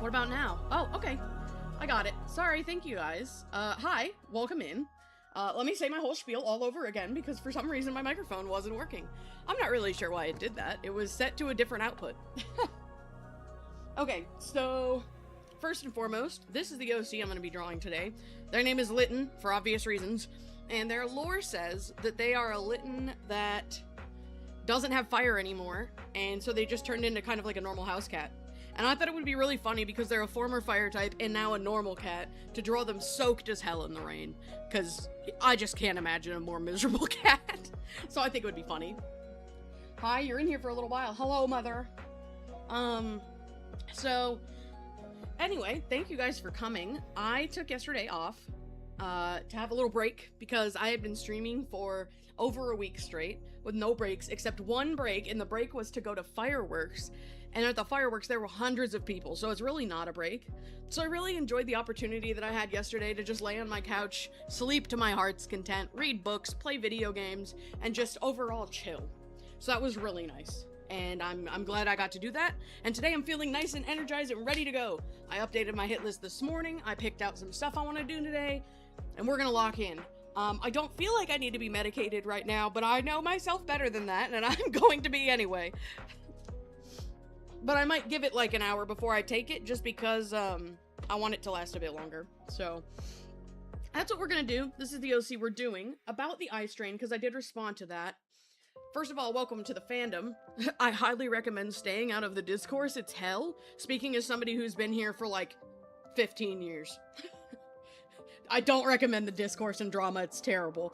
What about now? Oh, okay. I got it. Sorry, thank you guys. Hi, welcome in. Let me say my whole spiel all over again because for some reason my microphone wasn't working. I'm not really sure why it did that. It was set to a different output. Okay, so first and foremost, this is the OC I'm going to be drawing today. Their name is Litten, for obvious reasons, and their lore says that they are a Litten that doesn't have fire anymore, and so they just turned into kind of like a normal house cat. And I thought it would be really funny because they're a former fire type and now a normal cat to draw them soaked as hell in the rain, because I just can't imagine a more miserable cat. So I think it would be funny. Hi, you're in here for a little while. Hello, mother. So anyway, thank you guys for coming. I took yesterday off to have a little break because I had been streaming for over a week straight with no breaks except one break, and the break was to go to fireworks. And at the fireworks, there were hundreds of people, so it's really not a break. So I really enjoyed the opportunity that I had yesterday to just lay on my couch, sleep to my heart's content, read books, play video games, and just overall chill. So that was really nice. And I'm glad I got to do that. And today I'm feeling nice and energized and ready to go. I updated my hit list this morning. I picked out some stuff I want to do today, and we're gonna lock in. I don't feel like I need to be medicated right now, but I know myself better than that, and I'm going to be anyway. But I might give it like an hour before I take it, just because I want it to last a bit longer. So that's what we're gonna do. This is the OC we're doing about the eye strain, because I did respond to that. First of all, welcome to the fandom. I highly recommend staying out of the discourse. It's hell. Speaking as somebody who's been here for like 15 years. I don't recommend the discourse and drama. It's terrible.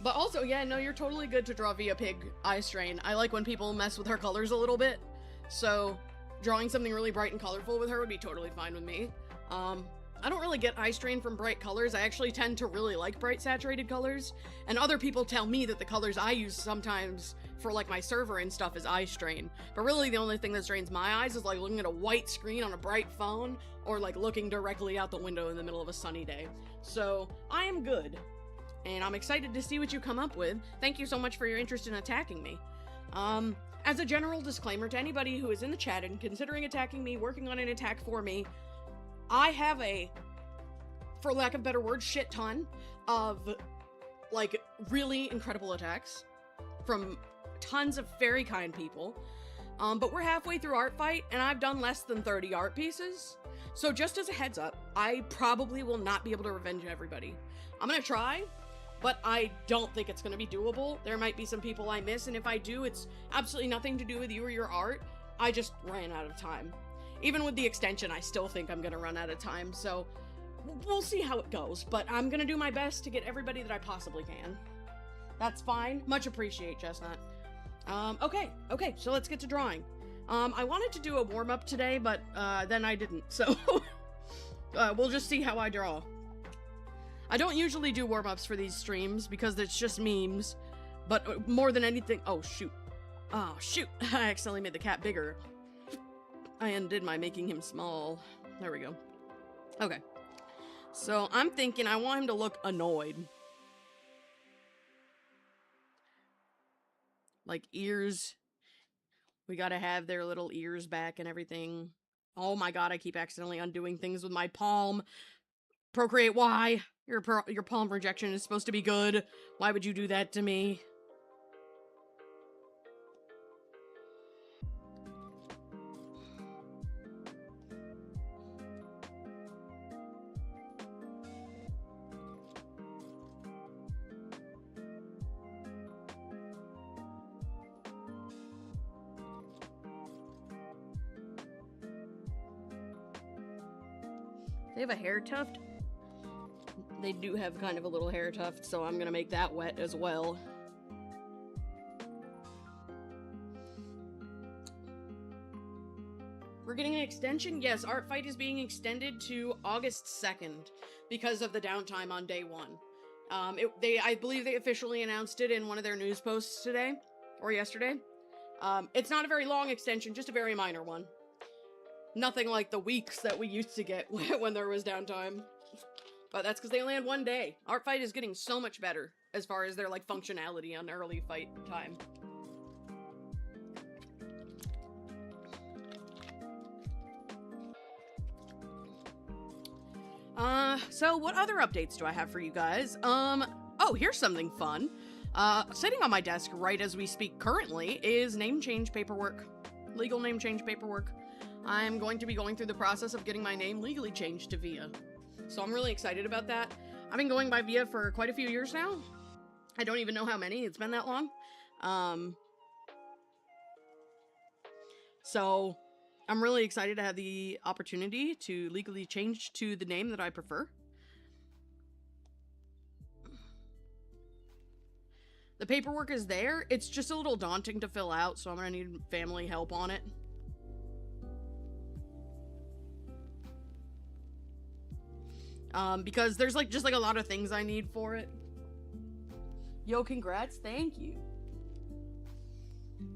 But also, yeah, no, you're totally good to draw via pig eye strain. I like when people mess with her colors a little bit. So drawing something really bright and colorful with her would be totally fine with me. I don't really get eye strain from bright colors. I actually tend to really like bright saturated colors, and other people tell me that the colors I use sometimes for like my server and stuff is eye strain. But really the only thing that strains my eyes is like looking at a white screen on a bright phone, or like looking directly out the window in the middle of a sunny day. So I am good, and I'm excited to see what you come up with. Thank you so much for your interest in attacking me. As a general disclaimer to anybody who is in the chat and considering attacking me, working on an attack for me, I have a, for lack of a better word, shit ton of, like, really incredible attacks from tons of very kind people. But we're halfway through ArtFight, and I've done less than 30 art pieces. So just as a heads up, I probably will not be able to revenge everybody. I'm gonna try, but I don't think it's gonna be doable. There might be some people I miss, and if I do, it's absolutely nothing to do with you or your art. I just ran out of time. Even with the extension, I still think I'm gonna run out of time, so we'll see how it goes, but I'm gonna do my best to get everybody that I possibly can. That's fine. Much appreciate, Chestnut. Okay, so let's get to drawing. I wanted to do a warm-up today, but then I didn't, so we'll just see how I draw. I don't usually do warm-ups for these streams because it's just memes, but more than anything— oh, shoot. Oh, shoot. I accidentally made the cat bigger. I undid my making him small. There we go. Okay. So I'm thinking I want him to look annoyed. Like ears. We gotta have their little ears back and everything. Oh my god, I keep accidentally undoing things with my palm. Procreate, why? Your palm projection is supposed to be good. Why would you do that to me? They have a hair tuft? They do have kind of a little hair tuft, so I'm gonna make that wet as well. We're getting an extension? Yes, ArtFight is being extended to August 2nd because of the downtime on day one. I believe they officially announced it in one of their news posts today, or yesterday. It's not a very long extension, just a very minor one. Nothing like the weeks that we used to get when there was downtime. But that's because they only had one day. ArtFight is getting so much better as far as their, like, functionality on early fight time. So what other updates do I have for you guys? Oh, here's something fun. Sitting on my desk right as we speak currently is name change paperwork. Legal name change paperwork. I'm going to be going through the process of getting my name legally changed to Via. So I'm really excited about that. I've been going by Via for quite a few years now. I don't even know how many. It's been that long. So I'm really excited to have the opportunity to legally change to the name that I prefer. The paperwork is there. It's just a little daunting to fill out, so I'm gonna need family help on it. Because there's just a lot of things I need for it. Yo, congrats, thank you.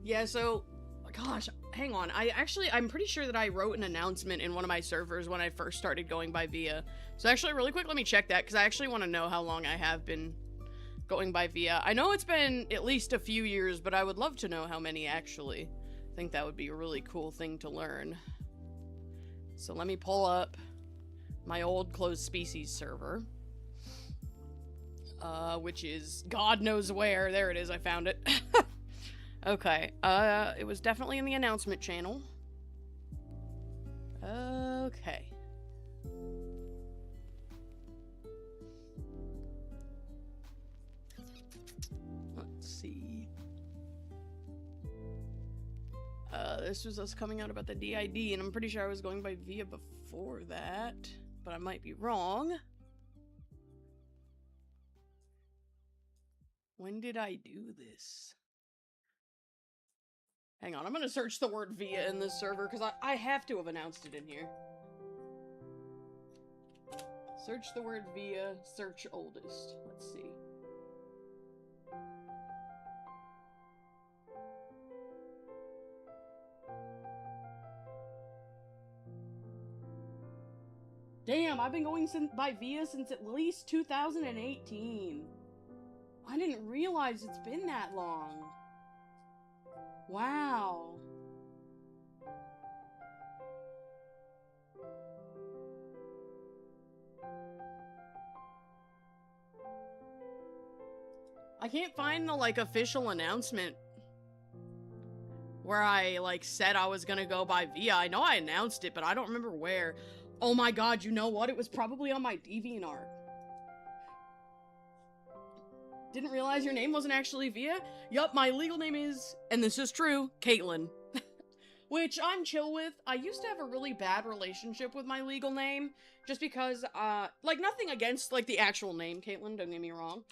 Yeah, so, gosh, hang on. I'm pretty sure that I wrote an announcement in one of my servers when I first started going by Via. So actually, really quick, let me check that, because I actually want to know how long I have been going by Via. I know it's been at least a few years, but I would love to know how many actually. I think that would be a really cool thing to learn. So let me pull up my old closed species server, which is God knows where. There it is, I found it. Okay, it was definitely in the announcement channel. Okay. Let's see. This was us coming out about the DID, and I'm pretty sure I was going by Via before that, but I might be wrong. When did I do this? Hang on, I'm gonna search the word Via in this server, because I have to have announced it in here. Search the word Via, search oldest. Let's see. Damn, I've been going by Via since at least 2018. I didn't realize it's been that long. Wow. I can't find the, official announcement where I, said I was gonna go by Via. I know I announced it, but I don't remember where. Oh my god, you know what? It was probably on my DeviantArt. Didn't realize your name wasn't actually Via? Yup, my legal name is, and this is true, Caitlin. Which I'm chill with. I used to have a really bad relationship with my legal name, just because, nothing against, the actual name, Caitlin, don't get me wrong.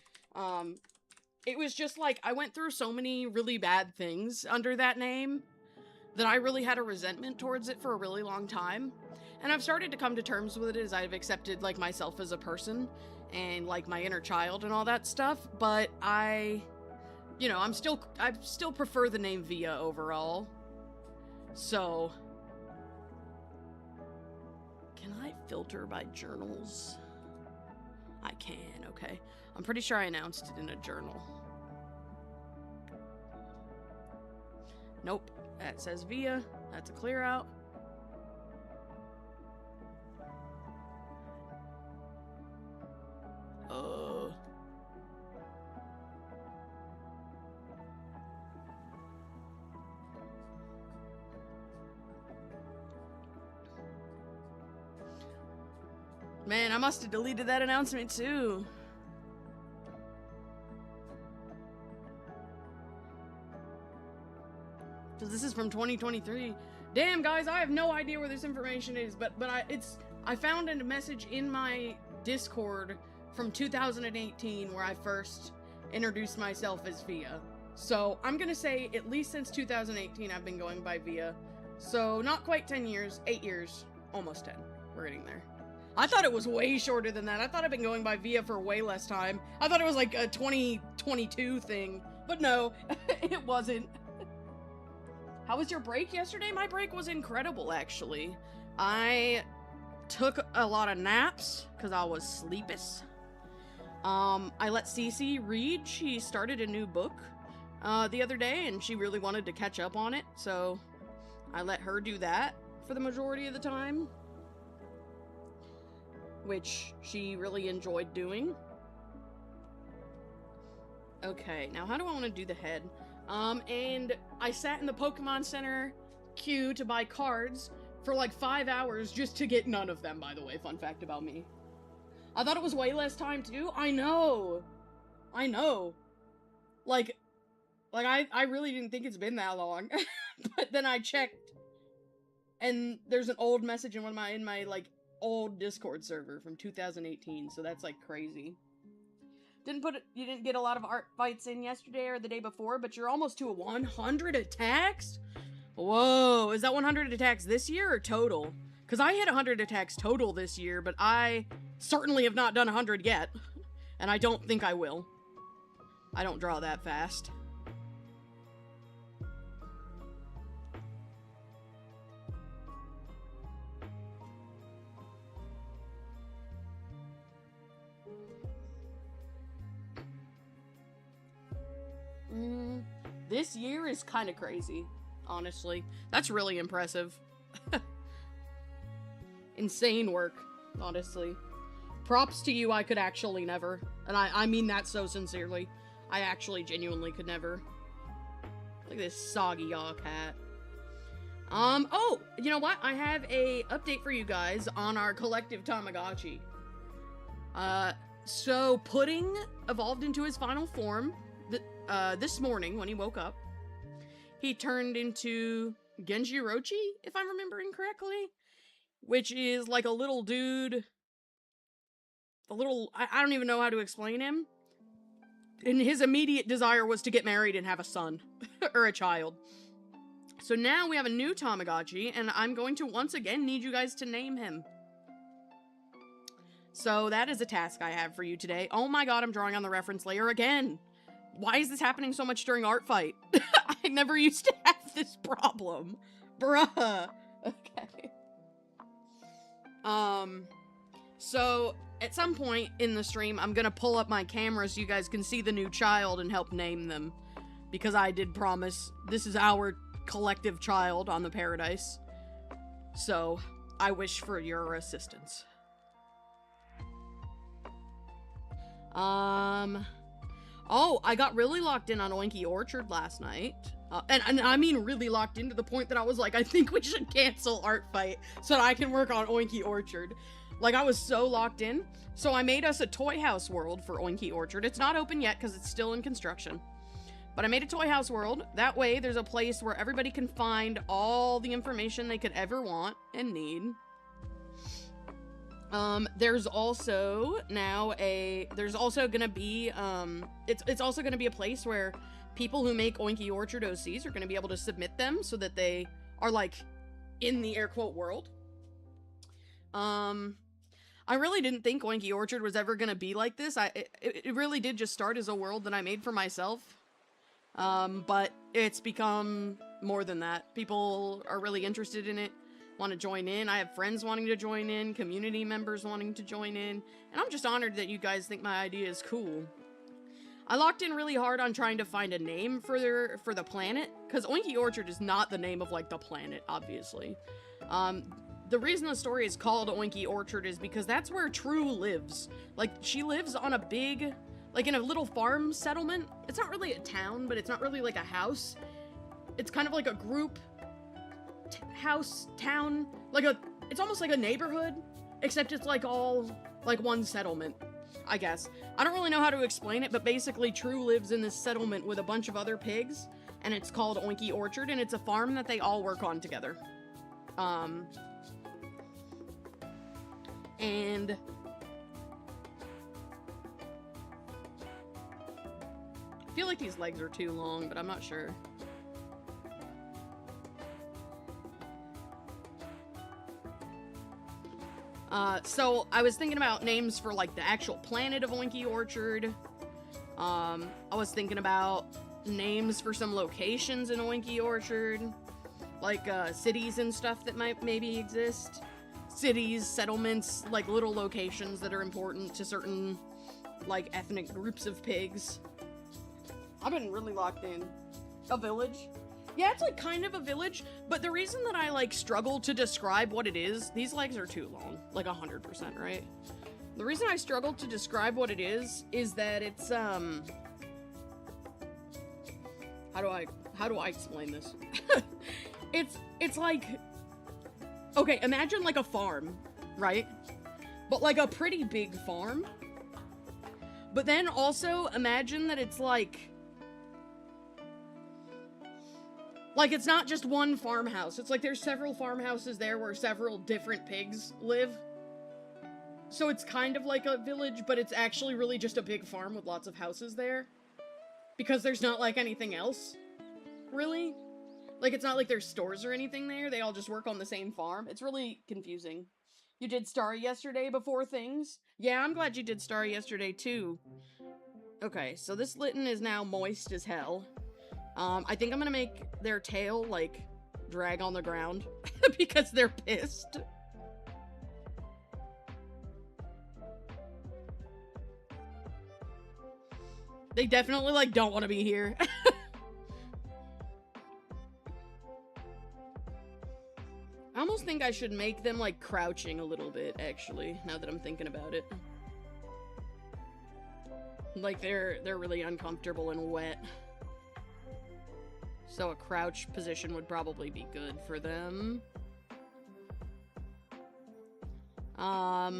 It was just, I went through so many really bad things under that name that I really had a resentment towards it for a really long time. And I've started to come to terms with it as I've accepted, myself as a person and, my inner child and all that stuff. But I still prefer the name Via overall. So, can I filter by journals? I can, okay. I'm pretty sure I announced it in a journal. Nope, that says Via. That's a clear out. Man, I must have deleted that announcement too. Because this is from 2023. Damn, guys, I have no idea where this information is, but I found a message in my Discord from 2018 where I first introduced myself as Via. So I'm gonna say at least since 2018 I've been going by Via. So not quite 10 years, 8 years, almost 10. We're getting there. I thought it was way shorter than that. I thought I've been going by Via for way less time. I thought it was like a 2022 thing, but no, it wasn't. How was your break yesterday? My break was incredible, actually. I took a lot of naps because I was sleepless. I let Cece read. She started a new book the other day, and she really wanted to catch up on it, so I let her do that for the majority of the time. which she really enjoyed doing. Okay, now how do I want to do the head? And I sat in the Pokemon Center queue to buy cards for like 5 hours just to get none of them, by the way. Fun fact about me. I thought it was way less time too. I know. Like I really didn't think it's been that long. But then I checked, and there's an old message in my like old Discord server from 2018, so that's like crazy. You didn't get a lot of art fights in yesterday or the day before, but you're almost to 100 attacks? Whoa, is that 100 attacks this year or total? Because I hit 100 attacks total this year, but I certainly have not done 100 yet. And I don't think I will. I don't draw that fast. This year is kind of crazy, honestly. That's really impressive. Insane work, honestly. Props to you, I could actually never. And I mean that so sincerely. I actually genuinely could never. Look at this soggy yaw cat. Oh, you know what? I have a update for you guys on our collective Tamagotchi. So Pudding evolved into his final form this morning when he woke up. He turned into Genjirochi, if I'm remembering correctly, which is like a little dude, I don't even know how to explain him. And his immediate desire was to get married and have a son, or a child. So now we have a new Tamagotchi, and I'm going to once again need you guys to name him. So that is a task I have for you today. Oh my god, I'm drawing on the reference layer again. Why is this happening so much during ArtFight? I never used to have this problem. Bruh. Okay. So at some point in the stream, I'm gonna pull up my camera so you guys can see the new child and help name them. Because I did promise this is our collective child on the Paradise. So I wish for your assistance. Oh, I got really locked in on Oinky Orchard last night. And I mean really locked in to the point that I was like, I think we should cancel ArtFight so that I can work on Oinky Orchard. Like, I was so locked in. So I made us a toy house world for Oinky Orchard. It's not open yet because it's still in construction. But I made a toy house world. That way, there's a place where everybody can find all the information they could ever want and need. There's also now there's also gonna be, it's also gonna be a place where people who make Oinky Orchard OCs are gonna be able to submit them so that they are, like, in the air quote world. I really didn't think Oinky Orchard was ever gonna be like this. It really did just start as a world that I made for myself. But it's become more than that. People are really interested in it, want to join in. I have friends wanting to join in, community members wanting to join in, and I'm just honored that you guys think my idea is cool. I locked in really hard on trying to find a name for the planet, because Oinky Orchard is not the name of, like, the planet, obviously. The reason the story is called Oinky Orchard is because that's where True lives. Like, she lives on a big, like, in a little farm settlement. It's not really a town, but it's not really like a house. It's kind of like a group house, town, it's almost like a neighborhood, except it's like all, like, one settlement, I guess. I don't really know how to explain it, but basically True lives in this settlement with a bunch of other pigs, and it's called Oinky Orchard, and it's a farm that they all work on together. And I feel like these legs are too long, but I'm not sure. So I was thinking about names for, like, the actual planet of Oinky Orchard. I was thinking about names for some locations in Oinky Orchard. Like, cities and stuff that might maybe exist. Cities, settlements, like, little locations that are important to certain, like, ethnic groups of pigs. I've been really locked in. A village? Yeah, it's like kind of a village, but the reason that I like struggle to describe what it is, these legs are too long, like 100%, right? The reason I struggle to describe what it is that it's, how do I explain this? It's like, okay, imagine like a farm, right? But like a pretty big farm. But then also imagine that it's like it's not just one farmhouse. It's like there's several farmhouses there where several different pigs live. So it's kind of like a village, but it's actually really just a big farm with lots of houses there. Because there's not like anything else, really. Like it's not like there's stores or anything there. They all just work on the same farm. It's really confusing. You did Starry yesterday before things? Yeah, I'm glad you did Starry yesterday too. Okay, so this Litten is now moist as hell. I think I'm gonna make their tail, like, drag on the ground because they're pissed. They definitely, like, don't want to be here. I almost think I should make them, like, crouching a little bit, actually, now that I'm thinking about it. Like, they're really uncomfortable and wet. So a crouch position would probably be good for them. I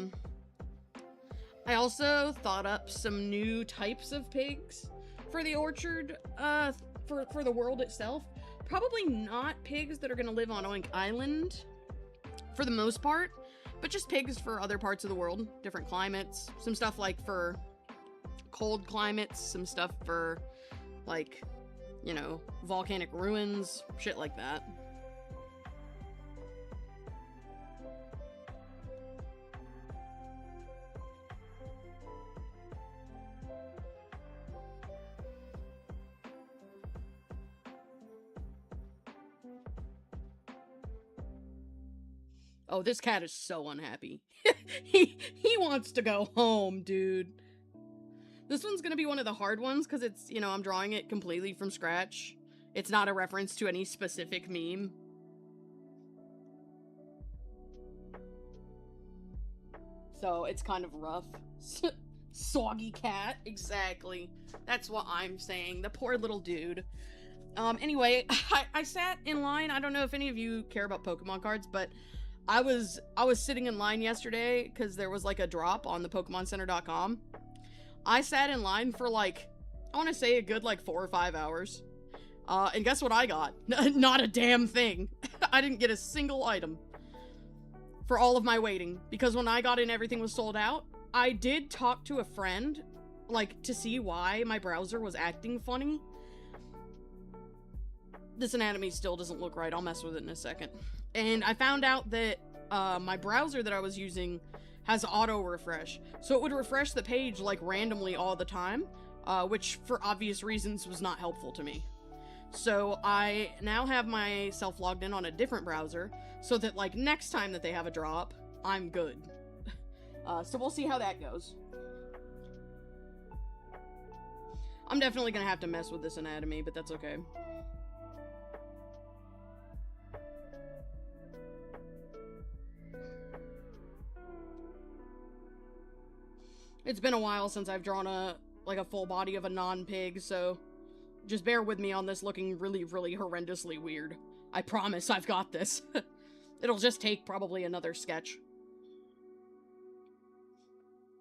also thought up some new types of pigs for the orchard, for the world itself. Probably not pigs that are gonna live on Oink Island, for the most part, but just pigs for other parts of the world, different climates, some stuff like for cold climates, some stuff for, like, you know, volcanic ruins, shit like that. Oh, this cat is so unhappy. he wants to go home, dude. This one's gonna be one of the hard ones, because it's, you know, I'm drawing it completely from scratch. It's not a reference to any specific meme. So, it's kind of rough. Soggy cat, exactly. That's what I'm saying. The poor little dude. Anyway, I sat in line. I don't know if any of you care about Pokemon cards, but I was sitting in line yesterday, because there was, like, a drop on the PokemonCenter.com. I sat in line for, like, I want to say a good, like, 4 or 5 hours. And guess what I got? Not a damn thing. I didn't get a single item for all of my waiting. Because when I got in, everything was sold out. I did talk to a friend, like, to see why my browser was acting funny. This anatomy still doesn't look right. I'll mess with it in a second. And I found out that my browser that I was using has auto refresh, so it would refresh the page like randomly all the time, which for obvious reasons was not helpful to me. So I now have myself logged in on a different browser, so that like next time that they have a drop, I'm good. So we'll see how that goes. I'm definitely gonna have to mess with this anatomy, but that's okay. It's been a while since I've drawn a full body of a non-pig, so just bear with me on this looking really, really horrendously weird. I promise I've got this. It'll just take probably another sketch.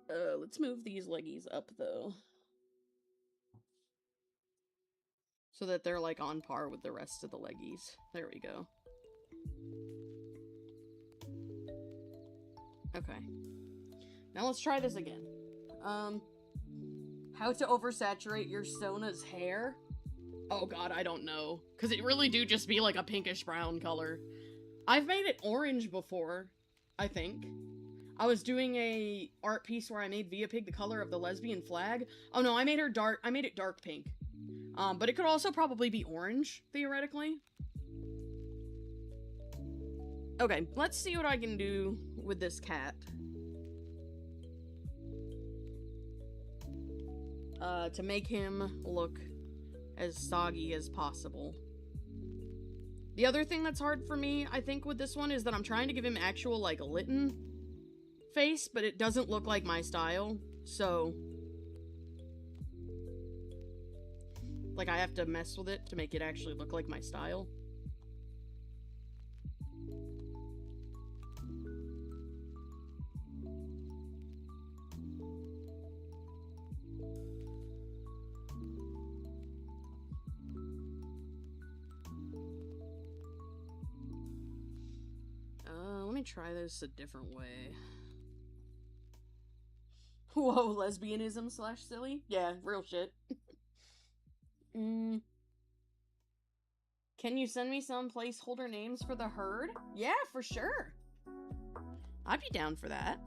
Let's move these leggies up, though. So that they're, like, on par with the rest of the leggies. There we go. Okay. Now let's try this again. How to oversaturate your Sona's hair? Oh god, I don't know. Because it really do just be like a pinkish brown color. I've made it orange before, I think. I was doing a art piece where I made Via Pig the color of the lesbian flag. Oh no, I made it dark pink. But it could also probably be orange, theoretically. Okay, let's see what I can do with this cat. To make him look as soggy as possible. The other thing that's hard for me, I think, with this one is that I'm trying to give him actual, like, Litten face, but it doesn't look like my style, so... like, I have to mess with it to make it actually look like my style. Let me try this a different way. Whoa, lesbianism / silly? Yeah, real shit. Can you send me some placeholder names for the herd? Yeah, for sure. I'd be down for that.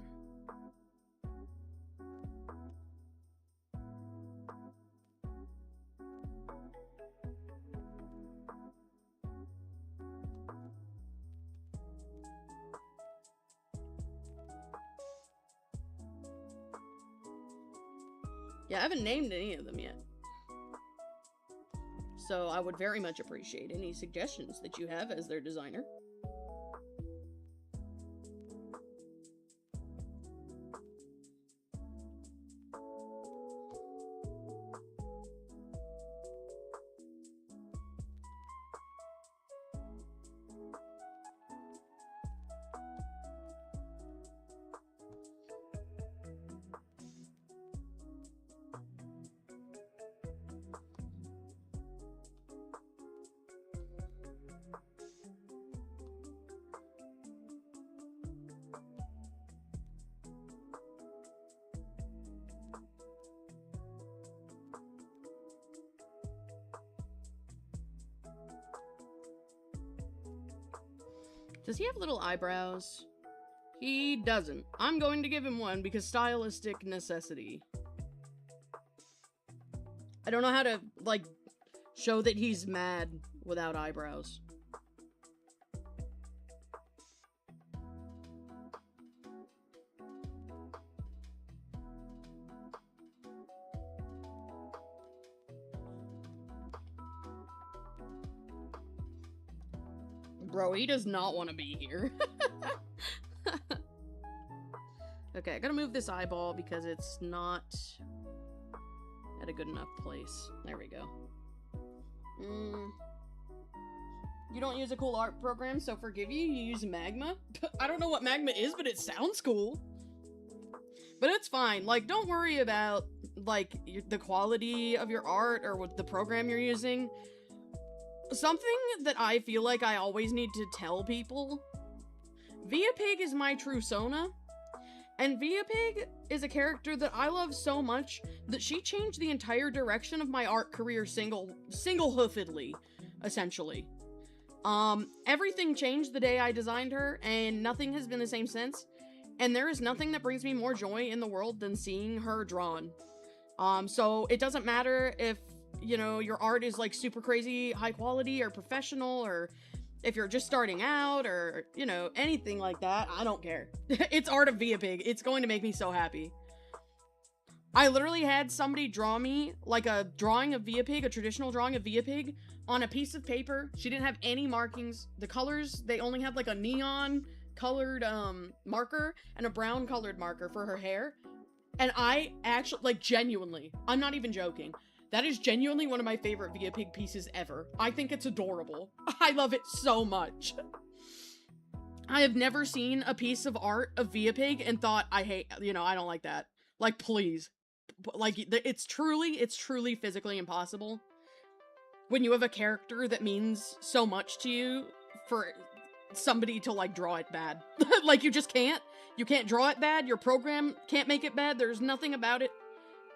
Yeah, I haven't named any of them yet. So I would very much appreciate any suggestions that you have as their designer. Does he have little eyebrows? He doesn't. I'm going to give him one because stylistic necessity. I don't know how to, like, show that he's mad without eyebrows. Bro, he does not want to be here. Okay, I gotta move this eyeball because it's not at a good enough place. There we go. You don't use a cool art program, so forgive you. You use Magma? I don't know what Magma is, but it sounds cool. But it's fine. Like, don't worry about, like, the quality of your art or what the program you're using. Something that I feel like I always need to tell people. Viapig is my true Sona. And Viapig is a character that I love so much that she changed the entire direction of my art career single-hoofedly, essentially. Everything changed the day I designed her, and nothing has been the same since. And there is nothing that brings me more joy in the world than seeing her drawn. So it doesn't matter if, you know, your art is, like, super crazy high quality or professional, or if you're just starting out, or, you know, anything like that. I don't care. It's art of Viapig. It's going to make me so happy. I literally had somebody draw me, like, a drawing of Viapig, a traditional drawing of Viapig, on a piece of paper. She didn't have any markings. The colors, they only had, like, a neon colored, marker and a brown colored marker for her hair. And I actually, like, genuinely, I'm not even joking, that is genuinely one of my favorite Viapig pieces ever. I think it's adorable. I love it so much. I have never seen a piece of art of Viapig and thought, I don't like that. Like, please. Like, it's truly physically impossible when you have a character that means so much to you for somebody to, like, draw it bad. Like, you just can't. You can't draw it bad. Your program can't make it bad. There's nothing about it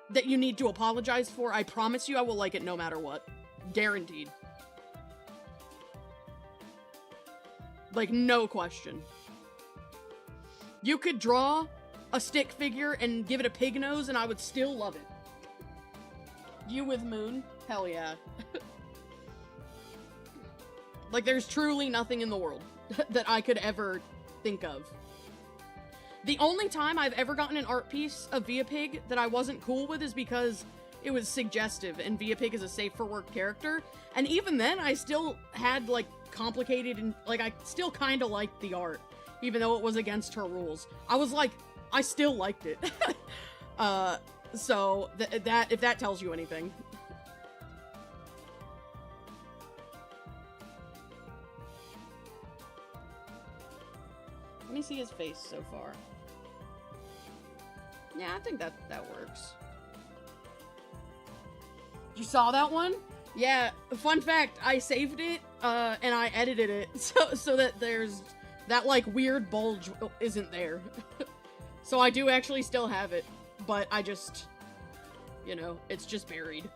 that you need to apologize for. I promise you I will like it no matter what. Guaranteed. Like, no question. You could draw a stick figure and give it a pig nose and I would still love it. You with Moon? Hell yeah. Like, there's truly nothing in the world that I could ever think of. The only time I've ever gotten an art piece of Viapig that I wasn't cool with is because it was suggestive, and Via Pig is a safe for work character. And even then, I still had, like, complicated, and, like, I still kind of liked the art, even though it was against her rules. I was like, I still liked it. So, that, if that tells you anything. Let me see his face so far. Yeah, I think that works. You saw that one? Yeah, fun fact, I saved it, and I edited it, so that there's, that, like, weird bulge isn't there. So I do actually still have it, but I just, you know, it's just buried.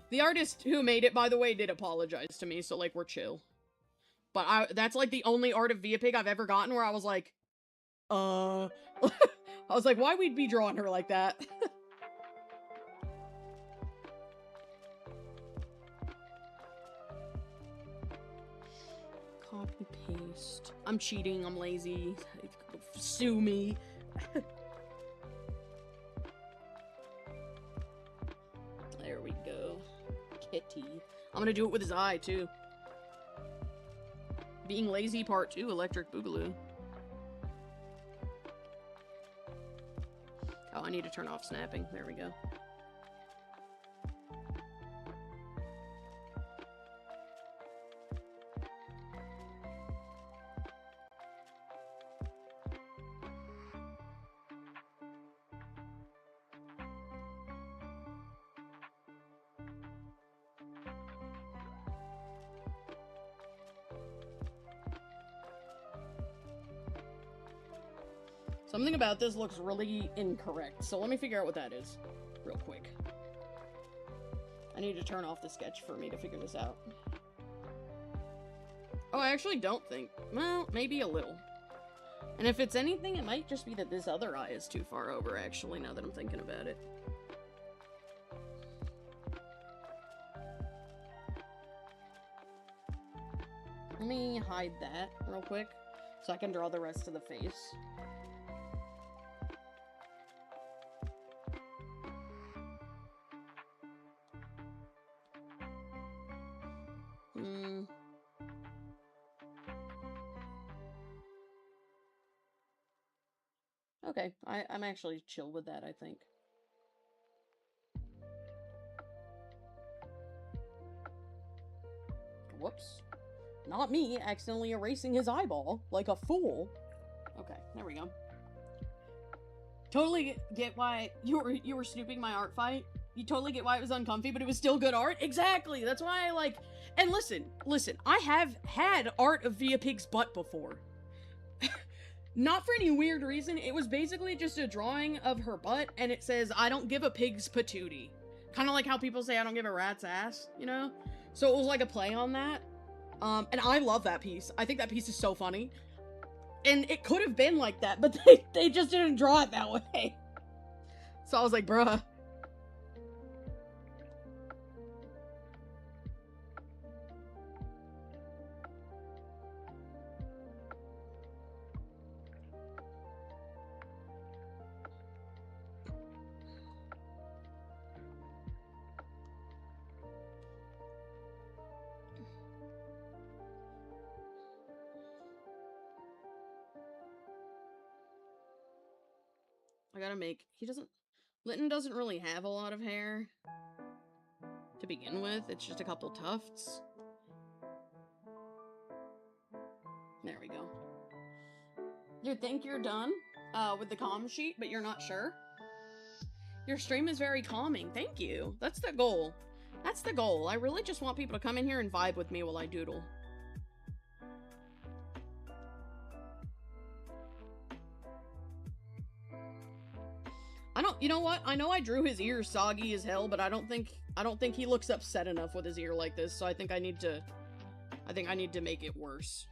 The artist who made it, by the way, did apologize to me, so, like, we're chill. But that's, like, the only art of Via Pig I've ever gotten where I was like, I was like, why we'd be drawing her like that? Copy paste. I'm cheating, I'm lazy. Sue me. There we go. Kitty. I'm gonna do it with his eye, too. Being lazy part 2, Electric Boogaloo. Oh, I need to turn off snapping. There we go. Something about this looks really incorrect, so let me figure out what that is real quick. I need to turn off the sketch for me to figure this out. Oh, I actually don't think. Well, maybe a little. And if it's anything, it might just be that this other eye is too far over, actually, now that I'm thinking about it. Let me hide that real quick, so I can draw the rest of the face. Okay, I'm actually chill with that, I think. Whoops. Not me accidentally erasing his eyeball like a fool. Okay, there we go. Totally get why you were snooping my art fight. You totally get why it was uncomfy, but it was still good art. Exactly. That's why I like. And listen, I have had art of Via Pig's butt before. Not for any weird reason. It was basically just a drawing of her butt, and it says, "I don't give a pig's patootie." Kind of like how people say, "I don't give a rat's ass," you know? So it was like a play on that. And I love that piece. I think that piece is so funny. And it could have been like that, but they just didn't draw it that way. So I was like, bruh. I gotta make... Lytton doesn't really have a lot of hair to begin with. It's just a couple tufts. There we go. You think you're done with the calm sheet, but you're not sure? Your stream is very calming. Thank you. That's the goal. That's the goal. I really just want people to come in here and vibe with me while I doodle. You know what? I know I drew his ears soggy as hell, but I don't think he looks upset enough with his ear like this, so I think I need to make it worse.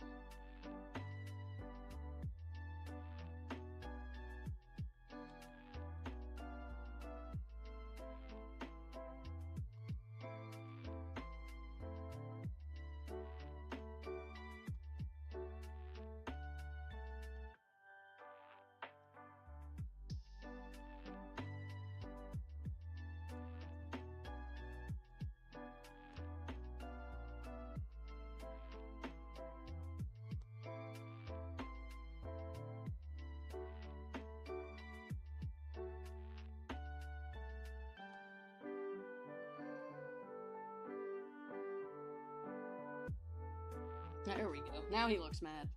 There we go. Now he looks mad.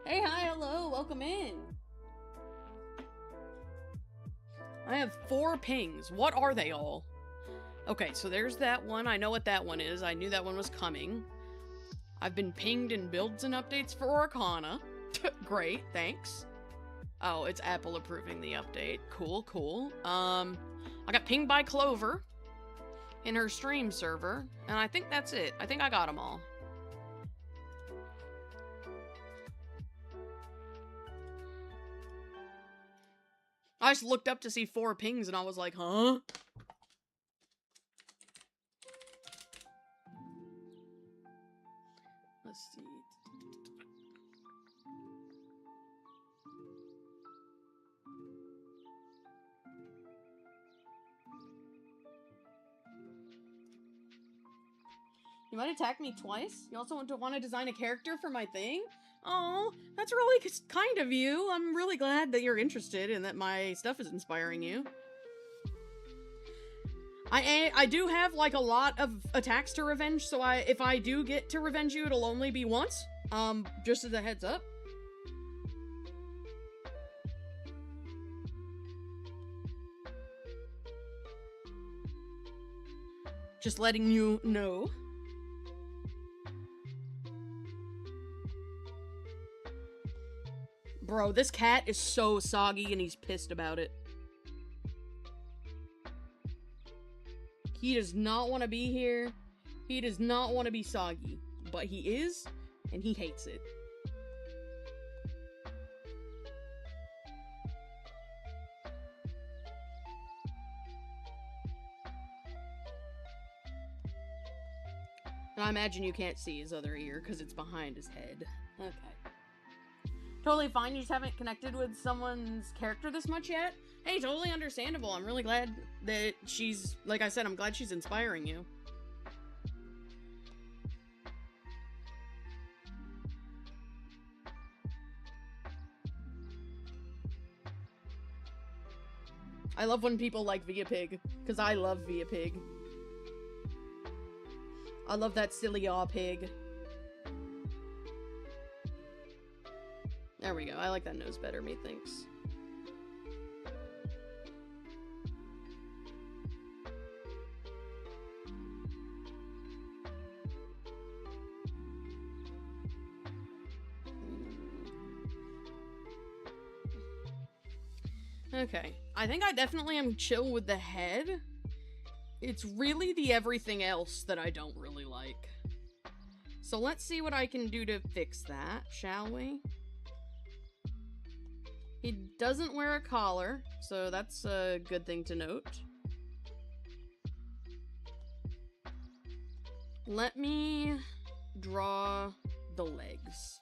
Hey, hi, hello, welcome in. I have 4 pings. What are they all? Okay, so there's that one. I know what that one is. I knew that one was coming. I've been pinged in builds and updates for Arcana. Great, thanks. Oh, it's Apple approving the update. Cool, cool. I got pinged by Clover in her stream server, and I think that's it. I think I got them all. I just looked up to see 4 pings, and I was like, huh? Let's see. You might attack me twice? You also want to design a character for my thing? Oh, that's really kind of you. I'm really glad that you're interested and that my stuff is inspiring you. I do have, like, a lot of attacks to revenge, so if I do get to revenge you, it'll only be once. Just as a heads up. Just letting you know. Bro, this cat is so soggy and he's pissed about it. He does not want to be here. He does not want to be soggy. But he is, and he hates it. And I imagine you can't see his other ear because it's behind his head. Okay. Totally fine, you just haven't connected with someone's character this much yet? Hey, totally understandable. I'm really glad that she's, like I said, I'm glad she's inspiring you. I love when people like Via Pig, because I love Via Pig. I love that silly aw pig. There we go. I like that nose better, methinks. Okay. I think I definitely am chill with the head. It's really the everything else that I don't really like. So let's see what I can do to fix that, shall we? He doesn't wear a collar, so that's a good thing to note. Let me draw the legs.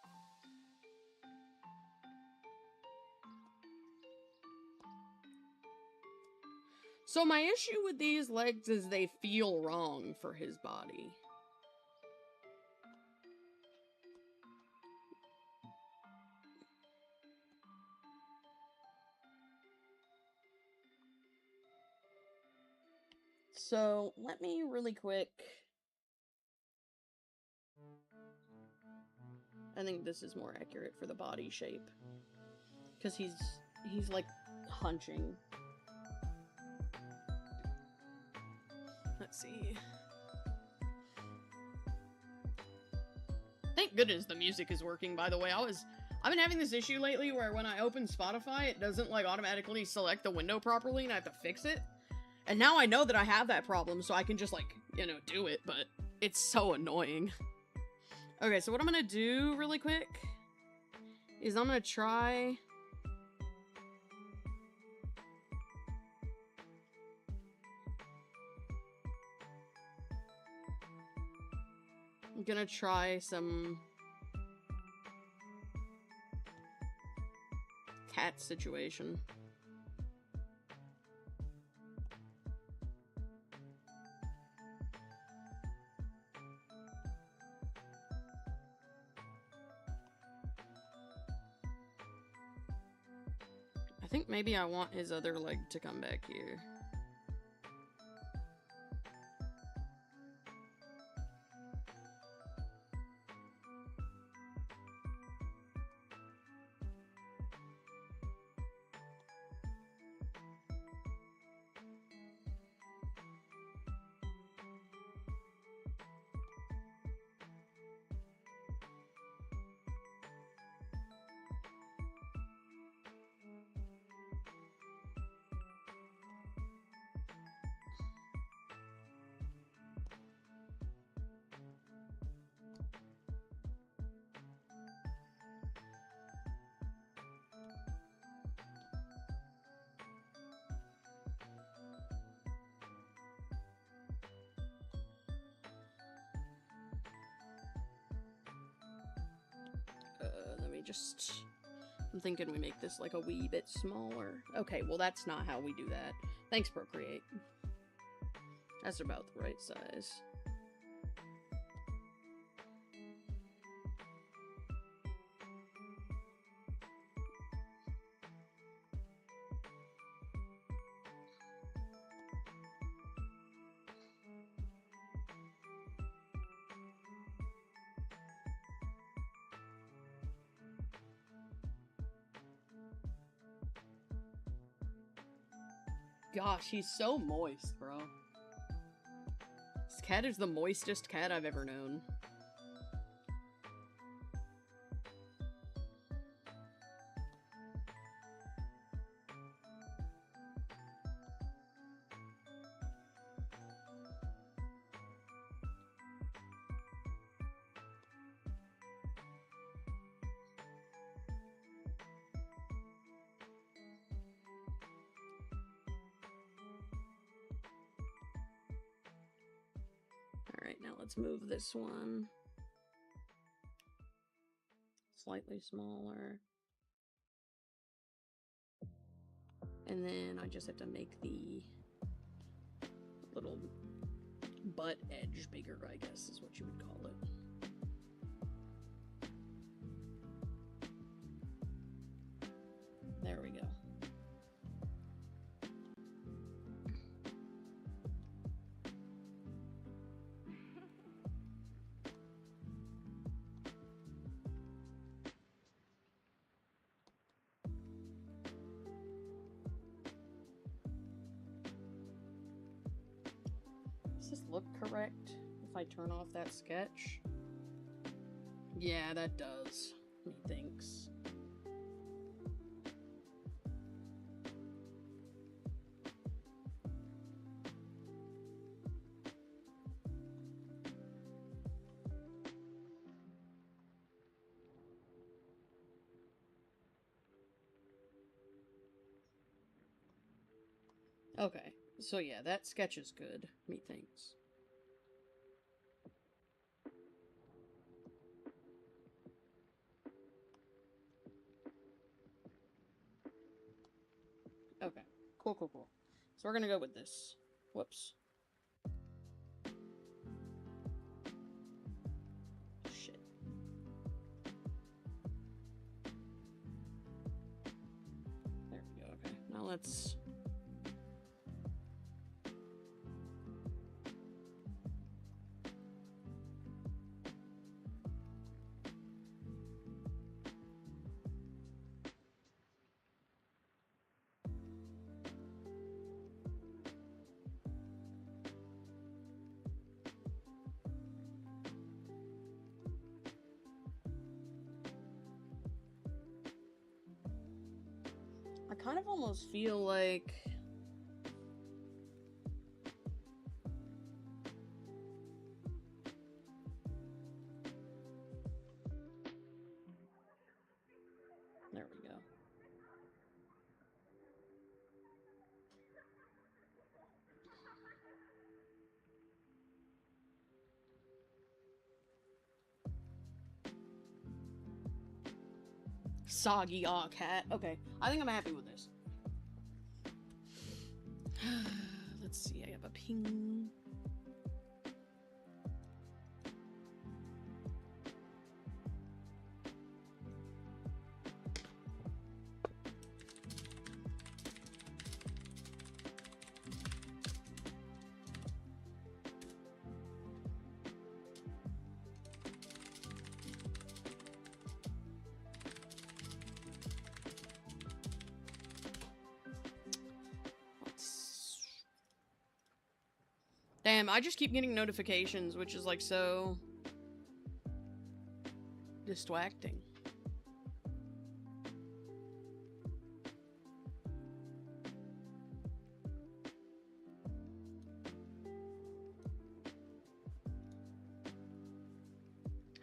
So my issue with these legs is they feel wrong for his body. So, let me really quick... I think this is more accurate for the body shape. Because he's like, hunching. Let's see. Thank goodness the music is working, by the way. I've been having this issue lately where when I open Spotify, it doesn't, like, automatically select the window properly, and I have to fix it. And now I know that I have that problem, so I can just, like, you know, do it, but it's so annoying. Okay, so what I'm gonna do really quick is I'm gonna try... I'm gonna try some... cat situation. I think maybe I want his other leg to come back here. I'm thinking we make this like a wee bit smaller. Okay, well that's not how we do that. Thanks, Procreate. That's about the right size. Gosh, he's so moist, bro. This cat is the moistest cat I've ever known. Alright, now let's move this one slightly smaller. And then I just have to make the little butt edge bigger, I guess is what you would call it. There we go. Does this look correct if I turn off that sketch? Yeah, that does, methinks. Okay, so yeah, that sketch is good, methinks. Okay, cool, cool, cool. So we're gonna go with this. Whoops. Shit. There we go, okay. Now let's... I kind of almost feel like... There we go. Soggy aw cat. Okay, I think I'm happy with this. Let's see, I have a ping. Damn, I just keep getting notifications, which is like so distracting.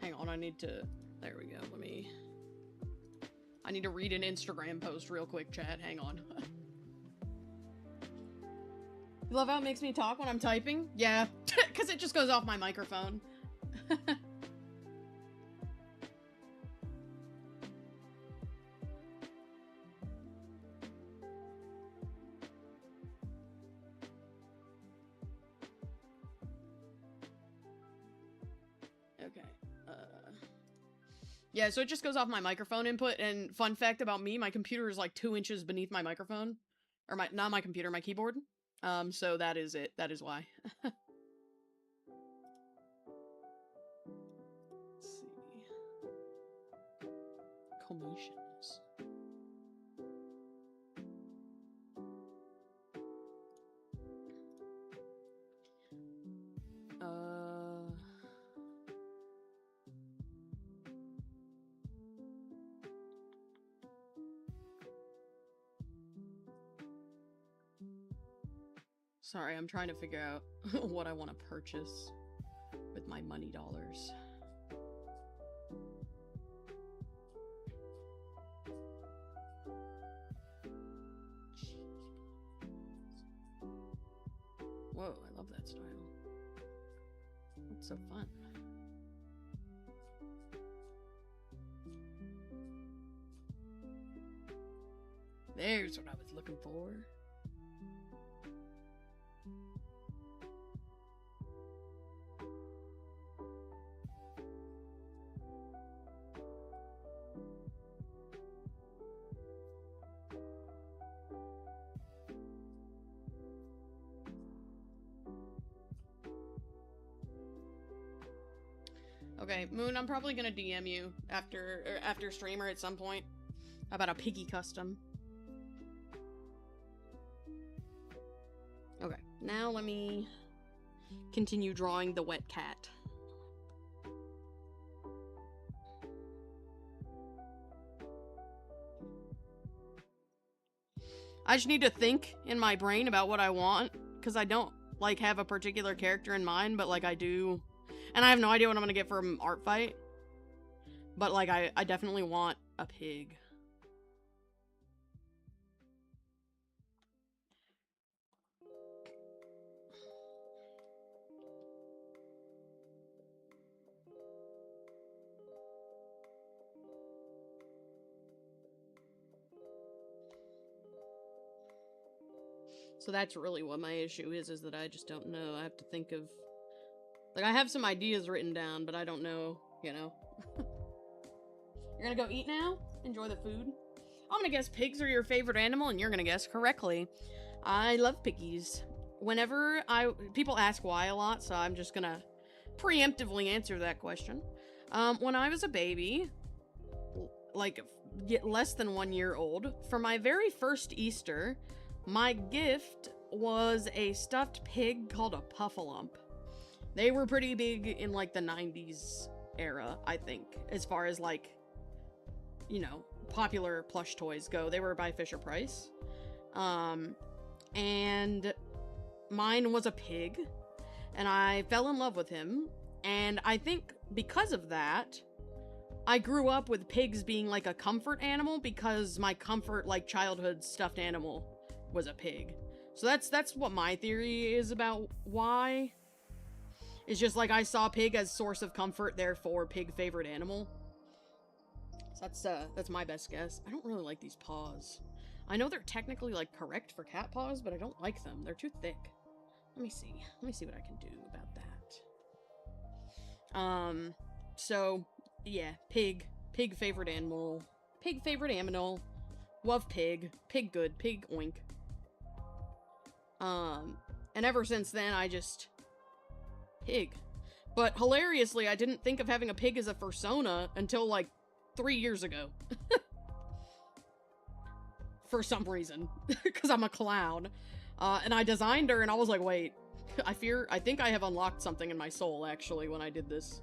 Hang on, I need to... There we go, I need to read an Instagram post real quick, chat. Hang on. You love how it makes me talk when I'm typing? Yeah, because it just goes off my microphone. Yeah, so it just goes off my microphone input, and fun fact about me, my computer is like 2 inches beneath my microphone. Or not my computer, my keyboard. So that is it. That is why. Let's see. Commotions. Sorry, I'm trying to figure out what I want to purchase with my money dollars. Whoa, I love that style. That's so fun. There's what I was looking for. Okay, Moon, I'm probably gonna DM you after streamer at some point about a piggy custom. Okay, now let me continue drawing the wet cat. I just need to think in my brain about what I want, because I don't, like, have a particular character in mind, but, like, I do. And I have no idea what I'm gonna get from ArtFight. But, like, I definitely want a pig. So that's really what my issue is that I just don't know. I have to think of... Like, I have some ideas written down, but I don't know, you know. You're gonna go eat now? Enjoy the food? I'm gonna guess pigs are your favorite animal, and you're gonna guess correctly. I love piggies. Whenever people ask why a lot, so I'm just gonna preemptively answer that question. When I was a baby, like, less than 1 year old, for my very first Easter, my gift was a stuffed pig called a Puffalump. They were pretty big in, like, the 90s era, I think, as far as, like, you know, popular plush toys go. They were by Fisher-Price. And mine was a pig, and I fell in love with him, and I think because of that, I grew up with pigs being, like, a comfort animal, because my comfort, like, childhood stuffed animal was a pig. So that's what my theory is about why. It's just, like, I saw pig as source of comfort, therefore pig favorite animal. So that's my best guess. I don't really like these paws. I know they're technically, like, correct for cat paws, but I don't like them. They're too thick. Let me see what I can do about that. So, yeah, pig favorite animal. Pig favorite animal. Love pig. Pig good. Pig oink. And ever since then, I just... Pig. But hilariously, I didn't think of having a pig as a fursona until, like, 3 years ago. For some reason. Because I'm a clown. And I designed her, and I was like, wait. I think I have unlocked something in my soul, actually, when I did this.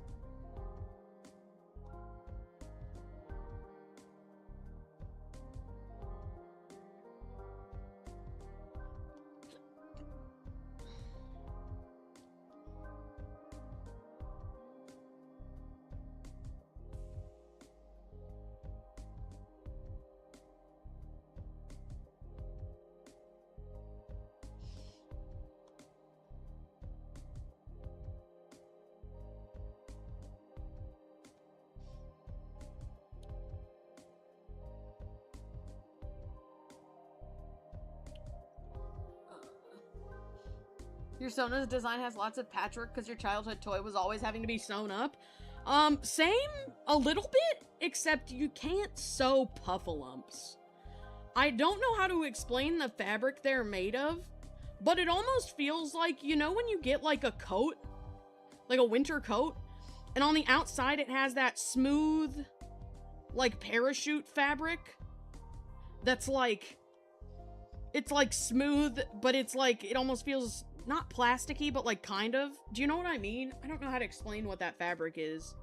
Your Sona's design has lots of patchwork because your childhood toy was always having to be sewn up. Same a little bit, except you can't sew puffalumps. I don't know how to explain the fabric they're made of, but it almost feels like, you know when you get like a coat, like a winter coat, and on the outside it has that smooth, like parachute fabric that's like, it's like smooth, but it's like, it almost feels not plasticky, but like kind of. Do you know what I mean? I don't know how to explain what that fabric is.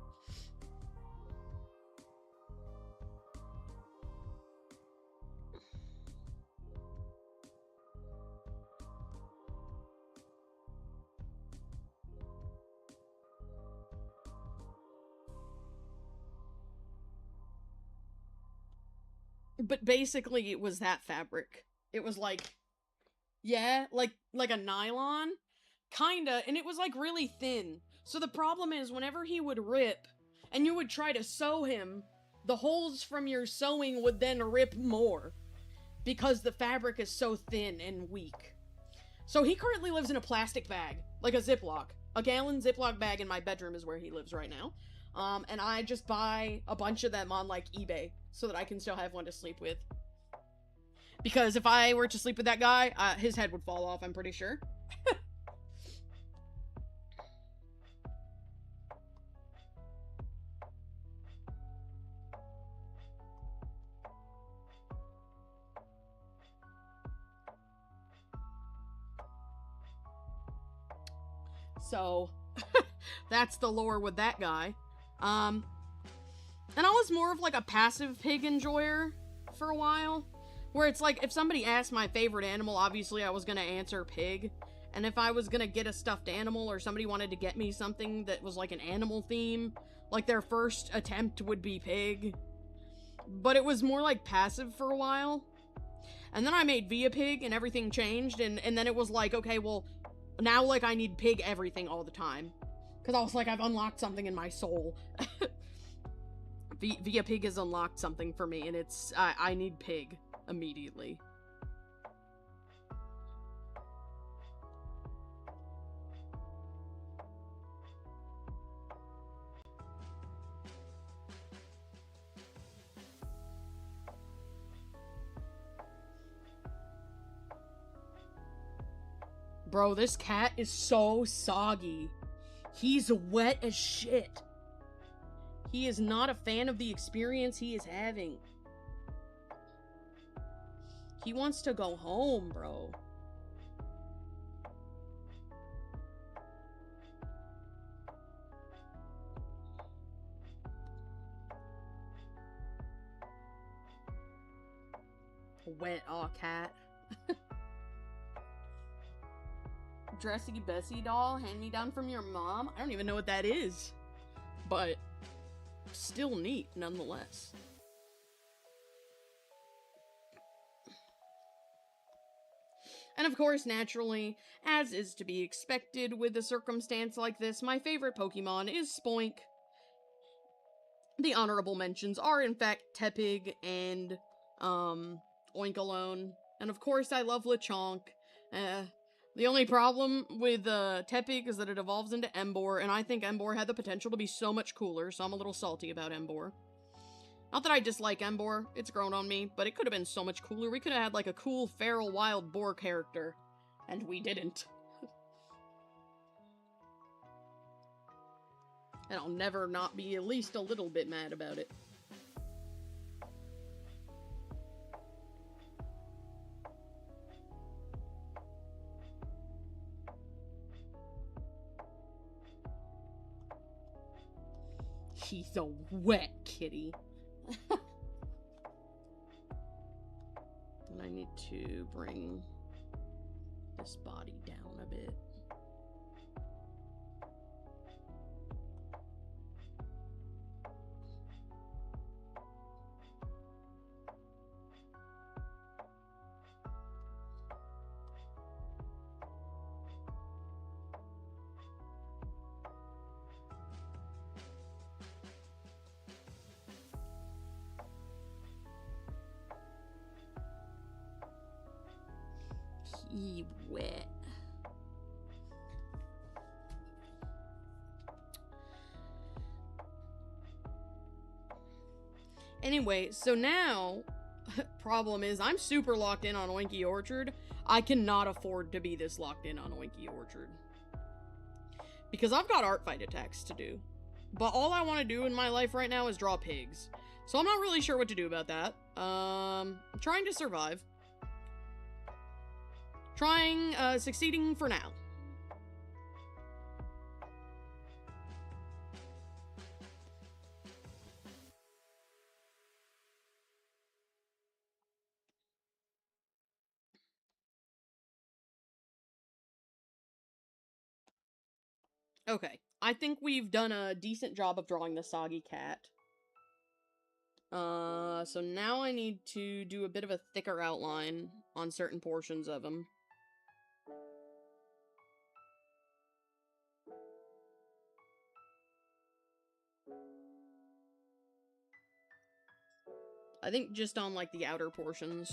But basically it was that fabric. It was like, yeah, like a nylon, kinda, and it was like really thin. So the problem is whenever he would rip and you would try to sew him, the holes from your sewing would then rip more because the fabric is so thin and weak. So he currently lives in a plastic bag, like a Ziploc. A gallon Ziploc bag in my bedroom is where he lives right now. And I just buy a bunch of them on like eBay so that I can still have one to sleep with. Because if I were to sleep with that guy, his head would fall off, I'm pretty sure. So, that's the lore with that guy. And I was more of like a passive pig enjoyer for a while. Where it's like, if somebody asked my favorite animal, obviously I was gonna answer pig. And if I was gonna get a stuffed animal, or somebody wanted to get me something that was like an animal theme, like their first attempt would be pig. But it was more like passive for a while. And then I made Via Pig and everything changed, and then it was like, okay, well, now like I need pig everything all the time. Because I was like, I've unlocked something in my soul. Via Pig has unlocked something for me, and it's, I need pig immediately. Bro, this cat is so soggy. He's wet as shit. He is not a fan of the experience he is having. He wants to go home, bro. Wet, aw, cat. Dressy Bessie doll, hand me down from your mom. I don't even know what that is, but still neat nonetheless. And of course, naturally, as is to be expected with a circumstance like this, my favorite Pokemon is Spoink. The honorable mentions are, in fact, Tepig and, Oinkologne. And of course, I love Lechonk. The only problem with Tepig is that it evolves into Emboar, and I think Emboar had the potential to be so much cooler, so I'm a little salty about Emboar. Not that I dislike Emboar, it's grown on me, but it could have been so much cooler. We could have had like a cool feral wild boar character, and we didn't. And I'll never not be at least a little bit mad about it. He's a wet kitty. And I need to bring this body down a bit. He wet. Anyway, so now, problem is, I'm super locked in on Oinky Orchard. I cannot afford to be this locked in on Oinky Orchard. Because I've got ArtFight attacks to do. But all I want to do in my life right now is draw pigs. So I'm not really sure what to do about that. I'm trying to survive. Succeeding for now. Okay, I think we've done a decent job of drawing the soggy cat. So now I need to do a bit of a thicker outline on certain portions of him. I think just on, like, the outer portions.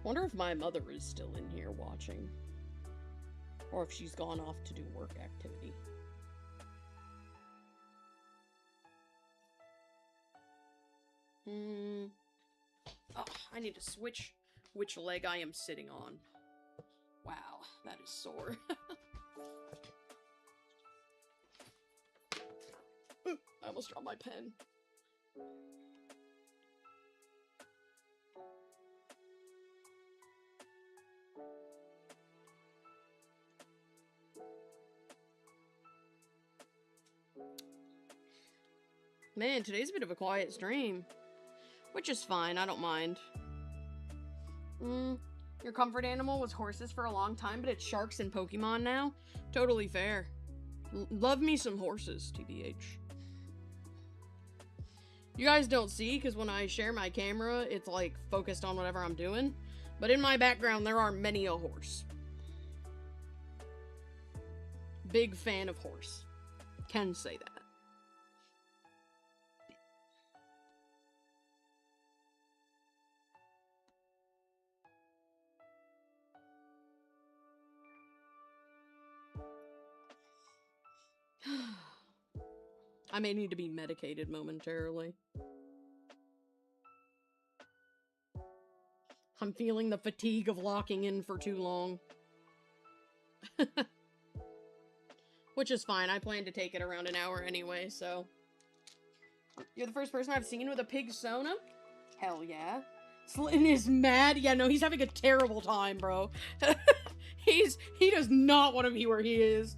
Wonder if my mother is still in here watching. Or if she's gone off to do work activity. Oh, I need to switch which leg I am sitting on. Wow, that is sore. I almost dropped my pen. Man, today's a bit of a quiet stream. Which is fine, I don't mind. Your comfort animal was horses for a long time, but it's sharks and Pokemon now? Totally fair. Love me some horses, TBH. You guys don't see, because when I share my camera, it's, like, focused on whatever I'm doing. But in my background, there are many a horse. Big fan of horse. Can say that. I may need to be medicated momentarily. I'm feeling the fatigue of locking in for too long. Which is fine, I plan to take it around an hour anyway, so... You're the first person I've seen with a pig Sona? Hell yeah. Slinton is mad? Yeah, no, he's having a terrible time, bro. He does not want to be where he is.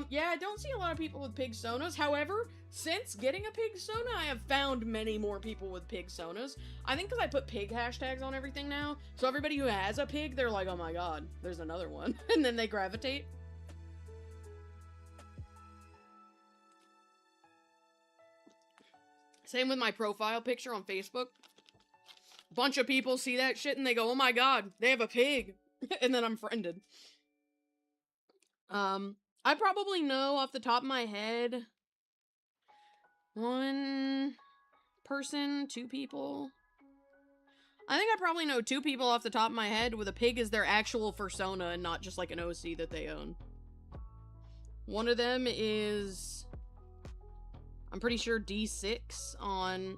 Yeah, I don't see a lot of people with pig Sonas. However, since getting a pig Sona, I have found many more people with pig Sonas. I think because I put pig hashtags on everything now, so everybody who has a pig, they're like, oh my god, there's another one. And then they gravitate. Same with my profile picture on Facebook. Bunch of people see that shit and they go, oh my god, they have a pig. And then I'm friended. I probably know off the top of my head, one person, two people. I think I probably know two people off the top of my head with a pig as their actual persona and not just like an OC that they own. One of them is, I'm pretty sure, D6 on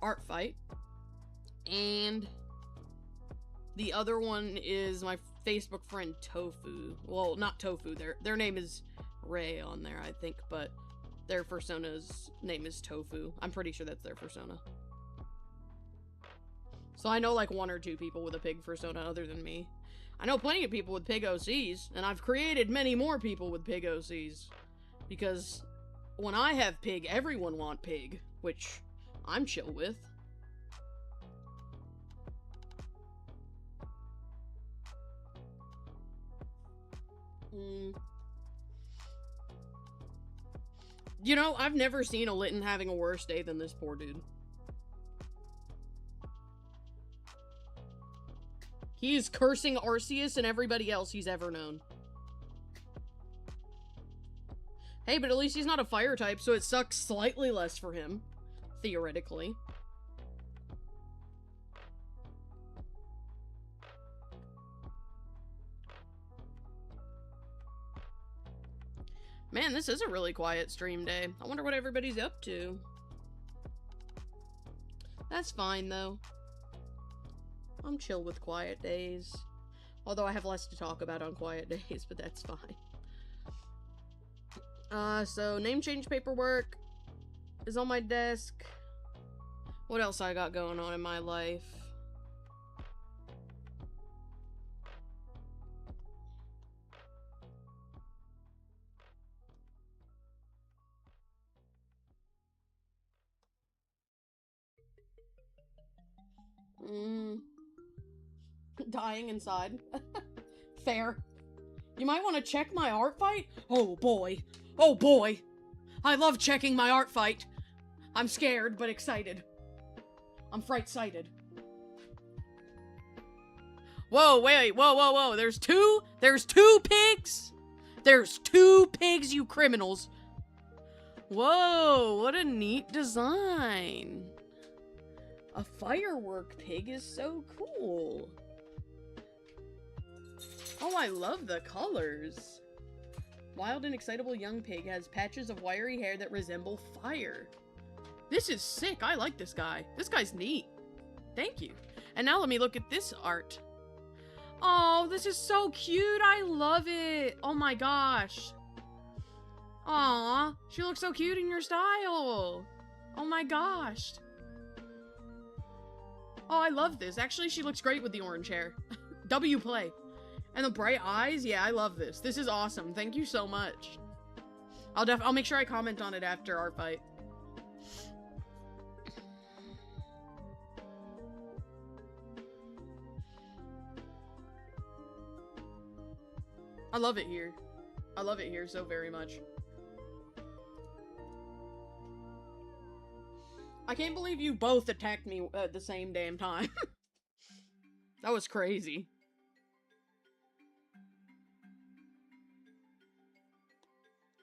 ArtFight. And the other one is my Facebook friend Tofu. Well, not Tofu. Their name is Ray on there, I think, but their persona's name is Tofu. I'm pretty sure that's their persona. So I know like one or two people with a pig persona other than me. I know plenty of people with pig OCs, and I've created many more people with pig OCs. Because when I have pig, everyone want pig, which I'm chill with. You know, I've never seen a Litten having a worse day than this poor dude. He is cursing Arceus and everybody else he's ever known. Hey, but at least he's not a fire type, so it sucks slightly less for him. Theoretically. Man, this is a really quiet stream day. I wonder what everybody's up to. That's fine, though. I'm chill with quiet days. Although I have less to talk about on quiet days, but that's fine. So name change paperwork is on my desk. What else I got going on in my life? Dying inside. Fair. You might want to check my ArtFight? Oh boy. Oh boy. I love checking my ArtFight. I'm scared, but excited. I'm fright-sighted. Whoa, wait, whoa. There's two pigs? There's two pigs, you criminals. Whoa, what a neat design. A firework pig is so cool. Oh, I love the colors. Wild and excitable young pig has patches of wiry hair that resemble fire. This is sick. I like this guy. This guy's neat. Thank you. And now let me look at this art. Oh, this is so cute. I love it. Oh my gosh. Aw, she looks so cute in your style. Oh my gosh. Oh, I love this. Actually, she looks great with the orange hair. W play. And the bright eyes? Yeah, I love this. This is awesome. Thank you so much. I'll make sure I comment on it after ArtFight. I love it here. I love it here so very much. I can't believe you both attacked me at the same damn time. That was crazy.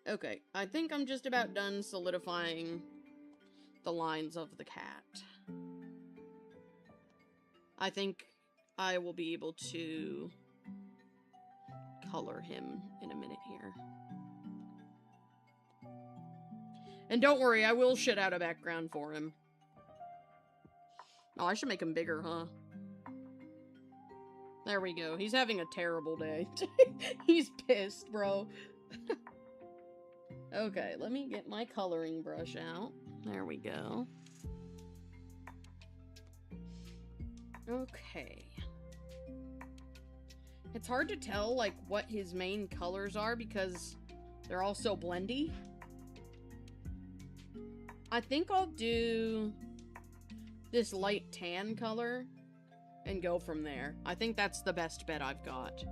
Okay, I think I'm just about done solidifying the lines of the cat. I think I will be able to color him in a minute here. And don't worry, I will shit out a background for him. Oh, I should make him bigger, huh? There we go. He's having a terrible day. He's pissed, bro. Okay, let me get my coloring brush out. There we go. Okay. It's hard to tell, like, what his main colors are because they're all so blendy. I think I'll do this light tan color and go from there. I think that's the best bet I've got.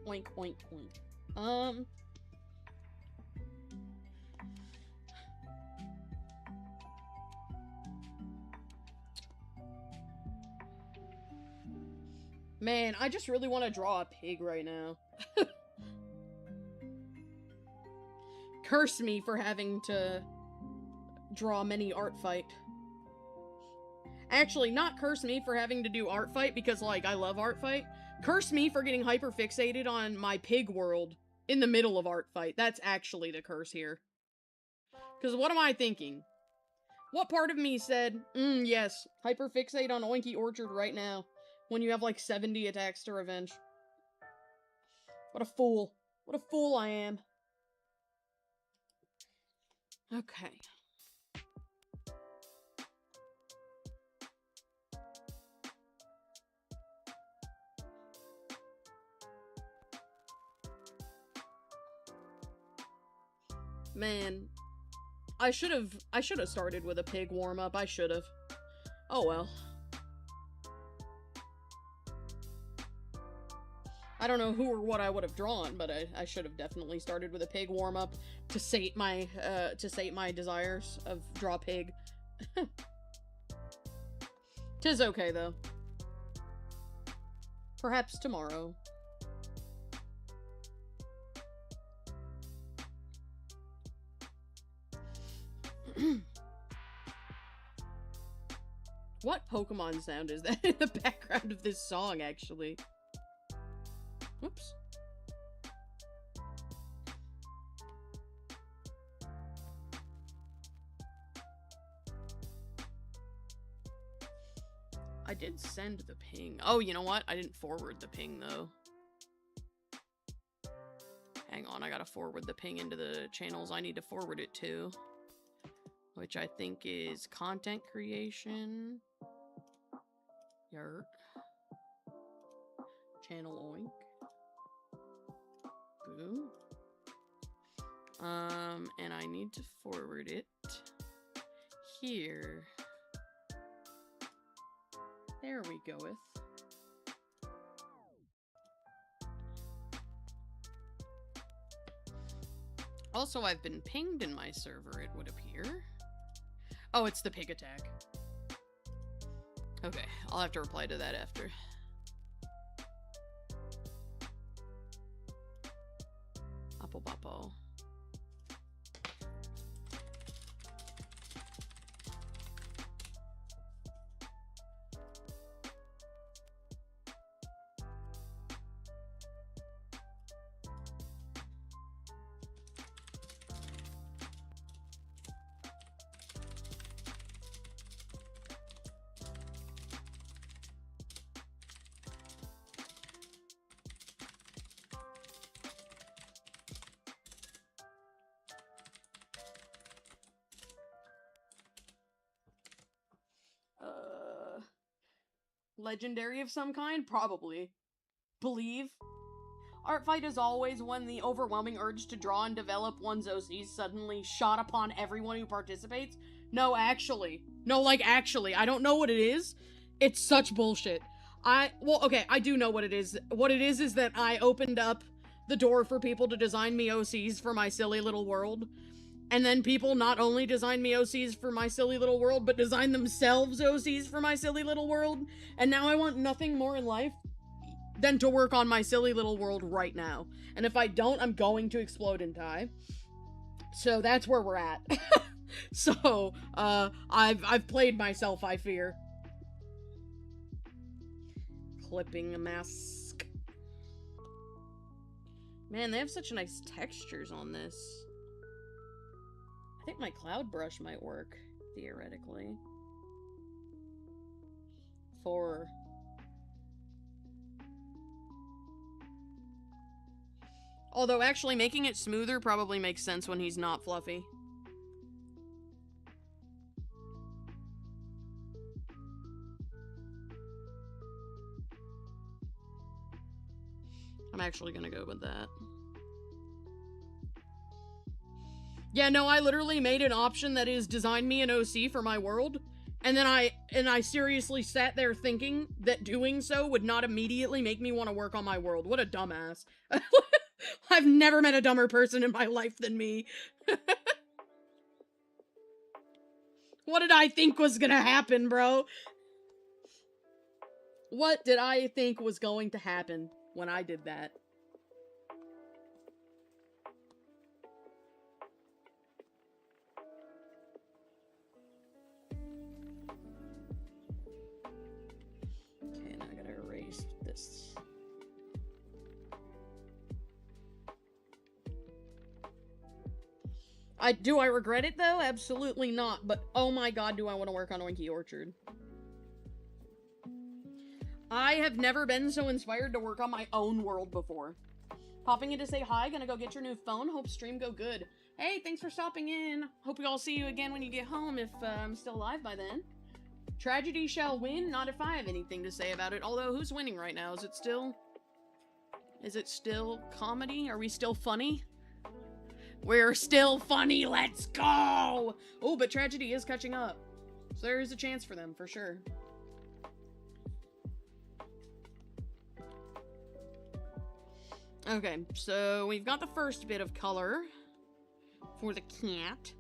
Oink, oink, oink. Man, I just really want to draw a pig right now. Curse me for having to draw many ArtFight. Actually, not curse me for having to do ArtFight because, like, I love ArtFight. Curse me for getting hyper-fixated on my pig world in the middle of ArtFight. That's actually the curse here. Because what am I thinking? What part of me said, yes, hyper-fixate on Oinky Orchard right now, when you have like 70 attacks to revenge? What a fool. What a fool I am. Okay. Man, I should have started with a pig warm-up. I should have. Oh well. I don't know who or what I would have drawn, but I should have definitely started with a pig warm-up to sate my desires of draw pig. 'Tis okay though. Perhaps tomorrow. What Pokemon sound is that in the background of this song, actually? Whoops. I did send the ping. Oh, you know what? I didn't forward the ping, though. Hang on, I gotta forward the ping into the channels I need to forward it to. Which I think is content creation. Yerk. Channel oink. Boo. And I need to forward it here. There we goeth. Also, I've been pinged in my server, it would appear. Oh, it's the pig attack. Okay, I'll have to reply to that after. Apple Boppo. Legendary of some kind? Probably. Believe. ArtFight is always when the overwhelming urge to draw and develop one's OCs suddenly shot upon everyone who participates. No, actually. No, like, actually. I don't know what it is. It's such bullshit. Well, okay, I do know what it is. What it is that I opened up the door for people to design me OCs for my silly little world. And then people not only design me OCs for my silly little world, but design themselves OCs for my silly little world. And now I want nothing more in life than to work on my silly little world right now. And if I don't, I'm going to explode and die. So that's where we're at. So, I've played myself, I fear. Clipping a mask. Man, they have such nice textures on this. I think my cloud brush might work, theoretically. Although, actually, making it smoother probably makes sense when he's not fluffy. I'm actually gonna go with that. Yeah, no, I literally made an option that is design me an OC for my world, and then I seriously sat there thinking that doing so would not immediately make me want to work on my world. What a dumbass. I've never met a dumber person in my life than me. What did I think was gonna happen, bro? What did I think was going to happen when I did that? Okay, now I gotta erase this. Do I regret it, though? Absolutely not, but oh my god, do I want to work on Oinky Orchard. I have never been so inspired to work on my own world before. Popping in to say hi, gonna go get your new phone, hope stream go good. Hey, thanks for stopping in. Hope I'll see you again when you get home if I'm still alive by then. Tragedy shall win, not if I have anything to say about it, although who's winning right now? Is it still comedy? Are we still funny? We're still funny. Let's go. Oh, but tragedy is catching up. So there is a chance for them, for sure. Okay, so we've got the first bit of color for the cat.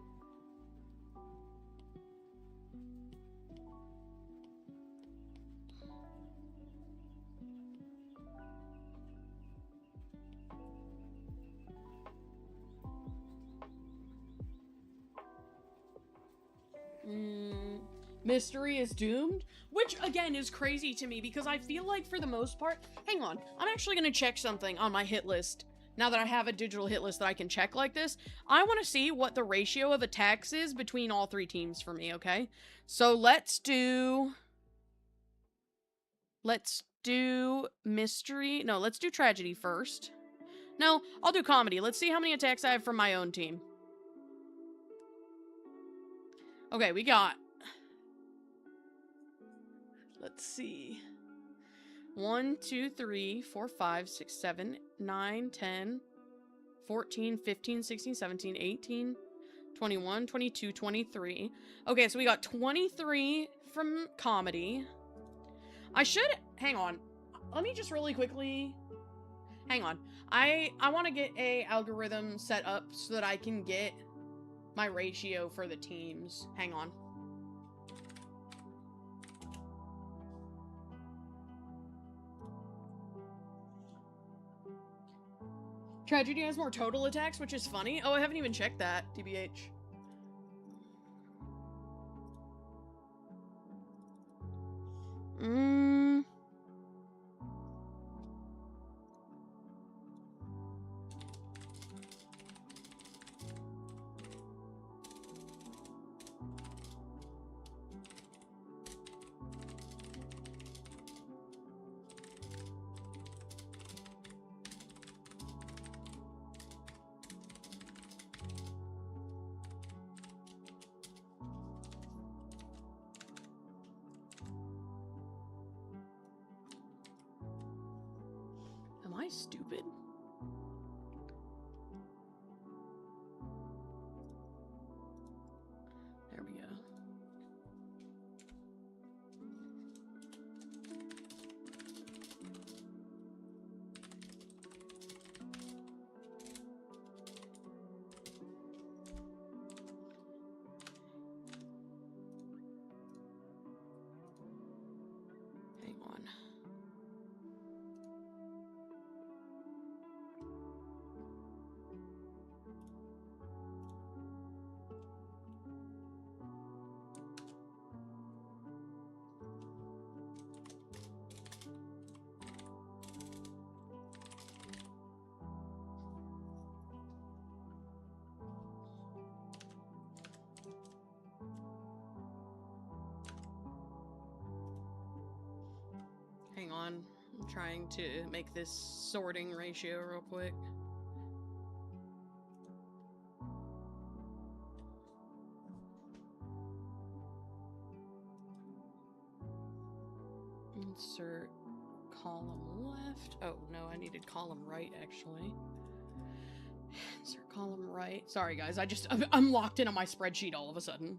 Mystery is doomed, which again is crazy to me because I feel like for the most part, hang on, I'm actually going to check something on my hit list. Now that I have a digital hit list that I can check like this, I want to see what the ratio of attacks is between all three teams for me, okay? So let's do mystery. No, let's do tragedy first. No, I'll do comedy. Let's see how many attacks I have from my own team. Okay, we got... Let's see. 1, 2, 3, 4, 5, 6, 7, 9, 10, 14, 15, 16, 17, 18, 21, 22, 23. Okay, so we got 23 from comedy. I should... Hang on. Let me just really quickly... Hang on. I want to get a algorithm set up so that I can get my ratio for the teams. Hang on. Tragedy has more total attacks, which is funny. Oh, I haven't even checked that, TBH. Am I stupid? There we go. Hang on. Hang on. I'm trying to make this sorting ratio real quick. Insert column left. Oh, no, I needed column right, actually. Insert column right. Sorry, guys, I'm locked into my spreadsheet all of a sudden.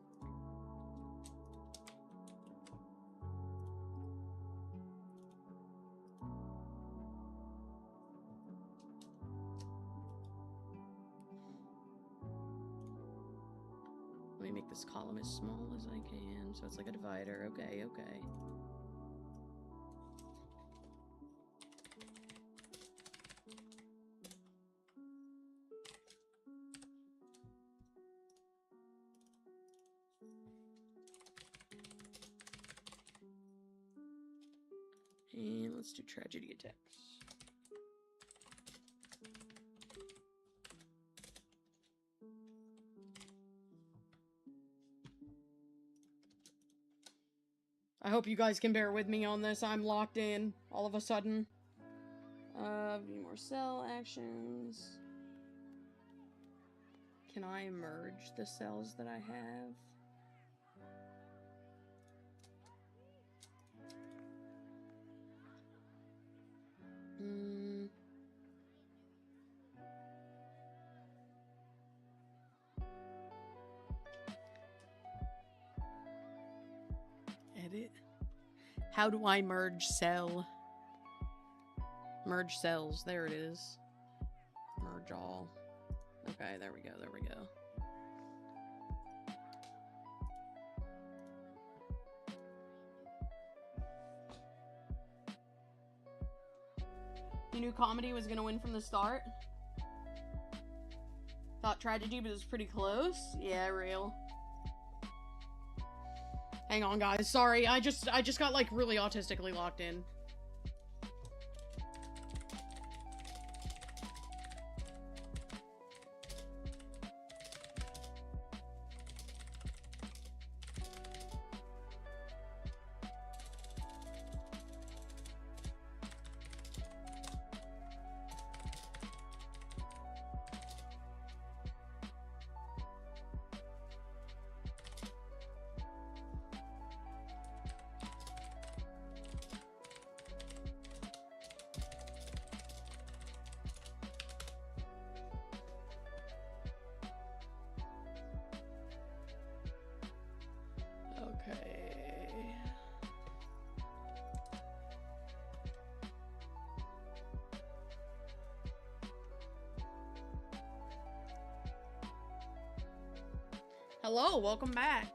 Let me make this column as small as I can, so it's like a divider. Okay, okay. And let's do tragedy attacks. I hope you guys can bear with me on this. I'm locked in all of a sudden. View more cell actions. Can I merge the cells that I have? How do I merge cell? Merge cells. There it is. Merge all. Okay, there we go. There we go. You knew comedy was gonna win from the start? Thought tragedy, but it was pretty close. Yeah, real. Hang on, guys. Sorry, I just got like really autistically locked in. Hello, welcome back.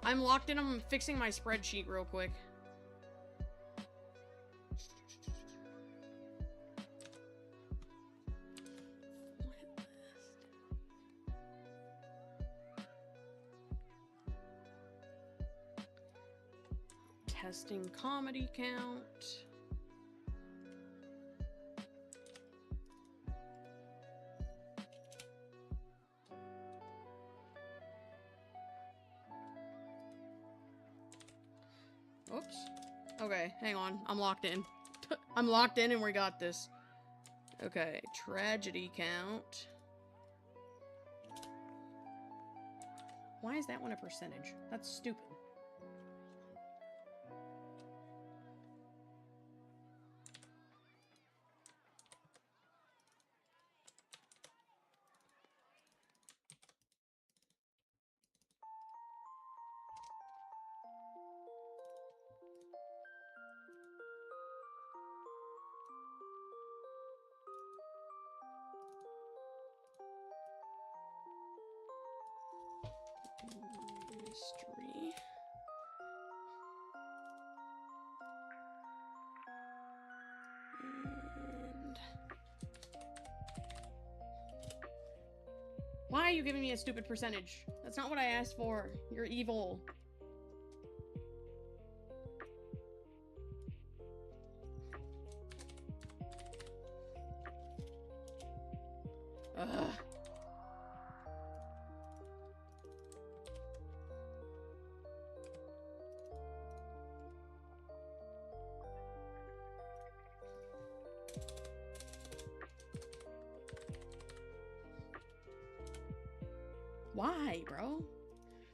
I'm locked in. I'm fixing my spreadsheet real quick. Testing comedy count. Oops. Okay, hang on. I'm locked in. I'm locked in and we got this. Okay, tragedy count. Why is that one a percentage? That's stupid. Mystery. And why are you giving me a stupid percentage? That's not what I asked for. You're evil. Ugh. Why, bro?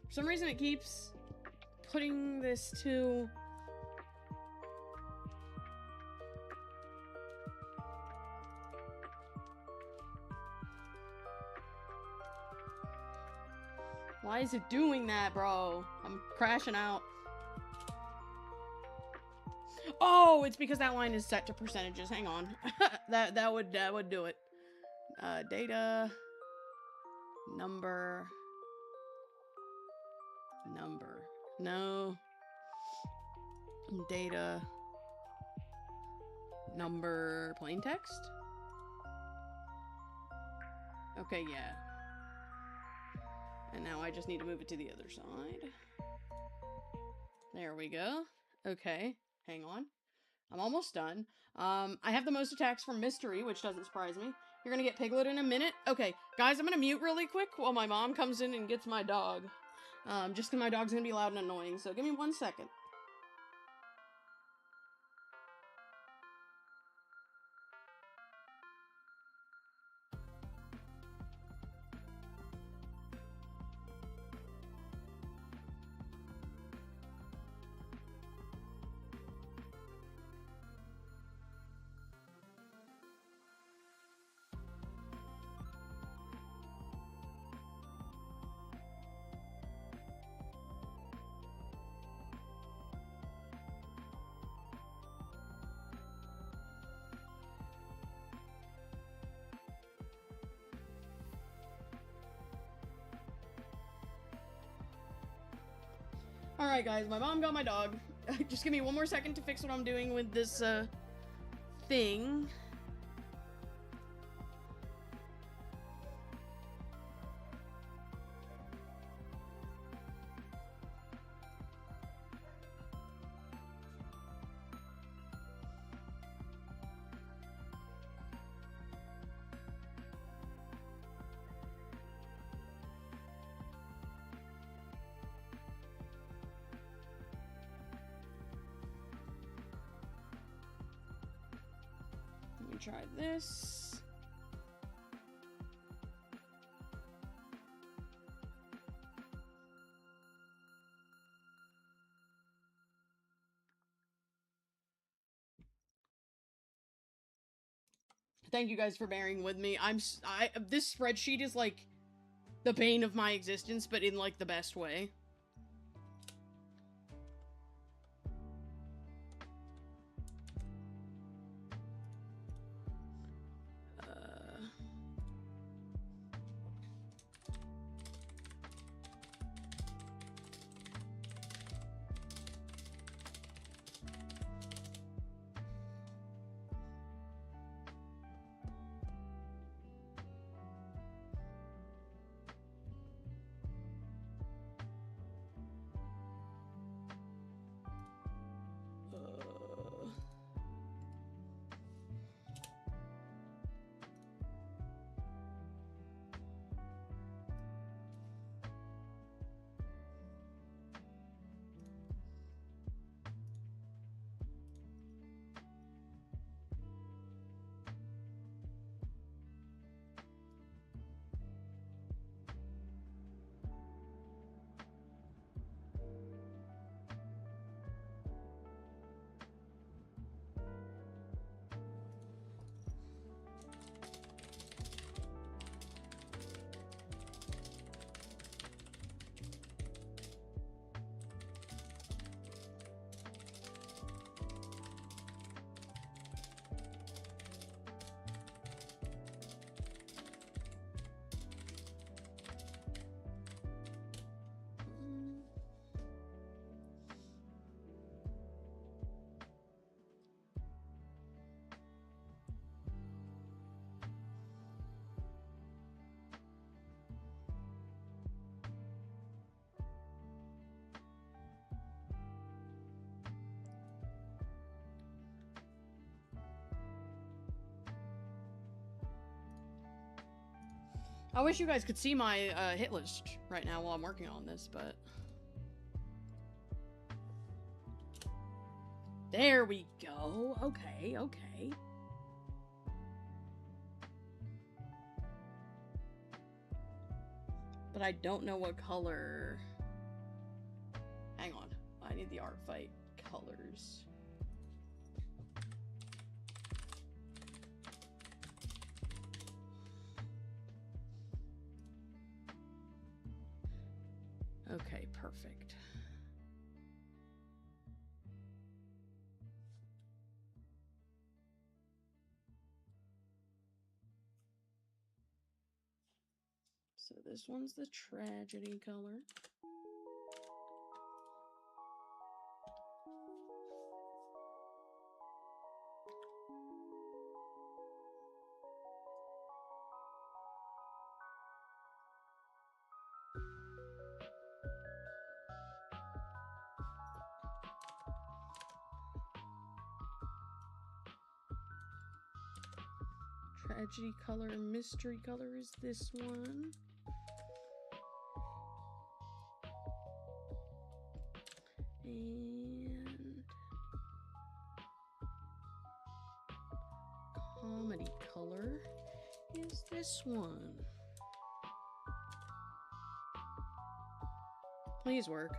For some reason it keeps putting this to... Why is it doing that, bro? I'm crashing out. Oh, it's because that line is set to percentages. Hang on. that would do it. Data... Number. No. Data. Number. Plain text? Okay, yeah. And now I just need to move it to the other side. There we go. Okay, hang on. I'm almost done. I have the most attacks from Mystery, which doesn't surprise me. You're gonna get Piglet in a minute? Okay, guys, I'm gonna mute really quick while my mom comes in and gets my dog. Just because my dog's gonna be loud and annoying, so give me 1 second. Alright, guys, my mom got my dog. Just give me one more second to fix what I'm doing with this, thing. Try this. Thank you guys for bearing with me. This spreadsheet is like the bane of my existence, but in like the best way. I wish you guys could see my hit list right now while I'm working on this, but... There we go. Okay, okay. But I don't know what color... Hang on. I need the ArtFight colors. Okay, perfect. So this one's the tragedy color. Tragedy color, mystery color is this one. And comedy color is this one. Please work.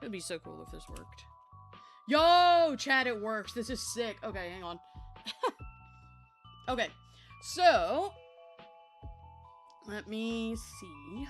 It would be so cool if this worked. Yo, chat, it works. This is sick. Okay, hang on. Okay, so let me see.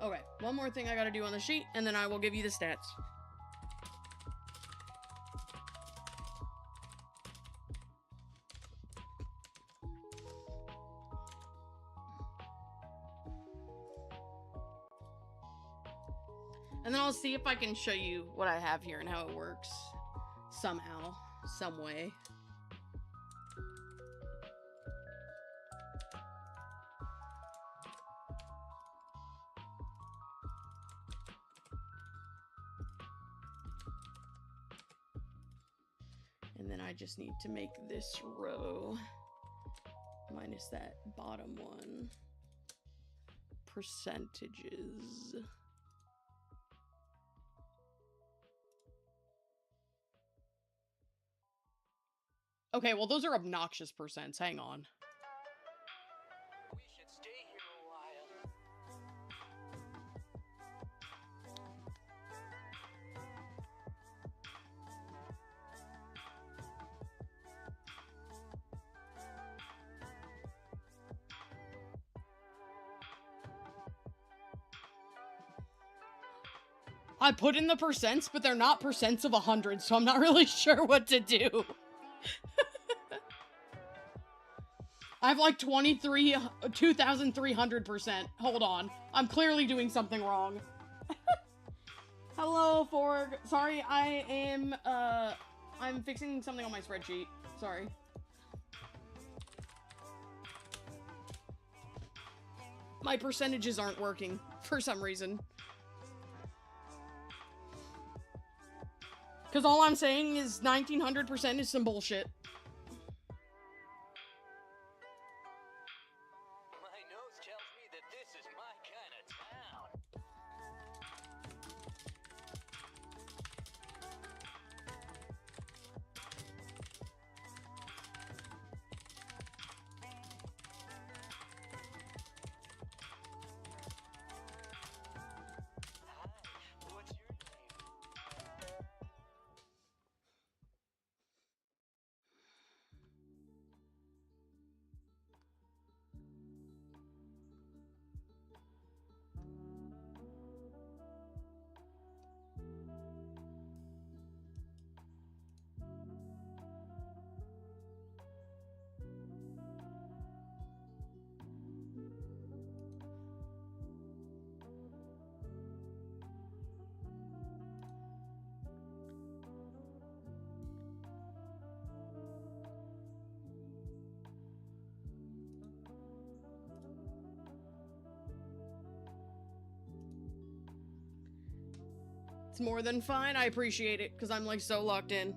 Okay, one more thing I gotta do on the sheet, and then I will give you the stats. And then I'll see if I can show you what I have here and how it works. Somehow. Some way. And then I just need to make this row minus that bottom one. Percentages. Okay, well, those are obnoxious percents. Hang on. We should stay here a while. I put in the percents, but they're not percents of 100, so I'm not really sure what to do. I have like 2,300%. Hold on. I'm clearly doing something wrong. Hello, Forg. Sorry, I'm fixing something on my spreadsheet. Sorry. My percentages aren't working for some reason. Because all I'm saying is 1,900% is some bullshit. My nose tells me that this is my kind of town. Hi, what's your name? It's more than fine. I appreciate it, because I'm like so locked in.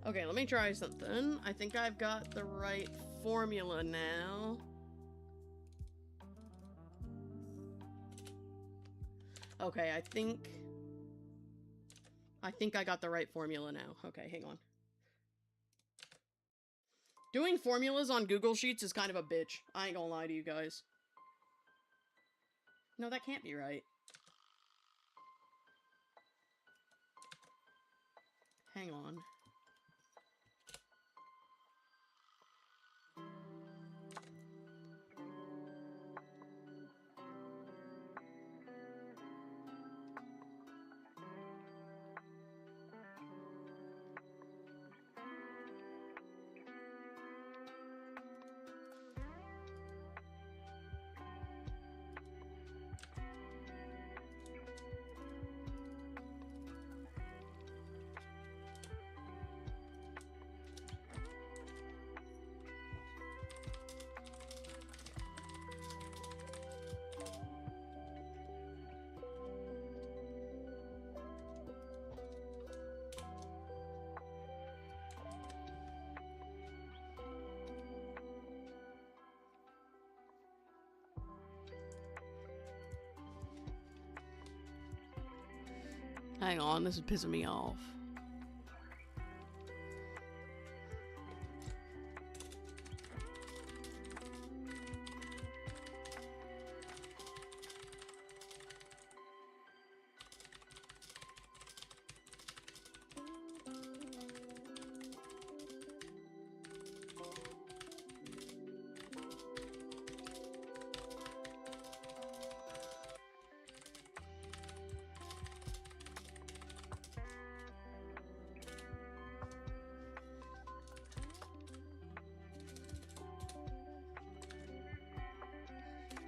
Okay, let me try something. I think I've got the right formula now. Okay, I think I got the right formula now. Okay, hang on. Doing formulas on Google Sheets is kind of a bitch. I ain't gonna lie to you guys. No, that can't be right. Hang on. Hang on, this is pissing me off.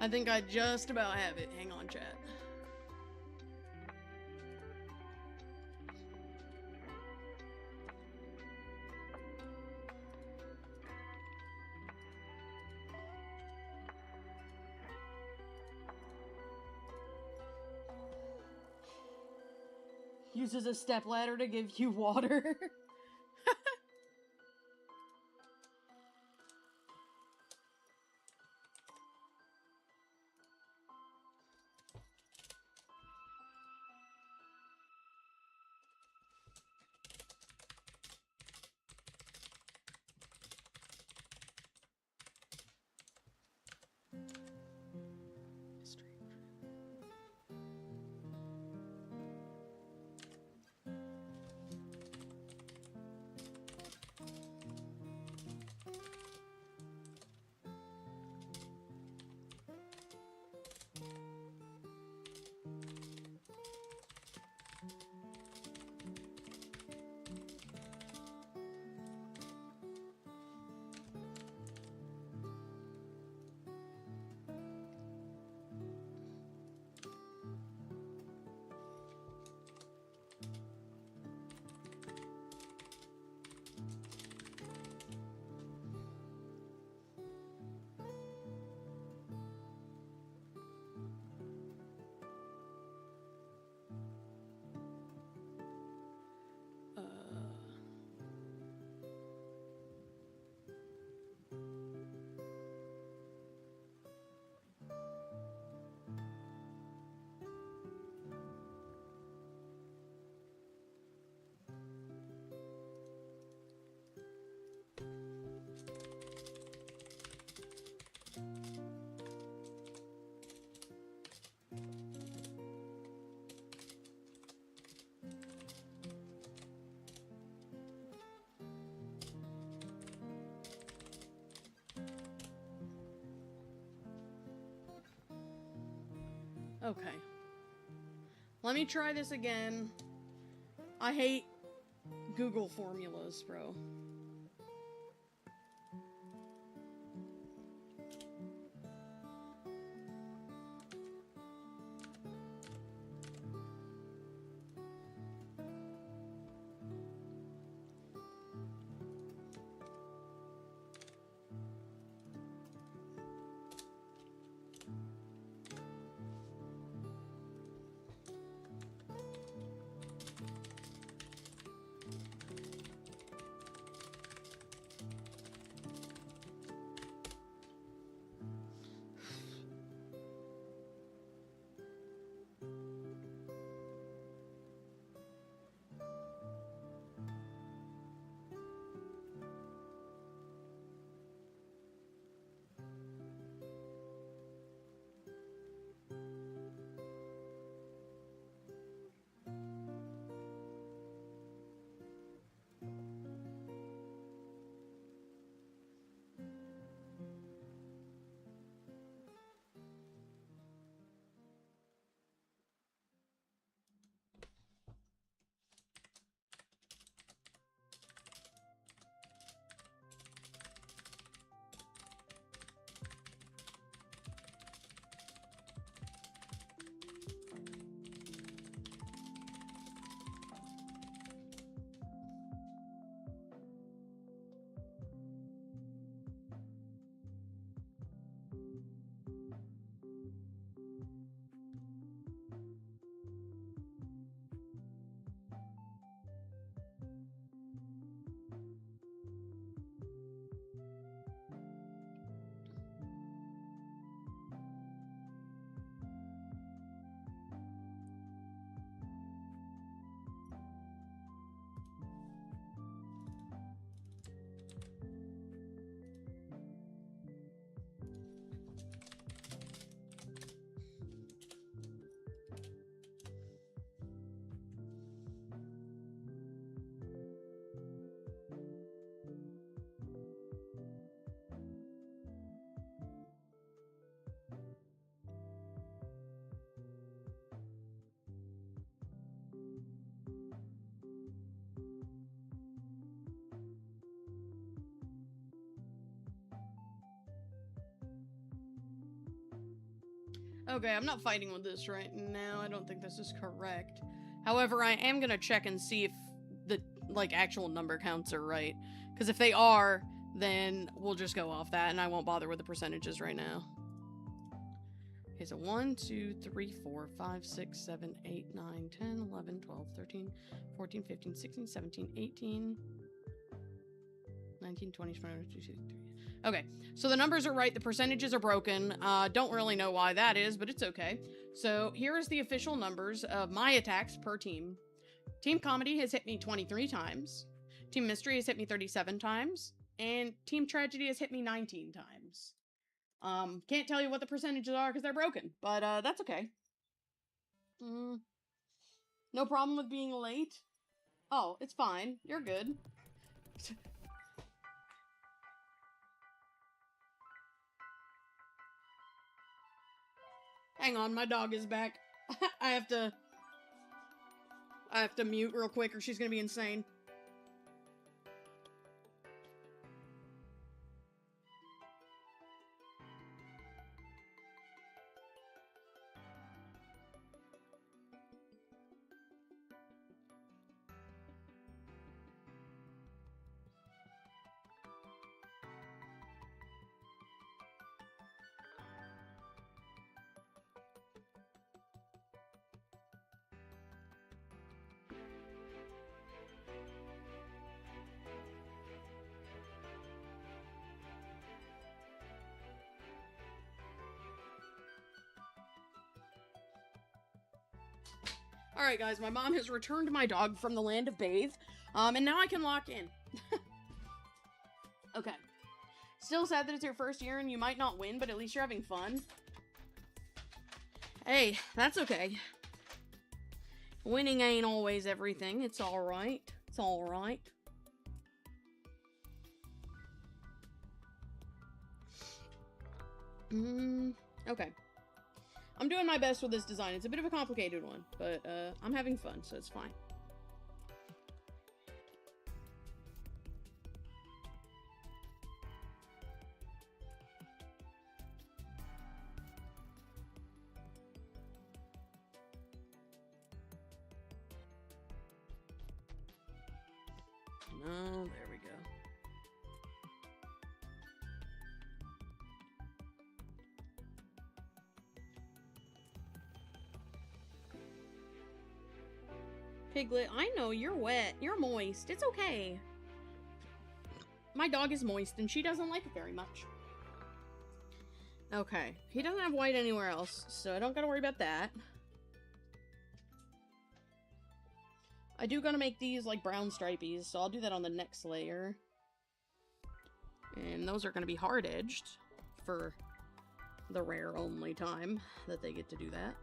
I think I just about have it. Hang on, chat. Uses a stepladder to give you water. Okay. Let me try this again. I hate Google formulas, bro. Okay, I'm not fighting with this right now. I don't think this is correct. However, I am gonna check and see if the, like, actual number counts are right. Because if they are, then we'll just go off that, and I won't bother with the percentages right now. Okay, so 1, 2, 3, 4, 5, 6, 7, 8, 9, 10, 11, 12, 13, 14, 15, 16, 17, 18, 19, 20, 21, 22, 23. Okay, so the numbers are right, the percentages are broken. Don't really know why that is, but it's okay. So here is the official numbers of my attacks per team. Team Comedy has hit me 23 times. Team Mystery has hit me 37 times. And Team Tragedy has hit me 19 times. Can't tell you what the percentages are because they're broken, but that's okay. No problem with being late? Oh, it's fine. You're good. Hang on, my dog is back. I have to mute real quick or she's gonna be insane. Alright guys, my mom has returned my dog from the land of bathe, and now I can lock in. Okay. Still sad that it's your first year and you might not win, but at least you're having fun. Hey, that's okay. Winning ain't always everything. It's alright. It's alright. Okay. I'm doing my best with this design. It's a bit of a complicated one, but I'm having fun, so it's fine. Oh, there we go. Piglet, I know, you're wet. You're moist. It's okay. My dog is moist, and she doesn't like it very much. Okay. He doesn't have white anywhere else, so I don't gotta worry about that. I do gotta make these, like, brown stripies, so I'll do that on the next layer. And those are gonna be hard-edged for the rare only time that they get to do that.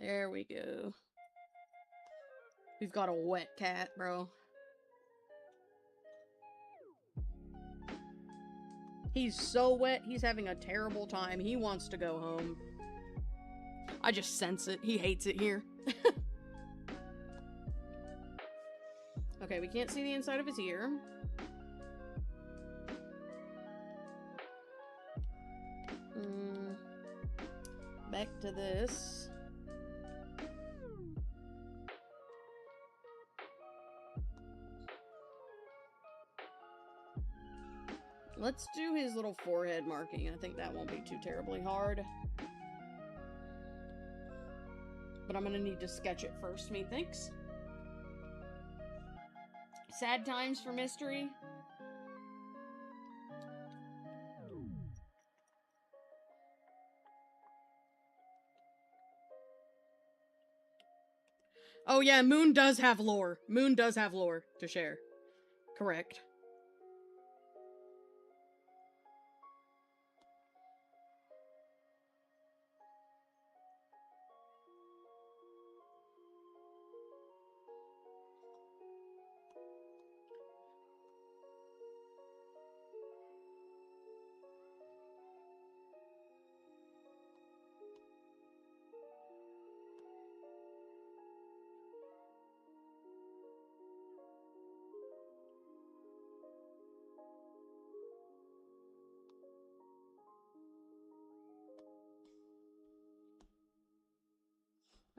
There we go. We've got a wet cat, bro. He's so wet, he's having a terrible time. He wants to go home. I just sense it. He hates it here. Okay, we can't see the inside of his ear. Back to this. Let's do his little forehead marking. I think that won't be too terribly hard. But I'm gonna need to sketch it first, methinks. Sad times for Mystery. Oh yeah, Moon does have lore. Moon does have lore to share. Correct.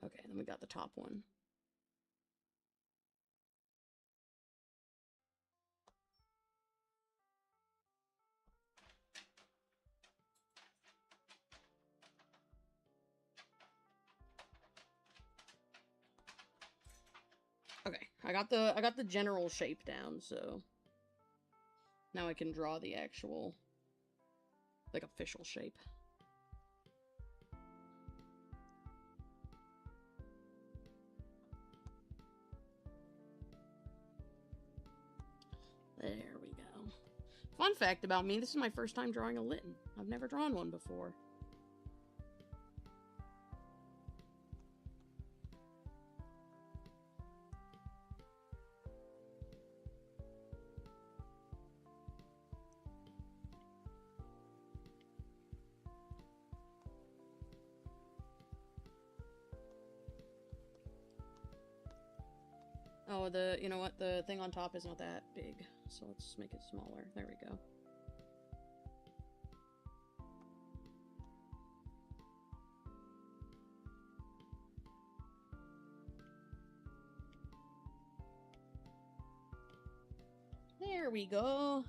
Okay, then we got the top one. Okay, I got the general shape down, so now I can draw the actual, like, official shape. There we go. Fun fact about me, this is my first time drawing a Litten. I've never drawn one before. Oh, you know what? The thing on top is not that big, so let's make it smaller. There we go. There we go.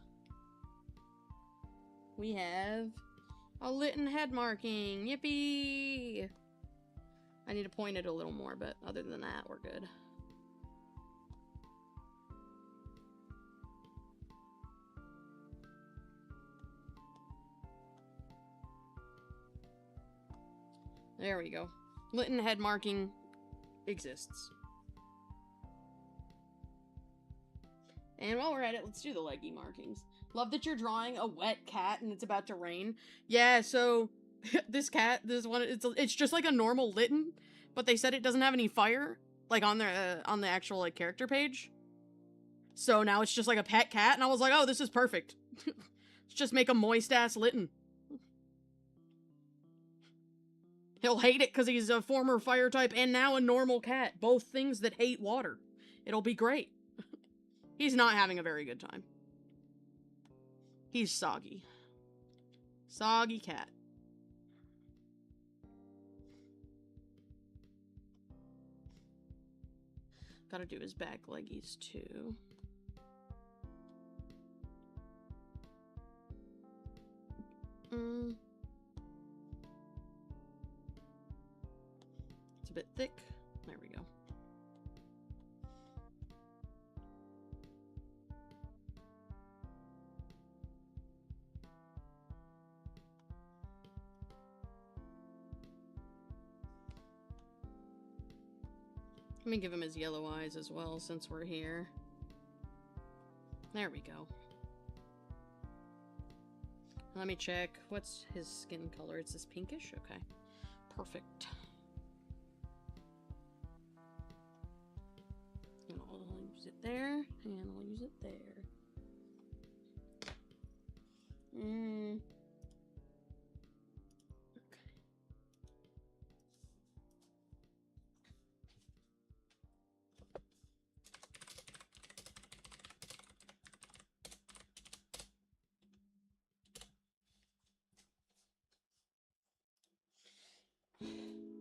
We have a Litten head marking. Yippee! I need to point it a little more, but other than that, we're good. There we go. Litten head marking exists. And while we're at it, let's do the leggy markings. Love that you're drawing a wet cat and it's about to rain. Yeah, so this cat, this one, it's just like a normal Litten, but they said it doesn't have any fire, like on the actual like character page. So now it's just like a pet cat, and I was like, oh, this is perfect. Let's just make a moist ass Litten. He'll hate it because he's a former fire type and now a normal cat. Both things that hate water. It'll be great. He's not having a very good time. He's soggy. Soggy cat. Gotta do his back leggies too. It's a bit thick. There we go. Let me give him his yellow eyes as well, since we're here. There we go. Let me check. What's his skin color? It's this pinkish? Okay. Perfect. And I'll use it there, and I'll use it there.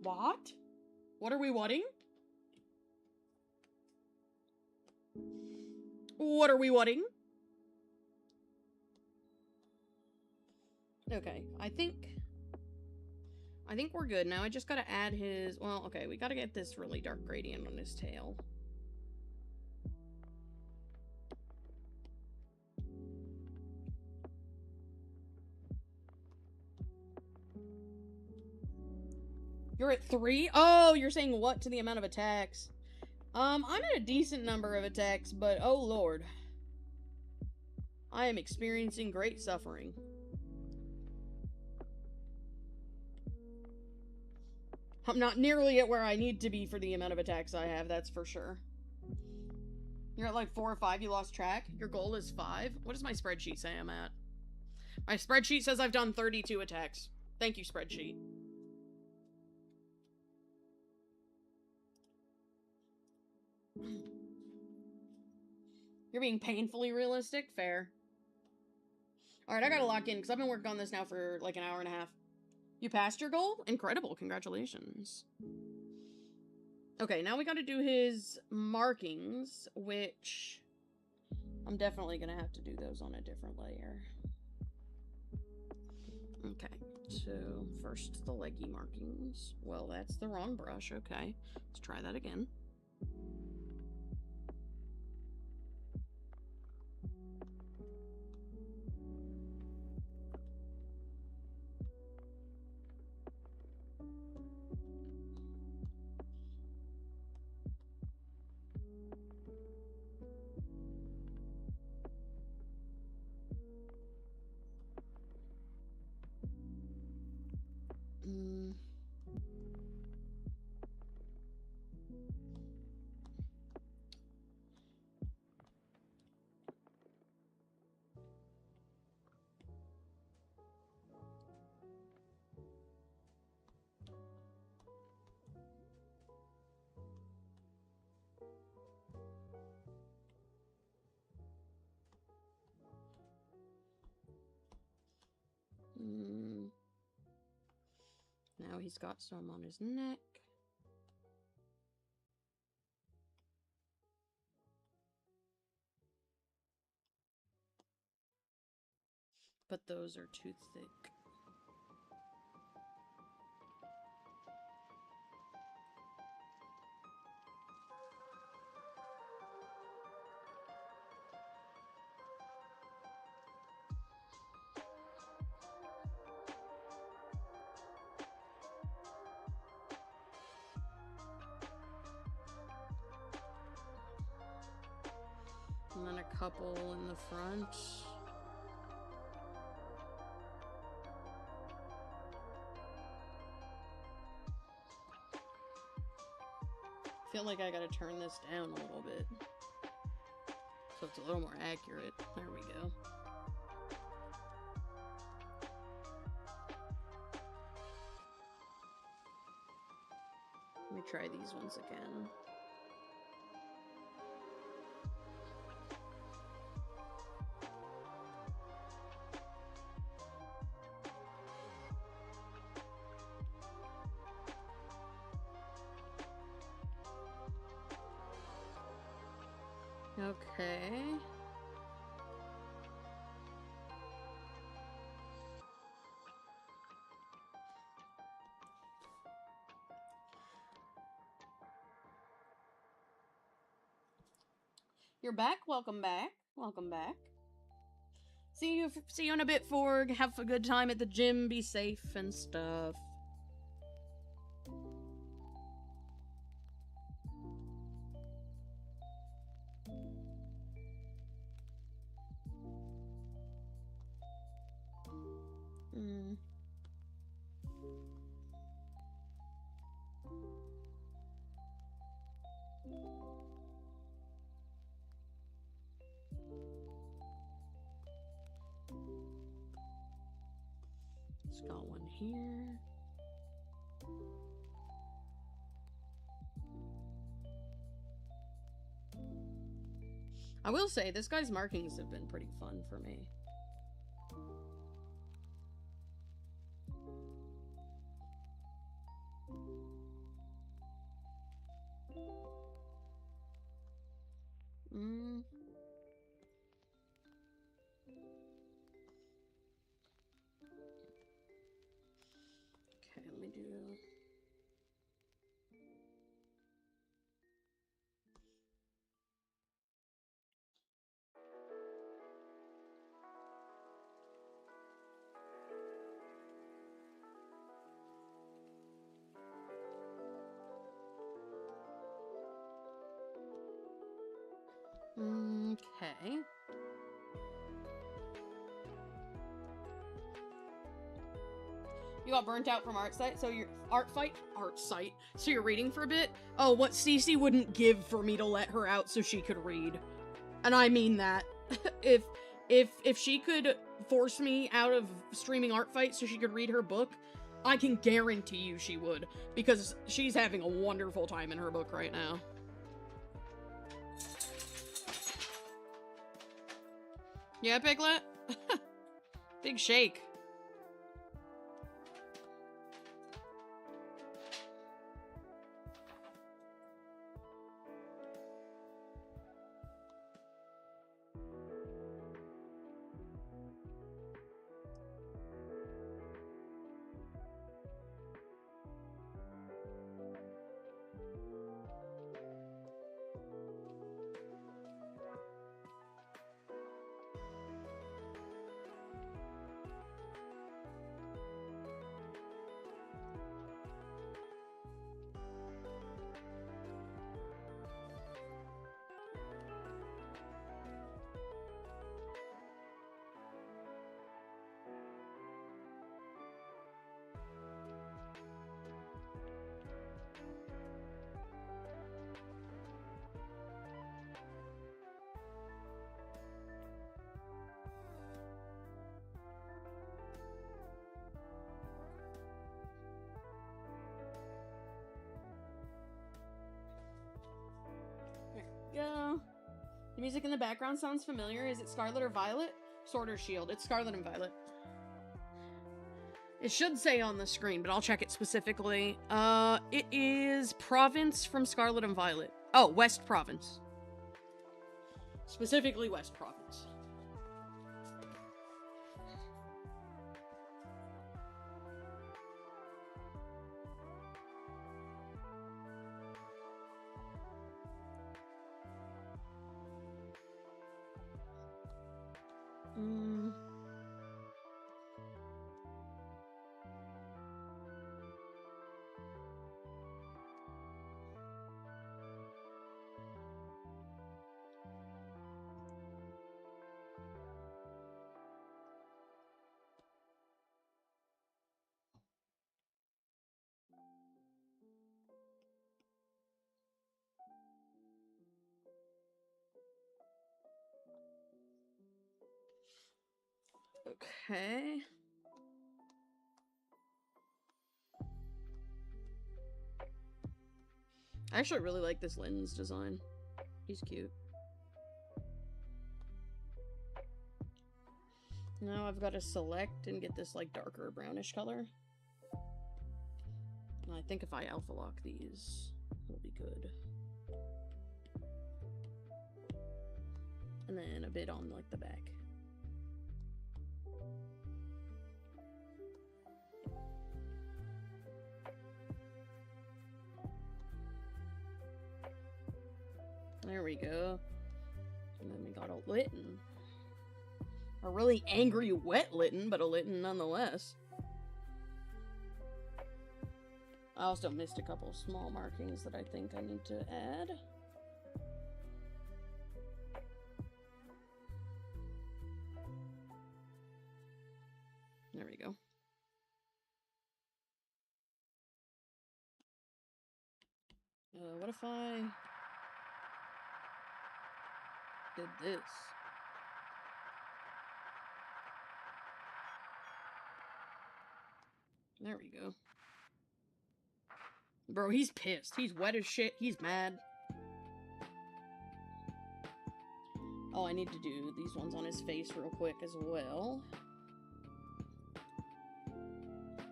What? What are we wanting? What are we wanting? Okay, I think we're good. Now I just gotta add his, well, okay, we gotta get this really dark gradient on his tail. You're at 3? Oh, you're saying what to the amount of attacks? I'm at a decent number of attacks, but oh lord. I am experiencing great suffering. I'm not nearly at where I need to be for the amount of attacks I have, that's for sure. You're at like 4 or 5, you lost track? Your goal is 5? What does my spreadsheet say I'm at? My spreadsheet says I've done 32 attacks. Thank you, spreadsheet. You're being painfully realistic? Fair. Alright, I gotta lock in, because I've been working on this now for like an hour and a half. You passed your goal? Incredible, congratulations. Okay, now we gotta do his markings, which I'm definitely gonna have to do those on a different layer. Okay, so first the leggy markings. Well, that's the wrong brush. Okay, let's try that again. Now he's got some on his neck. But those are too thick. And then a couple in the front. I feel like I gotta turn this down a little bit, so it's a little more accurate. There we go. Let me try these ones again. Okay. You're back. Welcome back. Welcome back. See you in a bit, Forg. Have a good time at the gym. Be safe and stuff. It's got one here. I will say, this guy's markings have been pretty fun for me. Okay, let me do... Okay. You got burnt out from ArtFight, so you're ArtFight. So you're reading for a bit. Oh, what Cece wouldn't give for me to let her out so she could read, and I mean that. if she could force me out of streaming ArtFight so she could read her book, I can guarantee you she would, because she's having a wonderful time in her book right now. Yeah, Piglet? Big shake. The music in the background sounds familiar. Is it Scarlet or Violet? Sword or Shield? It's Scarlet and Violet. It should say on the screen, but I'll check it specifically. It is Province from Scarlet and Violet. Oh, West Province. Specifically West Province. Okay. I actually really like this lens design. He's cute. Now I've got to select and get this like darker brownish color. And I think if I alpha lock these, it'll be good. And then a bit on like the back. There we go. And then we got a Litten. A really angry, wet Litten, but a Litten nonetheless. I also missed a couple small markings that I think I need to add. There we go. What if I did this? There we go. Bro, he's pissed. He's wet as shit. He's mad. Oh, I need to do these ones on his face real quick as well.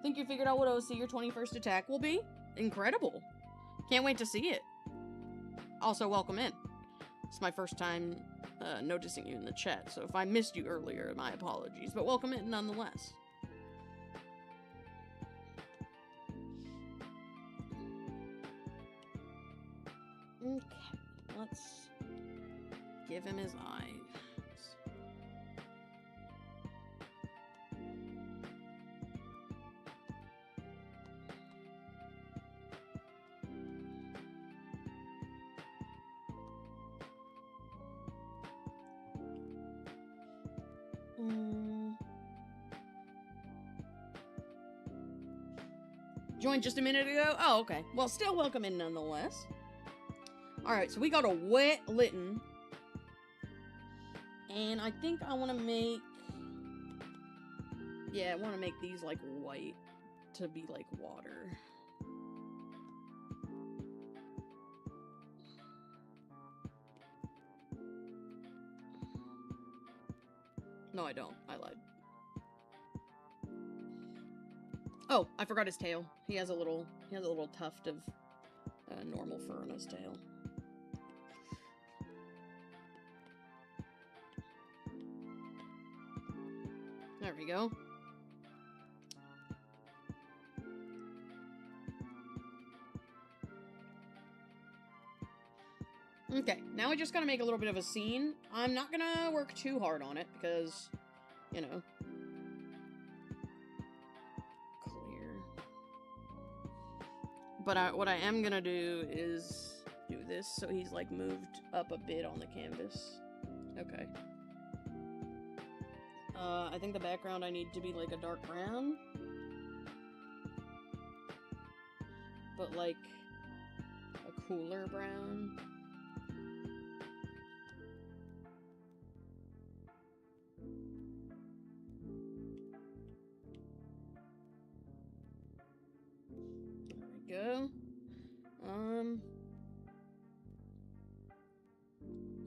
Think you figured out what OC your 21st attack will be? Incredible. Can't wait to see it. Also, welcome in. It's my first time noticing you in the chat, so if I missed you earlier, my apologies, but welcome in nonetheless. Okay, let's give him his eyes. Joined just a minute ago? Oh, okay. Well, still welcome in nonetheless. Alright, so we got a wet Litten. And I think I want to make... Yeah, I want to make these, like, white to be, like, water. No, I don't. I lied. Oh, I forgot his tail. He has a little tuft of normal fur on his tail. There we go. Okay, now we just gotta make a little bit of a scene. I'm not gonna work too hard on it because, you know. But what I am gonna do is do this so he's like moved up a bit on the canvas. Okay. I think the background I need to be like a dark brown. But like a cooler brown. Go.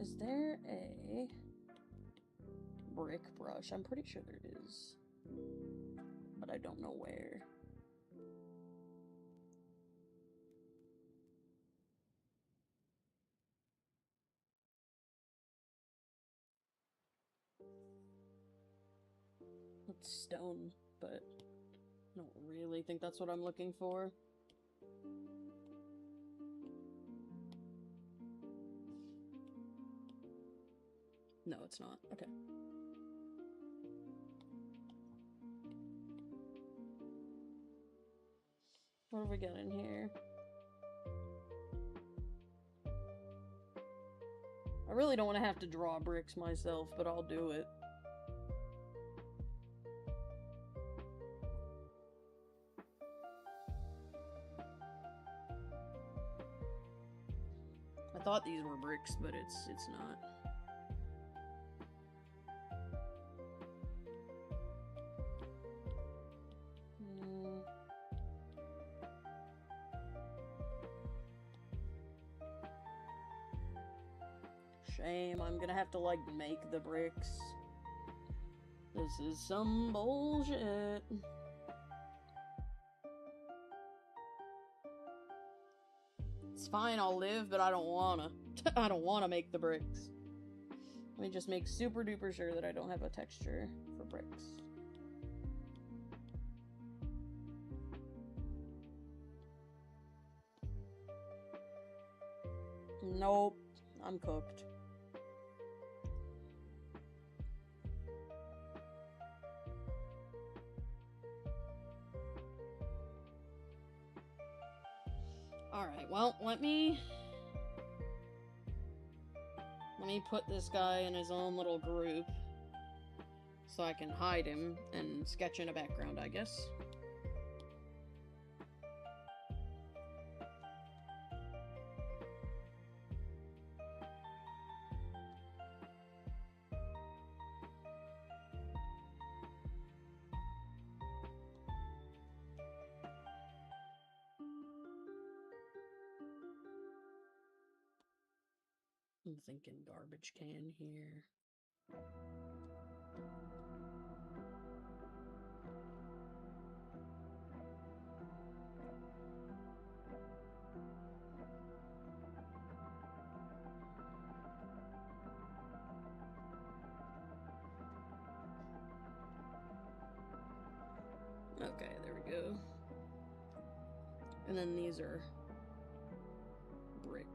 Is there a brick brush? I'm pretty sure there is, but I don't know where. It's stone, but I don't really think that's what I'm looking for. No, it's not. Okay. What have we got in here? I really don't want to have to draw bricks myself, but I'll do it. I thought these were bricks, but it's not. Shame, I'm gonna have to, like, make the bricks. This is some bullshit. It's fine, I'll live, but I don't wanna. I don't wanna make the bricks. Let me just make super duper sure that I don't have a texture for bricks. Nope, I'm cooked. Alright, well, let me put this guy in his own little group so I can hide him and sketch in a background, I guess. I'm thinking garbage can here. Okay, there we go. And then these are brick.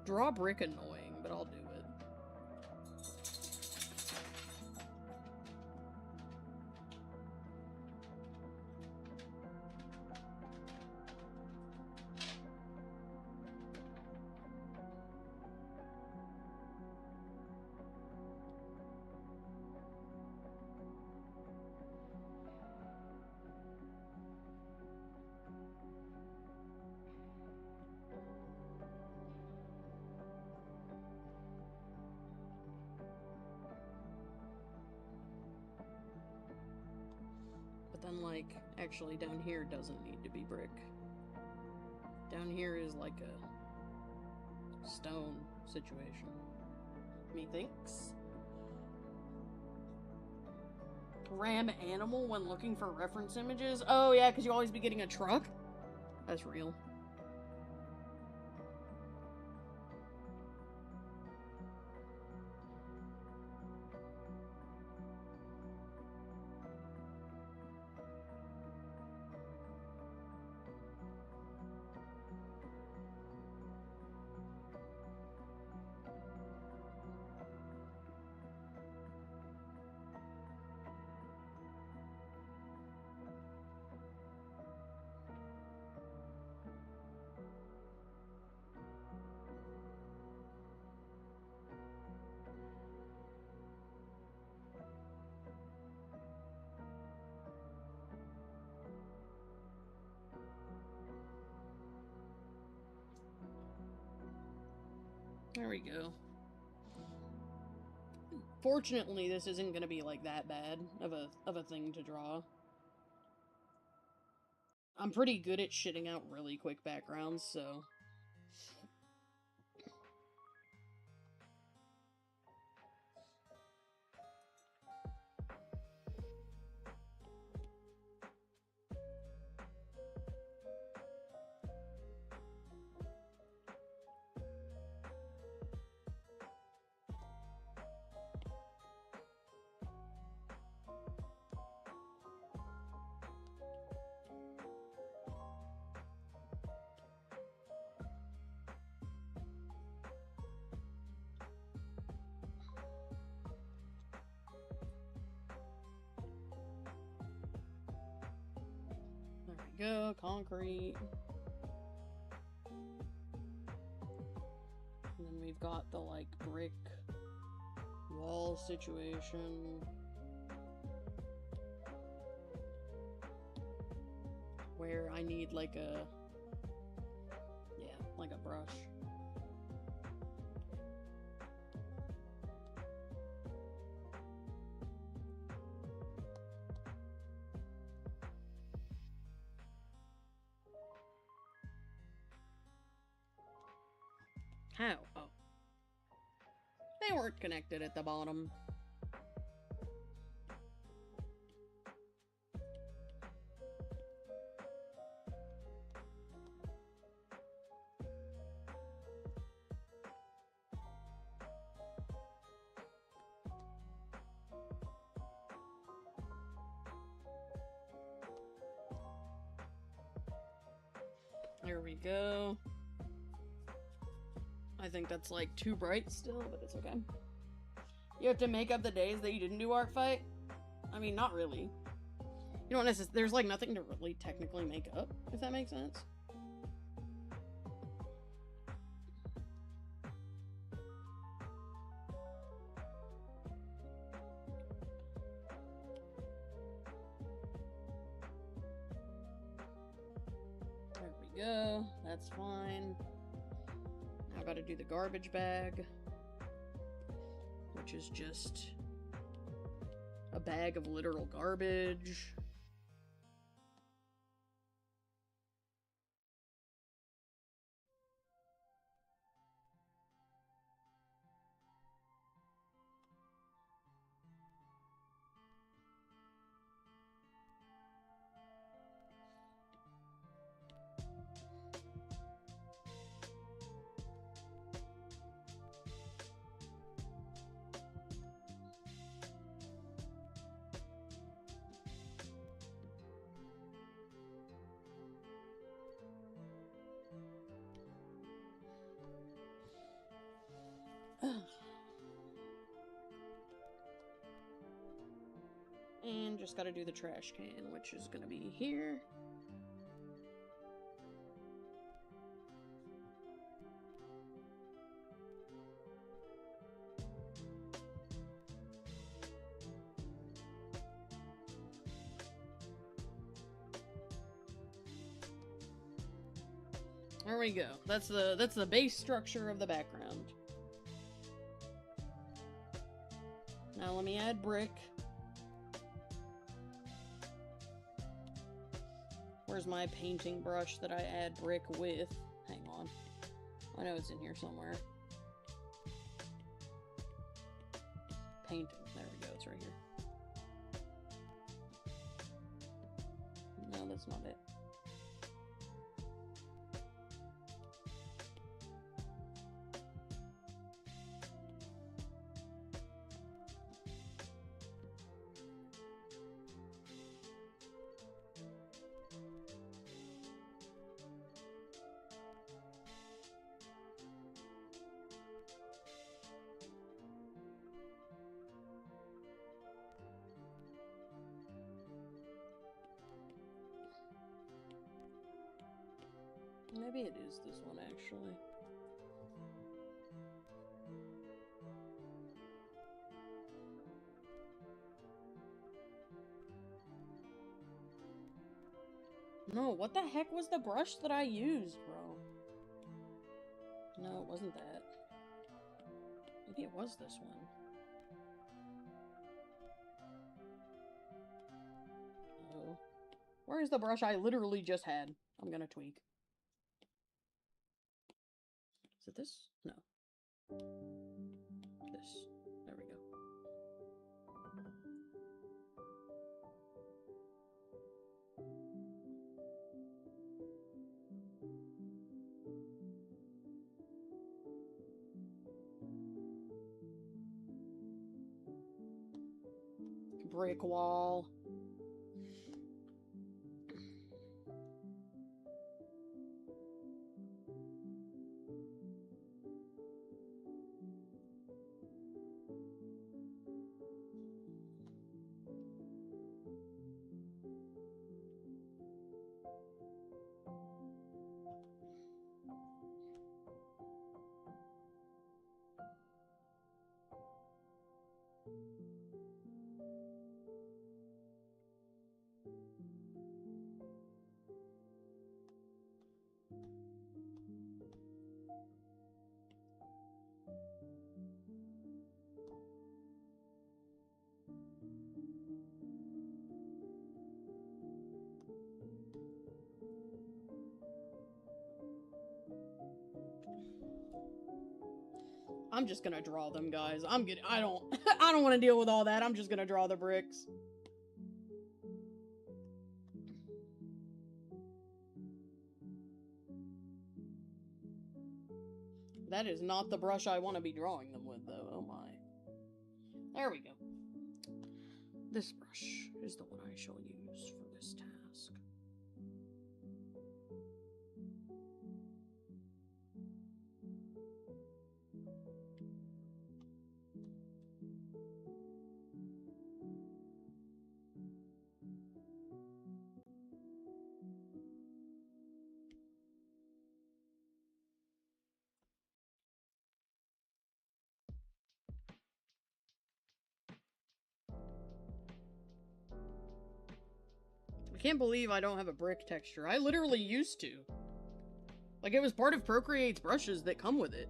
Draw brick annoying, but I'll do it. Then, like, actually down here doesn't need to be brick. Down here is like a stone situation. Methinks. Ram animal when looking for reference images? Oh yeah, because you always be getting a truck? That's real. There we go. Fortunately, this isn't going to be like that bad of a thing to draw. I'm pretty good at shitting out really quick backgrounds, so... There we go, concrete. And then we've got the, like, brick wall situation. Where I need, like, a... yeah, like a brush. How? Oh. They weren't connected at the bottom. There we go. I think that's like too bright still, but it's okay. You have to make up the days that you didn't do ArtFight? I mean, not really. You don't necessarily, there's like nothing to really technically make up, if that makes sense. There we go, that's fine. Now I gotta do the garbage bag, which is just a bag of literal garbage. And just gotta do the trash can, which is gonna be here. There we go. That's the base structure of the background. Now let me add brick. Where's my painting brush that I add brick with? Hang on. I know it's in here somewhere. Painting. There we go. It's right here. No, that's not it. Maybe it is this one, actually. No, what the heck was the brush that I used, bro? No, it wasn't that. Maybe it was this one. Oh. Where's the brush I literally just had? I'm gonna tweak. Is it this? No. This. There we go. Brick wall. I'm just gonna draw them, guys. I don't I don't want to deal with all that. I'm just gonna draw the bricks. That is not the brush I want to be drawing them with, though. Oh my. There we go. This brush is the one I shall use for this task. I can't believe I don't have a brick texture. I literally used to. Like, it was part of Procreate's brushes that come with it.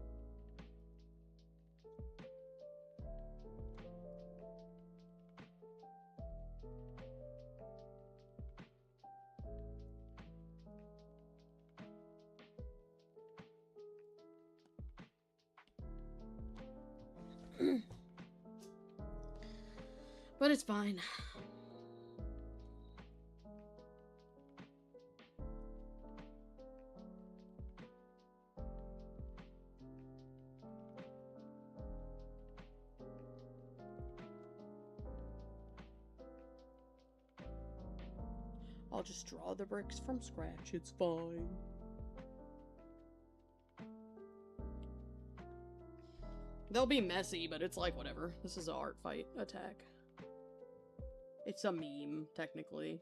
But it's fine. I'll just draw the bricks from scratch. It's fine. They'll be messy, but it's like whatever. This is an ArtFight attack. It's a meme, technically.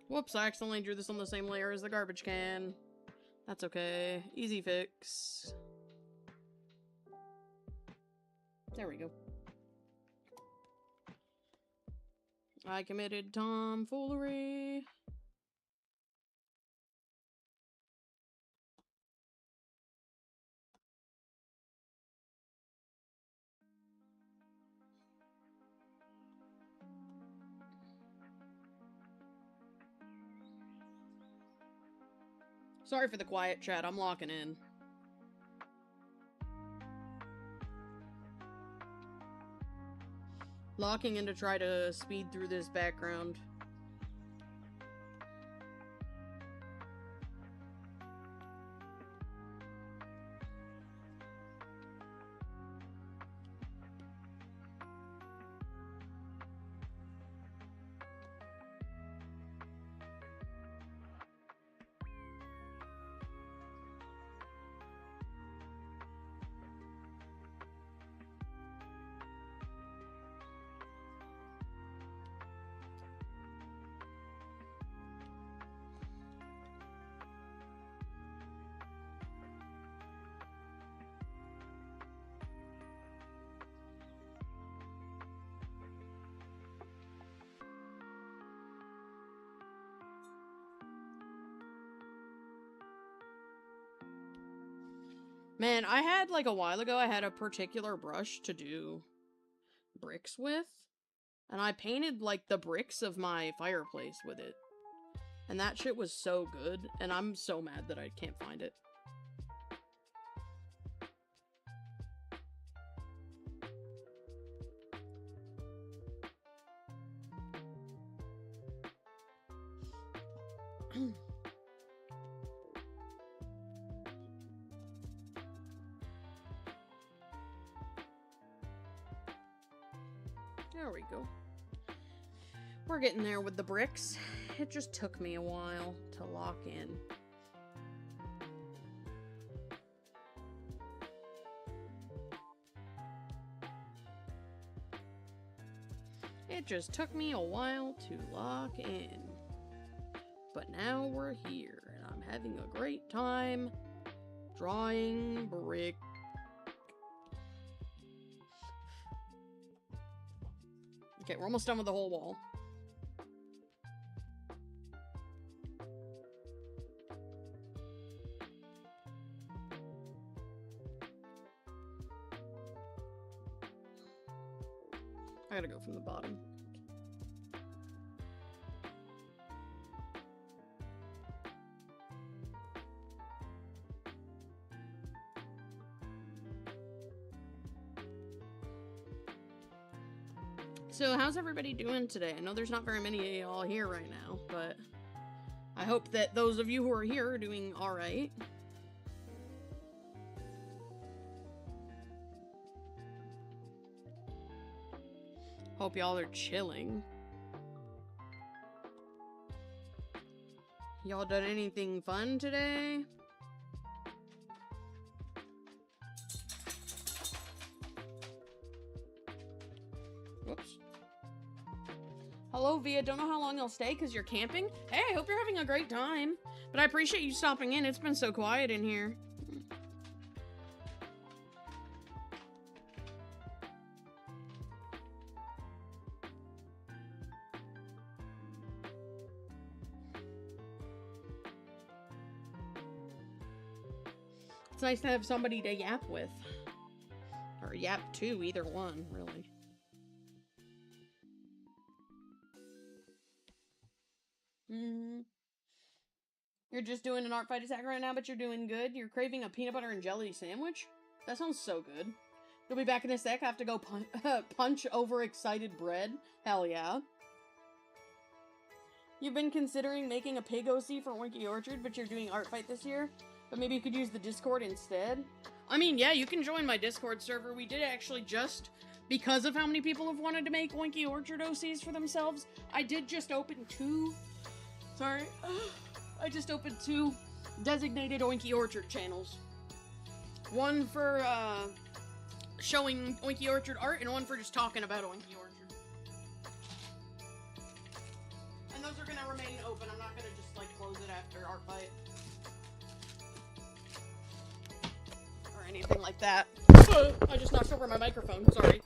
Whoops, I accidentally drew this on the same layer as the garbage can. That's okay. Easy fix. There we go. I committed tomfoolery. Sorry for the quiet chat, I'm locking in. Locking in to try to speed through this background. Man, I had, like, a while ago, I had a particular brush to do bricks with, and I painted, like, the bricks of my fireplace with it. And that shit was so good, and I'm so mad that I can't find it. There we go. We're getting there with the bricks. It just took me a while to lock in. It just took me a while to lock in. But now we're here, and I'm having a great time drawing brick. Okay, we're almost done with the whole wall. I gotta go from the bottom. So, how's everybody doing today? I know there's not very many of y'all here right now, but I hope that those of you who are here are doing alright. Hope y'all are chilling. Y'all done anything fun today? Whoops. Hello, Via. Don't know how long you'll stay because you're camping? Hey, I hope you're having a great time. But I appreciate you stopping in. It's been so quiet in here. It's nice to have somebody to yap with. Or yap to, either one, really. You're just doing an art fight attack right now, but you're doing good. You're craving a peanut butter and jelly sandwich? That sounds so good. You'll be back in a sec. I have to go punch overexcited bread. Hell yeah. You've been considering making a pig OC for Winky Orchard, but you're doing art fight this year? But maybe you could use the Discord instead? I mean, yeah, you can join my Discord server. We did actually just, because of how many people have wanted to make Winky Orchard OCs for themselves, I did just open two... Sorry. I just opened two designated Oinky Orchard channels. One for, showing Oinky Orchard art, and one for just talking about Oinky Orchard. And those are gonna remain open. I'm not gonna just, like, close it after art fight. Or anything like that. I just knocked over my microphone. Sorry.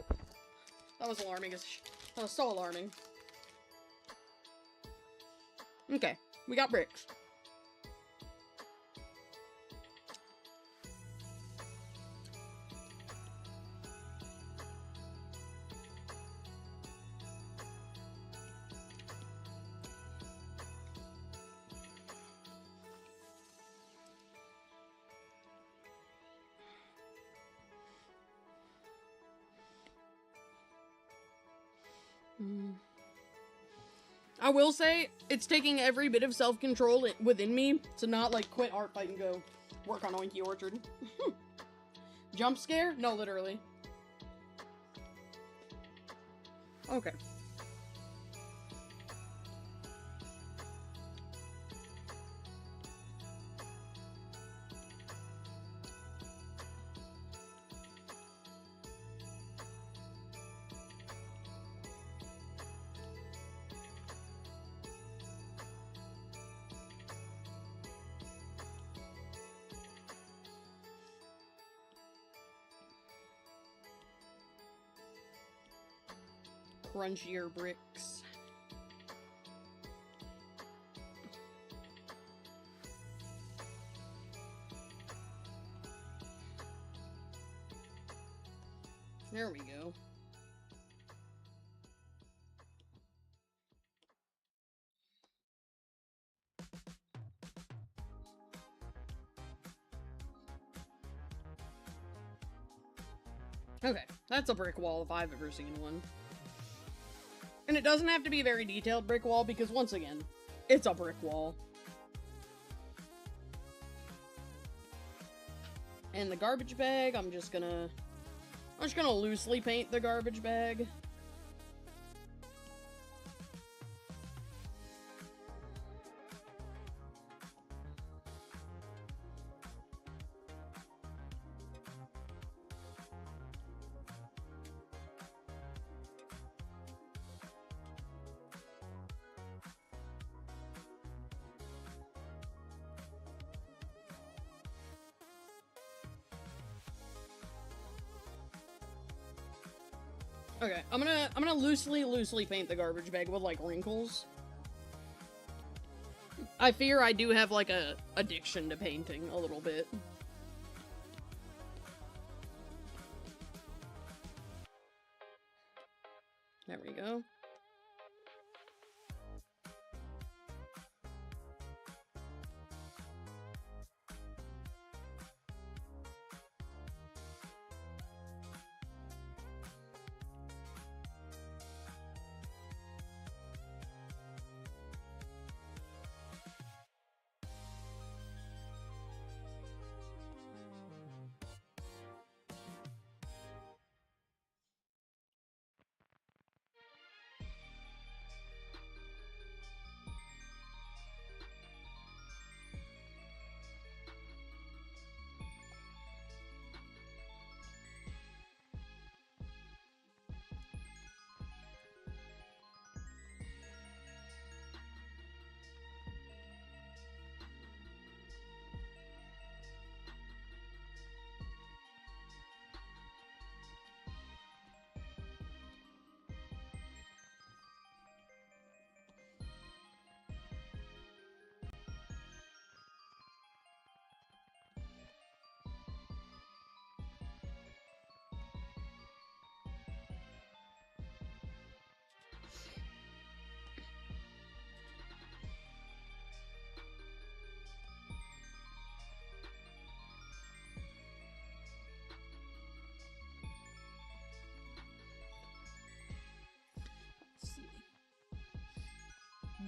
That was alarming as that was so alarming. Okay. We got bricks. I will say, it's taking every bit of self-control within me to not, like, quit art fight and go work on Oinky Orchard. Jump scare? No, literally. Okay. Crunchier bricks. There we go. Okay, that's a brick wall if I've ever seen one. And it doesn't have to be a very detailed brick wall because, once again, it's a brick wall. And the garbage bag, I'm just gonna loosely paint the garbage bag. Okay, I'm gonna loosely paint the garbage bag with, like, wrinkles. I fear I do have, like, a addiction to painting a little bit. There we go.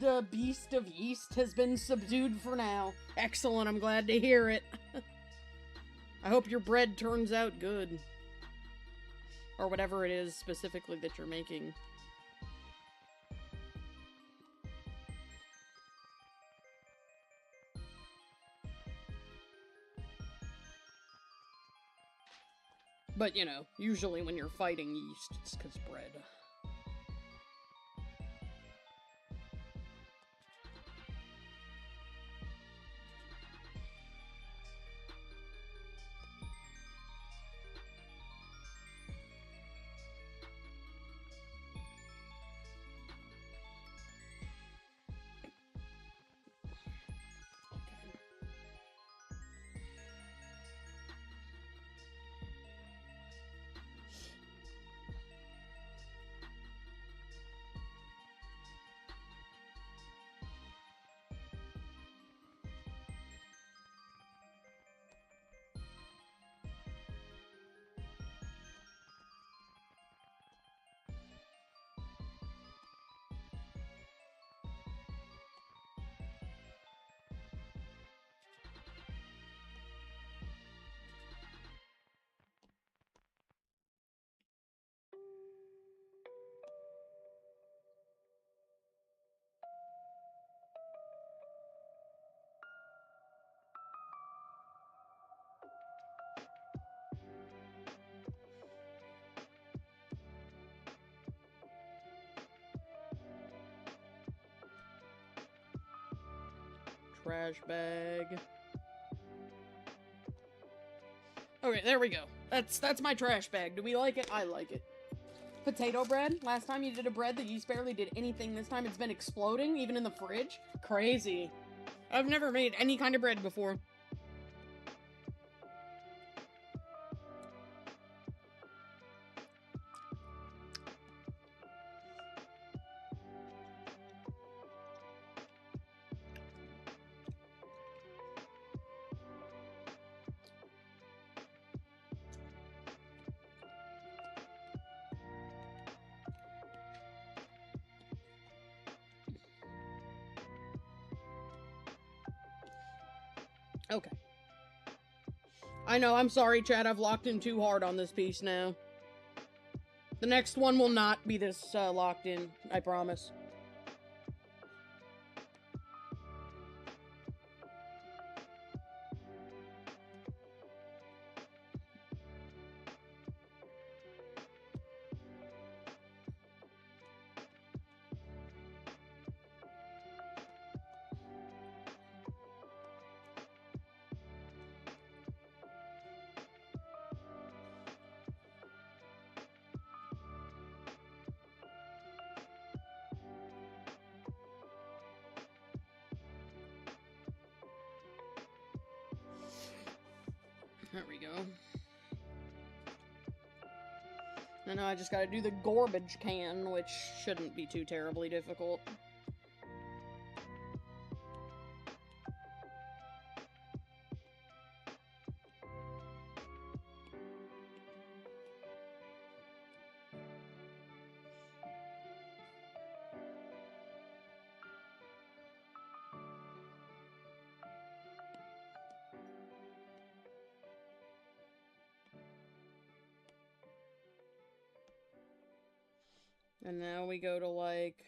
The beast of yeast has been subdued for now. Excellent, I'm glad to hear it. I hope your bread turns out good. Or whatever it is specifically that you're making. But, you know, usually when you're fighting yeast, it's 'cause bread. Trash bag. Okay, there we go. That's my trash bag. Do we like it? I like it. Potato bread. Last time you did a bread, the yeast barely did anything. This time it's been exploding, even in the fridge. Crazy. I've never made any kind of bread before. Okay. I know, I'm sorry, Chad, I've locked in too hard on this piece now. The next one will not be this locked in, I promise. There we go. And now I just gotta do the garbage can, which shouldn't be too terribly difficult. And now we go to, like,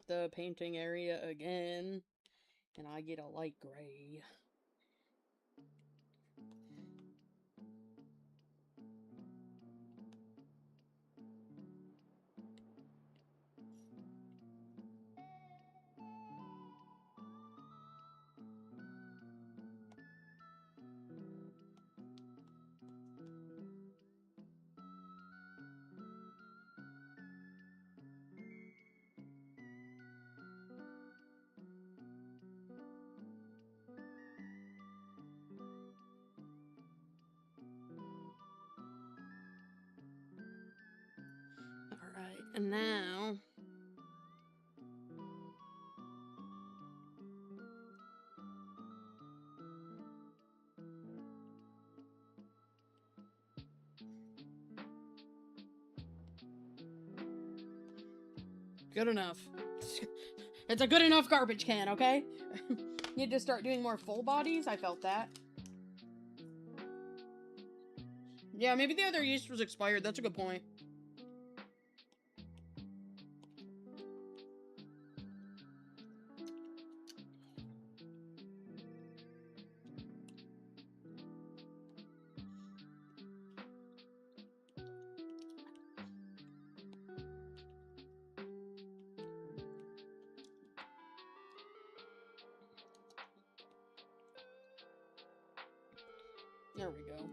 the painting area again, and I get a light gray. Alright, and now... Good enough. It's a good enough garbage can, okay? Need to start doing more full bodies, I felt that. Yeah, maybe the other yeast was expired, that's a good point. There we go.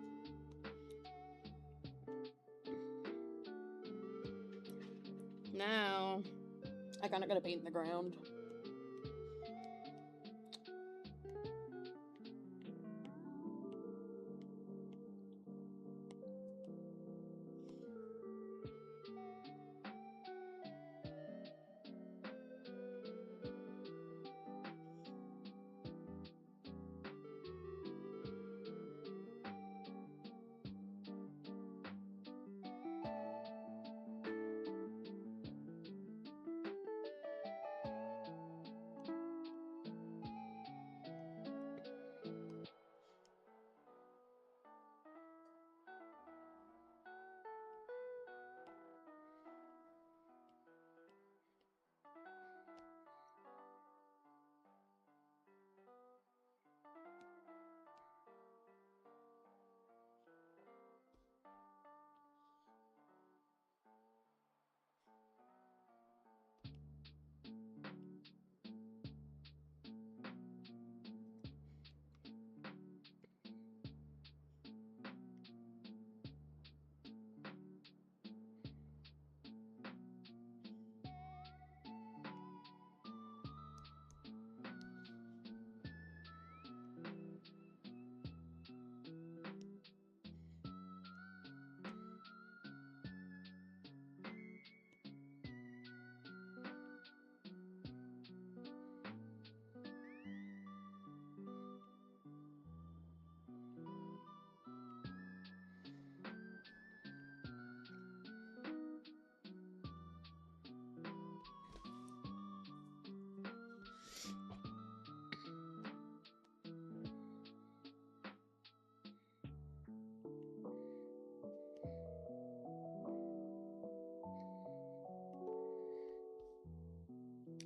Now, I kinda gotta paint the ground.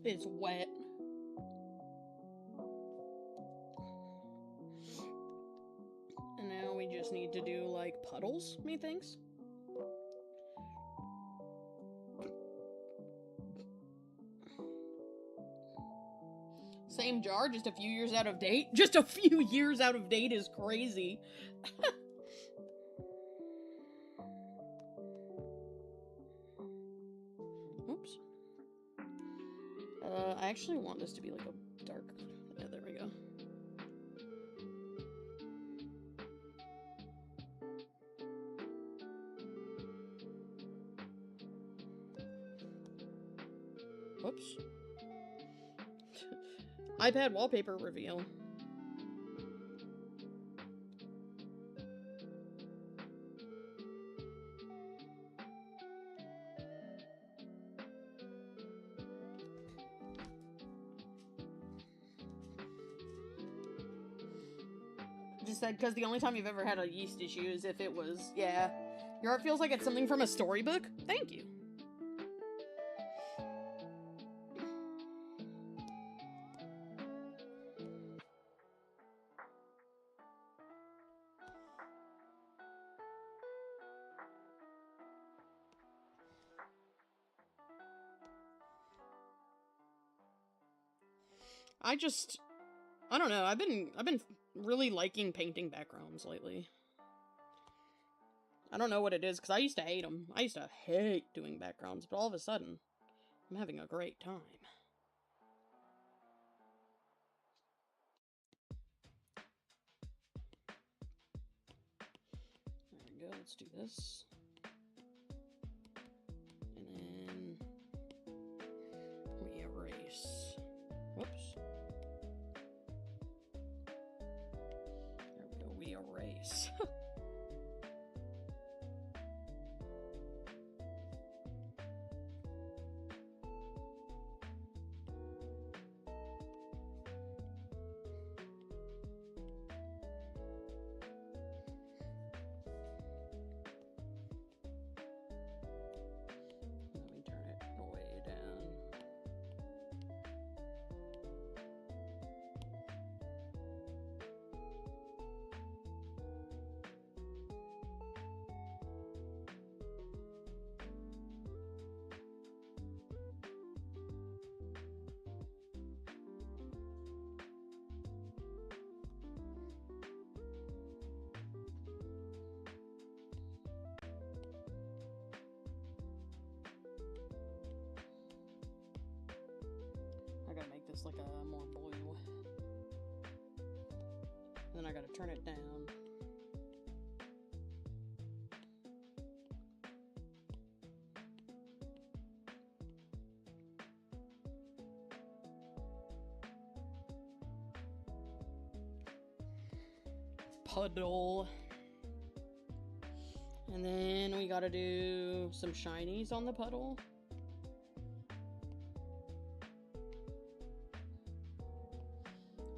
It's wet. And now we just need to do, like, puddles, methinks. Same jar, just a few years out of date? Just a few years out of date is crazy. Oops. I actually want this to be like a dark... Yeah, there we go. Whoops. iPad wallpaper reveal. Just said, because the only time you've ever had a yeast issue is if it was, yeah. Your art feels like it's something from a storybook? Thank you. I don't know, I've been really liking painting backgrounds lately. I don't know what it is, because I used to hate them. I used to hate doing backgrounds, but all of a sudden, I'm having a great time. There we go, let's do this. And then we erase. Whoops. There we go, we erase. I gotta make this like a more blue. Then I gotta turn it down. Puddle. And then we gotta do some shinies on the puddle.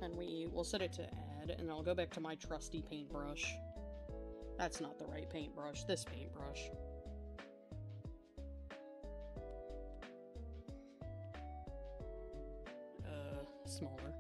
And we will set it to add, and I'll go back to my trusty paintbrush. That's not the right paintbrush, this paintbrush. Smaller.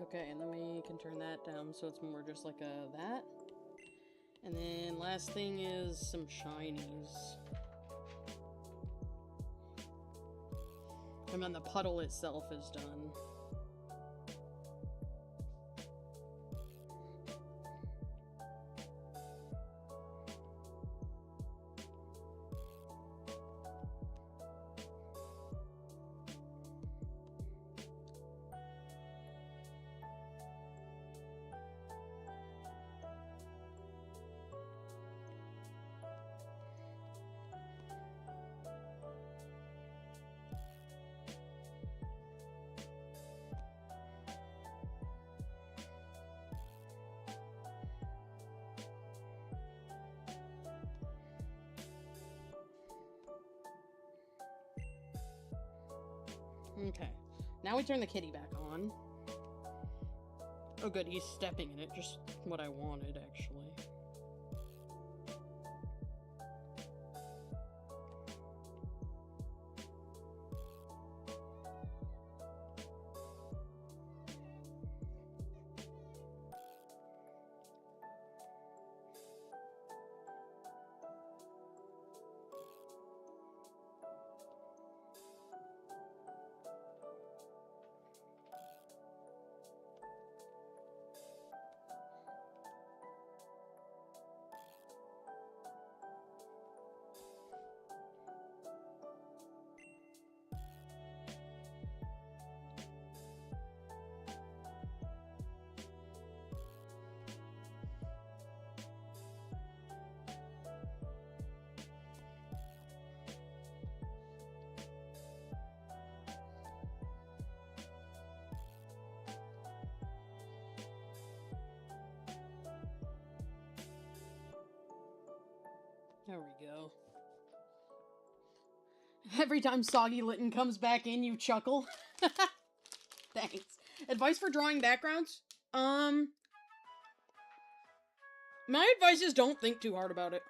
Okay, and then we can turn that down so it's more just like that. And then last thing is some shinies. And then the puddle itself is done. Okay. Now we turn the kitty back on. Oh good, he's stepping in it. Just what I wanted, actually. There we go. Every time Soggy Litten comes back in, you chuckle. Thanks. Advice for drawing backgrounds? My advice is don't think too hard about it.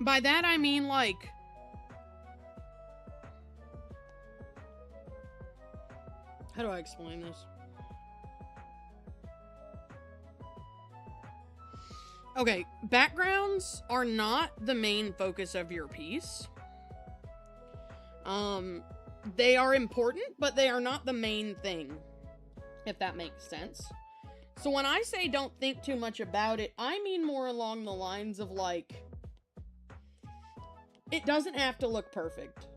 By that, I mean, like... How do I explain this? Okay, backgrounds are not the main focus of your piece. They are important, but they are not the main thing, if that makes sense. So when I say don't think too much about it, I mean more along the lines of, like... It doesn't have to look perfect.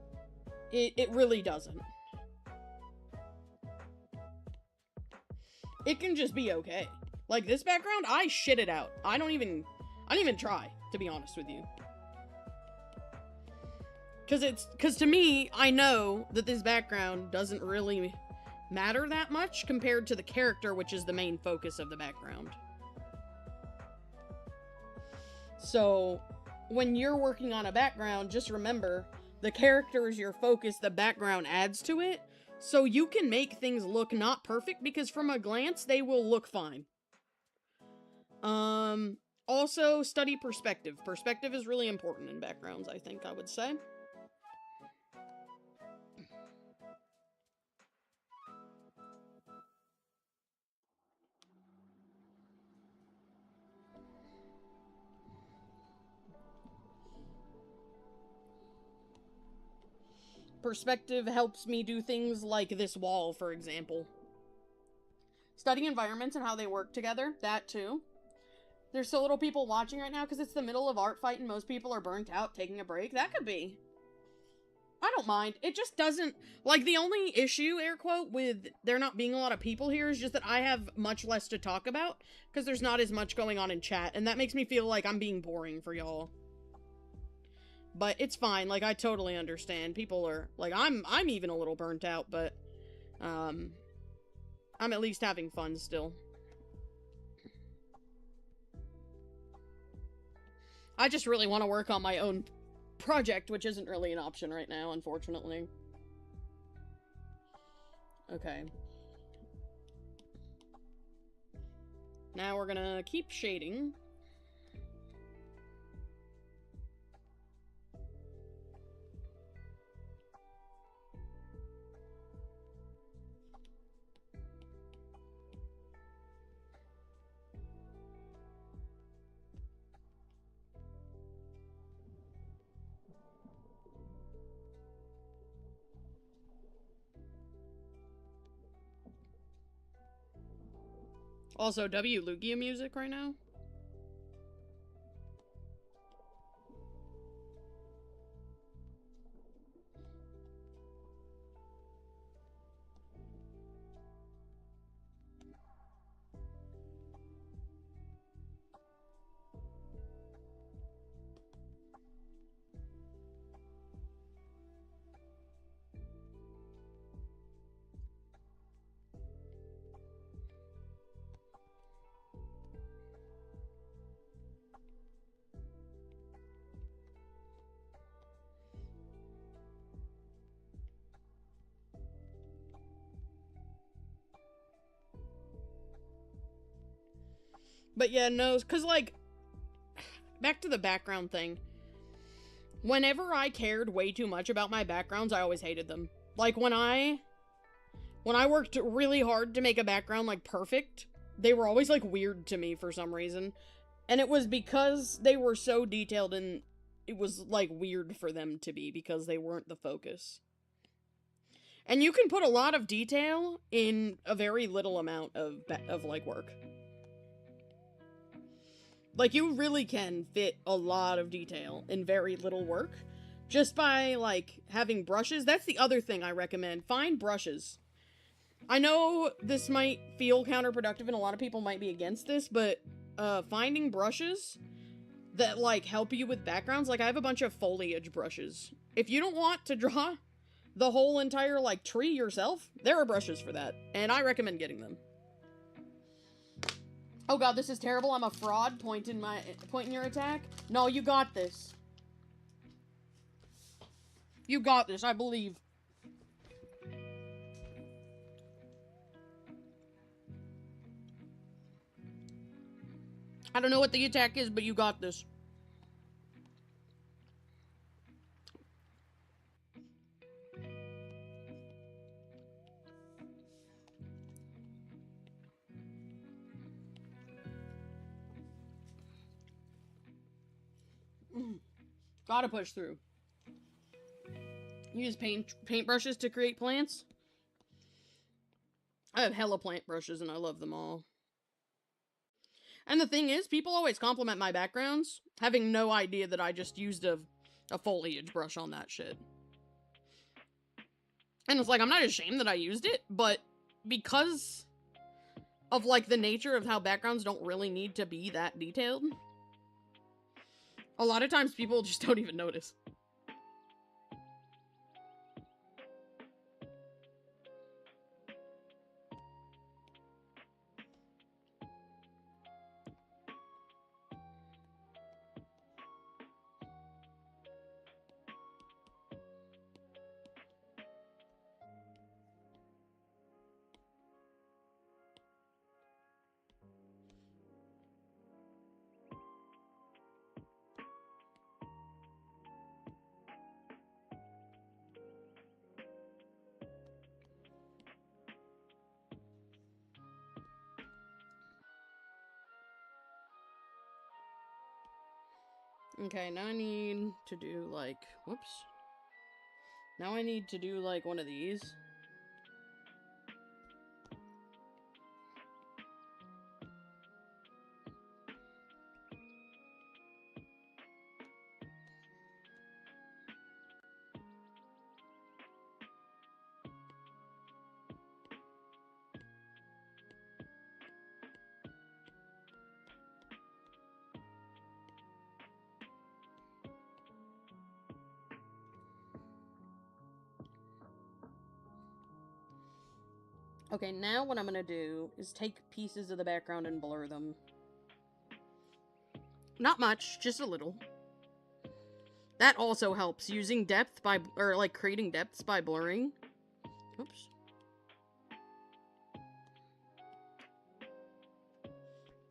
It really doesn't. It can just be okay. Like, this background, I shit it out. I don't even try, to be honest with you. Because to me, I know that this background doesn't really matter that much compared to the character, which is the main focus of the background. So... when you're working on a background, just remember, the character is your focus, the background adds to it, so you can make things look not perfect, because from a glance, they will look fine. Also, study perspective. Perspective is really important in backgrounds, I think I would say. Perspective helps me do things like this wall, for example. Study environments and how they work together, that too. There's so little people watching right now because it's the middle of ArtFight and most people are burnt out taking a break. That could be. I don't mind. It just doesn't... Like, the only issue, air quote, with there not being a lot of people here is just that I have much less to talk about because there's not as much going on in chat, and that makes me feel like I'm being boring for y'all. But it's fine, like, I totally understand. People are, like, I'm even a little burnt out, but, I'm at least having fun still. I just really want to work on my own project, which isn't really an option right now, unfortunately. Okay. Now we're gonna keep shading. Also, W. Lugia music right now? But yeah, no, because, like, back to the background thing. Whenever I cared way too much about my backgrounds, I always hated them. Like, when I worked really hard to make a background, like, perfect, they were always, like, weird to me for some reason. And it was because they were so detailed, and it was, like, weird for them to be, because they weren't the focus. And you can put a lot of detail in a very little amount of like, work. Like, you really can fit a lot of detail in very little work. Just by, like, having brushes. That's the other thing I recommend. Find brushes. I know this might feel counterproductive and a lot of people might be against this, but finding brushes that, like, help you with backgrounds. Like, I have a bunch of foliage brushes. If you don't want to draw the whole entire, like, tree yourself, there are brushes for that, and I recommend getting them. Oh god, this is terrible. I'm a fraud. Point in your attack. No, you got this. You got this, I believe. I don't know what the attack is, but you got this. Gotta push through. Use paintbrushes to create plants. I have hella plant brushes and I love them all. And the thing is, people always compliment my backgrounds, having no idea that I just used a foliage brush on that shit. And it's like, I'm not ashamed that I used it, but because of, like, the nature of how backgrounds don't really need to be that detailed, a lot of times people just don't even notice. Okay, now I need to do, like, whoops. Now I need to do, like, one of these. Okay, now what I'm gonna do is take pieces of the background and blur them. Not much, just a little. That also helps, using depth by, or, like, creating depths by blurring. Oops.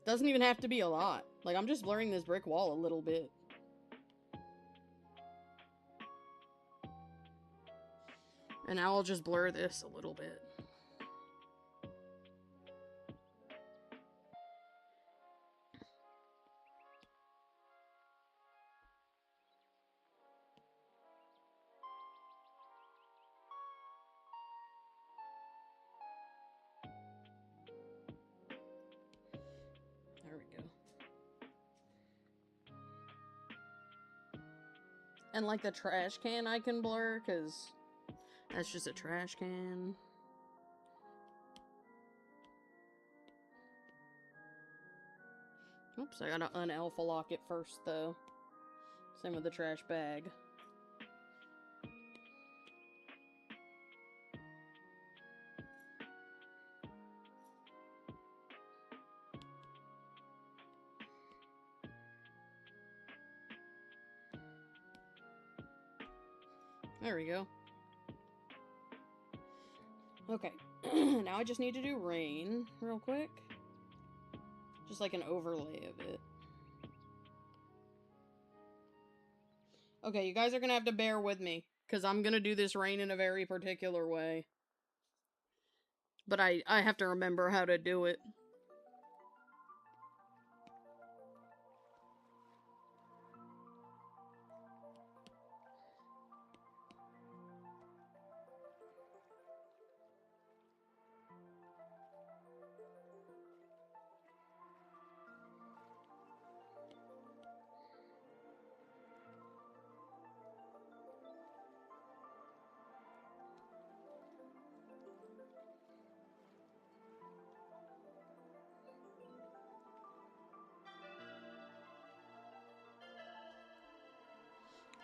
Doesn't even have to be a lot. Like, I'm just blurring this brick wall a little bit. And now I'll just blur this a little bit. There we go. And, like, the trash can I can blur, because that's just a trash can. Oops, I gotta un-alpha lock it first, though. Same with the trash bag. There we go. Okay, now I just need to do rain real quick. Just like an overlay of it. Okay, you guys are gonna have to bear with me, because I'm gonna do this rain in a very particular way. But I have to remember how to do it.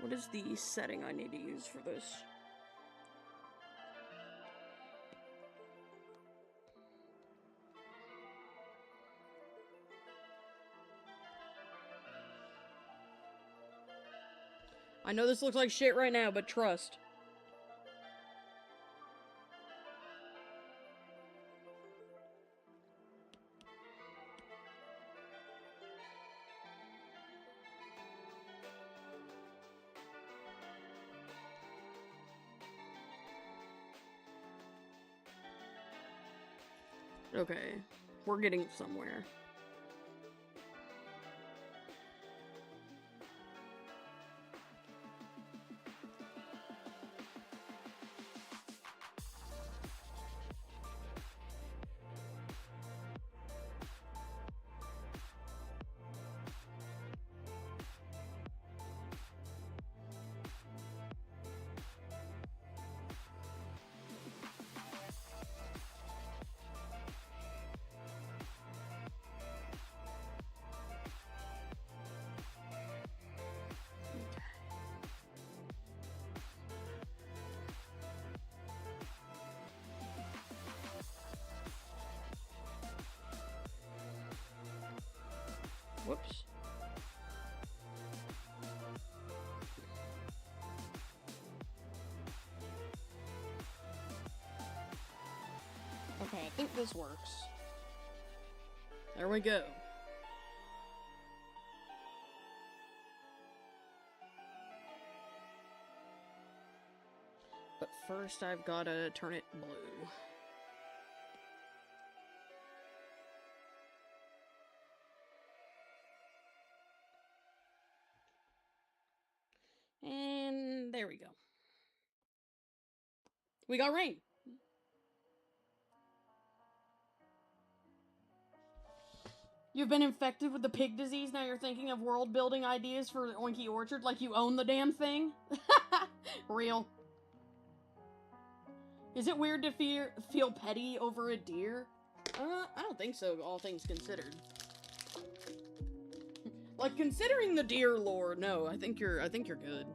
What is the setting I need to use for this? I know this looks like shit right now, but trust. Okay, we're getting somewhere. Whoops. Okay, I think this works. There we go. But first I've gotta turn it blue. And there we go. We got rain. You've been infected with the pig disease, now you're thinking of world building ideas for Oinky Orchard like you own the damn thing? Real. Is it weird to feel petty over a deer? I don't think so, all things considered. Like, considering the deer lore, no, I think you're good.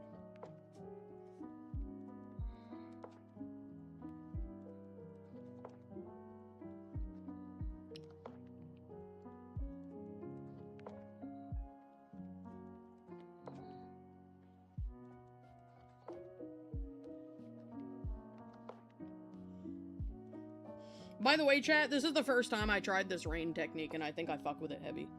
By the way, chat, this is the first time I tried this rain technique, and I think I fuck with it heavy.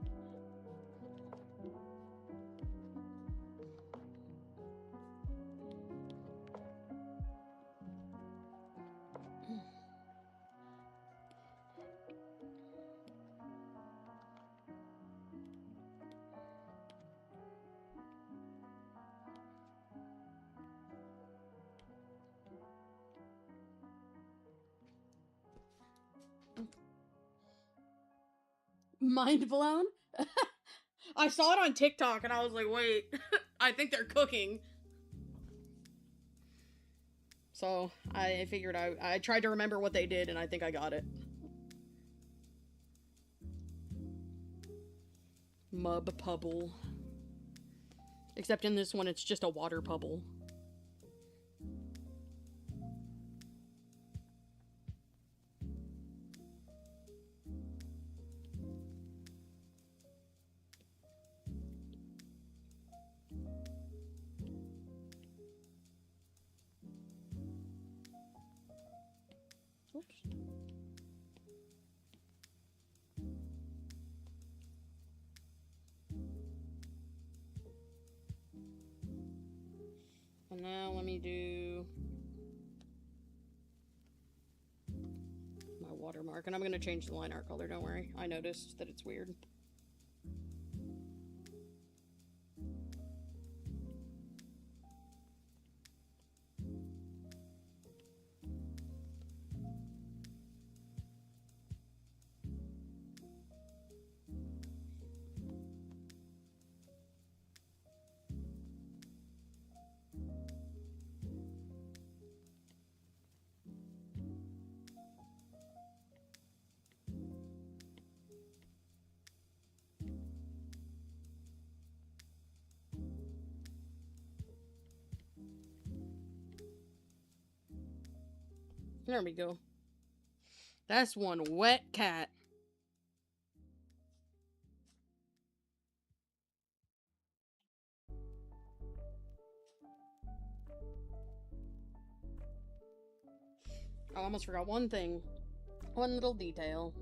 Mind blown? I saw it on TikTok and I was like, wait, I think they're cooking. So I figured I tried to remember what they did and I think I got it. Mub pubble. Except in this one it's just a water pubble. me do my watermark, and I'm gonna change the line art color, don't worry. I noticed that it's weird. There we go. That's one wet cat. I almost forgot one thing. One little detail.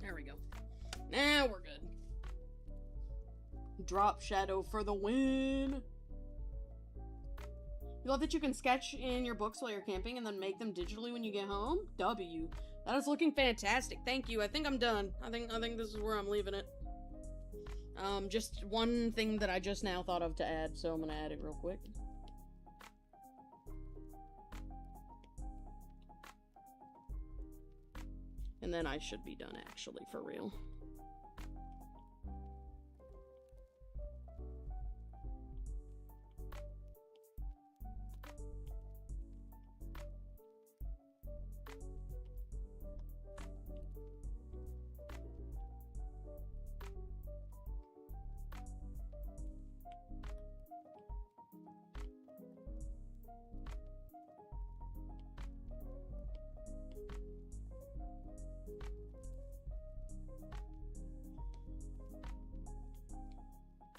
There we go. Now we're good. Drop shadow for the win. You love that you can sketch in your books while you're camping and then make them digitally when you get home? W. That is looking fantastic. Thank you. I think I'm done. I think this is where I'm leaving it. Just one thing that I just now thought of to add, so I'm gonna add it real quick. And then I should be done, actually, for real.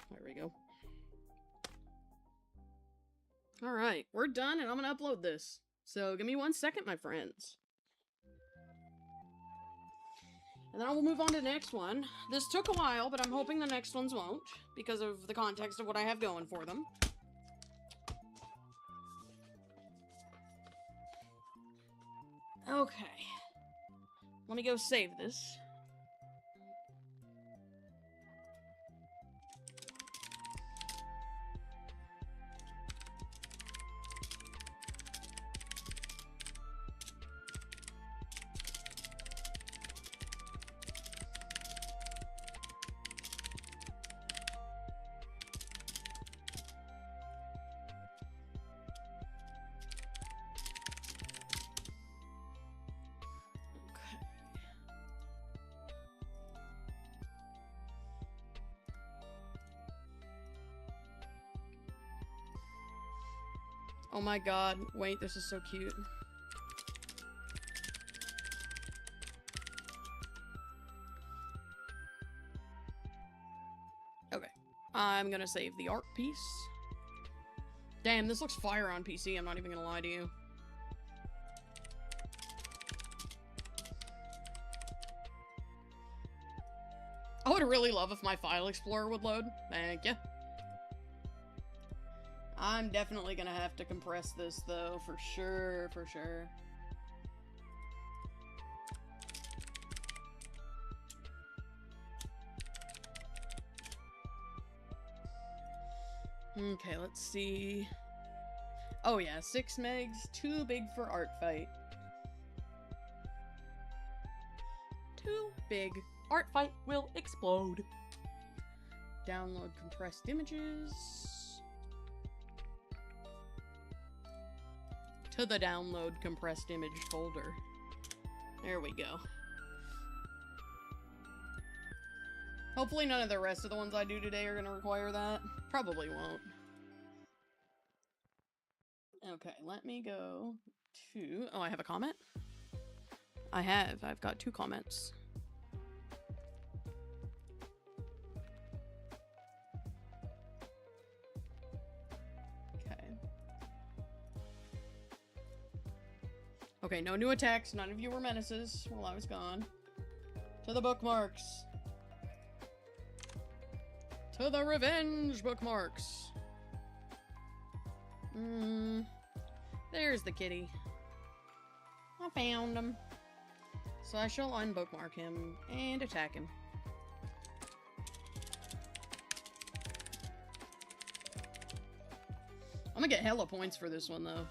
There we go. Alright, we're done and I'm gonna upload this. So give me 1 second, my friends. And then I will move on to the next one. This took a while, but I'm hoping the next ones won't, because of the context of what I have going for them. Okay. Let me go save this. Oh my god, wait, this is so cute. Okay, I'm gonna save the art piece. Damn, this looks fire on PC, I'm not even gonna lie to you. I would really love if my file explorer would load. Thank you. I'm definitely gonna have to compress this, though, for sure, for sure. Okay, let's see. Oh yeah, 6 megs, too big for ArtFight. Too big. ArtFight will explode. Download compressed images. To the download compressed image folder. There we go. Hopefully none of the rest of the ones I do today are gonna require that. Probably won't. Okay, let me go to... Oh, I have a comment? I have. I've got 2 comments. Okay. Okay, no new attacks. None of you were menaces while I was gone. To the bookmarks. To the revenge bookmarks. There's the kitty. I found him. So I shall unbookmark him and attack him. I'm gonna get hella points for this one, though.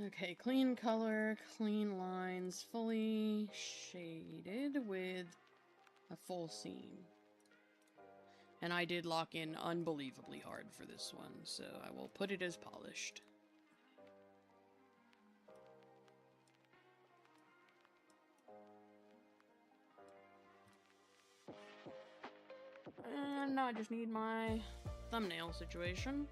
Okay, clean color, clean lines, fully shaded with a full seam. And I did lock in unbelievably hard for this one, so I will put it as polished. And now I just need my thumbnail situation.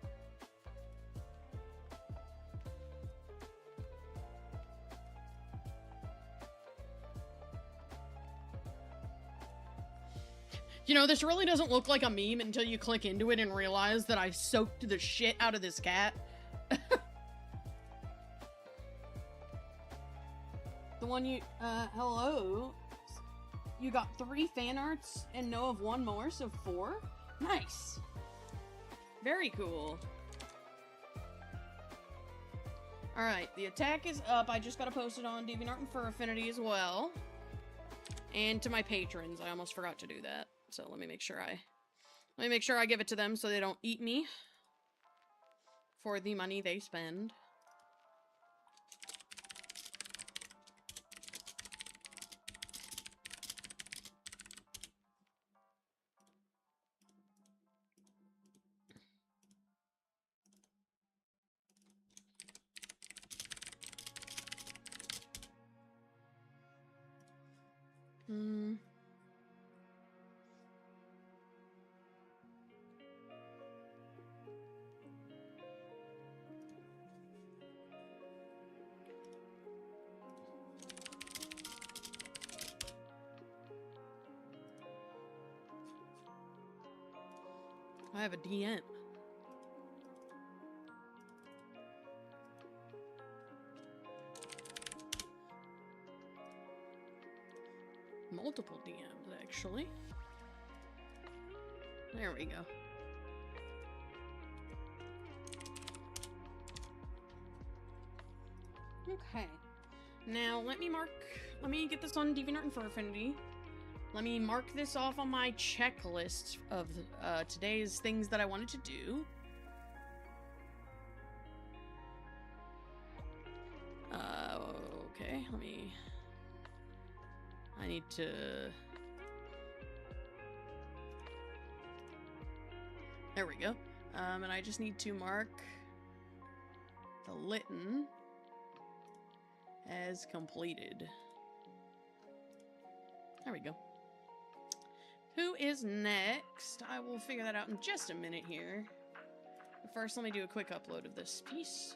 You know, this really doesn't look like a meme until you click into it and realize that I soaked the shit out of this cat. The one you, hello? You got 3 fan arts and know of 1 more, so 4? Nice. Very cool. Alright, the attack is up. I just gotta post it on DeviantArt and Fur Affinity as well. And to my patrons. I almost forgot to do that. So let me make sure I give it to them so they don't eat me for the money they spend. I have a DM. Multiple DMs, actually. There we go. Okay. Now, let me get this on DeviantArt and Fur Affinity. Let me mark this off on my checklist of today's things that I wanted to do. Okay, I need to... There we go. And I just need to mark the Lytton as completed. There we go. Who is next? I will figure that out in just a minute here. But first, let me do a quick upload of this piece.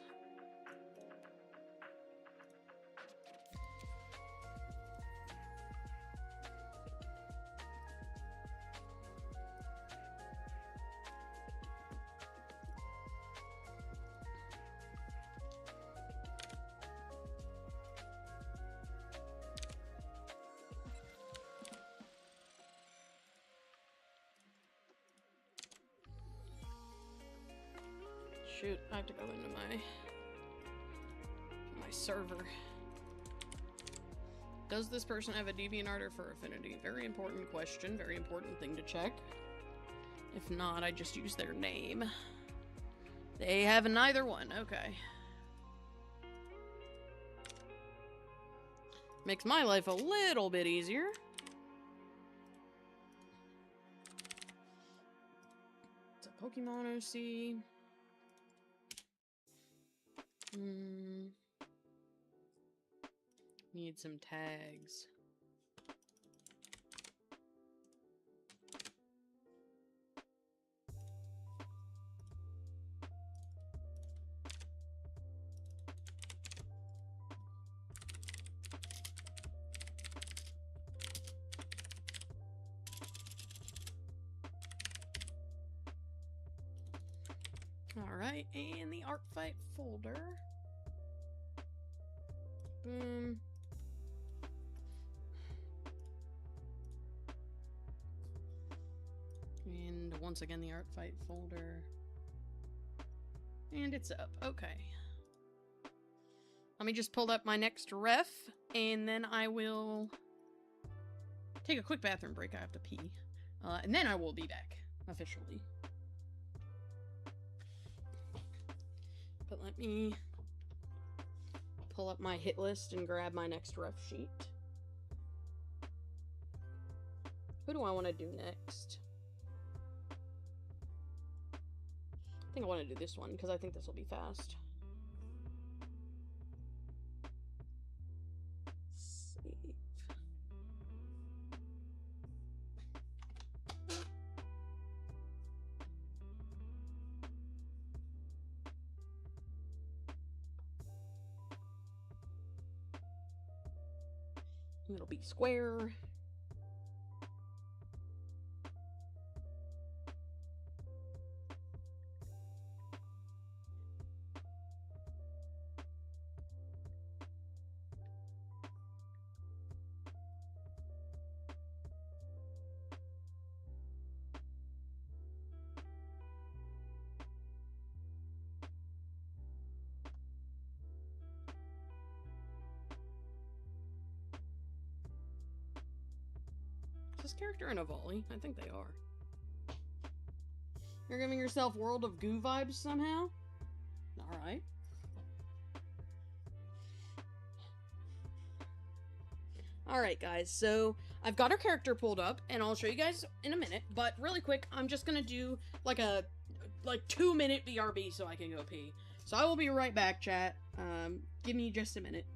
shoot, I have to go into my server. Does this person have a DeviantArt or Fur Affinity? Very important question, very important thing to check. If not, I just use their name. They have neither one, okay. Makes my life a little bit easier. It's a Pokemon OC. Need some tags. Alright, and the ArtFight folder. Boom. And once again, the ArtFight folder. And it's up. Okay. Let me just pull up my next ref, and then I will take a quick bathroom break. I have to pee. And then I will be back, officially. But let me pull up my hit list and grab my next ref sheet. Who do I want to do next? I think I want to do this one, because I think this will be fast. Save. It'll be square. Is this character in a volley? I think they are. You're giving yourself World of Goo vibes somehow? Alright. Alright guys, so I've got our character pulled up, and I'll show you guys in a minute, but really quick, I'm just gonna do like a 2-minute BRB so I can go pee. So I will be right back, chat. Give me just a minute.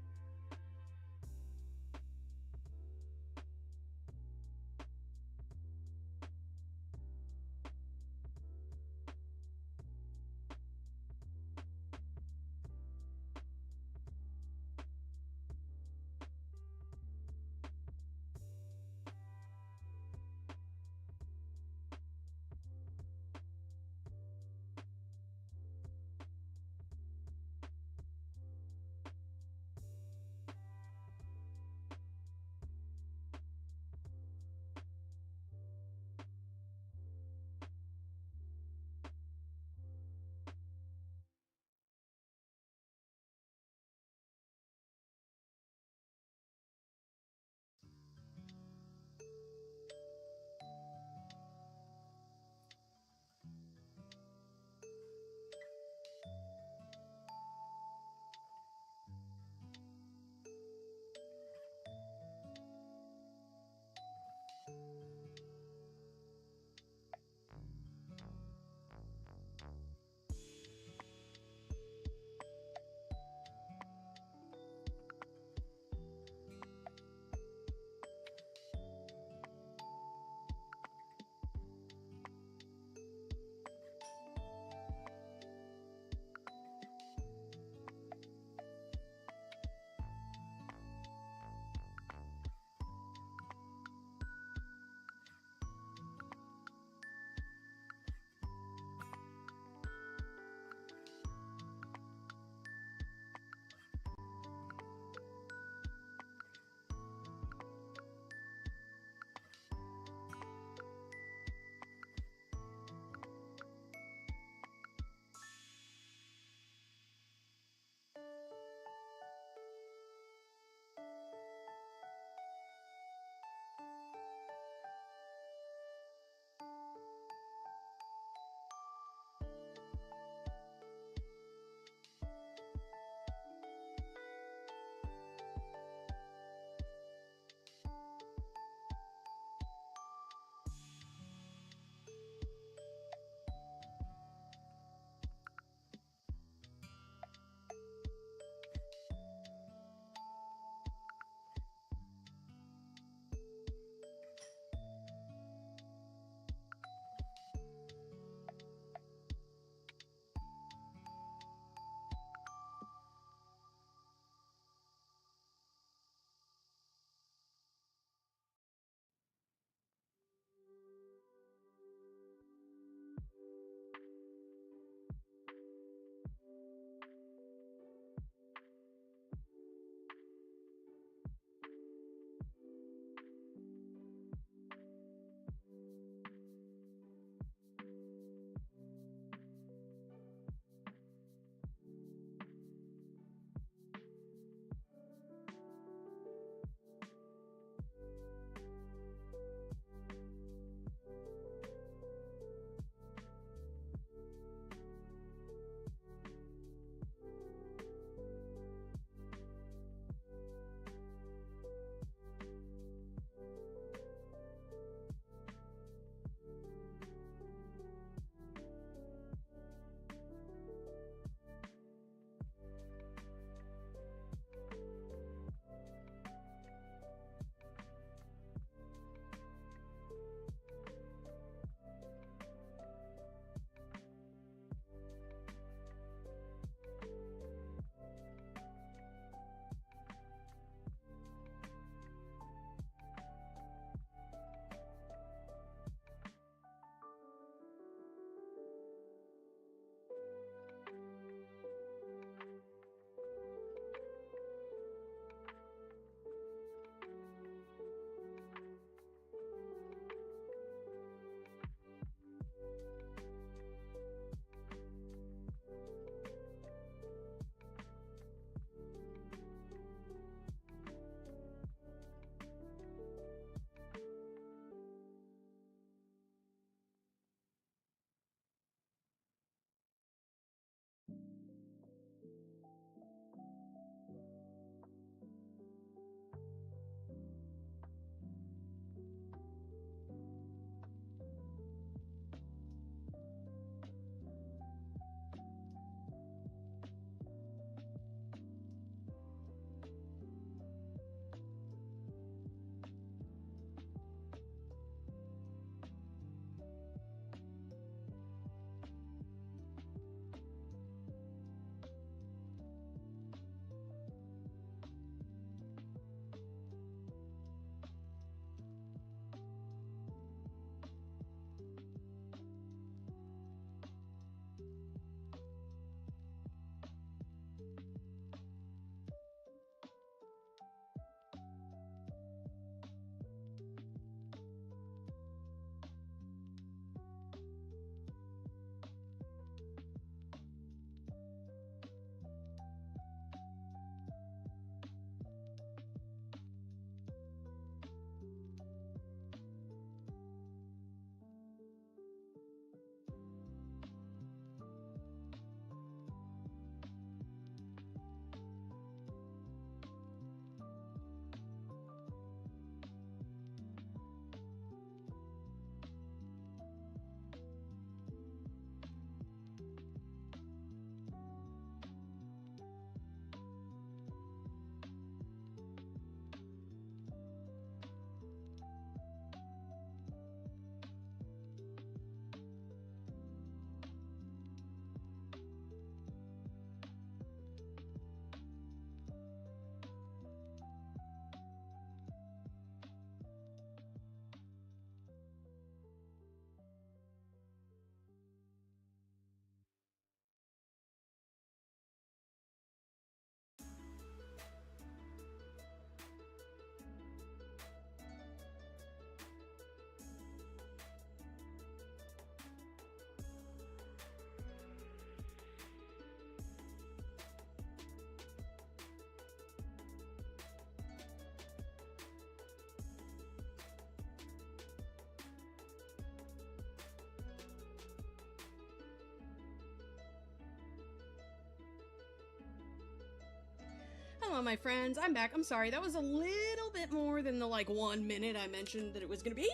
Hello, my friends. I'm back. I'm sorry. That was a little bit more than the, 1 minute I mentioned that it was gonna be.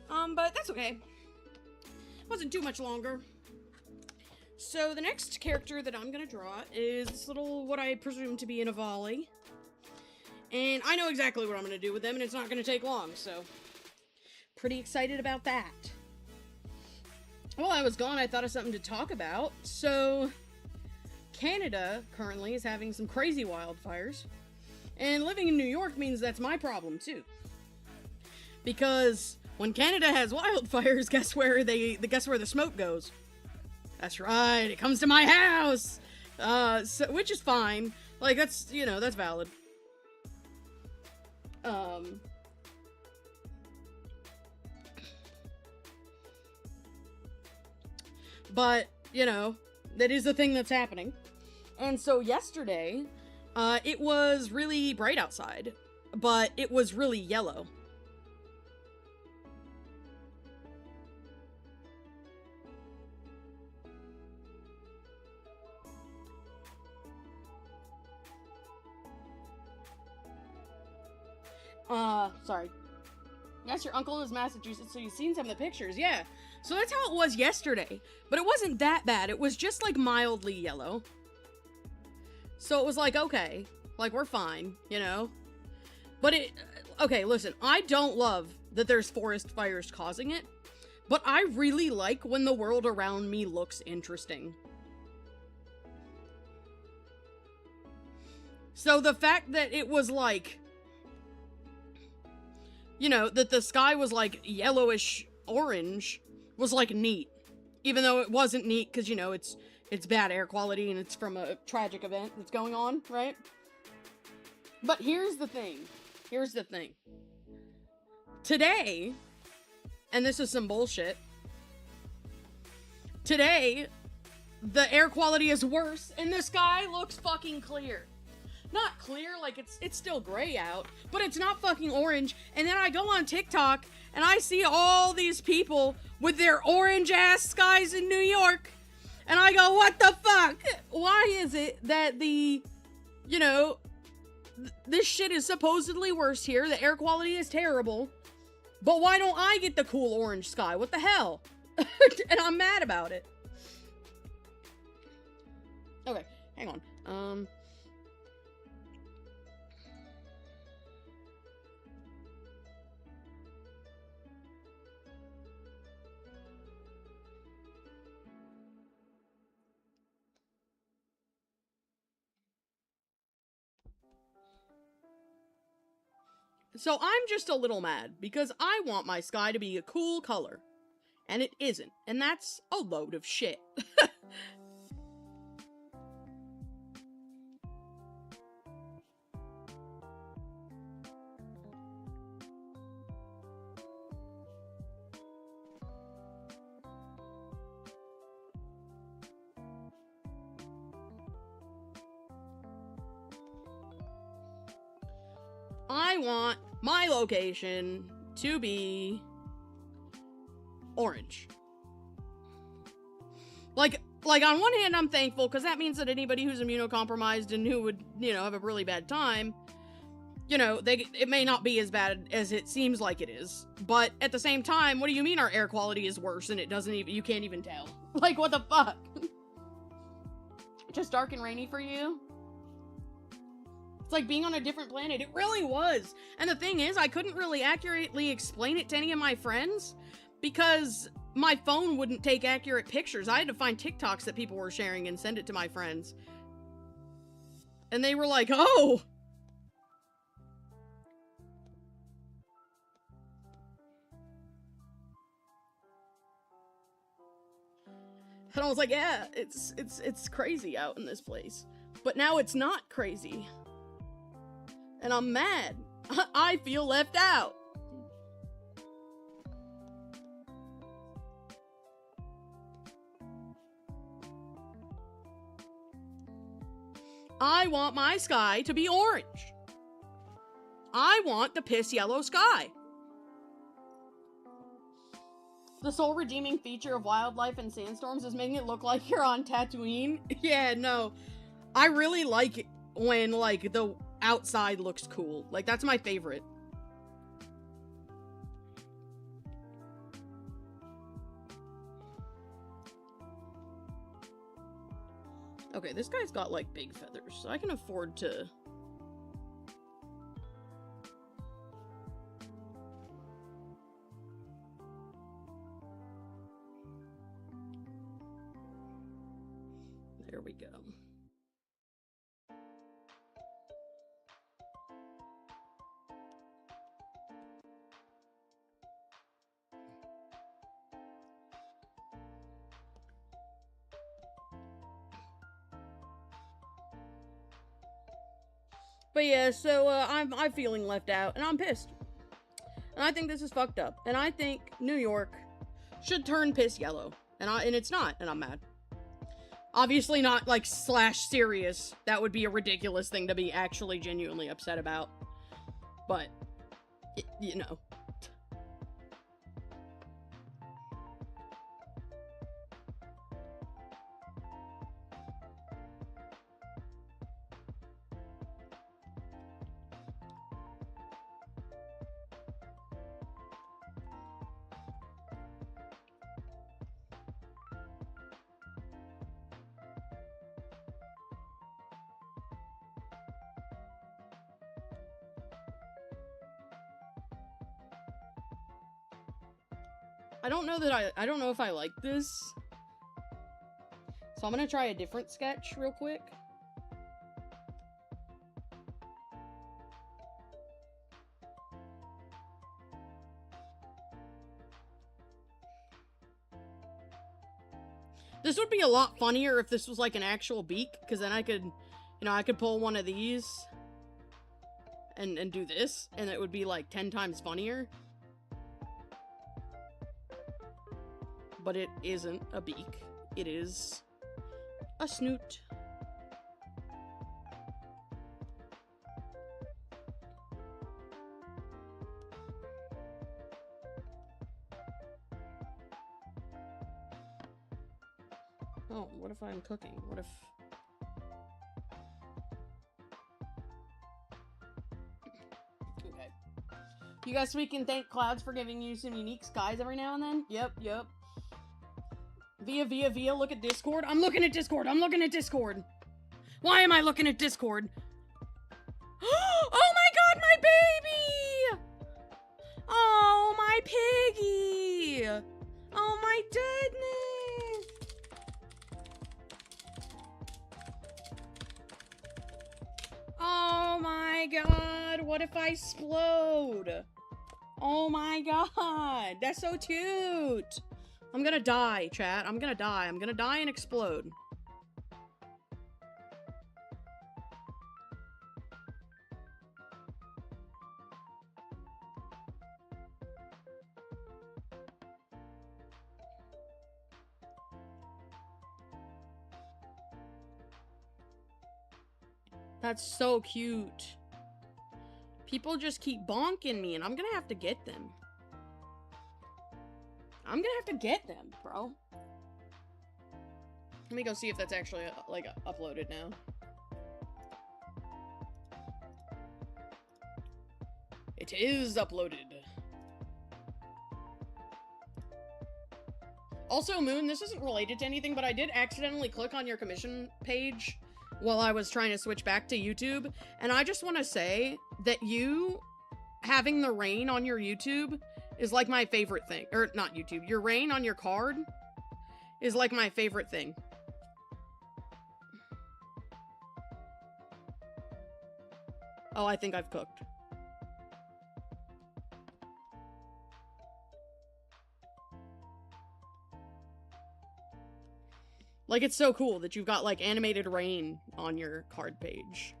But that's okay. Wasn't too much longer. So, the next character that I'm gonna draw is this little, what I presume to be an Avali. And I know exactly what I'm gonna do with them, and it's not gonna take long, so... Pretty excited about that. While I was gone, I thought of something to talk about. So... Canada currently is having some crazy wildfires, and living in New York means that's my problem too. Because when Canada has wildfires, guess where the smoke goes? That's right, it comes to my house. Which is fine. That's that's valid. But that is the thing that's happening. And so yesterday, it was really bright outside, but it was really yellow. Sorry. Yes, your uncle is Massachusetts, so you've seen some of the pictures, yeah. So that's how it was yesterday, but it wasn't that bad. It was just, mildly yellow. So it was okay, we're fine, But okay, listen, I don't love that there's forest fires causing it, but I really like when the world around me looks interesting. So the fact that it was that the sky was yellowish orange was neat. Even though it wasn't neat because, it's bad air quality and it's from a tragic event that's going on, right? But here's the thing. Today, and this is some bullshit, today, the air quality is worse and the sky looks fucking clear. Not clear, it's still gray out, but it's not fucking orange. And then I go on TikTok and I see all these people with their orange-ass skies in New York. And I go, what the fuck? Why is it that this shit is supposedly worse here? The air quality is terrible. But why don't I get the cool orange sky? What the hell? And I'm mad about it. Okay, hang on. So I'm just a little mad because I want my sky to be a cool color. And it isn't. And that's a load of shit. I want my location to be orange. On one hand, I'm thankful because that means that anybody who's immunocompromised and who would, have a really bad time, it may not be as bad as it seems like it is. But at the same time, what do you mean our air quality is worse and you can't even tell? What the fuck? Just dark and rainy for you? It's like being on a different planet. It really was. And the thing is, I couldn't really accurately explain it to any of my friends because my phone wouldn't take accurate pictures. I had to find TikToks that people were sharing and send it to my friends. And they were like, oh! And I was like, yeah, it's crazy out in this place. But now it's not crazy. And I'm mad. I feel left out. I want my sky to be orange. I want the piss yellow sky. The sole redeeming feature of wildlife and sandstorms is making it look like you're on Tatooine. Yeah, no. I really like it when, outside looks cool. Like, that's my favorite. Okay, this guy's got, like, big feathers, so I can afford to... There we go. But yeah, so I'm feeling left out, and I'm pissed. And I think this is fucked up. And I think New York should turn piss yellow. And it's not, and I'm mad. Obviously not, like, /serious. That would be a ridiculous thing to be actually genuinely upset about. But, you know. I don't know if I like this. So I'm gonna try a different sketch real quick. This would be a lot funnier if this was like an actual beak, because then I could, you know, I could pull one of these and do this, and it would be like 10 times funnier. But it isn't a beak. It is a snoot. Oh, what if I'm cooking? What if... Okay. You guys, we can thank clouds for giving you some unique skies every now and then? Yep. Via, look at Discord. I'm looking at Discord. Why am I looking at Discord? Oh my god, my baby! Oh, my piggy! Oh my goodness! Oh my god, what if I explode? Oh my god, that's so cute! I'm gonna die, chat. I'm gonna die and explode. That's so cute. People just keep bonking me, and I'm gonna have to get them. I'm gonna have to get them, bro. Let me go see if that's actually, like, uploaded now. It is uploaded. Also, Moon, this isn't related to anything, but I did accidentally click on your commission page while I was trying to switch back to YouTube, and I just want to say that you having the rain on your YouTube is like my favorite thing. Or, not YouTube. Your rain on your card is like my favorite thing. Oh, I think I've cooked. Like, it's so cool that you've got, like, animated rain on your card page.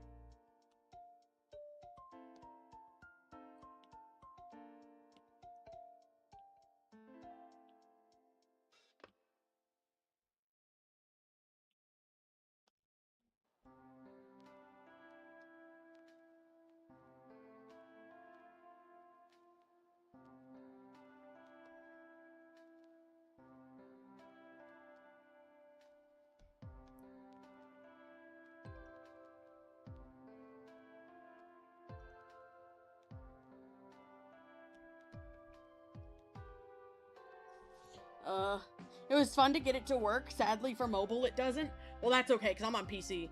It was fun to get it to work. Sadly, for mobile, it doesn't. Well, that's okay, because I'm on PC.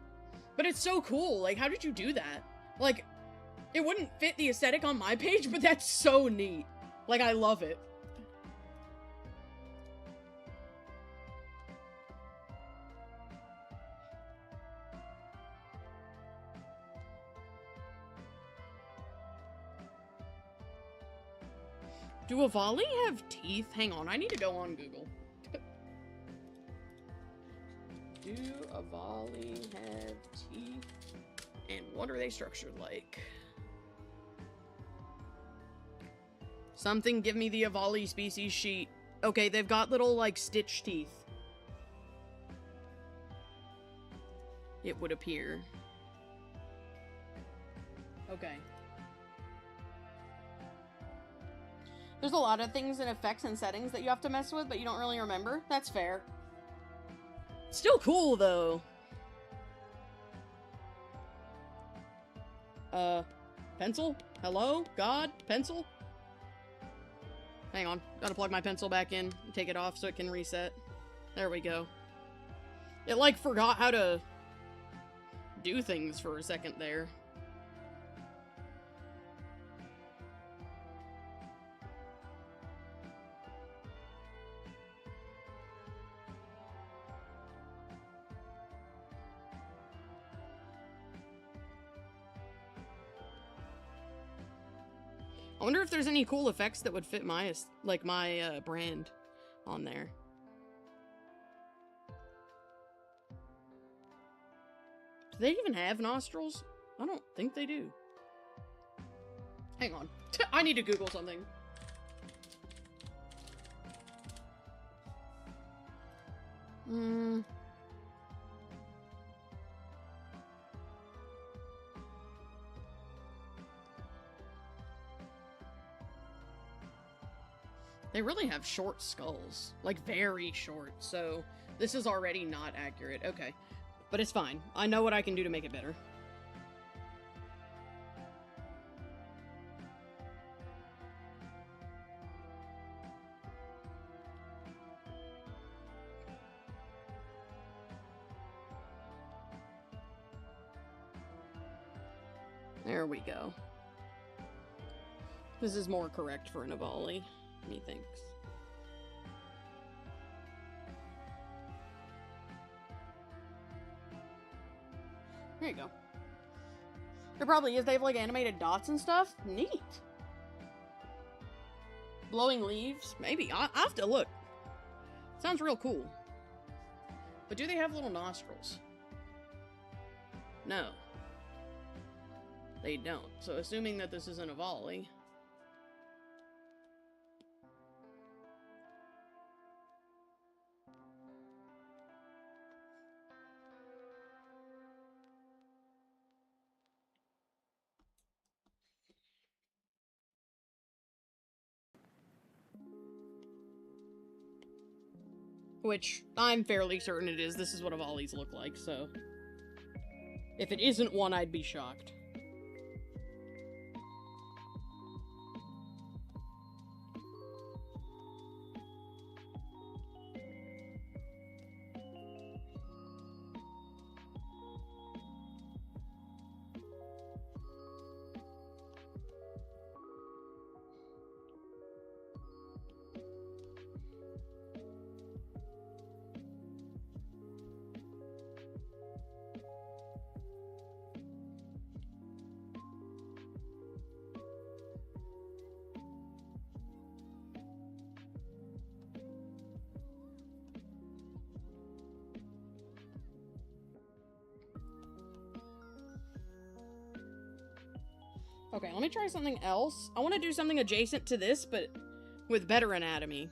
But it's so cool. Like, how did you do that? Like, it wouldn't fit the aesthetic on my page, but that's so neat. Like, I love it. Do a volley have teeth? Hang on, I need to go on Google. Do a volley have teeth? And what are they structured like? Something give me the Avali species sheet. Okay, they've got little, like, stitch teeth. It would appear. Okay. There's a lot of things and effects and settings that you have to mess with, but you don't really remember. That's fair. Still cool, though. Pencil? Hello? God? Pencil? Hang on. Gotta plug my pencil back in and take it off so it can reset. There we go. It, like, forgot how to do things for a second there. I wonder if there's any cool effects that would fit my, like, my, brand on there. Do they even have nostrils? I don't think they do. Hang on. I need to Google something. They really have short skulls. Like, very short, so this is already not accurate. Okay. But it's fine. I know what I can do to make it better. There we go. This is more correct for an Avali, methinks. There you go. There probably is. They have, like, animated dots and stuff. Neat. Blowing leaves? Maybe. I'll have to look. Sounds real cool. But do they have little nostrils? No. They don't. So assuming that this isn't a volley. Which, I'm fairly certain it is. This is what a volleys look like, so... If it isn't one, I'd be shocked. Okay, let me try something else. I want to do something adjacent to this, but with better anatomy.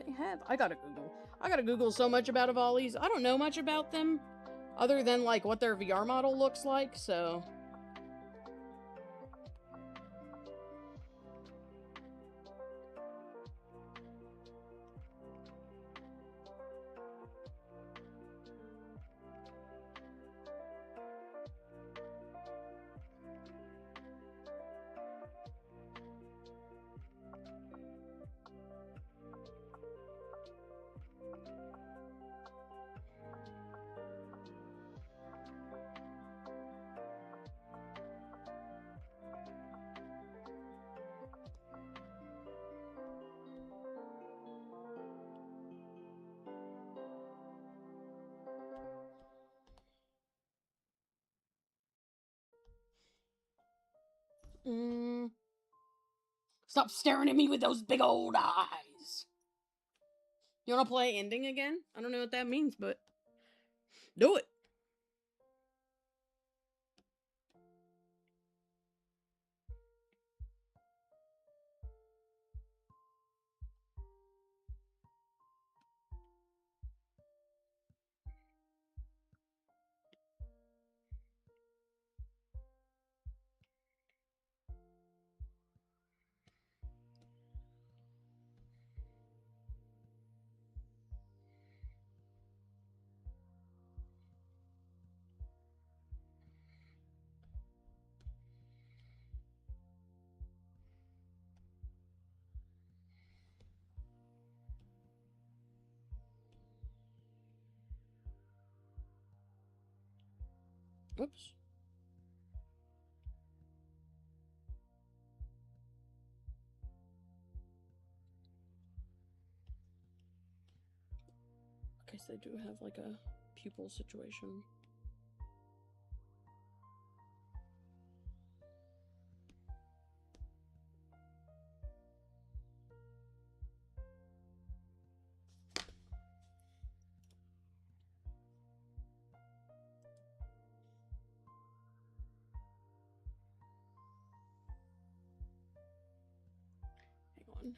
they have? I gotta Google. I gotta Google so much about volleys. I don't know much about them, other than, like, what their VR model looks like, so... Stop staring at me with those big old eyes. You wanna play ending again? I don't know what that means, but... do it! Oops. I guess they do have, like, a pupil situation. Hang on.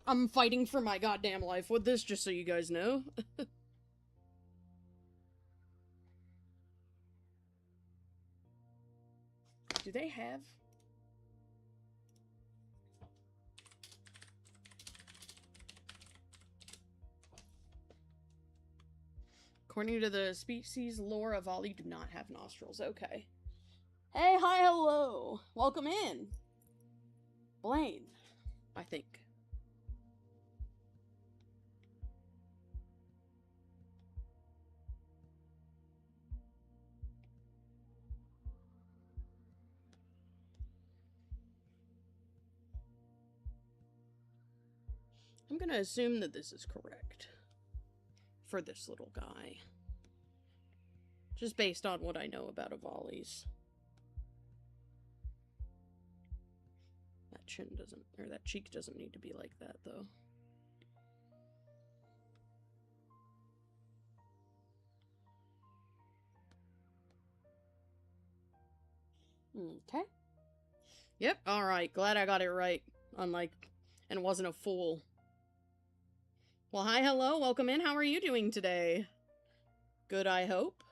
I'm fighting for my goddamn life with this, just so you guys know. Do they have... According to the species lore, a volley do not have nostrils. Okay. Hey, hi, hello. Welcome in. Blaine, I think. I'm gonna assume that this is correct. For this little guy. Just based on what I know about volleys. That chin doesn't, or that cheek doesn't need to be like that, though. Okay. Yep, alright. Glad I got it right. Unlike, and wasn't a fool. Well, hi, hello, welcome in. How are you doing today? Good, I hope.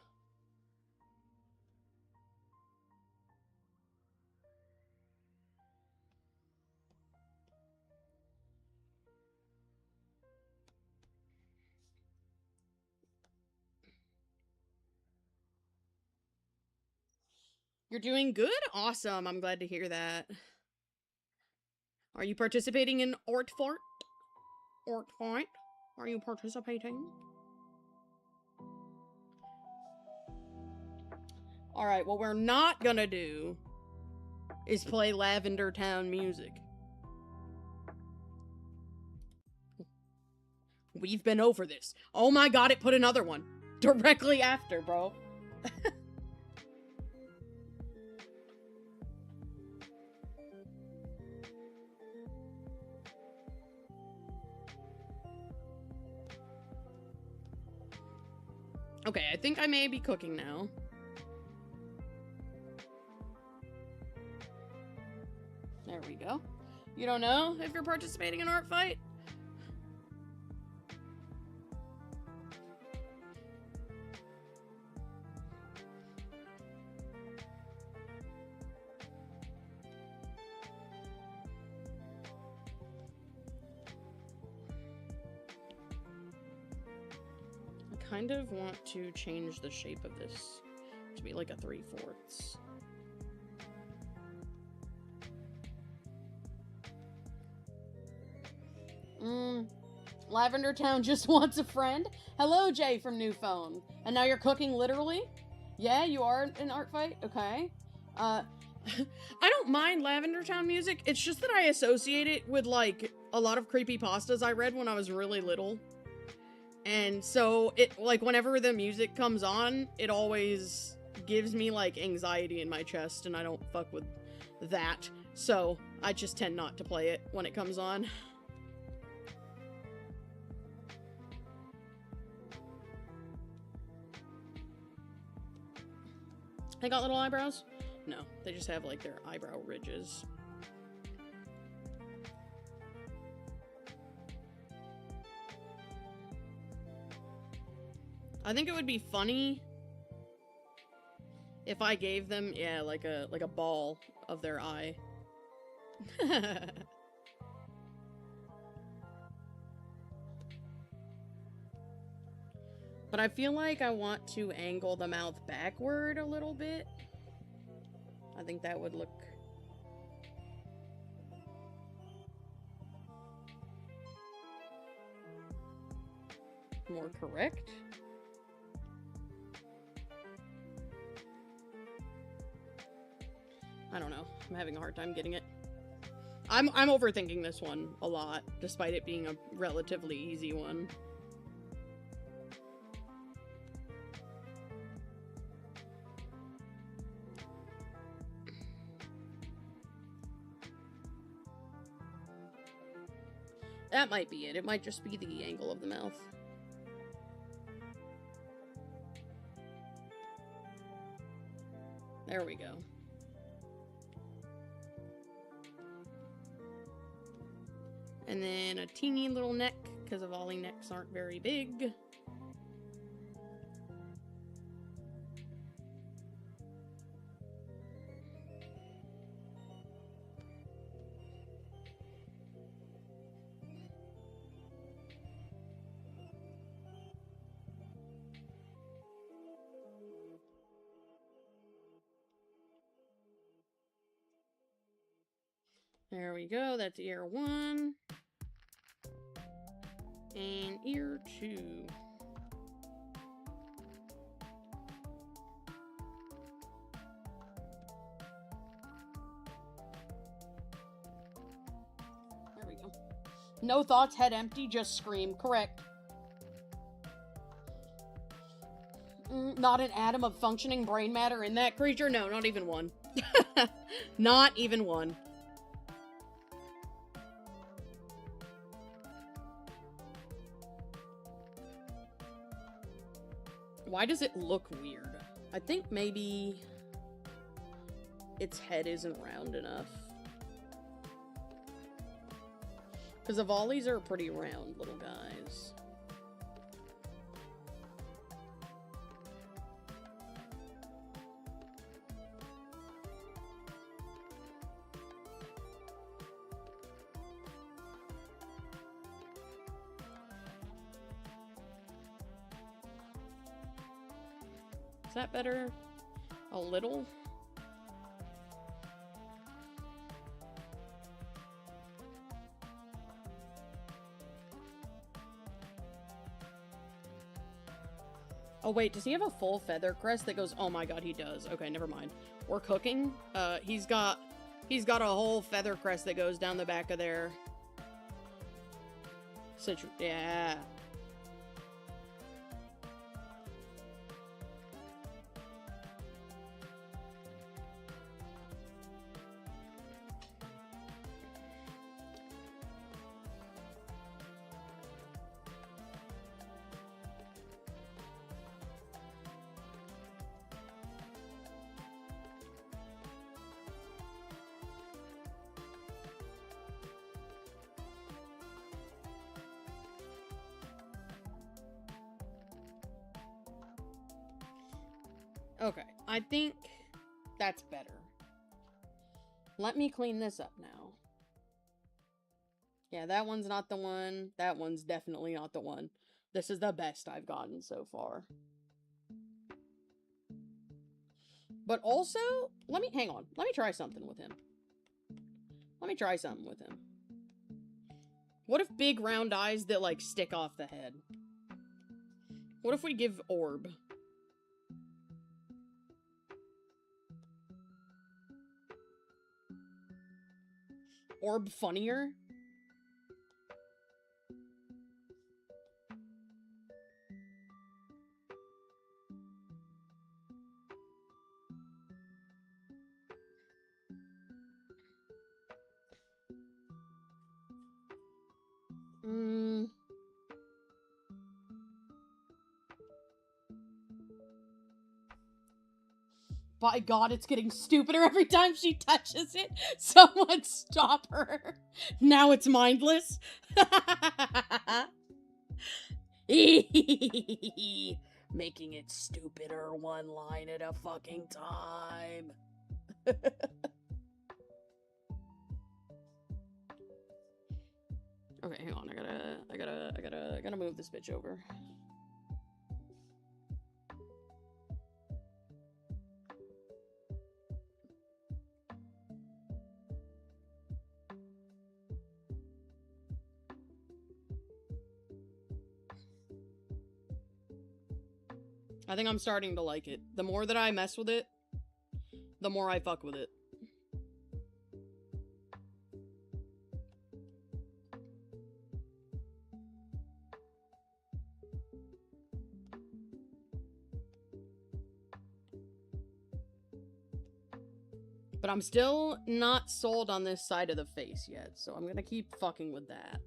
You're doing good? Awesome. I'm glad to hear that. Are you participating in ArtFight? ArtFight? Are you participating? Alright, what we're not gonna do is play Lavender Town music. We've been over this. Oh my god, it put another one. Directly after, bro. Okay, I think I may be cooking now. There we go. You don't know if you're participating in ArtFight? I kind of want to change the shape of this to be like a 3/4. Lavender Town just wants a friend. Hello, Jay from New Phone. And now you're cooking literally? Yeah, you are in ArtFight? Okay. I don't mind Lavender Town music. It's just that I associate it with, like, a lot of creepypastas I read when I was really little. And so, it, like, whenever the music comes on, it always gives me, like, anxiety in my chest, and I don't fuck with that. So, I just tend not to play it when it comes on. They got little eyebrows? No, they just have, like, their eyebrow ridges. I think it would be funny if I gave them, yeah, like a ball of their eye. But I feel like I want to angle the mouth backward a little bit. I think that would look more correct. I don't know. I'm having a hard time getting it. I'm overthinking this one a lot, despite it being a relatively easy one. That might be it. It might just be the angle of the mouth. There we go. And then a teeny little neck, because Avali necks aren't very big. There we go, that's ear 1. And ear 2. There we go. No thoughts, head empty, just scream. Correct. Not an atom of functioning brain matter in that creature? No, not even one. Not even one. Why does it look weird? I think maybe its head isn't round enough. Because the volleys are pretty round little guys. Is that better? A little? Oh wait, does he have a full feather crest that goes— oh my god, he does. Okay, never mind. We're cooking. He's got a whole feather crest that goes down the back of their yeah. I think that's better. Let me clean this up now. Yeah, that one's not the one. That one's definitely not the one. This is the best I've gotten so far. But also, hang on. Let me try something with him. What if big round eyes that, like, stick off the head? What if we give orb? Orb funnier? By God, it's getting stupider every time she touches it. Someone stop her. Now it's mindless. Making it stupider one line at a fucking time. Okay, hang on. I gotta move this bitch over. I think I'm starting to like it. The more that I mess with it, the more I fuck with it. But I'm still not sold on this side of the face yet, so I'm gonna keep fucking with that.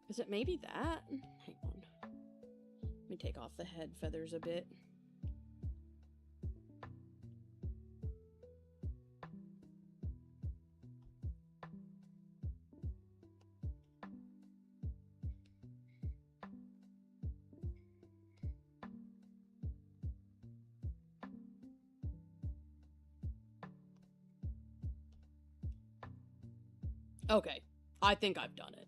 Is it maybe that? Hang on. Let me take off the head feathers a bit. Okay, I think I've done it.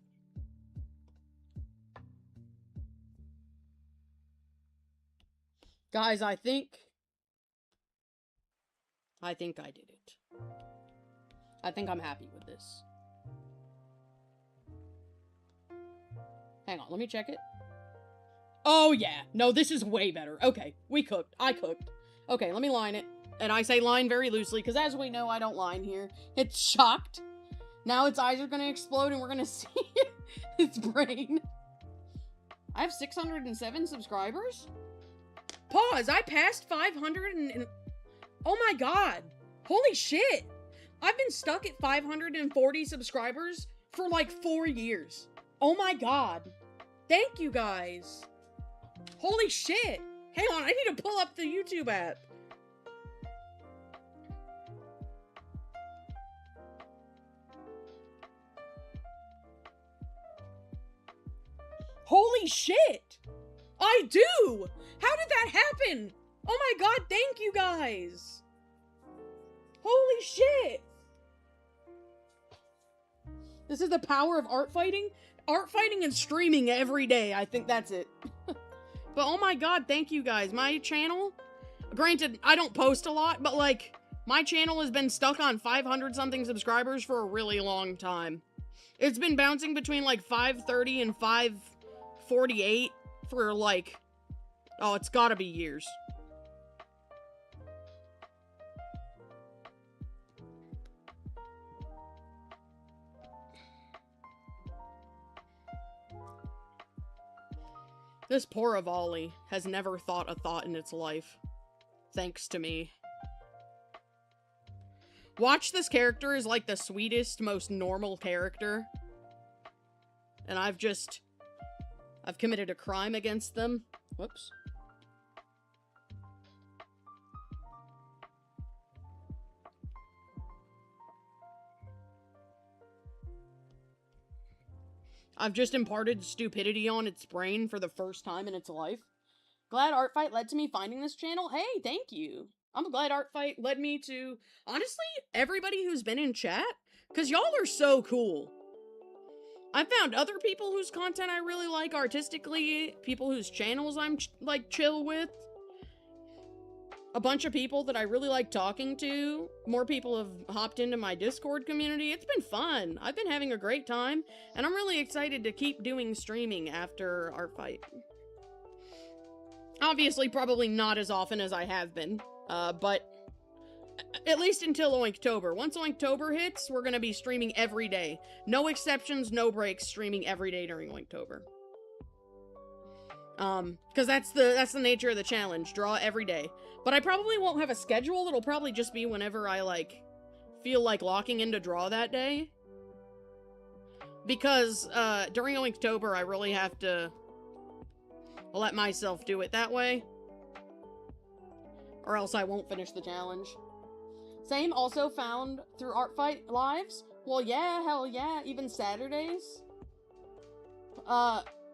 Guys, I think I did it. I think I'm happy with this. Hang on, let me check it. Oh, yeah. No, this is way better. Okay, we cooked. I cooked. Okay, let me line it. And I say line very loosely, because as we know, I don't line here. It's shocked. Now its eyes are gonna explode, and we're gonna see its brain. I have 607 subscribers? Pause, I passed 500 and... Oh my god. Holy shit. I've been stuck at 540 subscribers for like 4 years. Oh my god. Thank you guys. Holy shit. Hang on, I need to pull up the YouTube app. Holy shit. I do. How did that happen? Oh my god, thank you guys. Holy shit. This is the power of art fighting? Art fighting and streaming every day. I think that's it. But oh my god, thank you guys. My channel, granted, I don't post a lot, but like, my channel has been stuck on 500 something subscribers for a really long time. It's been bouncing between like 530 and 548 for like, oh, it's gotta be years. This poor Avali has never thought a thought in its life. Thanks to me. Watch this character is like the sweetest, most normal character. And I've committed a crime against them. Whoops. I've just imparted stupidity on its brain for the first time in its life. Glad ArtFight led to me finding this channel. Hey, thank you. I'm glad ArtFight led me to, honestly, everybody who's been in chat, because y'all are so cool. I found other people whose content I really like artistically, people whose channels I'm, like, chill with. A bunch of people that I really like talking to. More people have hopped into my Discord community. It's been fun. I've been having a great time, and I'm really excited to keep doing streaming after ArtFight. Obviously, probably not as often as I have been, but at least until Oinktober. Once Oinktober hits, we're gonna be streaming every day. No exceptions, no breaks, streaming every day during Oinktober. Because that's the nature of the challenge. Draw every day. But I probably won't have a schedule. It'll probably just be whenever I, like, feel like locking into draw that day. Because, during Oinktober, I really have to let myself do it that way. Or else I won't finish the challenge. Same, also found through ArtFight lives. Well, yeah, hell yeah, even Saturdays.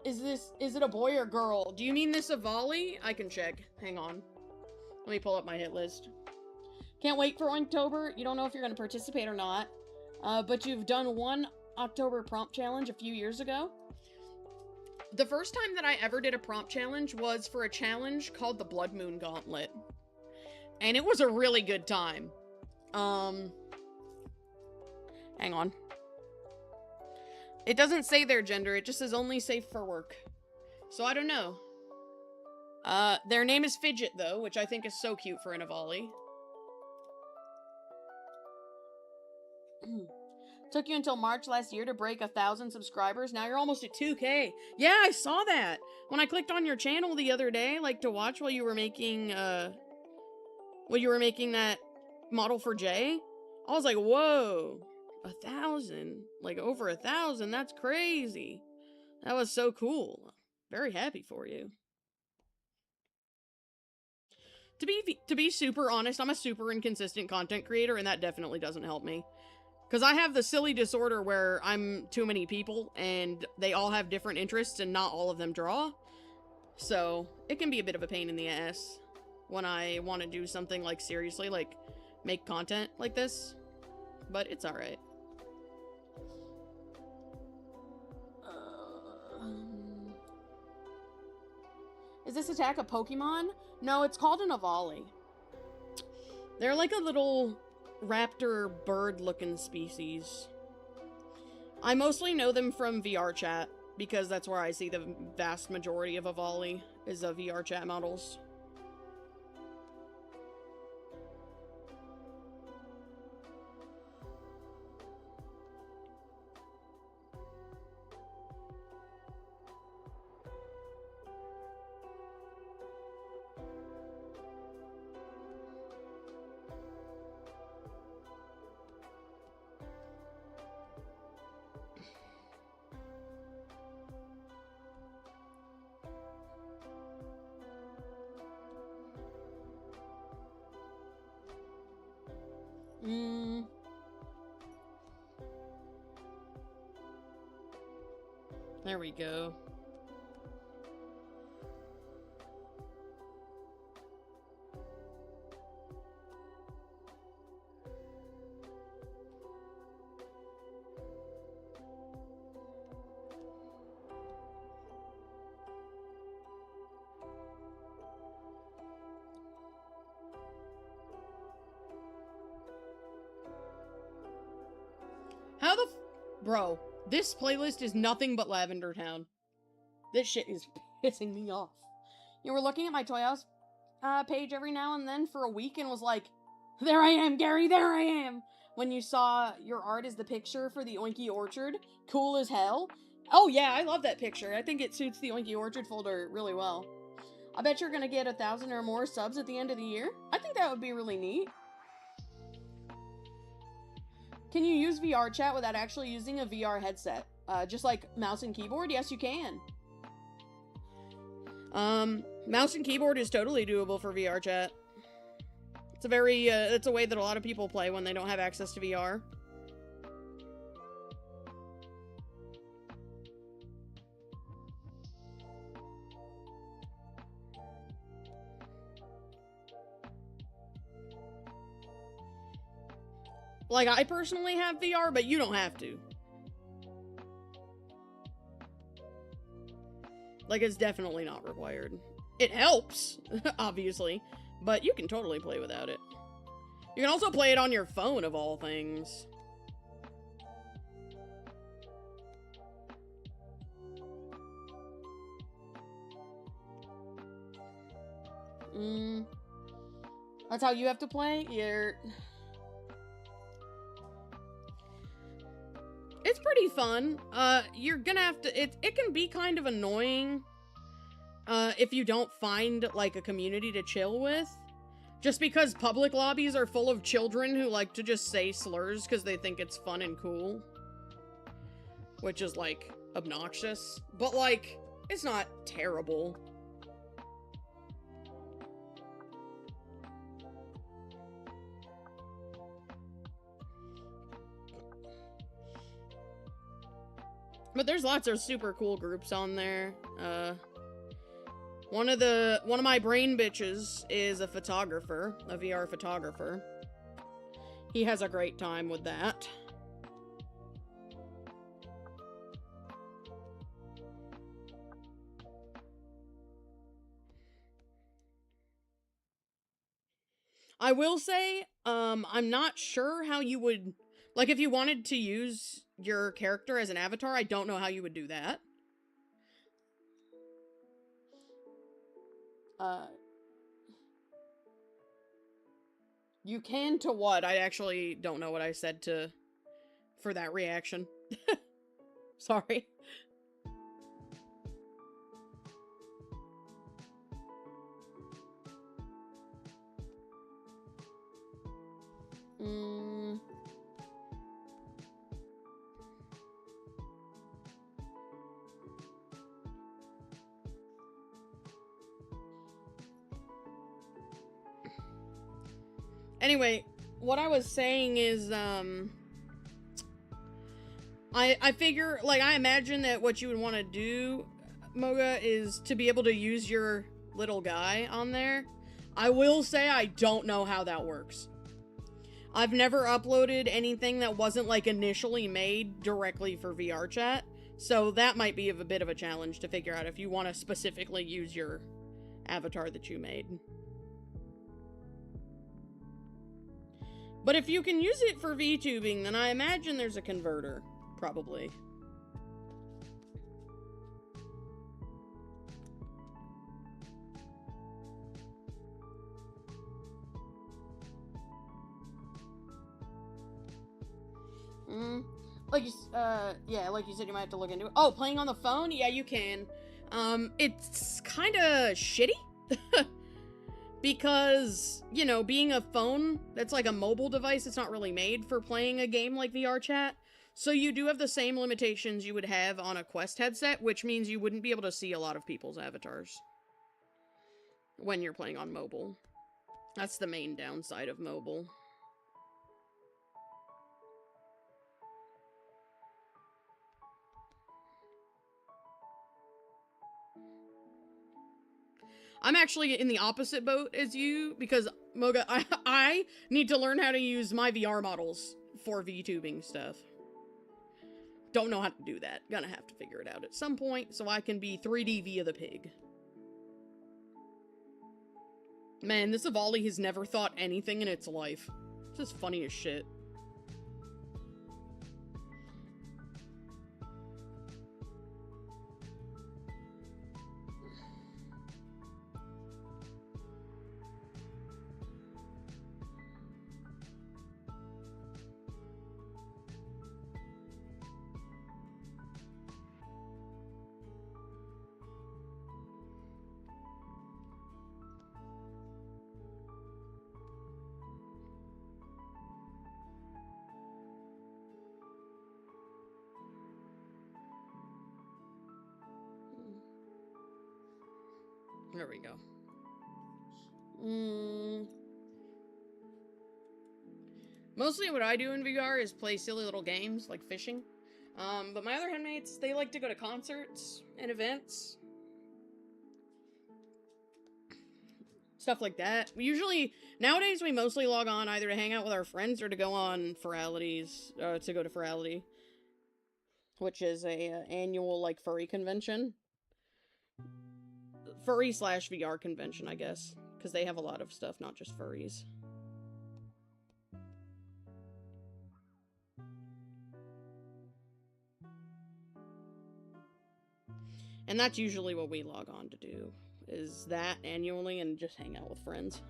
Is it a boy or girl? Do you mean this a volley? I can check. Hang on. Let me pull up my hit list. Can't wait for October. You don't know if you're going to participate or not. But you've done one October prompt challenge a few years ago. The first time that I ever did a prompt challenge was for a challenge called the Blood Moon Gauntlet. And it was a really good time. Hang on. It doesn't say their gender, it just says only safe for work. So I don't know. Their name is Fidget, though, which I think is so cute for an Avali. Took you until March last year to break 1,000 subscribers. Now you're almost at 2K. Yeah, I saw that! When I clicked on your channel the other day, like, to watch while you were making, that model for Jay, I was like, whoa! 1,000? Like, over 1,000? That's crazy. That was so cool. Very happy for you. To be super honest, I'm a super inconsistent content creator, and that definitely doesn't help me. Because I have the silly disorder where I'm too many people, and they all have different interests, and not all of them draw. So, it can be a bit of a pain in the ass when I want to do something, like, seriously, like, make content like this. But it's alright. Is this attack a Pokemon? No, it's called an Avali. They're like a little raptor bird-looking species. I mostly know them from VR chat, because that's where I see the vast majority of Avali, is VR chat models. There we go. Bro, this playlist is nothing but Lavender Town. This shit is pissing me off. You were looking at my Toy House page every now and then for a week and was like, there I am, Gary, there I am! When you saw your art as the picture for the Oinky Orchard. Cool as hell. Oh yeah, I love that picture. I think it suits the Oinky Orchard folder really well. I bet you're gonna get 1,000 or more subs at the end of the year. I think that would be really neat. Can you use VR chat without actually using a VR headset? Just like mouse and keyboard? Yes, you can. Mouse and keyboard is totally doable for VR chat. It's a very, it's a way that a lot of people play when they don't have access to VR. Like, I personally have VR, but you don't have to. Like, it's definitely not required. It helps, obviously, but you can totally play without it. You can also play it on your phone, of all things. That's how you have to play? It's pretty fun. You're gonna have to... It can be kind of annoying, if you don't find, like, a community to chill with. Just because public lobbies are full of children who like to just say slurs because they think it's fun and cool. Which is, like, obnoxious. But, like, it's not terrible. But there's lots of super cool groups on there. One of my brain bitches is a photographer, a VR photographer. He has a great time with that. I will say, I'm not sure how you would... Like, if you wanted to use your character as an avatar, I don't know how you would do that. You can to what? I actually don't know what I said for that reaction. Sorry. Anyway, what I was saying is, I figure, like, I imagine that what you would want to do, Moga, is to be able to use your little guy on there. I will say I don't know how that works. I've never uploaded anything that wasn't, like, initially made directly for VR chat, so that might be a bit of a challenge to figure out if you want to specifically use your avatar that you made. But if you can use it for VTubing, then I imagine there's a converter, probably. Yeah, like you said, you might have to look into it. Oh, playing on the phone? Yeah, you can. It's kinda shitty. Because, you know, being a phone that's like a mobile device, it's not really made for playing a game like VR chat. So you do have the same limitations you would have on a Quest headset, which means you wouldn't be able to see a lot of people's avatars when you're playing on mobile. That's the main downside of mobile. I'm actually in the opposite boat as you, because, Moga, I need to learn how to use my VR models for VTubing stuff. Don't know how to do that. Gonna have to figure it out at some point so I can be 3D via the pig. Man, this Avali has never thought anything in its life. This is funny as shit. There we go. Mostly what I do in VR is play silly little games, like fishing. But my other handmates, they like to go to concerts and events. Stuff like that. Nowadays we mostly log on either to hang out with our friends or to go on Feralities, to go to Ferality, which is a annual, like, furry convention. Furry/VR convention, I guess, because they have a lot of stuff, not just furries. And that's usually what we log on to do, is that annually and just hang out with friends.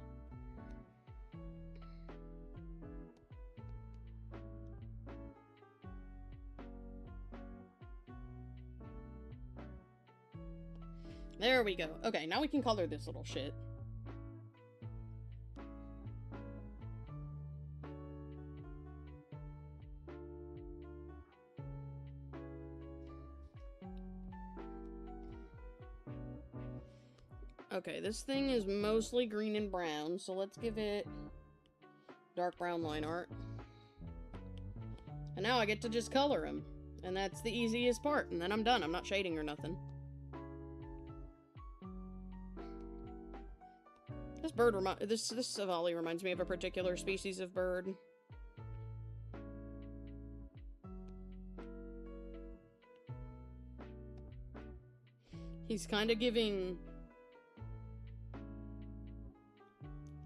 There we go. Okay, now we can color this little shit. Okay, this thing is mostly green and brown, so let's give it dark brown line art. And now I get to just color him. And that's the easiest part, and then I'm done. I'm not shading or nothing. This Savali reminds me of a particular species of bird. He's kind of giving,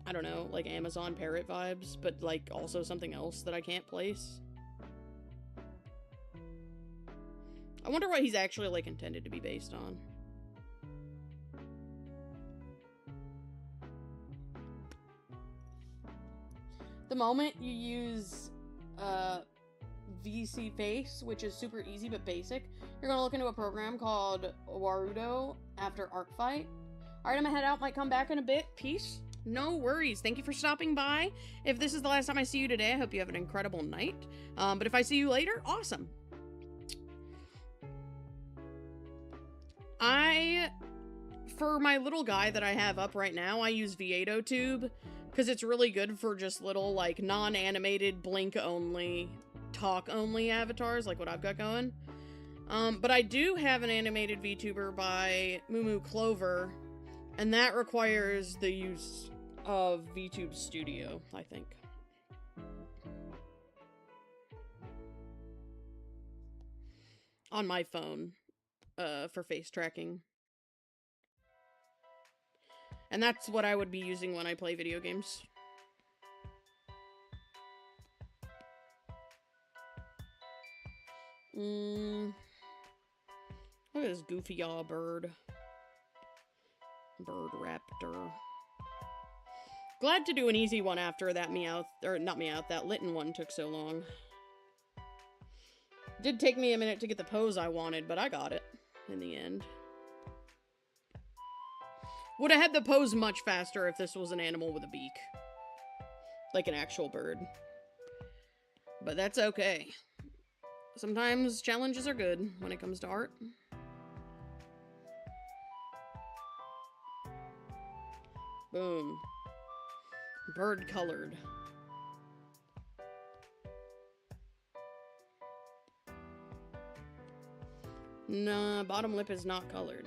I don't know, like Amazon parrot vibes, but like also something else that I can't place. I wonder what he's actually like intended to be based on. The moment you use VC Face, which is super easy but basic, you're going to look into a program called Warudo after ArtFight. Alright, I'm gonna head out, might come back in a bit. Peace. No worries. Thank you for stopping by. If this is the last time I see you today, I hope you have an incredible night. But if I see you later, awesome. For my little guy that I have up right now, I use V8 Tube, because it's really good for just little, like, non-animated, blink-only, talk-only avatars, like what I've got going. But I do have an animated VTuber by Moo Clover, and that requires the use of VTube Studio, I think. On my phone, for face tracking. And that's what I would be using when I play video games. Look at this goofy-aw bird. Bird raptor. Glad to do an easy one after that that Litten one took so long. Did take me a minute to get the pose I wanted, but I got it in the end. Would have had the pose much faster if this was an animal with a beak. Like an actual bird. But that's okay. Sometimes challenges are good when it comes to art. Boom. Bird colored. Nah, bottom lip is not colored.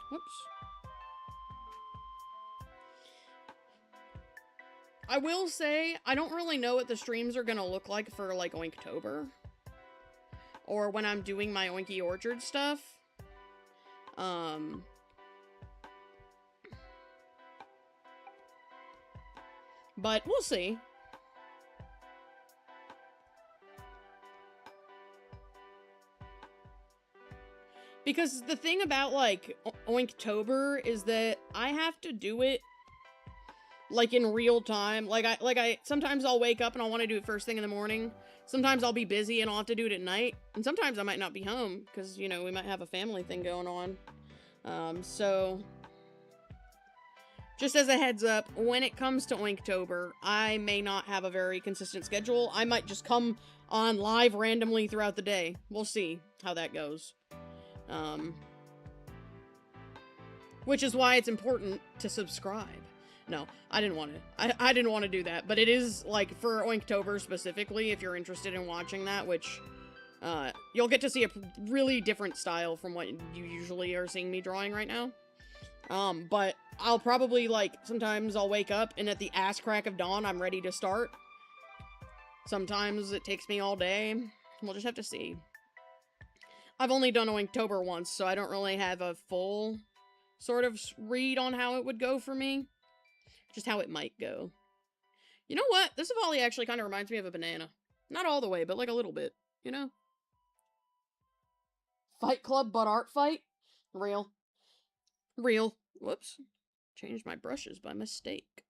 Whoops. I will say, I don't really know what the streams are gonna look like for, like, Oinktober. Or when I'm doing my Oinky Orchard stuff. But we'll see. Because the thing about, like, Oinktober is that I have to do it, like, in real time. Sometimes I'll wake up and I'll want to do it first thing in the morning. Sometimes I'll be busy and I'll have to do it at night. And sometimes I might not be home, because, you know, we might have a family thing going on. So, just as a heads up, when it comes to Oinktober, I may not have a very consistent schedule. I might just come on live randomly throughout the day. We'll see how that goes. which is why it's important to subscribe. No, I didn't want to. I didn't want to do that, but it is, like, for Oinktober specifically, if you're interested in watching that, which, you'll get to see a really different style from what you usually are seeing me drawing right now. But I'll probably, like, sometimes I'll wake up, and at the ass crack of dawn, I'm ready to start. Sometimes it takes me all day. We'll just have to see. I've only done Oinktober once, so I don't really have a full sort of read on how it would go for me. Just how it might go. You know what? This volley actually kind of reminds me of a banana. Not all the way, but like a little bit, you know? Fight Club but ArtFight? Real. Real. Whoops. Changed my brushes by mistake.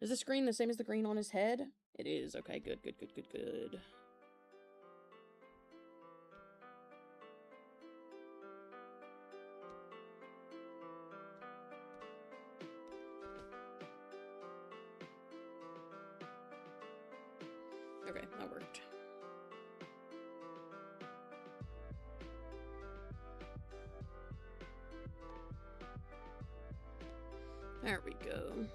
Is this green the same as the green on his head? It is. Okay, good, good, good, good, good. Okay, that worked. There we go.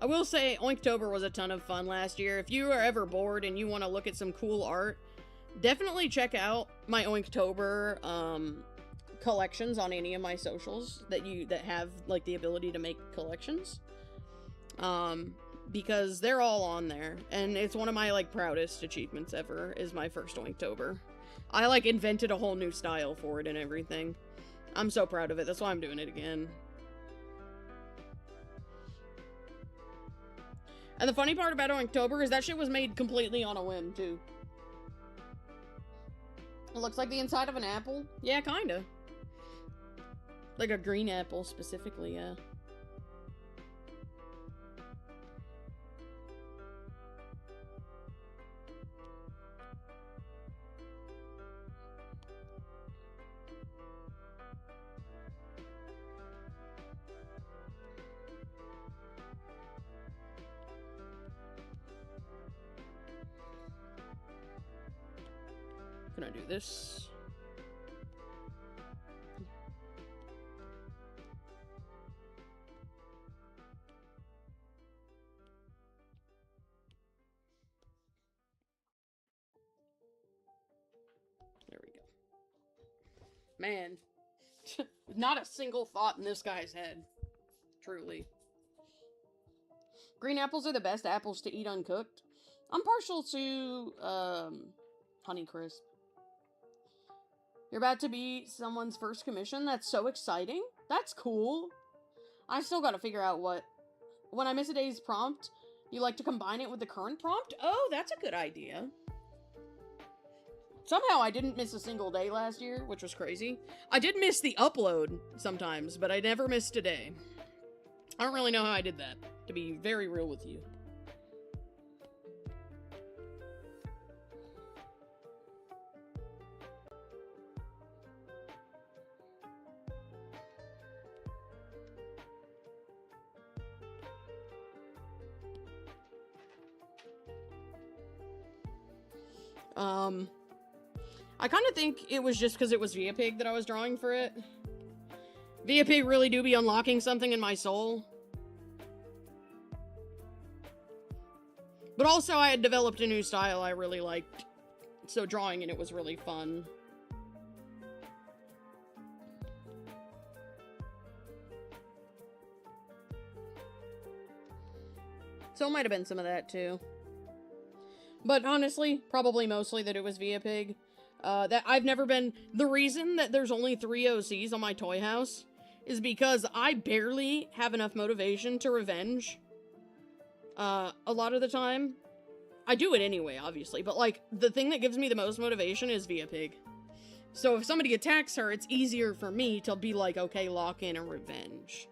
I will say, Oinktober was a ton of fun last year. If you are ever bored and you want to look at some cool art, definitely check out my Oinktober collections on any of my socials that have like the ability to make collections. Because they're all on there, and it's one of my like proudest achievements ever is my first Oinktober. I like invented a whole new style for it and everything. I'm so proud of it. That's why I'm doing it again. And the funny part about Oinktober is that shit was made completely on a whim, too. It looks like the inside of an apple. Yeah, kinda. Like a green apple, specifically, yeah. Can I do this? There we go. Man, not a single thought in this guy's head. Truly. Green apples are the best apples to eat uncooked. I'm partial to, Honeycrisp. You're about to be someone's first commission? That's so exciting. That's cool. I still gotta figure out what... When I miss a day's prompt, you like to combine it with the current prompt? Oh, that's a good idea. Somehow I didn't miss a single day last year, which was crazy. I did miss the upload sometimes, but I never missed a day. I don't really know how I did that, to be very real with you. I kind of think it was just because it was Viapig that I was drawing for it. Viapig really do be unlocking something in my soul. But also I had developed a new style I really liked, so drawing in it was really fun. So it might have been some of that too. But honestly, probably mostly that it was Viapig. That I've never been... The reason that there's only 3 OCs on my toy house is because I barely have enough motivation to revenge. A lot of the time. I do it anyway, obviously, but like, the thing that gives me the most motivation is Viapig. So if somebody attacks her, it's easier for me to be like, okay, lock in a revenge.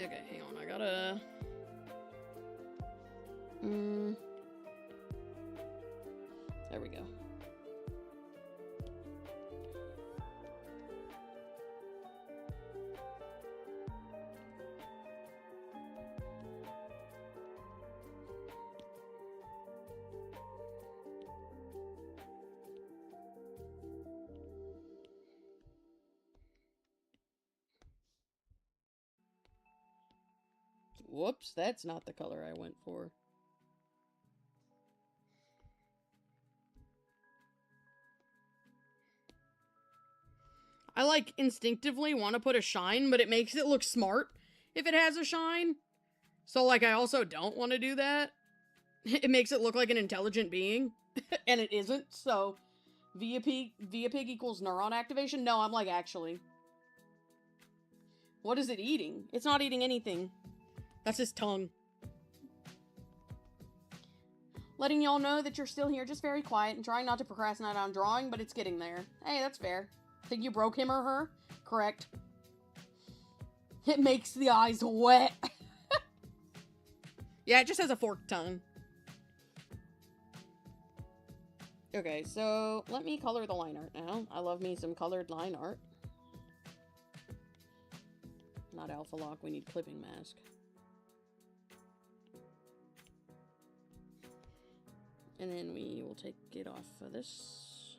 Okay, hang on, I gotta... There we go. Whoops, that's not the color I went for. I, like, instinctively want to put a shine, but it makes it look smart if it has a shine. So, like, I also don't want to do that. It makes it look like an intelligent being, and it isn't, so... Via pig equals neuron activation? No, I'm like, actually. What is it eating? It's not eating anything. That's his tongue. Letting y'all know that you're still here, just very quiet and trying not to procrastinate on drawing, but it's getting there. Hey, that's fair. Think you broke him or her? Correct. It makes the eyes wet. Yeah, it just has a forked tongue. Okay, so let me color the line art now. I love me some colored line art. Not alpha lock, we need clipping mask. And then we will take it off of this.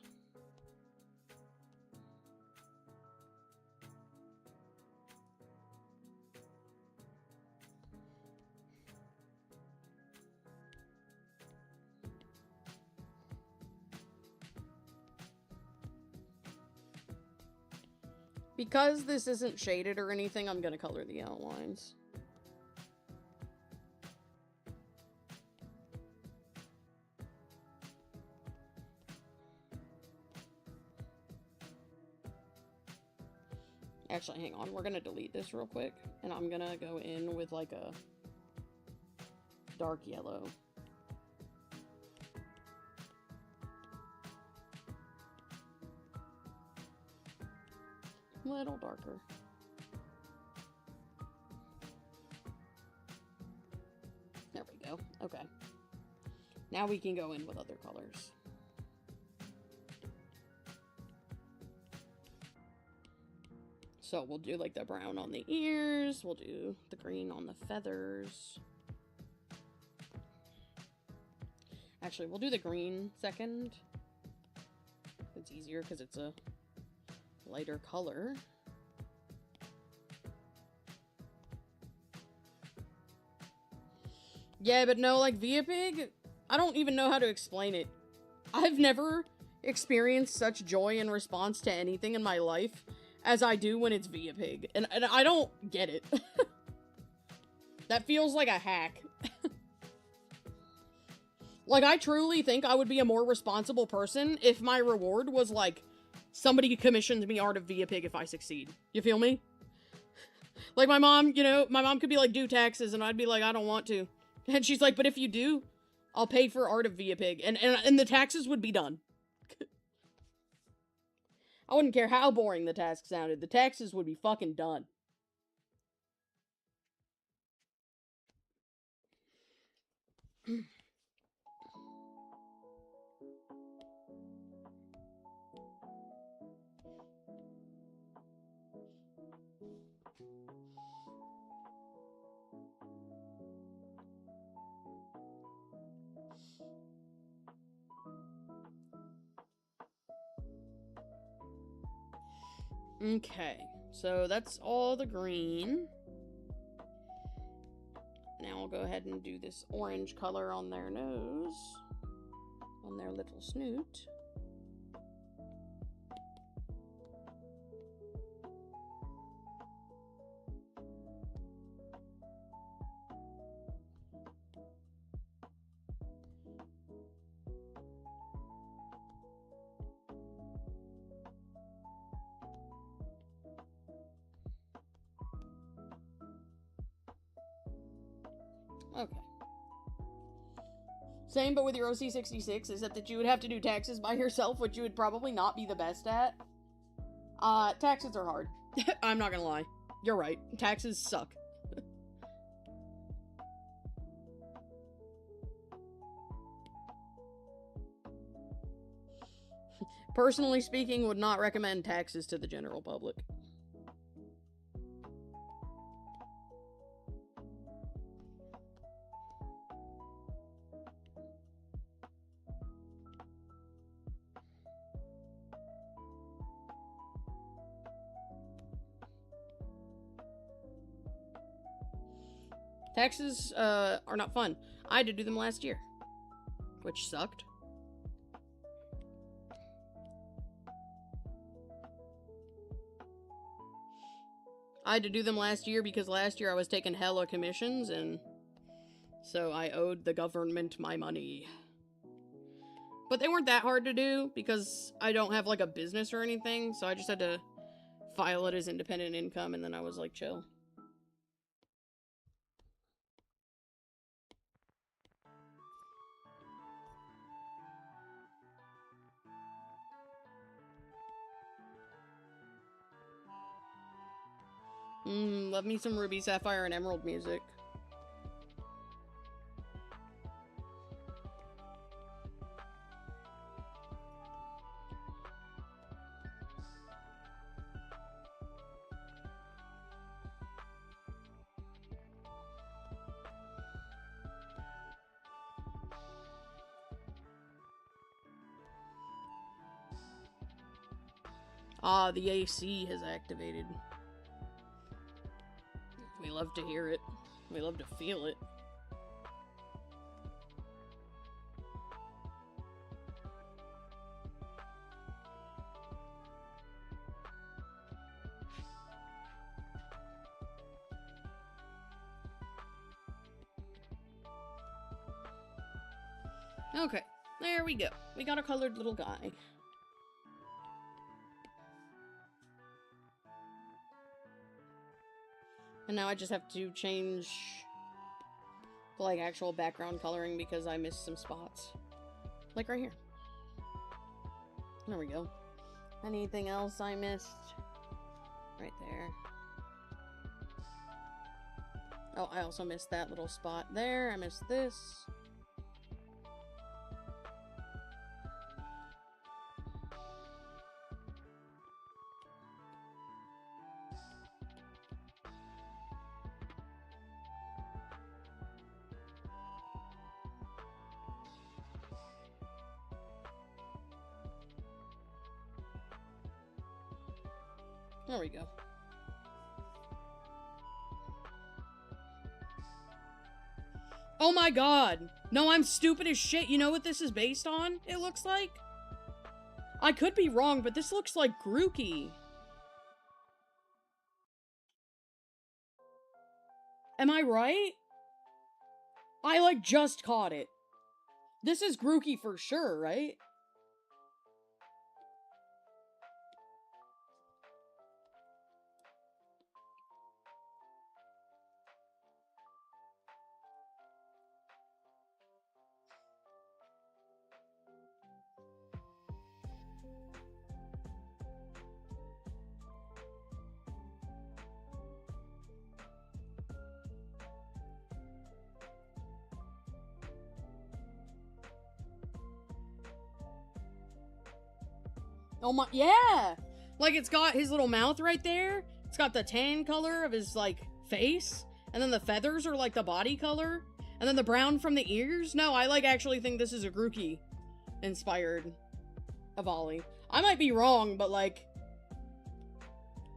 Because this isn't shaded or anything, I'm gonna color the outlines. Actually, hang on. We're gonna delete this real quick. And I'm gonna go in with like a dark yellow. A little darker. There we go. Okay. Now we can go in with other colors. So we'll do like the brown on the ears. We'll do the green on the feathers. Actually, we'll do the green second. It's easier because it's a lighter color. Yeah, but no, like Via Pig, I don't even know how to explain it. I've never experienced such joy in response to anything in my life as I do when it's Via Pig. And I don't get it. That feels like a hack. Like, I truly think I would be a more responsible person if my reward was, like, somebody commissioned me art of Via Pig if I succeed. You feel me? Like, my mom, you know, my mom could be like, do taxes, and I'd be like, I don't want to. And she's like, but if you do, I'll pay for art of Via Pig. And the taxes would be done. I wouldn't care how boring the task sounded. The taxes would be fucking done. Okay, so that's all the green. Now I'll go ahead and do this orange color on their nose, on their little snoot. Okay. Same, but with your OC66, is that you would have to do taxes by yourself, which you would probably not be the best at. Taxes are hard. I'm not gonna lie. You're right. Taxes suck. Personally speaking, would not recommend taxes to the general public. Taxes are not fun. I had to do them last year, which sucked. I had to do them last year because last year I was taking hella commissions, and so I owed the government my money. But they weren't that hard to do because I don't have like a business or anything, so I just had to file it as independent income, and then I was like, chill. Love me some Ruby, Sapphire, and Emerald music. Ah, the AC has activated. We love to hear it. We love to feel it. Okay, there we go. We got a colored little guy. And now I just have to change the, like, actual background coloring because I missed some spots. Like right here. There we go. Anything else I missed? Right there. Oh, I also missed that little spot there. I missed this. There we go. Oh my god! No, I'm stupid as shit. You know what this is based on, it looks like? I could be wrong, but this looks like Grookey. Am I right? I, like, just caught it. This is Grookey for sure, right? Oh my, yeah! Like, it's got his little mouth right there. It's got the tan color of his, like, face. And then the feathers are, like, the body color. And then the brown from the ears. No, I, like, actually think this is a Grookey inspired Avali. I might be wrong, but, like,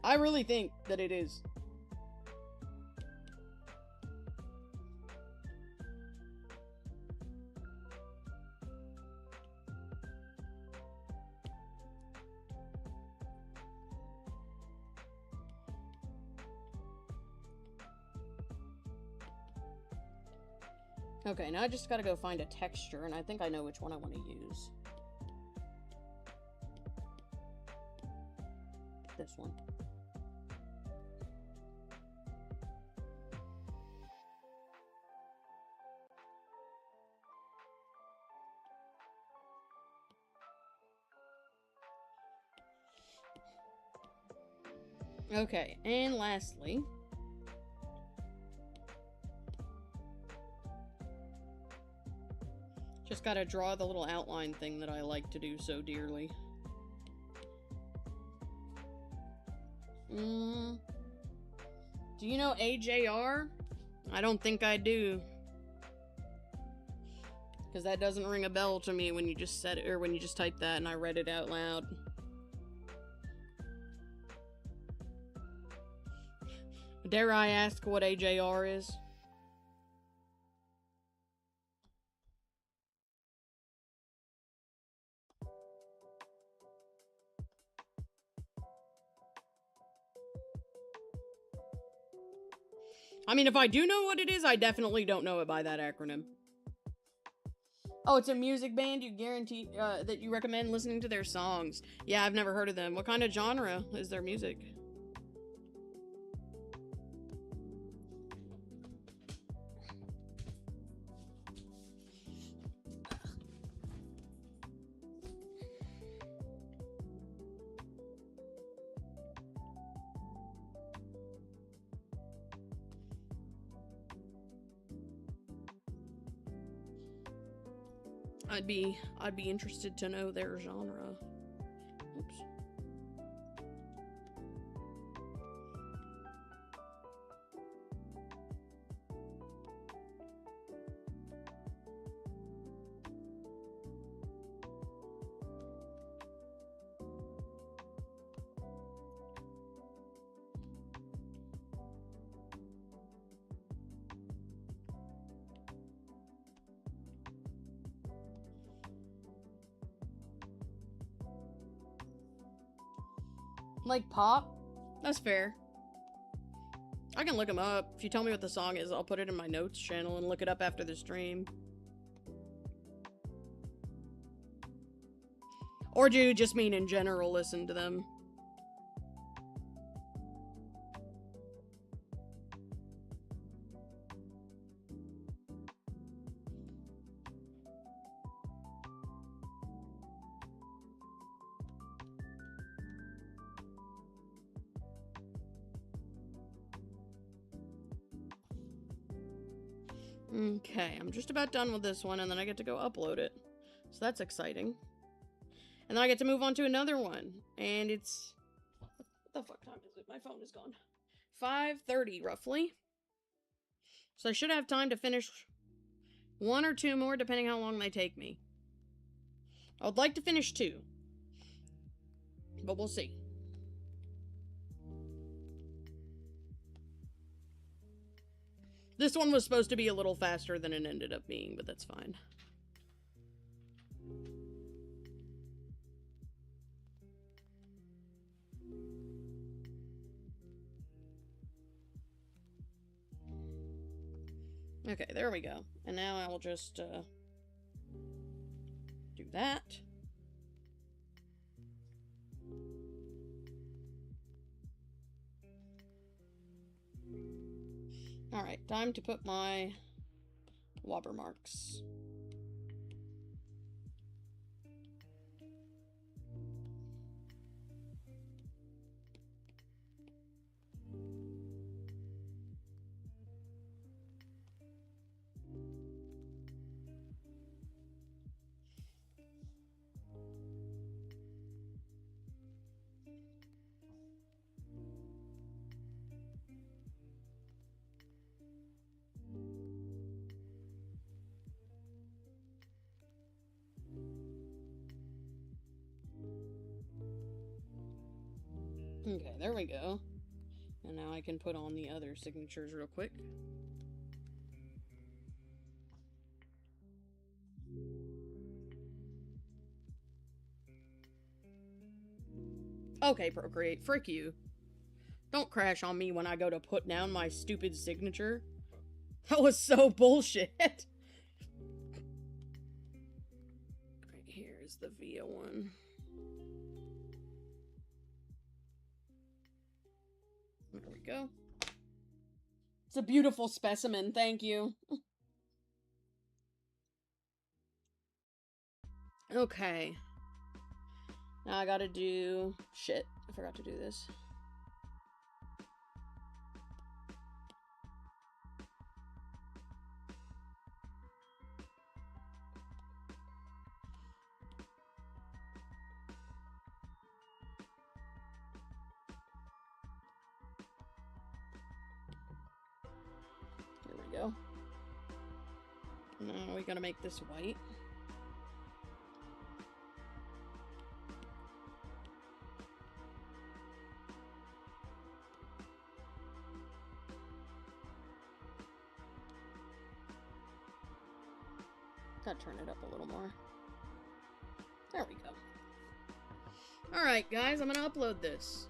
I really think that it is. Okay, now I just gotta go find a texture, and I think I know which one I want to use. This one. Okay, and lastly, just gotta draw the little outline thing that I like to do so dearly. Do you know AJR? I don't think I do. Because that doesn't ring a bell to me when you just said it, or when you just typed that and I read it out loud. Dare I ask what AJR is? I mean, if I do know what it is, I definitely don't know it by that acronym. Oh, it's a music band you guarantee that you recommend listening to their songs. Yeah, I've never heard of them. What kind of genre is their music? I'd be interested to know their genre. Oops. Like pop? That's fair. I can look them up. If you tell me what the song is, I'll put it in my notes channel and look it up after the stream. Or do you just mean in general listen to them? Okay, I'm just about done with this one, and then I get to go upload it. So that's exciting. And then I get to move on to another one. And it's... What the fuck time is it? My phone is gone. 5:30, roughly. So I should have time to finish one or two more, depending how long they take me. I would like to finish 2. But we'll see. This one was supposed to be a little faster than it ended up being, but that's fine. Okay, there we go. And now I will just do that. Alright, time to put my watermarks. Okay, there we go. And now I can put on the other signatures real quick. Okay, Procreate, frick you. Don't crash on me when I go to put down my stupid signature. That was so bullshit. Right here is the VIA one. There we go. It's a beautiful specimen, thank you. Okay. Now I gotta do... Shit, I forgot to do this. No, we gotta make this white. Gotta turn it up a little more. There we go. Alright, guys, I'm gonna upload this.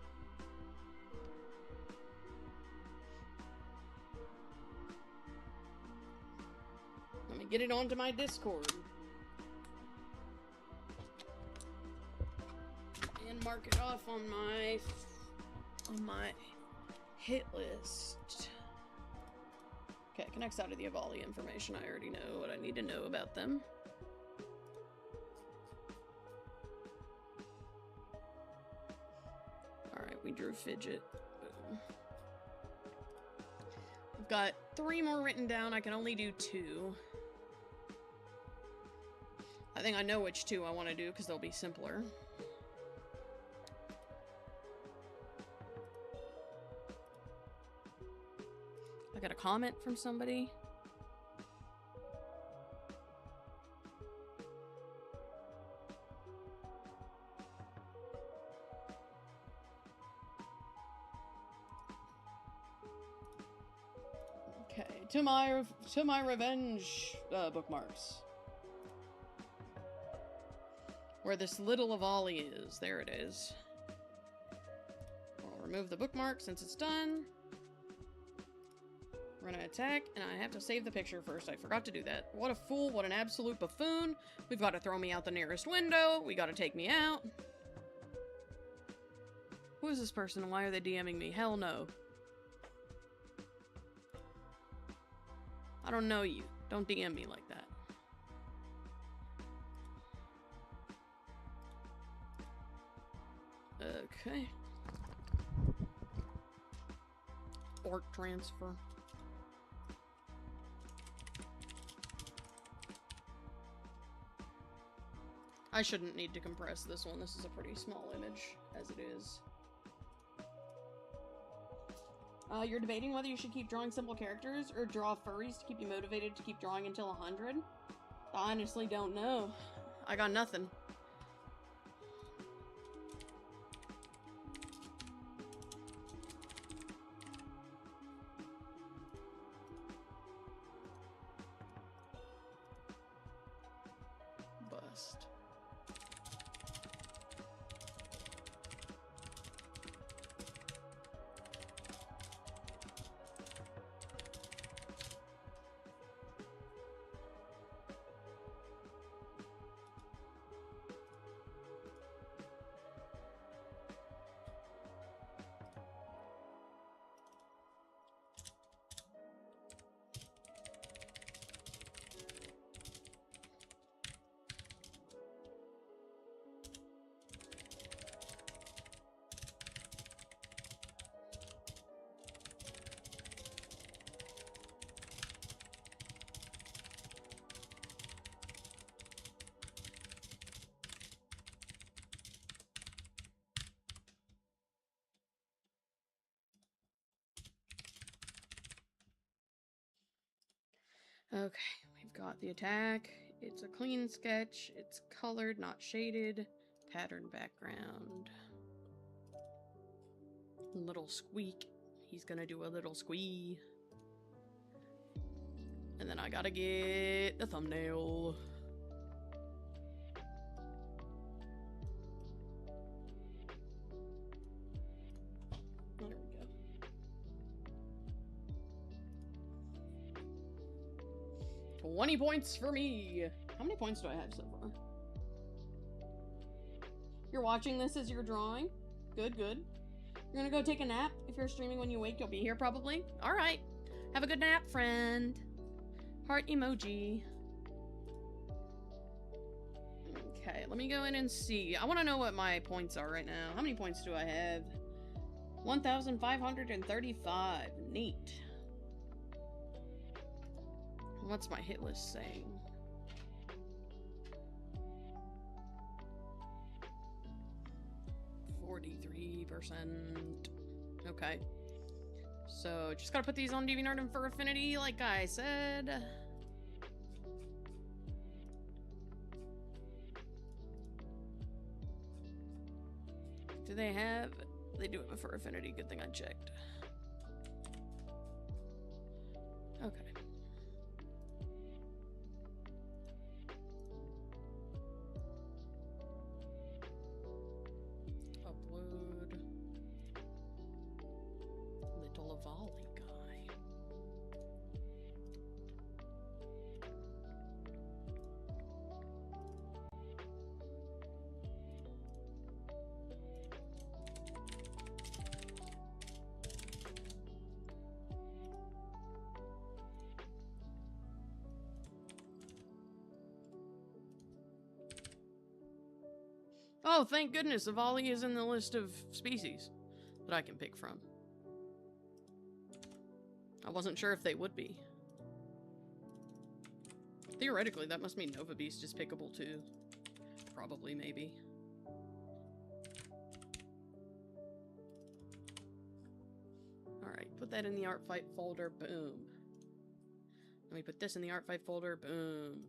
Let me get it onto my Discord. And mark it off on my hit list. Okay, connects out of the Avali information. I already know what I need to know about them. Alright, we drew Fidget. Boom. I've got 3 more written down. I can only do 2. I think I know which 2 I want to do because they'll be simpler. I got a comment from somebody. Okay, to my revenge bookmarks. Where this little Avali is. There it is. I'll remove the bookmark since it's done. We're gonna attack, and I have to save the picture first. I forgot to do that. What a fool, what an absolute buffoon. We've got to throw me out the nearest window. We gotta take me out. Who is this person, and why are they DMing me? Hell no. I don't know you. Don't DM me like that. Okay. Orc transfer. I shouldn't need to compress this one. This is a pretty small image, as it is. You're debating whether you should keep drawing simple characters or draw furries to keep you motivated to keep drawing until 100? I honestly don't know. I got nothing. Bust. Okay, we've got the attack. It's a clean sketch. It's colored, not shaded. Pattern background. Little squeak. He's gonna do a little squee. And then I gotta get the thumbnail. There we go. 20 points for me. How many points do I have so far? You're watching this as you're drawing? Good, good. You're gonna go take a nap? If you're streaming when you wake, you'll be here probably. Alright. Have a good nap, friend. Heart emoji. Okay, let me go in and see. I want to know what my points are right now. How many points do I have? 1,535. Neat. What's my hit list saying? %. Okay. So, just gotta put these on DeviantArt and for Affinity, like I said. Do they have... They do have a fur affinity. Good thing I checked. Okay. Upload. Little Volley guy. Oh, thank goodness, the volley is in the list of species that I can pick from. I wasn't sure if they would be. Theoretically, that must mean Nova Beast is pickable too. Probably, maybe. Alright, put that in the ArtFight folder, boom. Let me put this in the ArtFight folder, boom.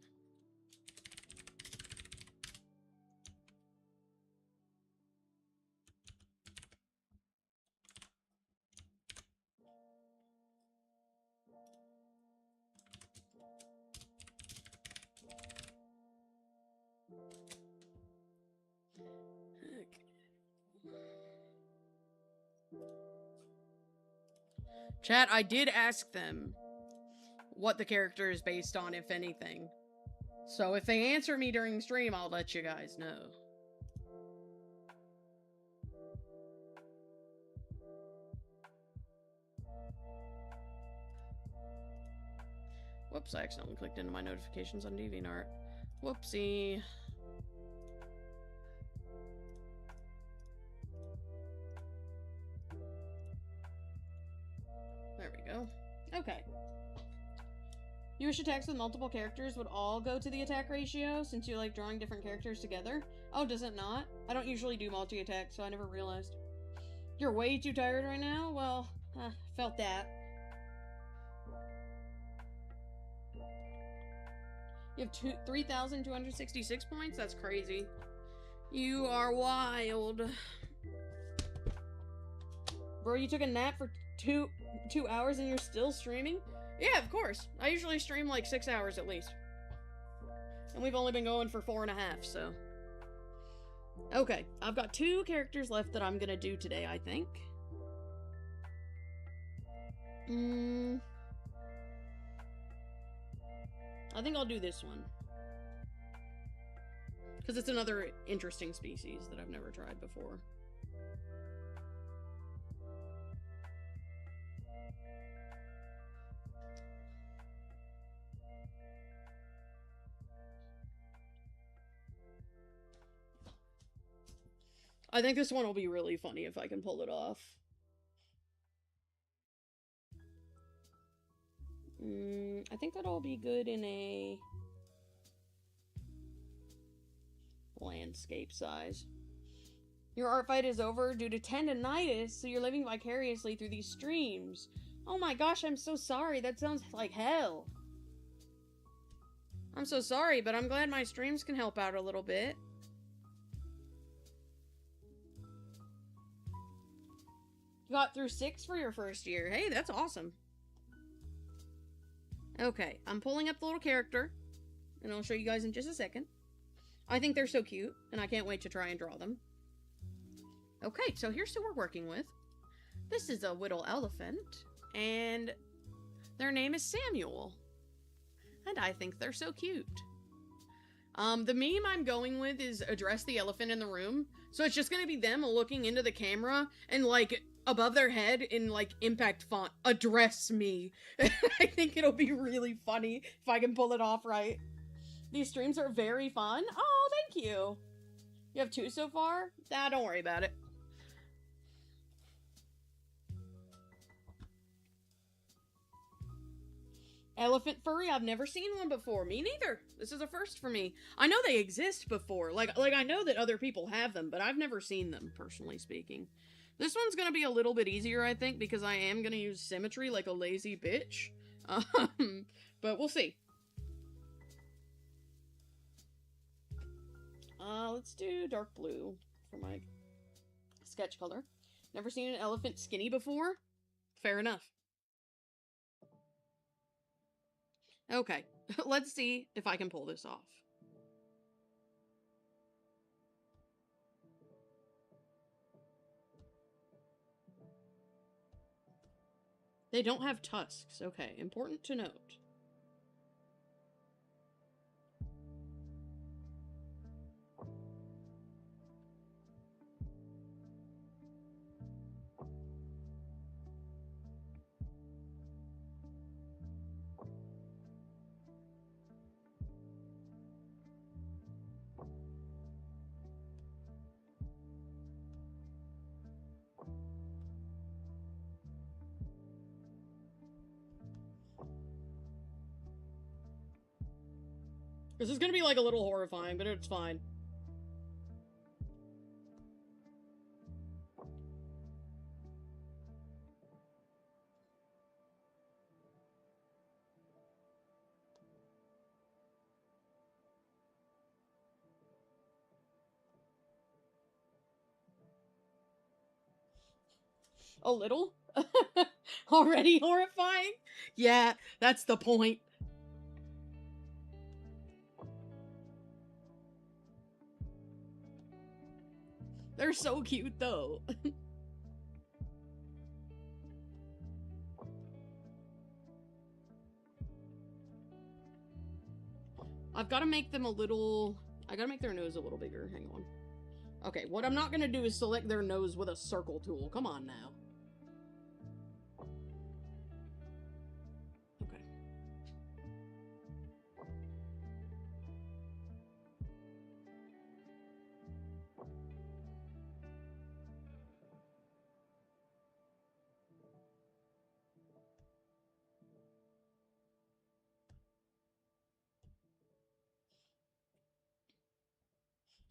Chat, I did ask them what the character is based on, if anything. So if they answer me during stream, I'll let you guys know. Whoops, I accidentally clicked into my notifications on DeviantArt. Whoopsie. There we go. Okay. You wish attacks with multiple characters would all go to the attack ratio, since you like drawing different characters together? Oh, does it not? I don't usually do multi-attacks, so I never realized. You're way too tired right now? Well, felt that. You have 3,266 points? That's crazy. You are wild. Bro, you took a nap for two hours and you're still streaming? Yeah, of course. I usually stream like 6 hours at least. And we've only been going for 4.5, so. Okay, I've got 2 characters left that I'm gonna do today, I think. I think I'll do this one. Because it's another interesting species that I've never tried before. I think this one will be really funny if I can pull it off. I think that'll be good in a landscape size. Your art fight is over due to tendonitis, so you're living vicariously through these streams. Oh my gosh, I'm so sorry. That sounds like hell. I'm so sorry, but I'm glad my streams can help out a little bit. You got through 6 for your first year. Hey, that's awesome. Okay, I'm pulling up the little character, and I'll show you guys in just a second. I think they're so cute, and I can't wait to try and draw them. Okay, so here's who we're working with. This is a whittle elephant, and their name is Samuel. And I think they're so cute. The meme I'm going with is address the elephant in the room. So it's just gonna be them looking into the camera and, like, above their head in, like, impact font, address me. I think it'll be really funny if I can pull it off right. These streams are very fun. Oh, thank you. You have 2 so far? Nah, don't worry about it. Elephant furry? I've never seen one before. Me neither. This is a first for me. I know they exist before. Like I know that other people have them, but I've never seen them, personally speaking. This one's gonna be a little bit easier, I think, because I am gonna use symmetry like a lazy bitch. But we'll see. Let's do dark blue for my sketch color. Never seen an elephant skinny before? Fair enough. Okay, let's see if I can pull this off. They don't have tusks. Okay, important to note. This is gonna be like a little horrifying, but it's fine. A little? Already horrifying? Yeah, that's the point. They're so cute, though. I've got to make them a little... I gotta make their nose a little bigger. Hang on. Okay, what I'm not gonna do is select their nose with a circle tool. Come on now. Okay.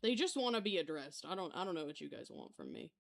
They just want to be addressed. I don't know what you guys want from me.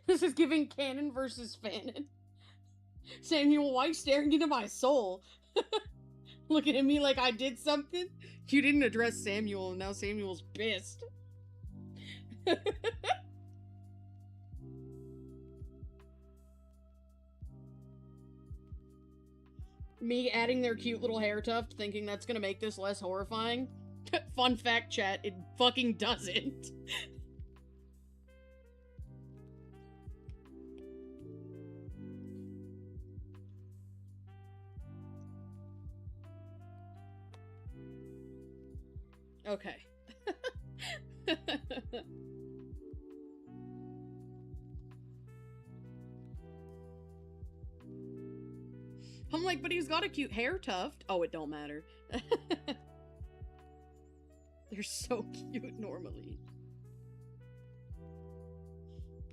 This is giving Canon versus Fanon. Samuel, why you staring into my soul? Looking at me like I did something? You didn't address Samuel, and now Samuel's pissed. Me adding their cute little hair tuft, thinking that's gonna make this less horrifying? Fun fact, chat, it fucking doesn't. Okay. I'm like, but he's got a cute hair tuft. Oh, it don't matter. They're so cute normally.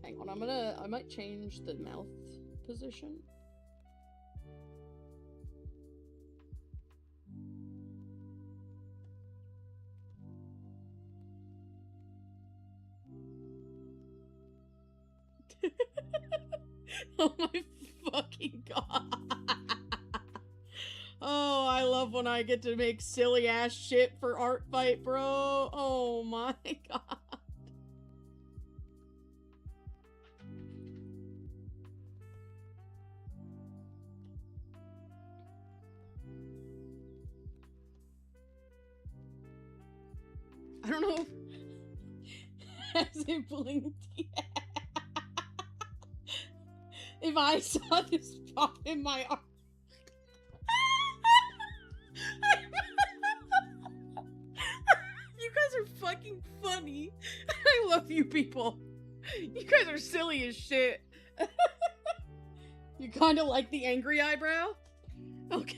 Hang on, I might change the mouth position. Oh my fucking god. Oh, I love when I get to make silly ass shit for ArtFight, bro. Oh my god. I don't know if has it blinked yet. If I saw this pop in my arm. You guys are fucking funny. I love you people. You guys are silly as shit. You kind of like the angry eyebrow? Okay.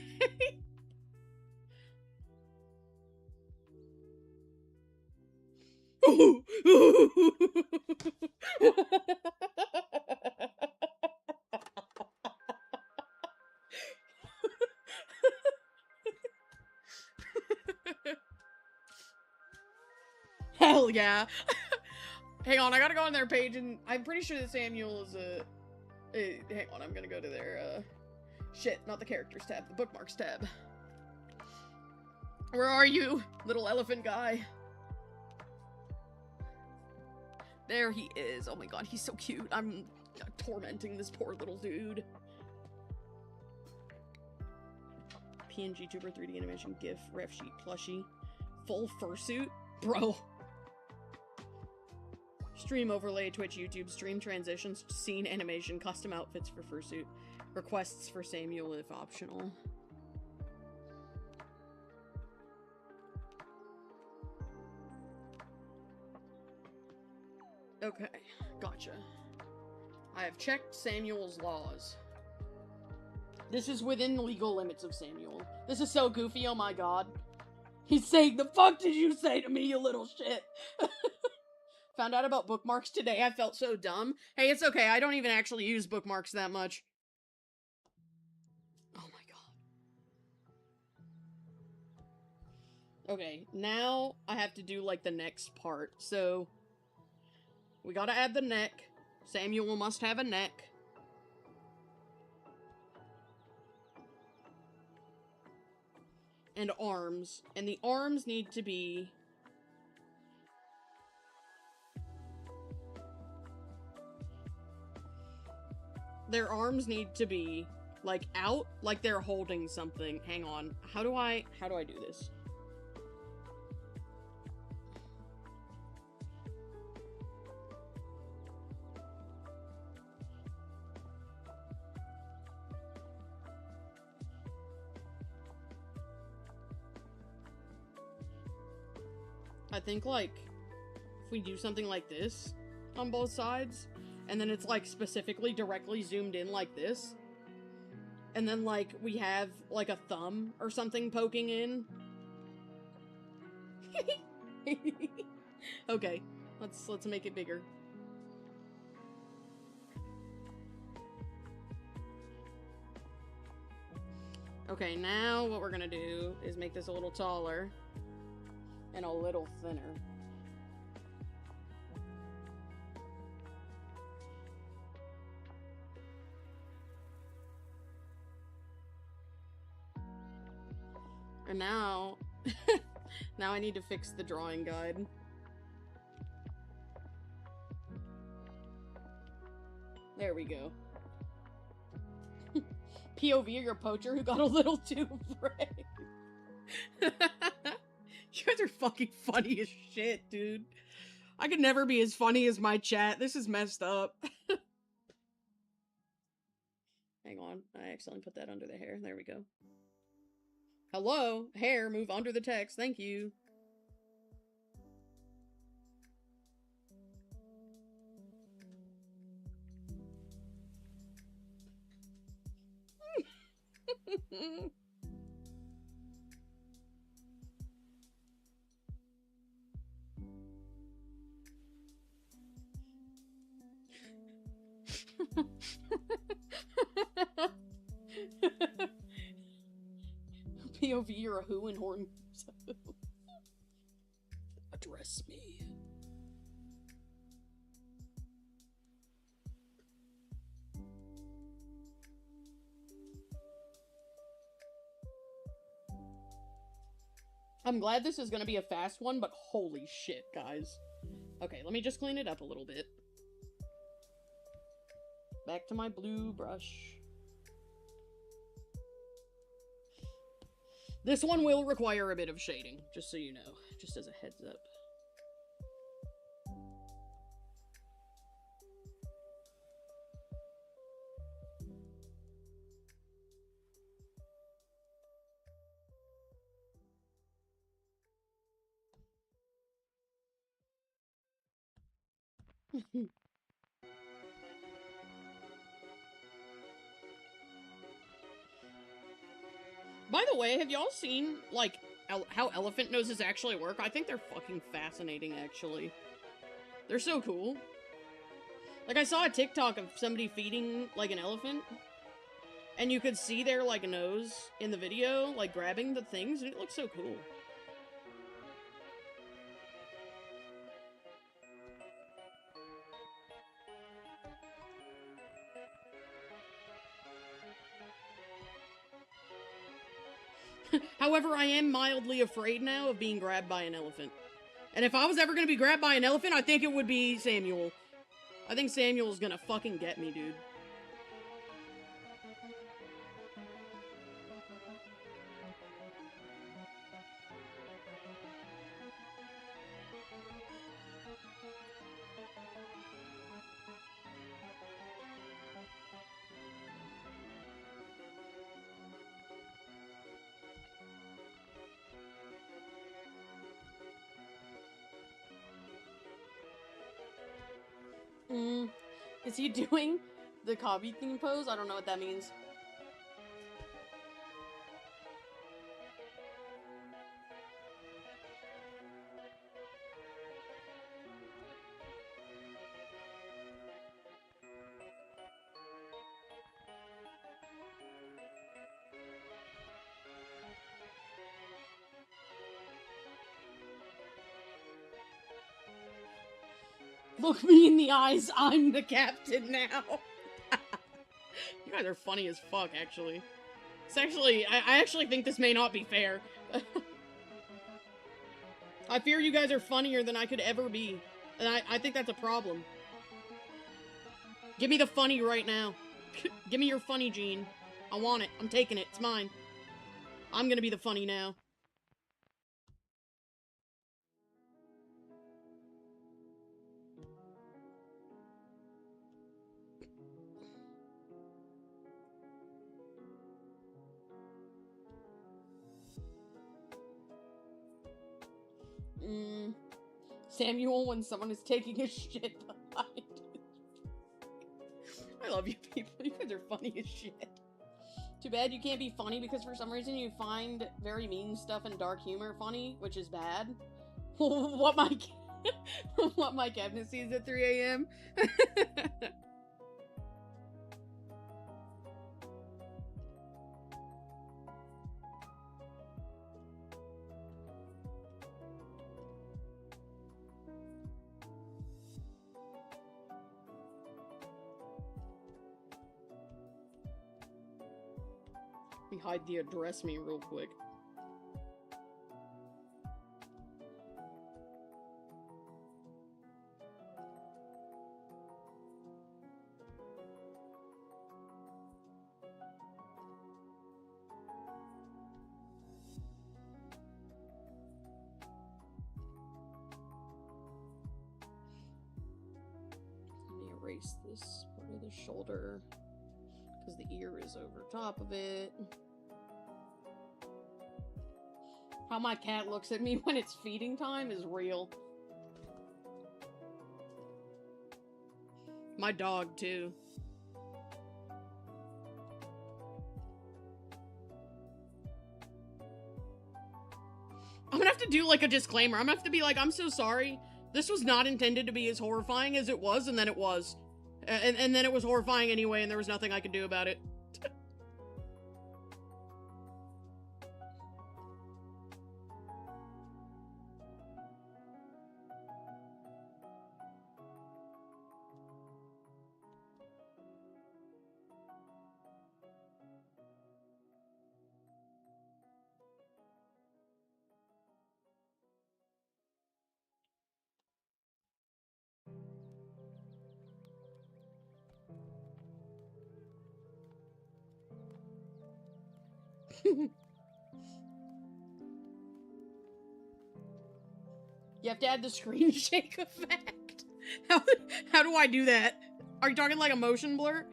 Hell yeah. Hang on, I gotta go on their page, and I'm pretty sure that Samuel is hang on, I'm gonna go to their, shit, not the characters tab, the bookmarks tab. Where are you, little elephant guy? There he is. Oh my god, he's so cute. I'm tormenting this poor little dude. PNG tuber, 3D animation, GIF, ref sheet, plushie, full fursuit? Bro. Stream overlay, Twitch, YouTube, stream transitions, scene animation, custom outfits for fursuit, requests for Samuel if optional. Okay, gotcha. I have checked Samuel's laws. This is within the legal limits of Samuel. This is so goofy, oh my god. He's saying, "The fuck did you say to me, you little shit?" Found out about bookmarks today. I felt so dumb. Hey, it's okay. I don't even actually use bookmarks that much. Oh my god. Okay, now I have to do, like, the next part. So, we gotta add the neck. Samuel must have a neck. And arms. And the arms need to be... Their arms need to be, like, out, like they're holding something. Hang on. How do I do this? I think, like, if we do something like this on both sides, and then it's, like, specifically directly zoomed in like this, and then, like, we have, like, a thumb or something poking in. Okay, let's make it bigger. Okay, now what we're gonna do is make this a little taller and a little thinner. And now, now I need to fix the drawing guide. There we go. POV, you're a poacher who got a little too brave. You guys are fucking funny as shit, dude. I could never be as funny as my chat. This is messed up. Hang on. I accidentally put that under the hair. There we go. Hello? Hair, move under the text. Thank you. POV, you're a who and horn. Address me. I'm glad this is gonna be a fast one, but holy shit, guys. Okay, let me just clean it up a little bit. Back to my blue brush. This one will require a bit of shading, just so you know, just as a heads up. By the way, have y'all seen, like, how elephant noses actually work? I think they're fucking fascinating, actually. They're so cool. Like, I saw a TikTok of somebody feeding, like, an elephant, and you could see their, like, nose in the video, like, grabbing the things, and it looks so cool. However, I am mildly afraid now of being grabbed by an elephant. And if I was ever gonna be grabbed by an elephant, I think it would be Samuel. I think Samuel's gonna fucking get me, dude. Is he doing the Kabi theme pose? I don't know what that means. Look me in the eyes, I'm the captain now. You guys are funny as fuck, actually. It's actually, I actually think this may not be fair. I fear you guys are funnier than I could ever be. And I think that's a problem. Give me the funny right now. Give me your funny gene. I want it. I'm taking it. It's mine. I'm gonna be the funny now. Samuel when someone is taking a shit behind. I love you people. You guys are funny as shit. Too bad you can't be funny because for some reason you find very mean stuff and dark humor funny, which is bad. what my cabinet sees at 3 a.m. Let me hide the address me real quick. Let me erase this part of the shoulder because the ear is over top of it. How my cat looks at me when it's feeding time is real. My dog, too. I'm gonna have to do, like, a disclaimer. I'm gonna have to be like, I'm so sorry. This was not intended to be as horrifying as it was, and then it was. And then it was horrifying anyway, and there was nothing I could do about it. You have to add the screen shake effect. How do I do that? Are you talking like a motion blur?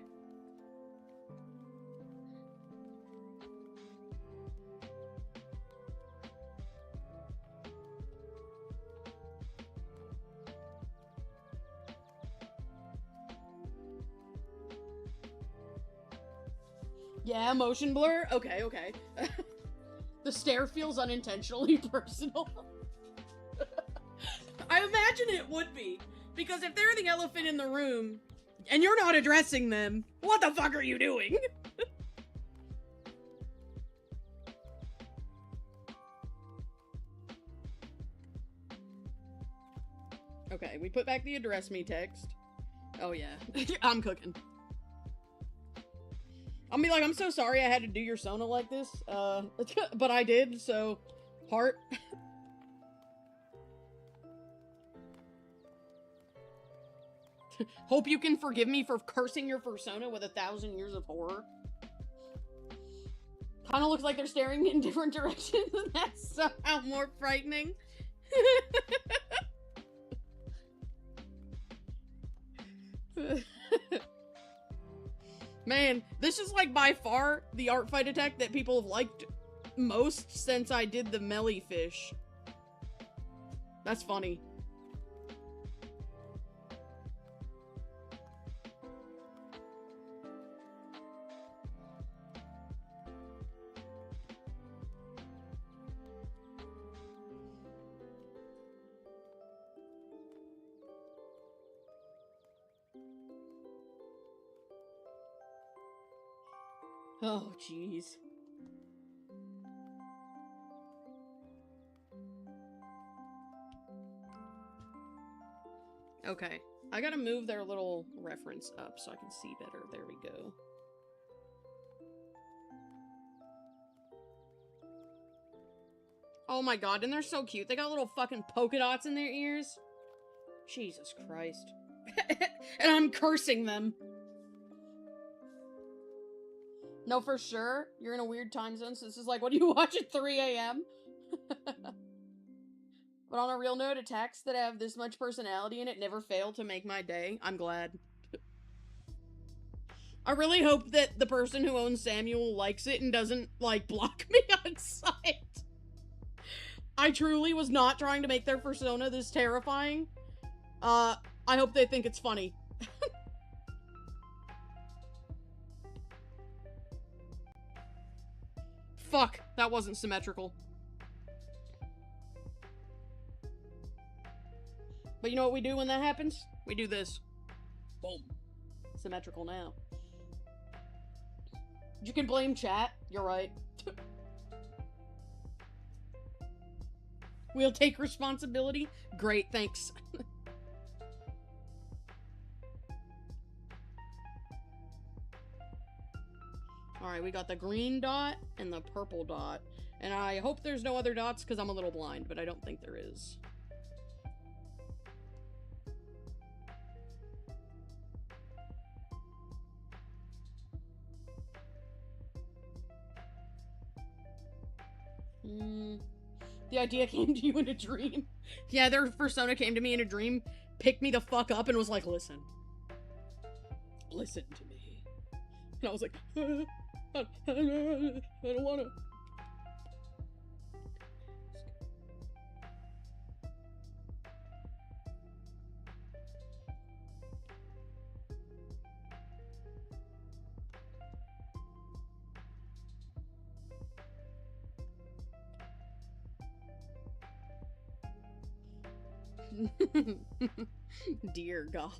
Yeah, motion blur? Okay, okay. The stare feels unintentionally personal. I imagine it would be. Because if they're the elephant in the room, and you're not addressing them, what the fuck are you doing? Okay, we put back the address me text. Oh yeah, I'm cooking. I'll be like, I'm so sorry I had to do your Sona like this, but I did, so, heart. Hope you can forgive me for cursing your persona with 1,000 years of horror. Kinda looks like they're staring in different directions, and that's somehow more frightening. Man, this is like by far the ArtFight attack that people have liked most since I did the Melly Fish. That's funny. Oh, jeez. Okay. I gotta move their little reference up so I can see better. There we go. Oh my god, and they're so cute. They got little fucking polka dots in their ears. Jesus Christ. And I'm cursing them. No, for sure. You're in a weird time zone, so this is like, what do you watch at 3 a.m.? But on a real note, attacks that have this much personality in it never fail to make my day. I'm glad. I really hope that the person who owns Samuel likes it and doesn't, like, block me on sight. I truly was not trying to make their persona this terrifying. I hope they think it's funny. Fuck, that wasn't symmetrical. But you know what we do when that happens? We do this. Boom. Symmetrical now. You can blame chat. You're right. We'll take responsibility. Great, thanks. Alright, we got the green dot and the purple dot. And I hope there's no other dots because I'm a little blind, but I don't think there is. The idea came to you in a dream. Yeah, their persona came to me in a dream, picked me the fuck up, and was like, listen. Listen to me. And I was like, I don't wanna. Dear God.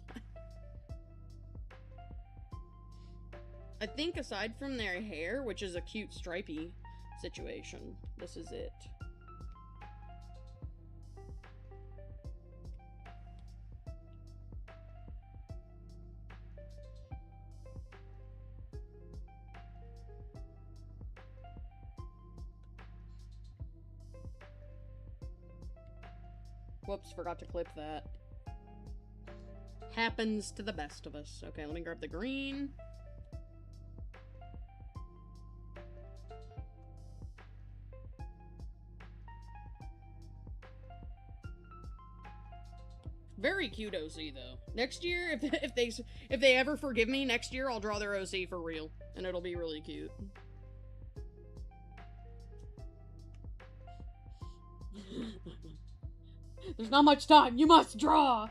I think aside from their hair, which is a cute stripy situation, this is it. Whoops, forgot to clip that. Happens to the best of us. Okay, let me grab the green. Very cute OC though. Next year, if they ever forgive me, next year I'll draw their OC for real, and it'll be really cute. There's not much time. You must draw.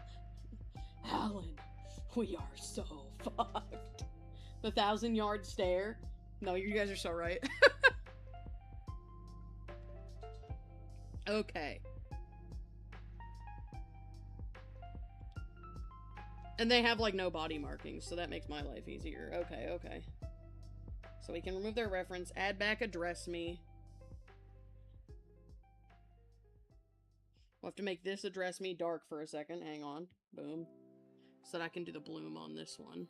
Alan, we are so fucked. The 1,000-yard stare. No, you guys are so right. Okay. And they have, like, no body markings, so that makes my life easier. Okay, okay. So we can remove their reference, add back address me. We'll have to make this address me dark for a second. Hang on. Boom. So that I can do the bloom on this one.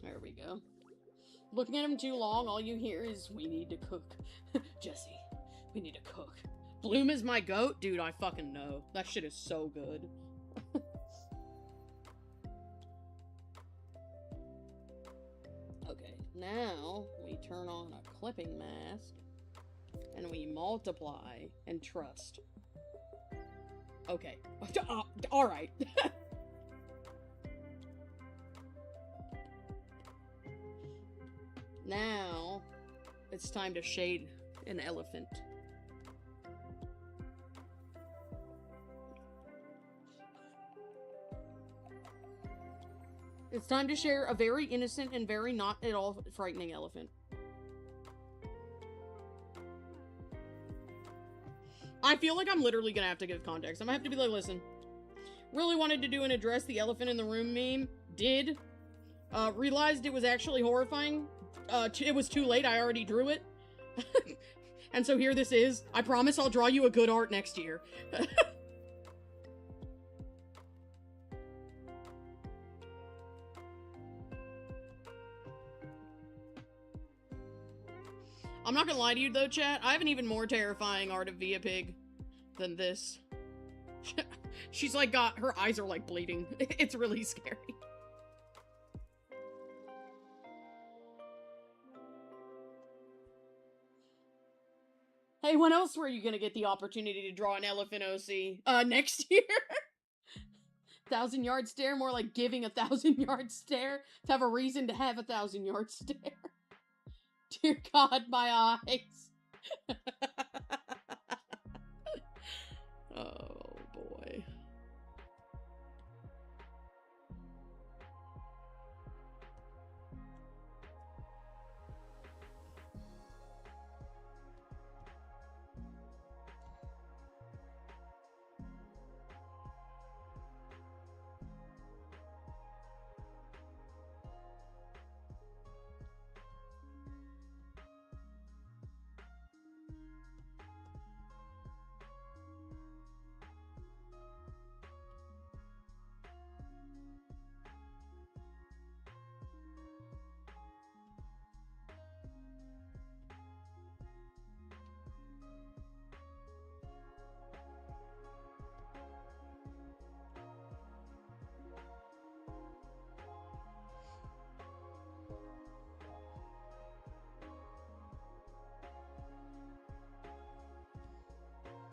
There we go. Looking at him too long, all you hear is, we need to cook. Jesse, we need to cook. Bloom is my goat? Dude, I fucking know. That shit is so good. Okay, now we turn on a clipping mask. And we multiply and trust. Okay. Alright. Now, it's time to shade an elephant. It's time to share a very innocent and very not at all frightening elephant. I feel like I'm literally gonna have to give context. I'm gonna have to be like, listen, really wanted to do an address the elephant in the room meme. Did. Realized it was actually horrifying. It was too late. I already drew it. And so here this is. I promise I'll draw you a good art next year. I'm not gonna lie to you though, chat. I have an even more terrifying art of Via Pig than this. She's like her eyes are like bleeding. It's really scary. Hey, when else were you gonna get the opportunity to draw an elephant, OC? Next year? 1,000-yard stare? More like giving a 1,000-yard stare to have a reason to have a 1,000-yard stare. Dear God, my eyes. Oh, boy.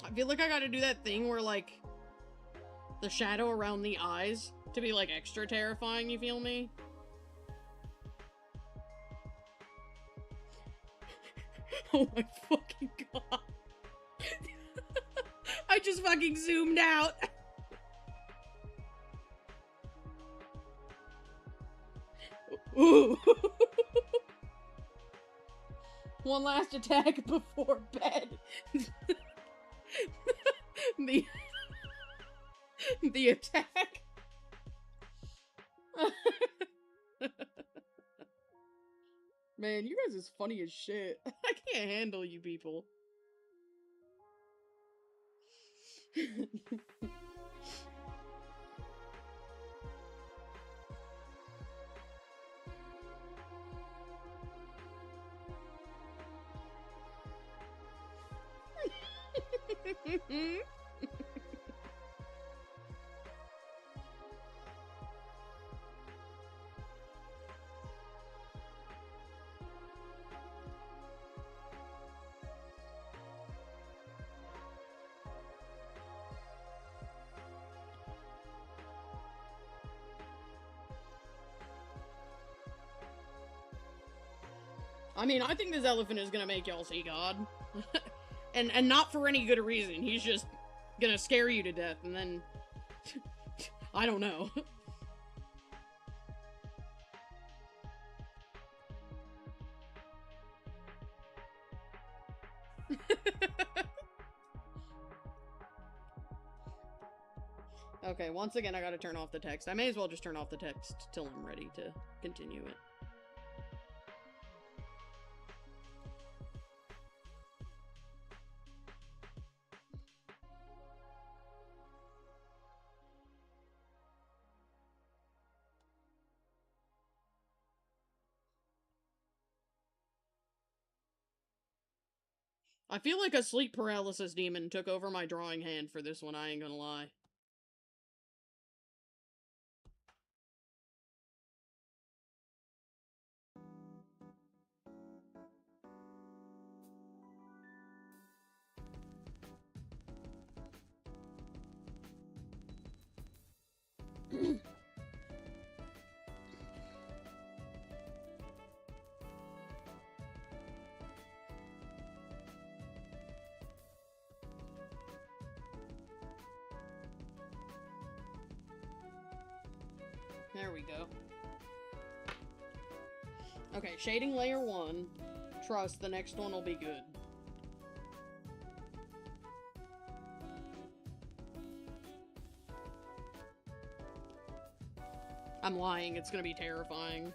I feel like I gotta do that thing where, like, the shadow around the eyes to be, like, extra terrifying, you feel me? Oh my fucking God. I just fucking zoomed out. Ooh. One last attack before bed. The attack. Man, you guys is funny as shit. I can't handle you people. I mean, I think this elephant is gonna make y'all see God. and not for any good reason. He's just gonna scare you to death, and then... I don't know. Okay, once again, I gotta turn off the text. I may as well just turn off the text till I'm ready to continue it. I feel like a sleep paralysis demon took over my drawing hand for this one, I ain't gonna lie. There we go. Okay, shading layer 1. Trust, the next one will be good. I'm lying, it's gonna be terrifying.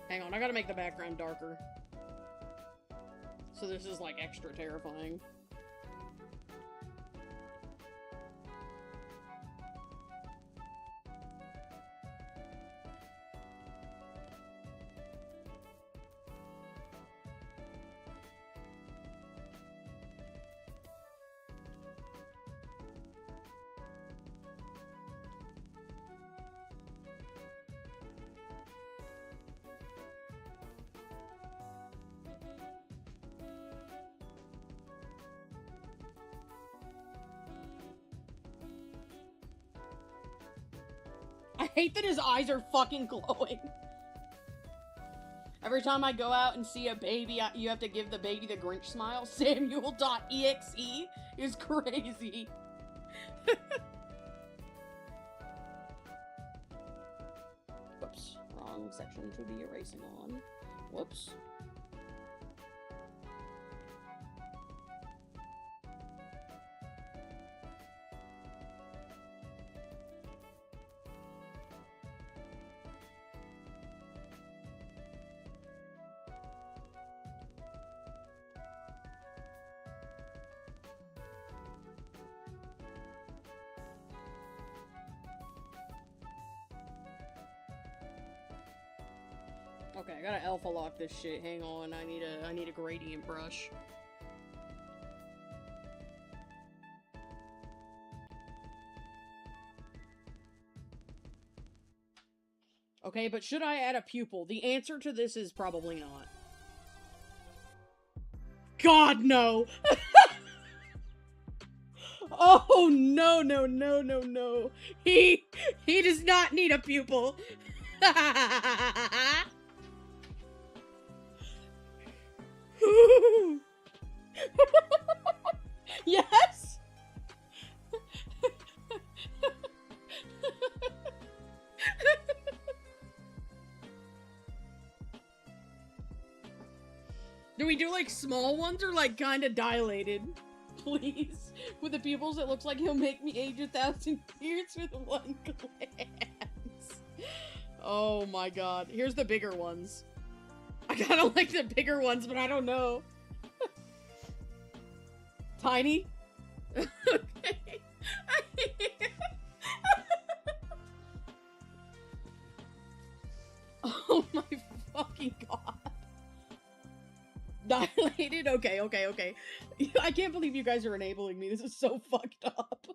Hang on, I gotta make the background darker. So this is, like, extra terrifying. I hate that his eyes are fucking glowing. Every time I go out and see a baby, you have to give the baby the Grinch smile. Samuel.exe is crazy. Whoops. Wrong section to be erasing on. Whoops. Okay, I gotta alpha lock this shit. Hang on, I need a gradient brush. Okay, but should I add a pupil? The answer to this is probably not. God, no! Oh, no, no, no, no, no. He does not need a pupil. Yes? Do we do like small ones or like kind of dilated? Please. With the pupils, it looks like he'll make me age 1,000 years with one glance. Oh my god. Here's the bigger ones. I kinda like the bigger ones, but I don't know. Tiny? Okay. Oh my fucking god. Dilated? Okay, okay, okay. I can't believe you guys are enabling me. This is so fucked up.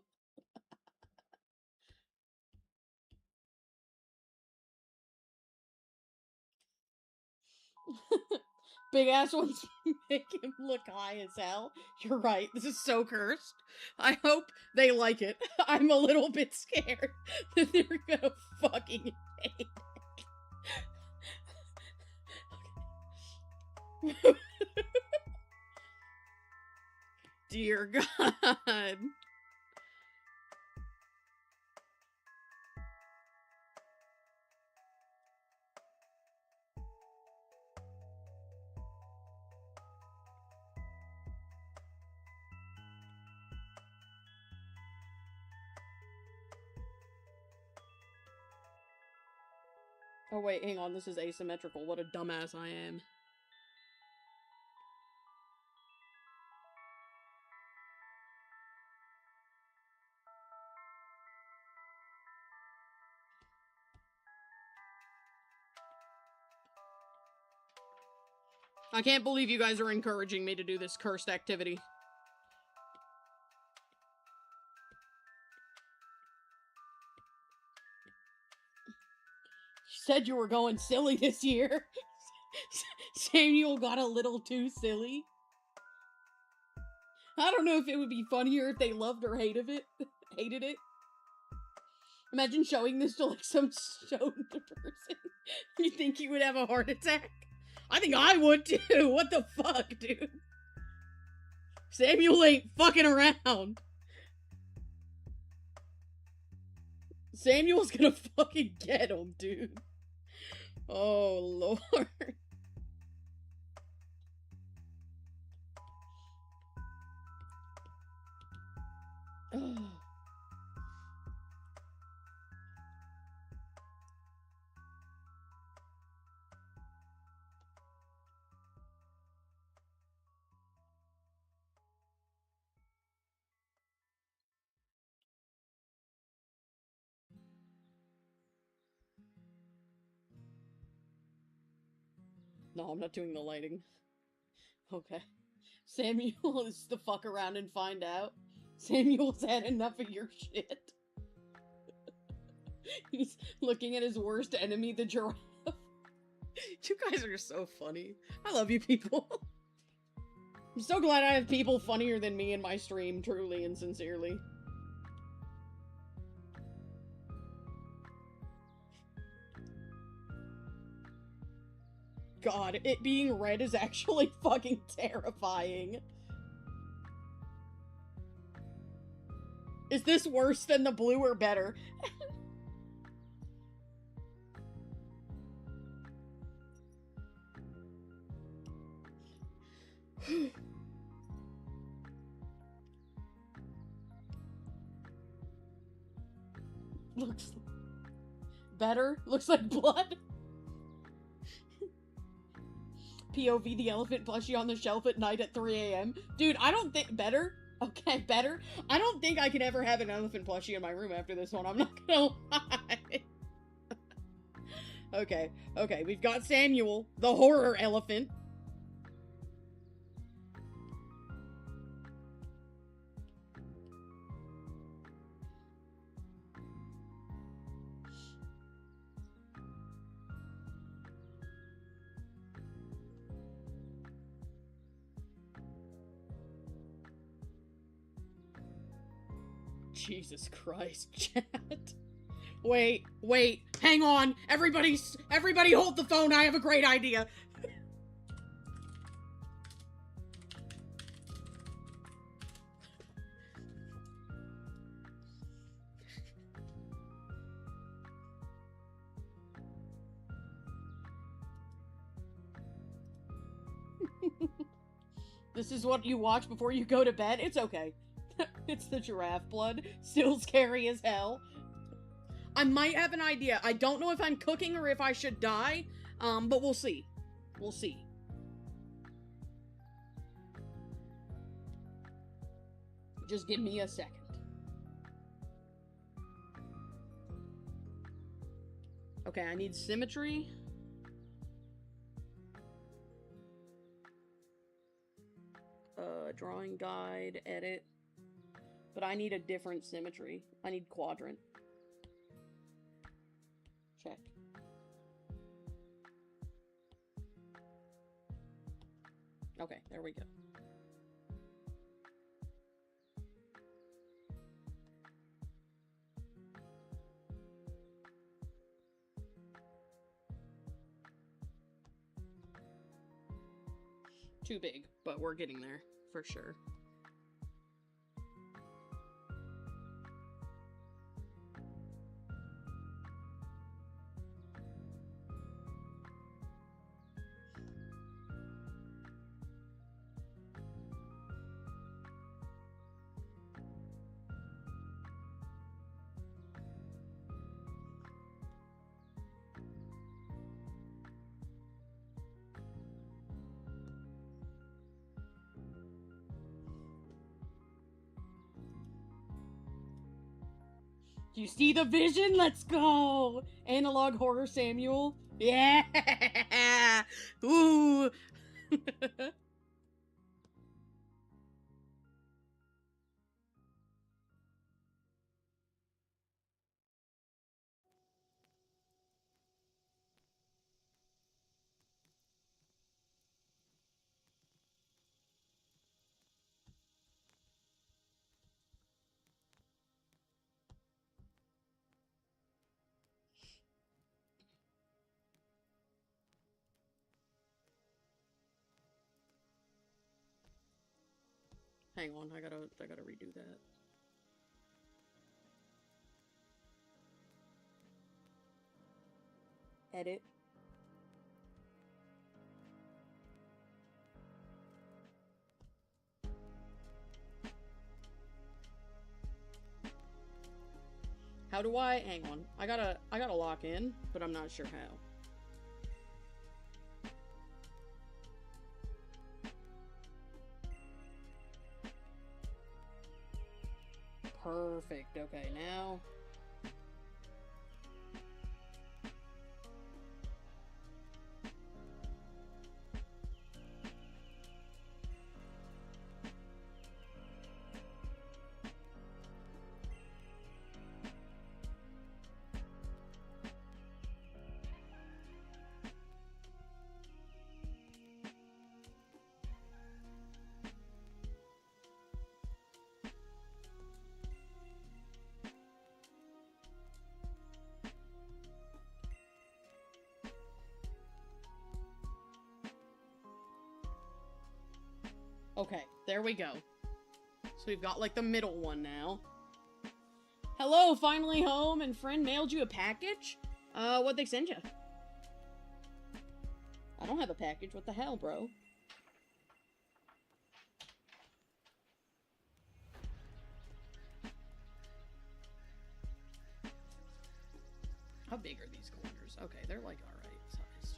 Big ass ones make him look high as hell. You're right. This is so cursed. I hope they like it. I'm a little bit scared that they're gonna fucking hate it. Dear God. Oh wait, hang on, this is asymmetrical. What a dumbass I am. I can't believe you guys are encouraging me to do this cursed activity. You said you were going silly this year. Samuel got a little too silly. I don't know if it would be funnier if they loved or hated it. Imagine showing this to like some stoned person. You think he would have a heart attack? I think I would too. What the fuck, dude? Samuel ain't fucking around. Samuel's gonna fucking get him, dude. Oh, Lord. No, I'm not doing the lighting. Okay. Samuel is to fuck around and find out. Samuel's had enough of your shit. He's looking at his worst enemy, the giraffe. You guys are so funny. I love you people. I'm so glad I have people funnier than me in my stream, truly and sincerely. God, it being red is actually fucking terrifying. Is this worse than the blue or better? Looks better? Looks like blood? POV the elephant plushie on the shelf at night at 3 a.m. Dude, I don't think... Better? Okay, better? I don't think I can ever have an elephant plushie in my room after this one. I'm not gonna lie. Okay, we've got Samuel, the horror elephant. Jesus Christ, chat. Wait, hang on. Everybody hold the phone. I have a great idea. This is what you watch before you go to bed? It's okay. It's the giraffe blood. Still scary as hell. I might have an idea. I don't know if I'm cooking or if I should die, but we'll see. We'll see. Just give me a second. Okay, I need symmetry. Drawing guide, edit. But I need a different symmetry. I need quadrant. Check. Okay, there we go. Too big, but we're getting there, for sure. You see the vision? Let's go! Analog horror Samuel. Yeah! Ooh! Hang on, I gotta redo that. Edit. How do I? Hang on. I gotta lock in, but I'm not sure how. Perfect. Okay, now. Okay, there we go. So we've got, like, the middle one now. Hello, finally home, and friend mailed you a package? What'd they send you? I don't have a package, what the hell, bro? How big are these corners? Okay, they're, like, alright sized.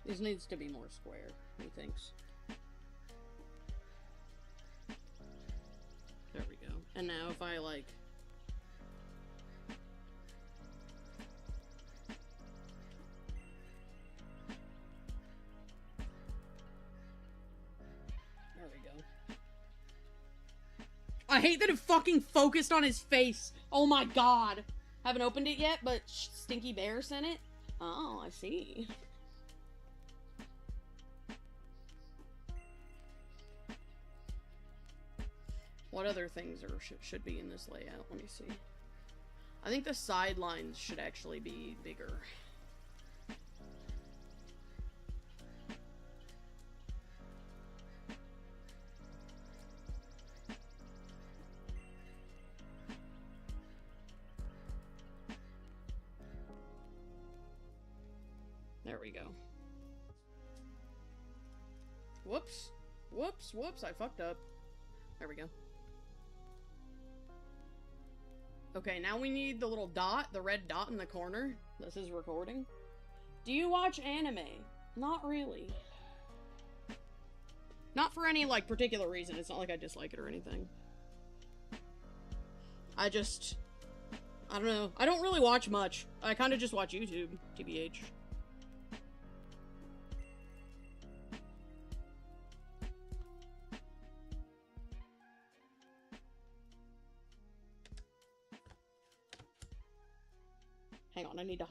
This needs to be more square, he thinks. There we go. And now if I, like... There we go. I hate that it fucking focused on his face! Oh my god! Haven't opened it yet, but Stinky Bear sent it? Oh, I see. What other things are should be in this layout? Let me see. I think the sidelines should actually be bigger. There we go. Whoops. Whoops, whoops, I fucked up. There we go. Okay, now we need the little dot, the red dot in the corner. This is recording. Do you watch anime? Not really. Not for any, like, particular reason. It's not like I dislike it or anything. I don't know. I don't really watch much. I kind of just watch YouTube, TBH.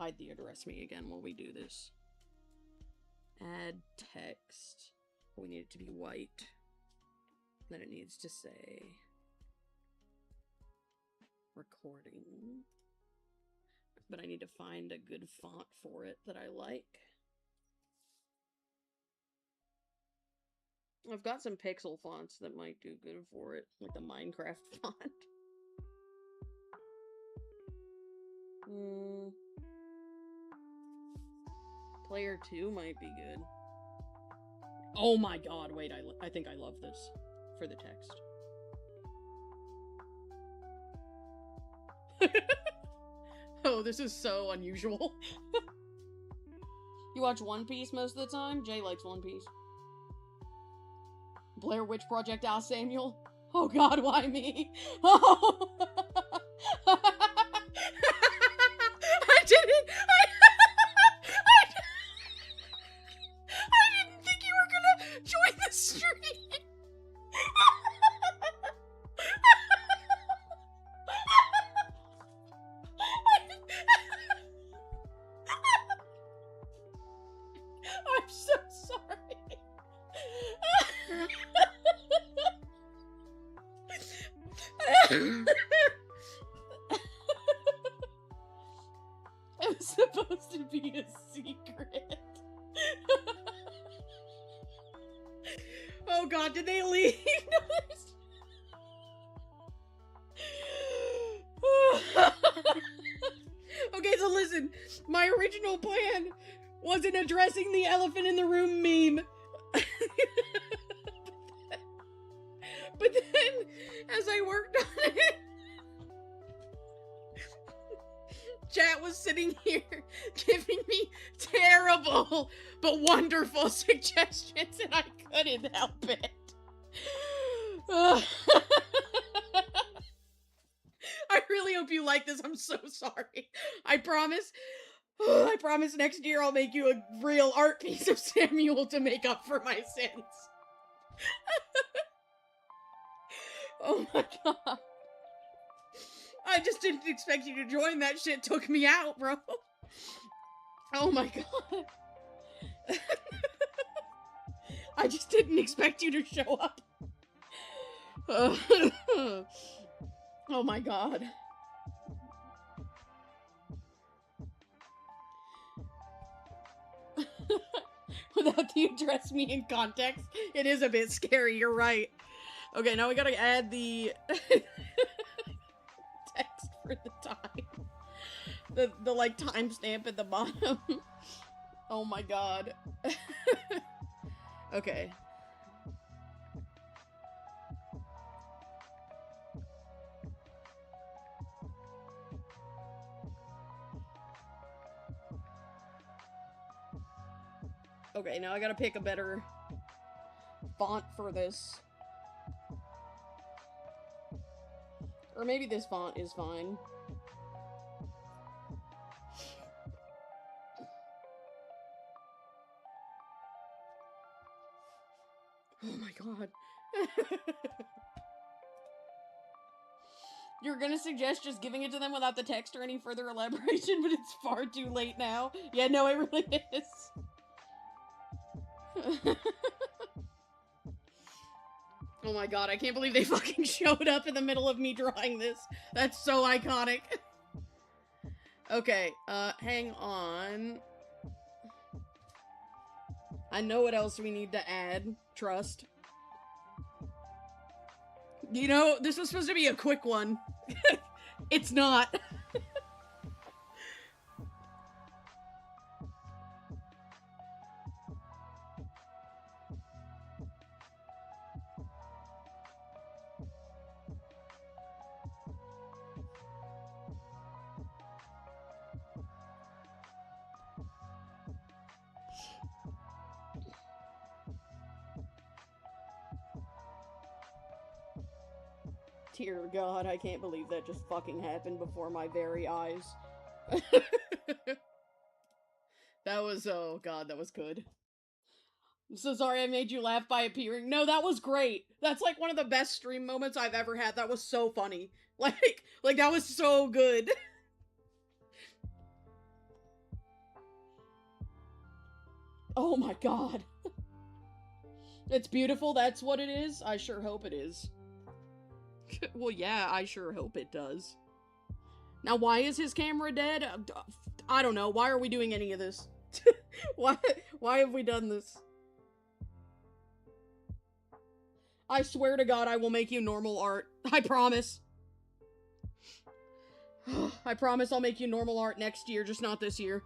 hide the address me again while we do this. Add text. We need it to be white. Then it needs to say recording. But I need to find a good font for it that I like. I've got some pixel fonts that might do good for it, like the Minecraft font. Player 2 might be good. Oh my god, wait, I think I love this for the text. Oh, this is so unusual. You watch One Piece most of the time? Jay likes One Piece. Blair Witch Project Al Samuel? Oh god, why me? Oh! I didn't think you were gonna join the stream! I'm so sorry. It was supposed to be a secret. Oh god, did they leave? Okay, so listen, my original plan wasn't addressing the elephant in the room meme. But then, as I worked on it, chat was sitting here giving me terrible but wonderful suggestions, and I couldn't help it. I really hope you like this. I'm so sorry. I promise next year I'll make you a real art piece of Samuel to make up for my sins. Oh my god. I just didn't expect you to join. That shit took me out, bro. Oh my god. I just didn't expect you to show up. Oh my god. Without the address me in context, it is a bit scary, you're right. Okay, now we gotta add the text for the time. The like timestamp at the bottom. Oh my god. Okay. Okay, now I gotta pick a better font for this. Or maybe this font is fine. Oh my god. You're gonna suggest just giving it to them without the text or any further elaboration, but it's far too late now. Yeah, no, it really is. Oh my god, I can't believe they fucking showed up in the middle of me drawing this. That's so iconic. Okay, hang on. I know what else we need to add. Trust. You know, this was supposed to be a quick one. It's not. Dear God, I can't believe that just fucking happened before my very eyes. That was, oh god, that was good. I'm so sorry I made you laugh by appearing. No, that was great. That's like one of the best stream moments I've ever had. That was so funny. Like that was so good. Oh my god. It's beautiful, that's what it is? I sure hope it is. Well, yeah, I sure hope it does. Now, why is his camera dead? I don't know. Why are we doing any of this? Why have we done this? I swear to God, I will make you normal art. I promise. I promise I'll make you normal art next year, just not this year.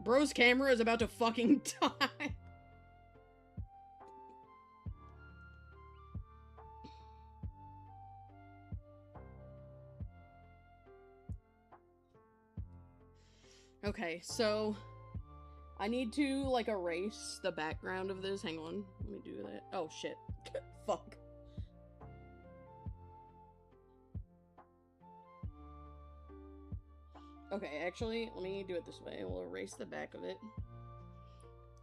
Bro's camera is about to fucking die. Okay, so I need to, like, erase the background of this. Hang on. Let me do that. Oh, shit. Fuck. Okay, actually, let me do it this way. We'll erase the back of it.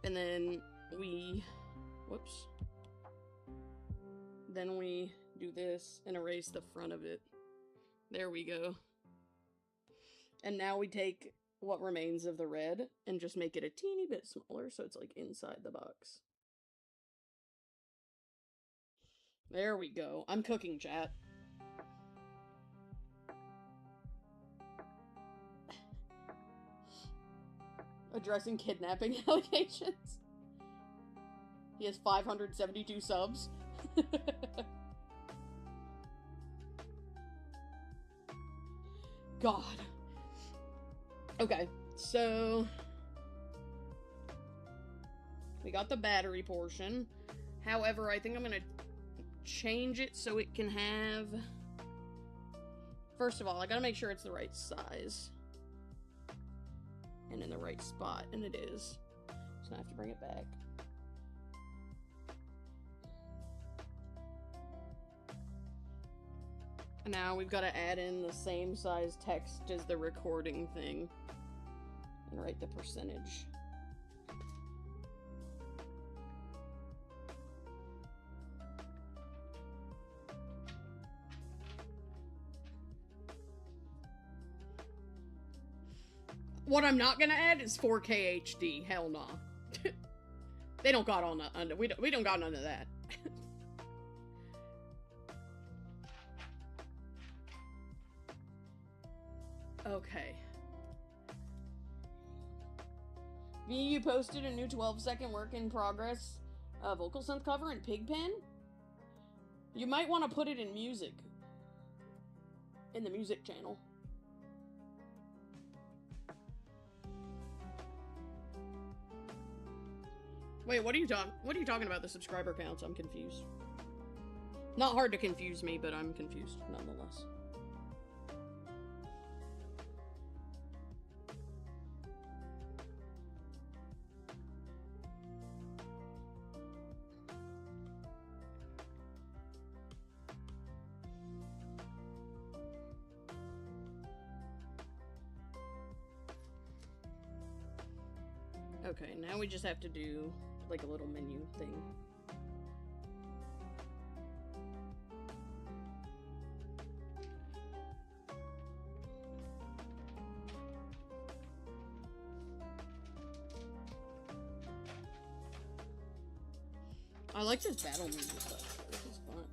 And then we... Whoops. Then we do this and erase the front of it. There we go. And now we take what remains of the red and just make it a teeny bit smaller so it's like inside the box. There we go. I'm cooking, chat. Addressing kidnapping allegations. He has 572 subs. God. Okay, so we got the battery portion. However, I think I'm gonna change it so it can have... First of all, I gotta make sure it's the right size. And in the right spot, and it is. So I have to bring it back. And now we've got to add in the same size text as the recording thing. And write the percentage. What I'm not gonna add is 4K HD. Hell nah. They don't got all none. We don't got none of that. Okay. VU posted a new 12-second work in progress vocal synth cover in Pigpen. You might want to put it in music. In the music channel. Wait, what are you talking about, the subscriber counts? I'm confused. Not hard to confuse me, but I'm confused nonetheless. Okay, now we just have to do like a little menu thing. I like this battle music stuff. This is fun.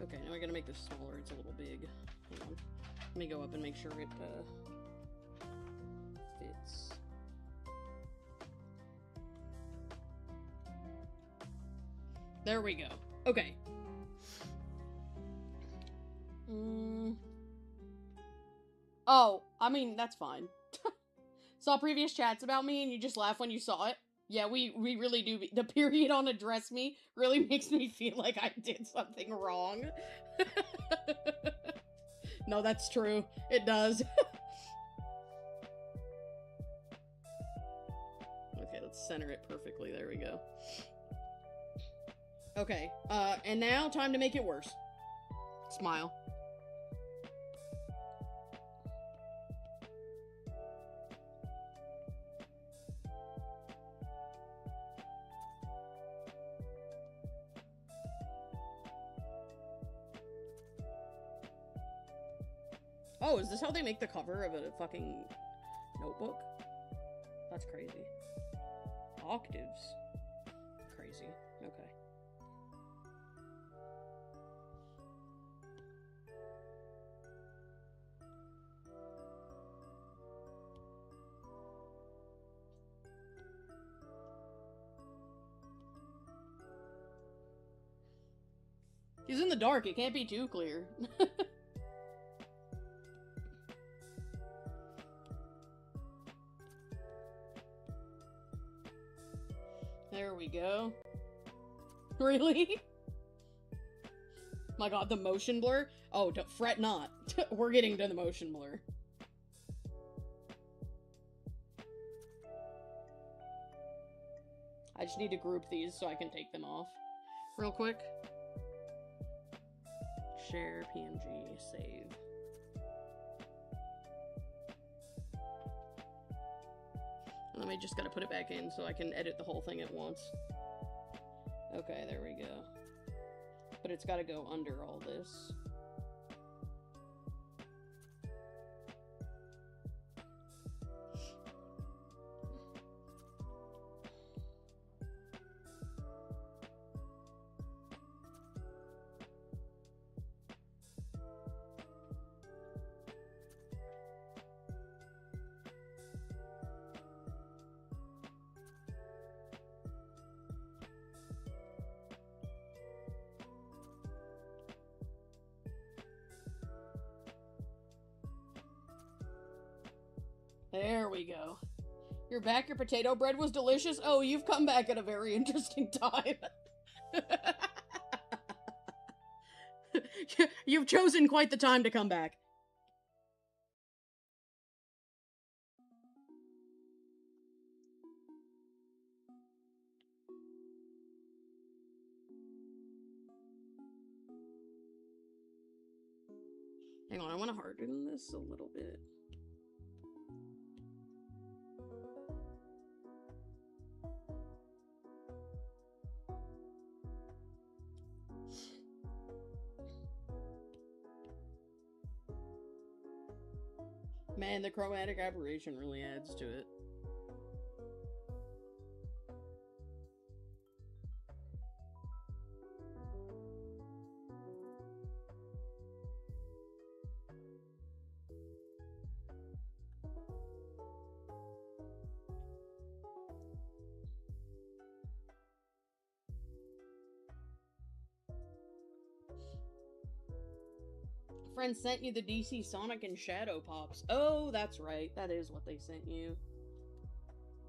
Okay, now I gotta make this smaller. It's a little big. Hang on. Let me go up and make sure it fits. There we go. Okay. Oh, I mean, that's fine. Saw previous chats about me and you just laugh when you saw it. Yeah, we really do. The period on address me really makes me feel like I did something wrong. No, that's true. It does. Okay, let's center it perfectly. There we go. Okay, and now time to make it worse. Smile. Oh, is this how they make the cover of a fucking notebook? That's crazy. Octaves. Crazy. Okay. He's in the dark, it can't be too clear. There we go. Really? My god, the motion blur? Oh, don't fret not. We're getting to the motion blur. I just need to group these so I can take them off. Real quick. Share, PNG, save. And then we just gotta put it back in so I can edit the whole thing at once. Okay, there we go. But it's gotta go under all this. There we go. You're back, your potato bread was delicious? Oh, you've come back at a very interesting time. You've chosen quite the time to come back. Hang on, I want to harden this a little bit. Man, the chromatic aberration really adds to it. Friend sent you the DC Sonic and Shadow Pops. Oh, that's right. That is what they sent you.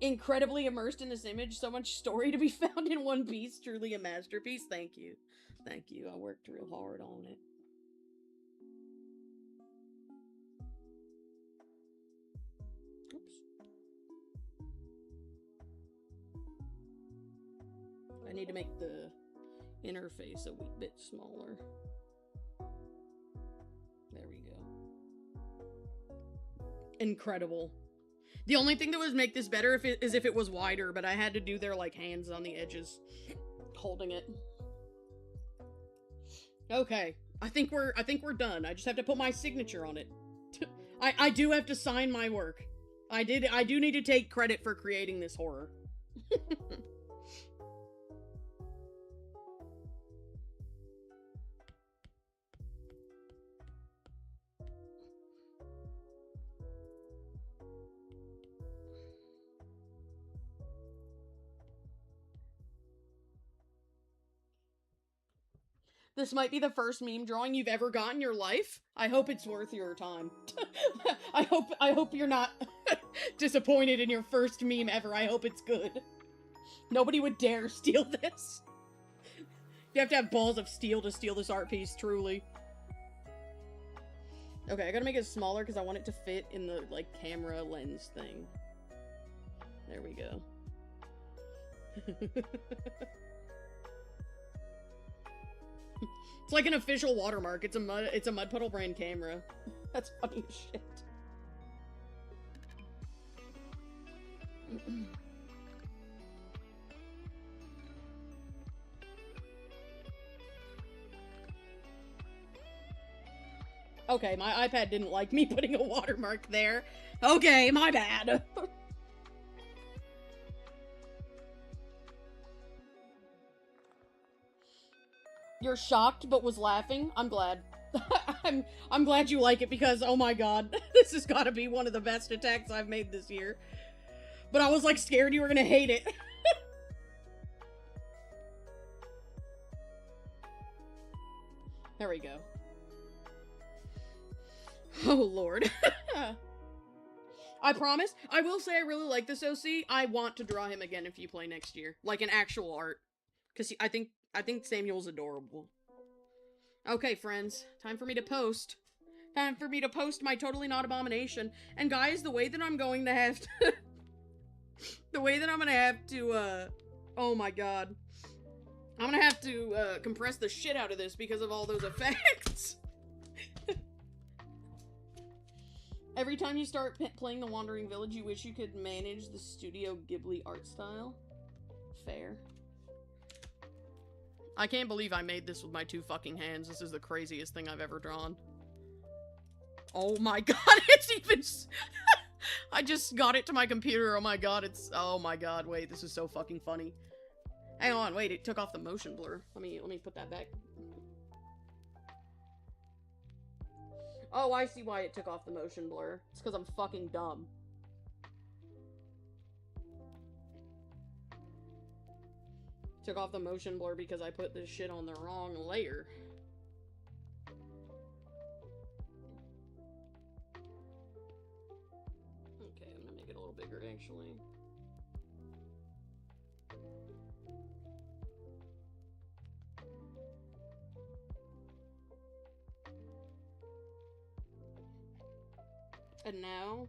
Incredibly immersed in this image. So much story to be found in one piece. Truly a masterpiece. Thank you. Thank you. I worked real hard on it. Oops. I need to make the interface a wee bit smaller. There we go. Incredible. The only thing that would make this better is if it was wider, but I had to do their like hands on the edges holding it. Okay. I think we're done. I just have to put my signature on it. I do have to sign my work. I do need to take credit for creating this horror. This might be the first meme drawing you've ever got in your life. I hope it's worth your time. I hope you're not disappointed in your first meme ever. I hope it's good. Nobody would dare steal this. You have to have balls of steel to steal this art piece, truly. Okay, I gotta make it smaller because I want it to fit in the, like, camera lens thing. There we go. It's like an official watermark. It's a Mud Puddle brand camera. That's funny as shit. Okay, my iPad didn't like me putting a watermark there. Okay, my bad. You're shocked but was laughing? I'm glad. I'm glad you like it because, oh my god, this has got to be one of the best attacks I've made this year. But I was like scared you were gonna hate it. There we go. Oh lord. I promise. I will say I really like this OC. I want to draw him again if you play next year. Like an actual art. Because I think Samuel's adorable. Okay, friends. Time for me to post. Time for me to post my Totally Not Abomination. And guys, the way that I'm going to have to... the way that I'm gonna have to, oh my god. I'm gonna have to, compress the shit out of this because of all those effects. Every time you start playing The Wandering Village, you wish you could manage the Studio Ghibli art style. Fair. I can't believe I made this with my 2 fucking hands. This is the craziest thing I've ever drawn. Oh my god, it's even... I just got it to my computer. Oh my god, it's... Oh my god, wait, this is so fucking funny. Hang on, wait, it took off the motion blur. Let me put that back. Oh, I see why it took off the motion blur. It's because I'm fucking dumb. Took off the motion blur because I put this shit on the wrong layer. Okay, I'm gonna make it a little bigger, actually. And now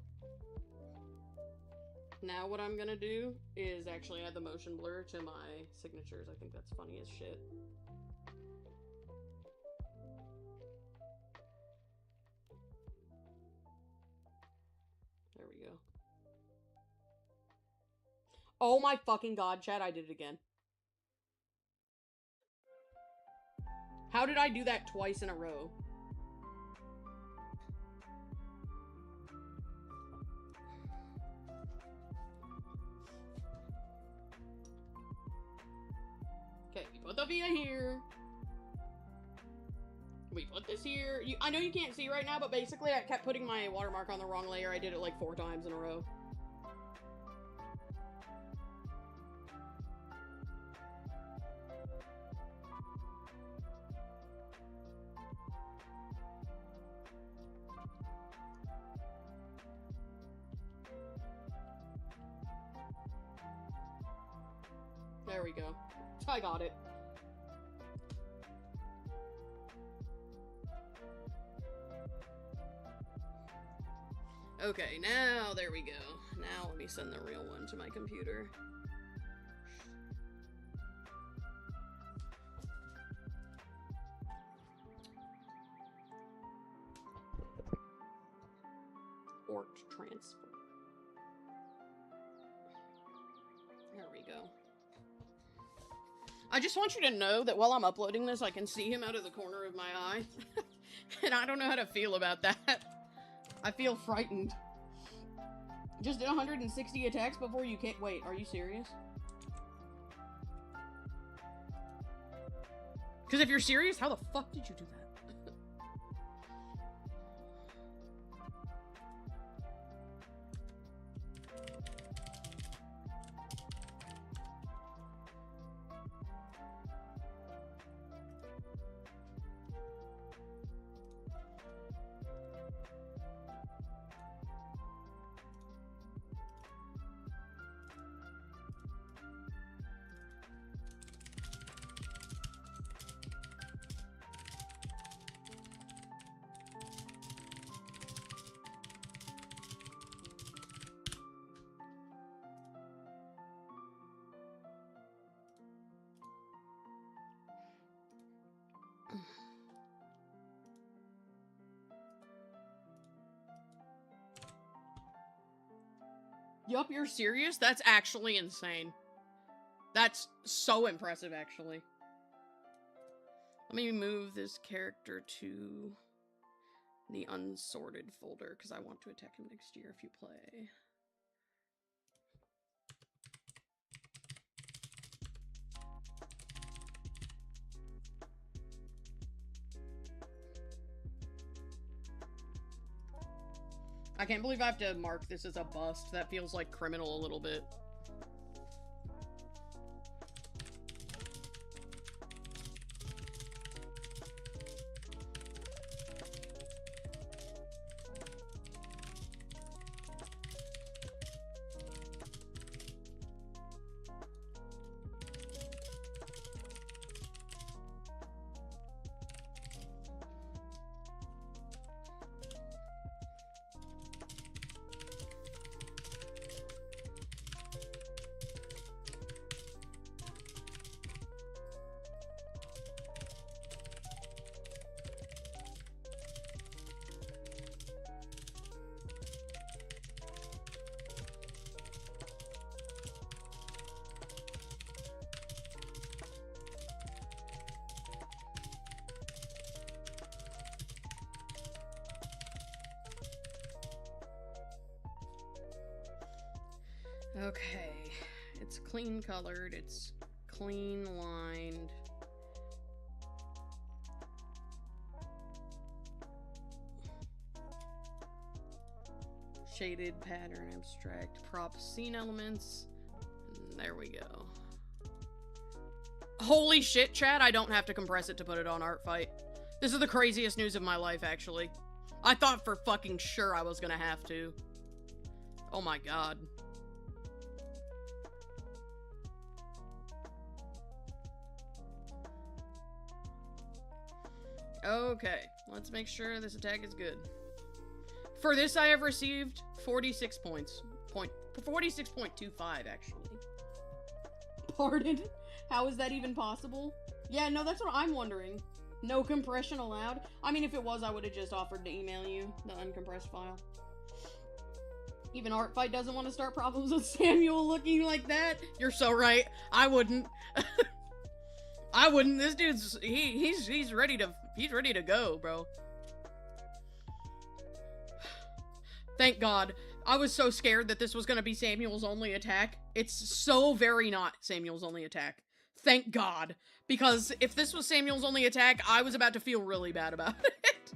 what I'm gonna do is actually add the motion blur to my signatures. I think that's funny as shit. There we go. Oh my fucking god, chat, I did it again. How did I do that twice in a row? Okay, we put the via here. We put this here. I know you can't see right now, but basically I kept putting my watermark on the wrong layer. I did it like 4 times in a row. There we go. I got it. Okay, now there we go. Now let me send the real one to my computer. Ort transfer. There we go. I just want you to know that while I'm uploading this, I can see him out of the corner of my eye. And I don't know how to feel about that. I feel frightened. Just did 160 attacks before you can't- Wait, are you serious? Because if you're serious, how the fuck did you do that? Yup, you're serious? That's actually insane. That's so impressive, actually. Let me move this character to the unsorted folder because I want to attack him next year if you play. I can't believe I have to mark this as a bust. That feels like criminal a little bit. Okay, it's clean colored, it's clean lined. Shaded pattern, abstract, prop, scene elements. There we go. Holy shit, chat, I don't have to compress it to put it on ArtFight. This is the craziest news of my life, actually. I thought for fucking sure I was gonna have to. Oh my god. Okay, let's make sure this attack is good. For this, I have received 46 points. 46.25, actually. Pardon? How is that even possible? Yeah, no, that's what I'm wondering. No compression allowed? I mean, if it was, I would have just offered to email you the uncompressed file. Even ArtFight doesn't want to start problems with Samuel looking like that? You're so right. I wouldn't. I wouldn't. This dude's he's ready to go, bro. Thank God. I was so scared that this was gonna be Samuel's only attack. It's so very not Samuel's only attack. Thank God. Because if this was Samuel's only attack, I was about to feel really bad about it.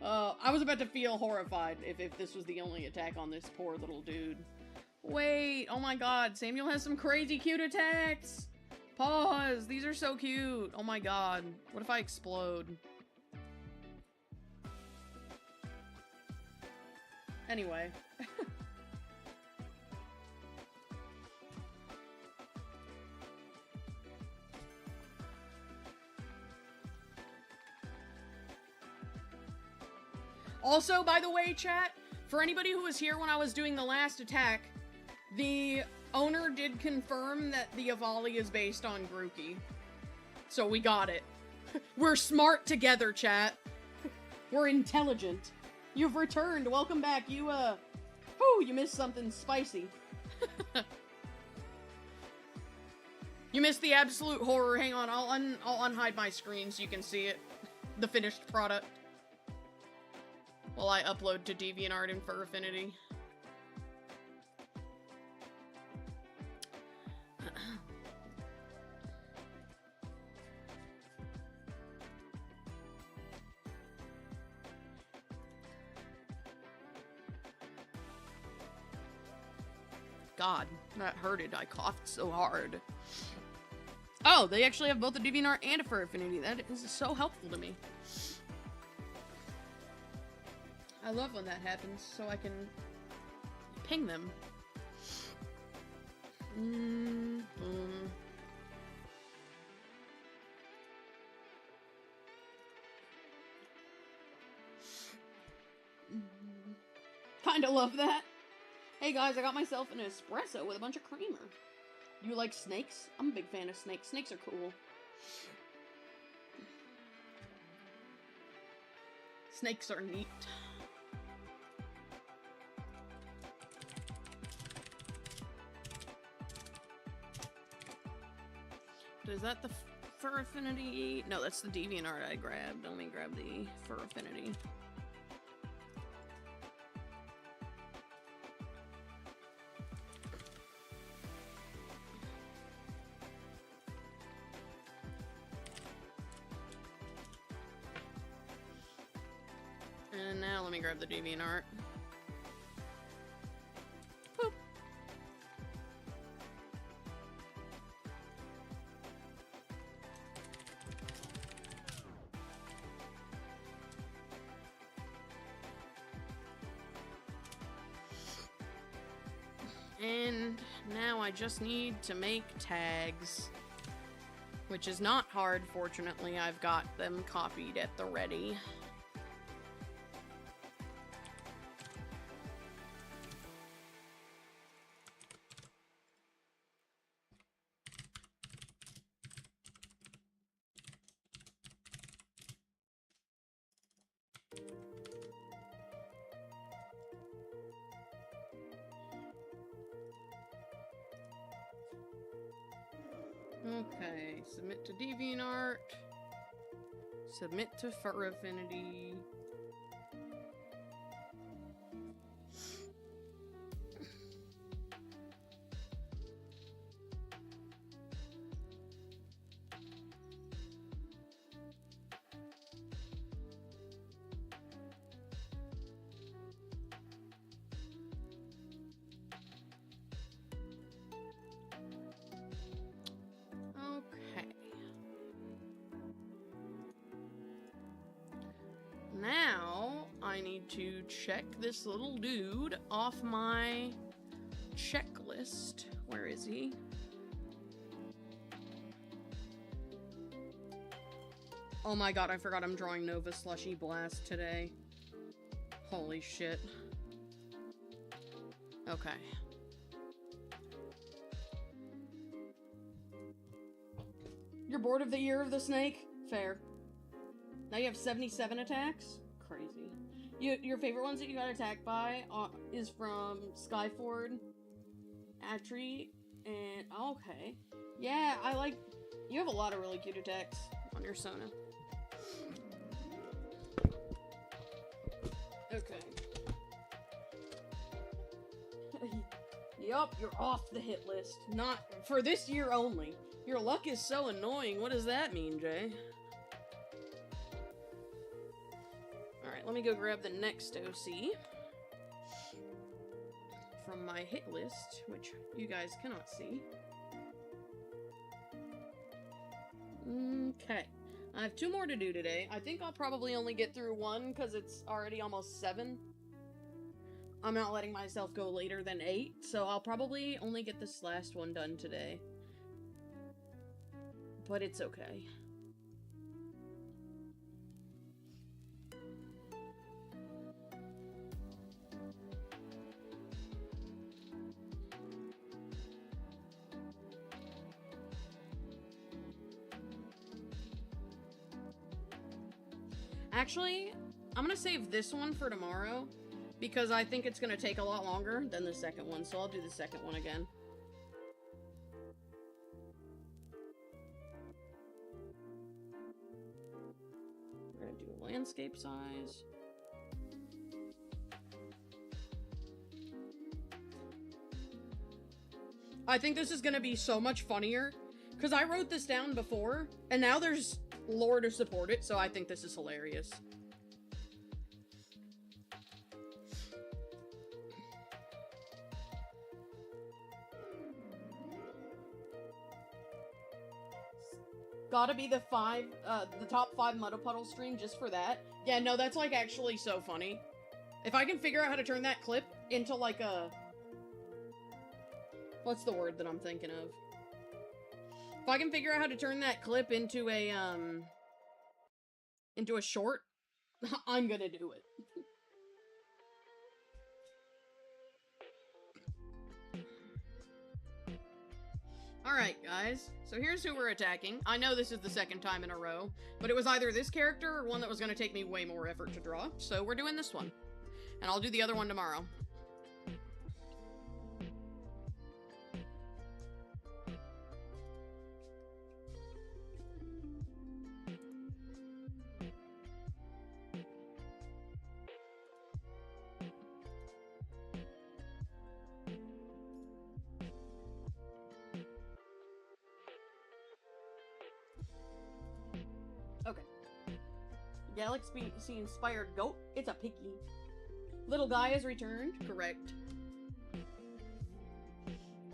I was about to feel horrified if this was the only attack on this poor little dude. Wait, oh my god, Samuel has some crazy cute attacks! Pause, these are so cute! Oh my god, what if I explode? Anyway. Also, by the way, chat, for anybody who was here when I was doing the last attack, the owner did confirm that the Avali is based on Grookey. So we got it. We're smart together, chat. We're intelligent. You've returned. Welcome back. You missed something spicy. You missed the absolute horror. Hang on, I'll unhide my screen so you can see it. The finished product. While I upload to DeviantArt and Fur Affinity. God, that hurted. I coughed so hard. Oh, they actually have both a DeviantArt and a Fur Affinity. That is so helpful to me. I love when that happens, so I can ping them. Boom. Kinda love that. Hey guys, I got myself an espresso with a bunch of creamer. You like snakes? I'm a big fan of snakes. Snakes are cool. Snakes are neat. Is that the Fur Affinity. No, that's the DeviantArt I grabbed. Let me grab the Fur Affinity. And now let me grab the DeviantArt. Boop. And now I just need to make tags, which is not hard, fortunately. I've got them copied at the ready. Okay, submit to DeviantArt. Submit to Fur Affinity. Now, I need to check this little dude off my checklist. Where is he? Oh my god, I forgot I'm drawing Nova Slushy Blast today. Holy shit. Okay. You're bored of the Year of the Snake? Fair. Now you have 77 attacks? Crazy. Your favorite ones that you got attacked by is from Skyford, Atri, and... okay. Yeah, I like... You have a lot of really cute attacks on your Sona. Okay. Yup, you're off the hit list. Not... for this year only. Your luck is so annoying. What does that mean, Jay? Alright, let me go grab the next OC from my hit list, which you guys cannot see. Okay. I have 2 more to do today. I think I'll probably only get through 1 because it's already almost 7. I'm not letting myself go later than 8, so I'll probably only get this last one done today. But it's okay. Actually, I'm gonna save this one for tomorrow, because I think it's gonna take a lot longer than the second one, so I'll do the second one again. We're gonna do landscape size. I think this is gonna be so much funnier, because I wrote this down before, and now there's lore to support it, so I think this is hilarious. Gotta be the top 5 Muddle Puddle stream just for that. Yeah, no, that's like actually so funny. If I can figure out how to turn that clip into like a... what's the word that I'm thinking of? If I can figure out how to turn that clip into a short, I'm gonna do it. Alright, guys. So here's who we're attacking. I know this is the second time in a row, but it was either this character or one that was gonna take me way more effort to draw, so we're doing this one. And I'll do the other one tomorrow. Galaxy-inspired goat. It's a piggy. Little guy has returned. Correct.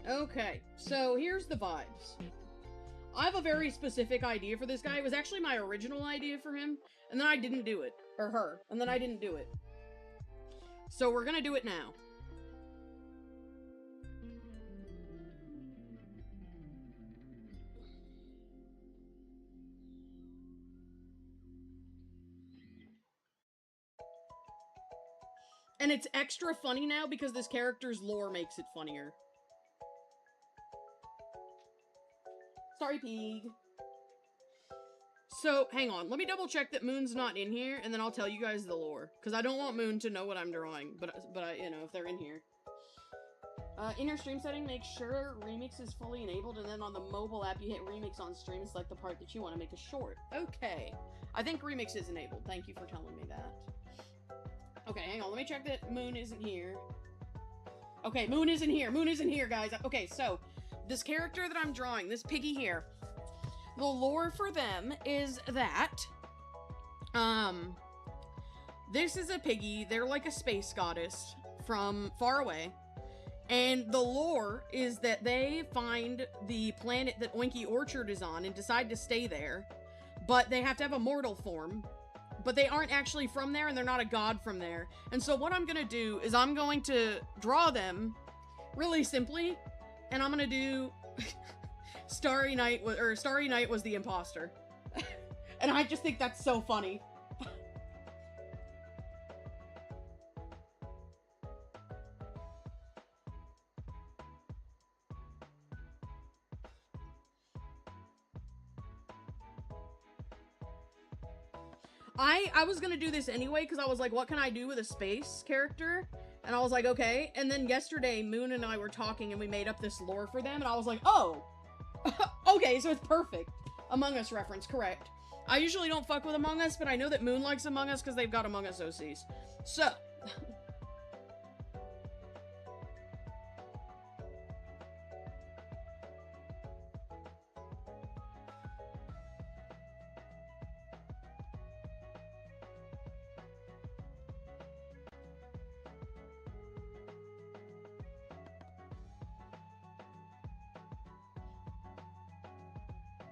Okay, so here's the vibes. I have a very specific idea for this guy. It was actually my original idea for him, and then I didn't do it. Or her. And then I didn't do it. So we're gonna do it now. And it's extra funny now because this character's lore makes it funnier. Sorry, pig. So, hang on. Let me double check that Moon's not in here, and then I'll tell you guys the lore. Because I don't want Moon to know what I'm drawing, but you know, if they're in here. In your stream setting, make sure Remix is fully enabled, and then on the mobile app, you hit Remix on stream and select the part that you want to make a short. Okay. I think Remix is enabled. Thank you for telling me that. Okay, hang on. Let me check that Moon isn't here. Okay, Moon isn't here. Moon isn't here, guys. Okay, so, this character that I'm drawing, this piggy here, the lore for them is that, this is a piggy. They're like a space goddess from far away. And the lore is that they find the planet that Oinky Orchard is on and decide to stay there. But they have to have a mortal form. But they aren't actually from there, and they're not a god from there. And so what I'm gonna do is I'm going to draw them really simply, and I'm gonna do Starry Night was the imposter. And I just think that's so funny. I was gonna do this anyway, because I was like, what can I do with a space character? And I was like, okay. And then yesterday, Moon and I were talking, and we made up this lore for them, and I was like, oh! Okay, so it's perfect. Among Us reference, correct. I usually don't fuck with Among Us, but I know that Moon likes Among Us, because they've got Among Us OCs. So...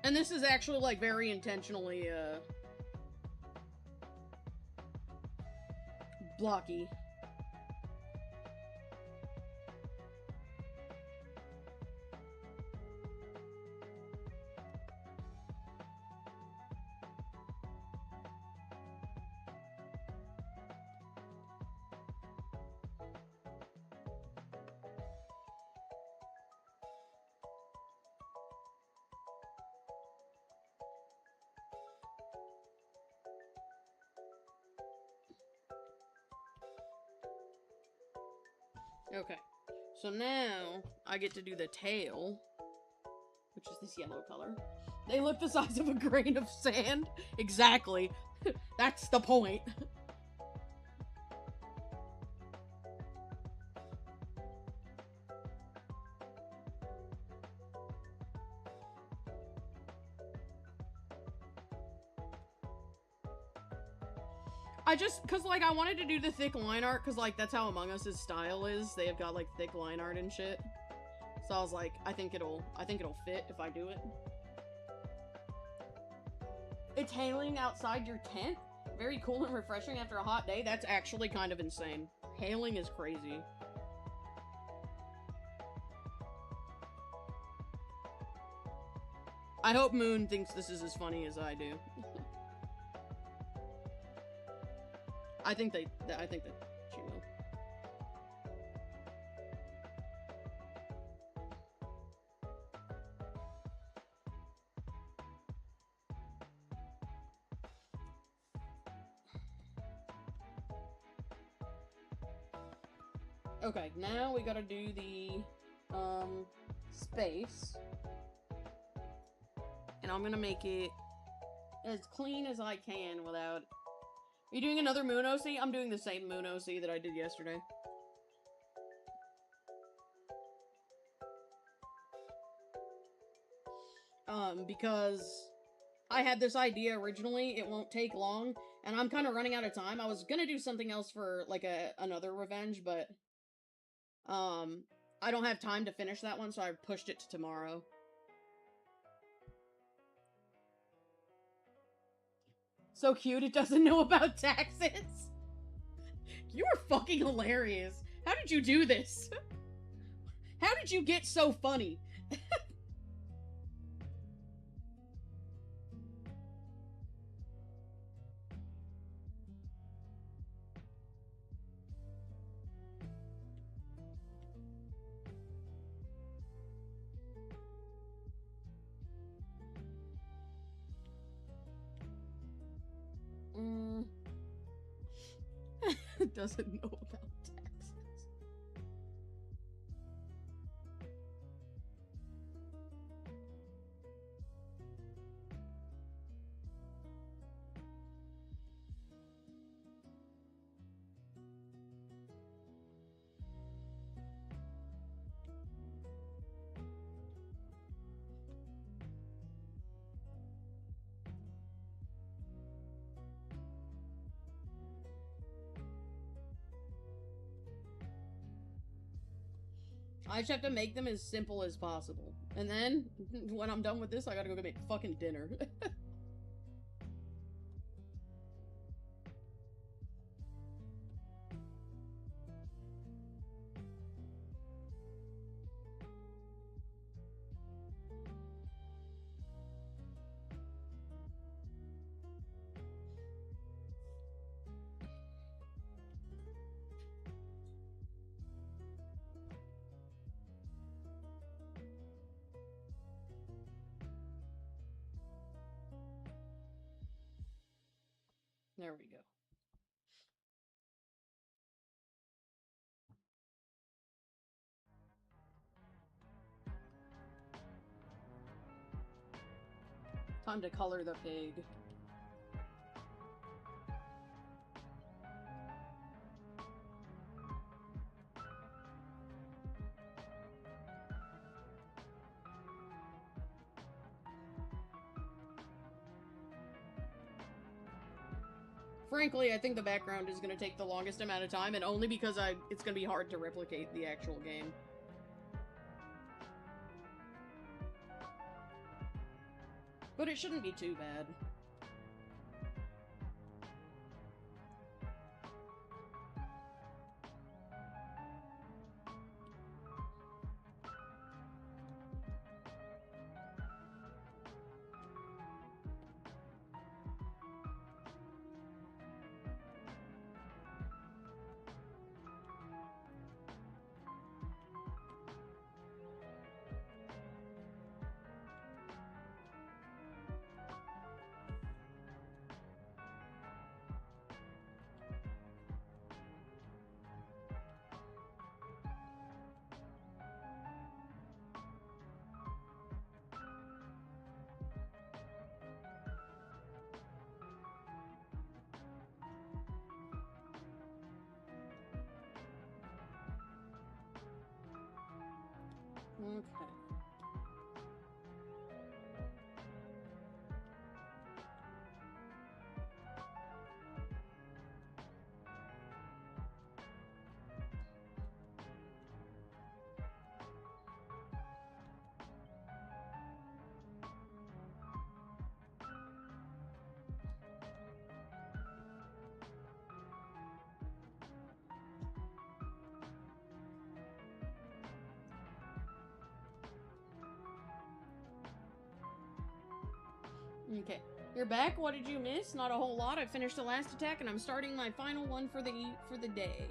And this is actually, like, very intentionally, blocky. Okay, so now I get to do the tail, which is this yellow color. They look the size of a grain of sand. Exactly. That's the point. Cause, like, I wanted to do the thick line art, cause, like, that's how Among Us's style is. They have got, like, thick line art and shit. So I was like, I think it'll fit if I do it. It's hailing outside your tent? Very cool and refreshing after a hot day? That's actually kind of insane. Hailing is crazy. I hope Moon thinks this is as funny as I do. I think that she will. Okay, now we gotta do the, space. And I'm gonna make it as clean as I can without... Are you doing another Moon OC? I'm doing the same Moon OC that I did yesterday. Because I had this idea originally. It won't take long, and I'm kind of running out of time. I was gonna do something else for like another revenge, but I don't have time to finish that one, so I pushed it to tomorrow. So cute, it doesn't know about taxes. You are fucking hilarious. How did you do this? How did you get so funny? Doesn't know about taxes. I just have to make them as simple as possible. And then, when I'm done with this, I gotta go make fucking dinner. There we go. Time to color the pig. Frankly, I think the background is going to take the longest amount of time, and only because it's going to be hard to replicate the actual game. But it shouldn't be too bad. Okay. Okay. You're back? What did you miss? Not a whole lot. I finished the last attack and I'm starting my final one for the day.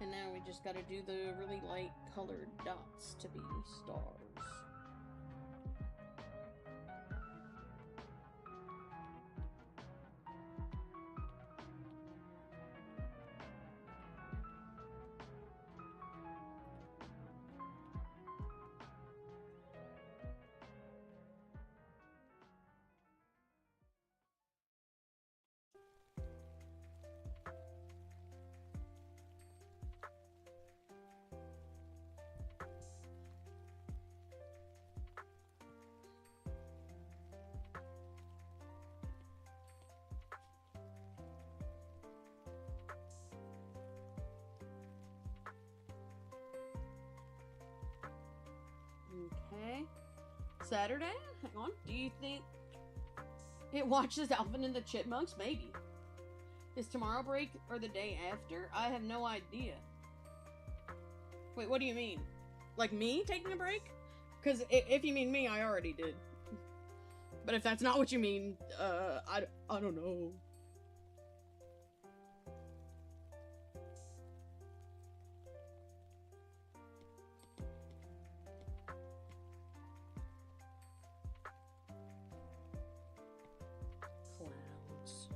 And now we just gotta do the really light colored dots to be stars. Okay. Saturday? Hang on. Do you think it watches Alvin and the Chipmunks? Maybe. Is tomorrow break or the day after? I have no idea. Wait, what do you mean? Like me taking a break? Because if you mean me, I already did. But if that's not what you mean, I don't know. Clouds.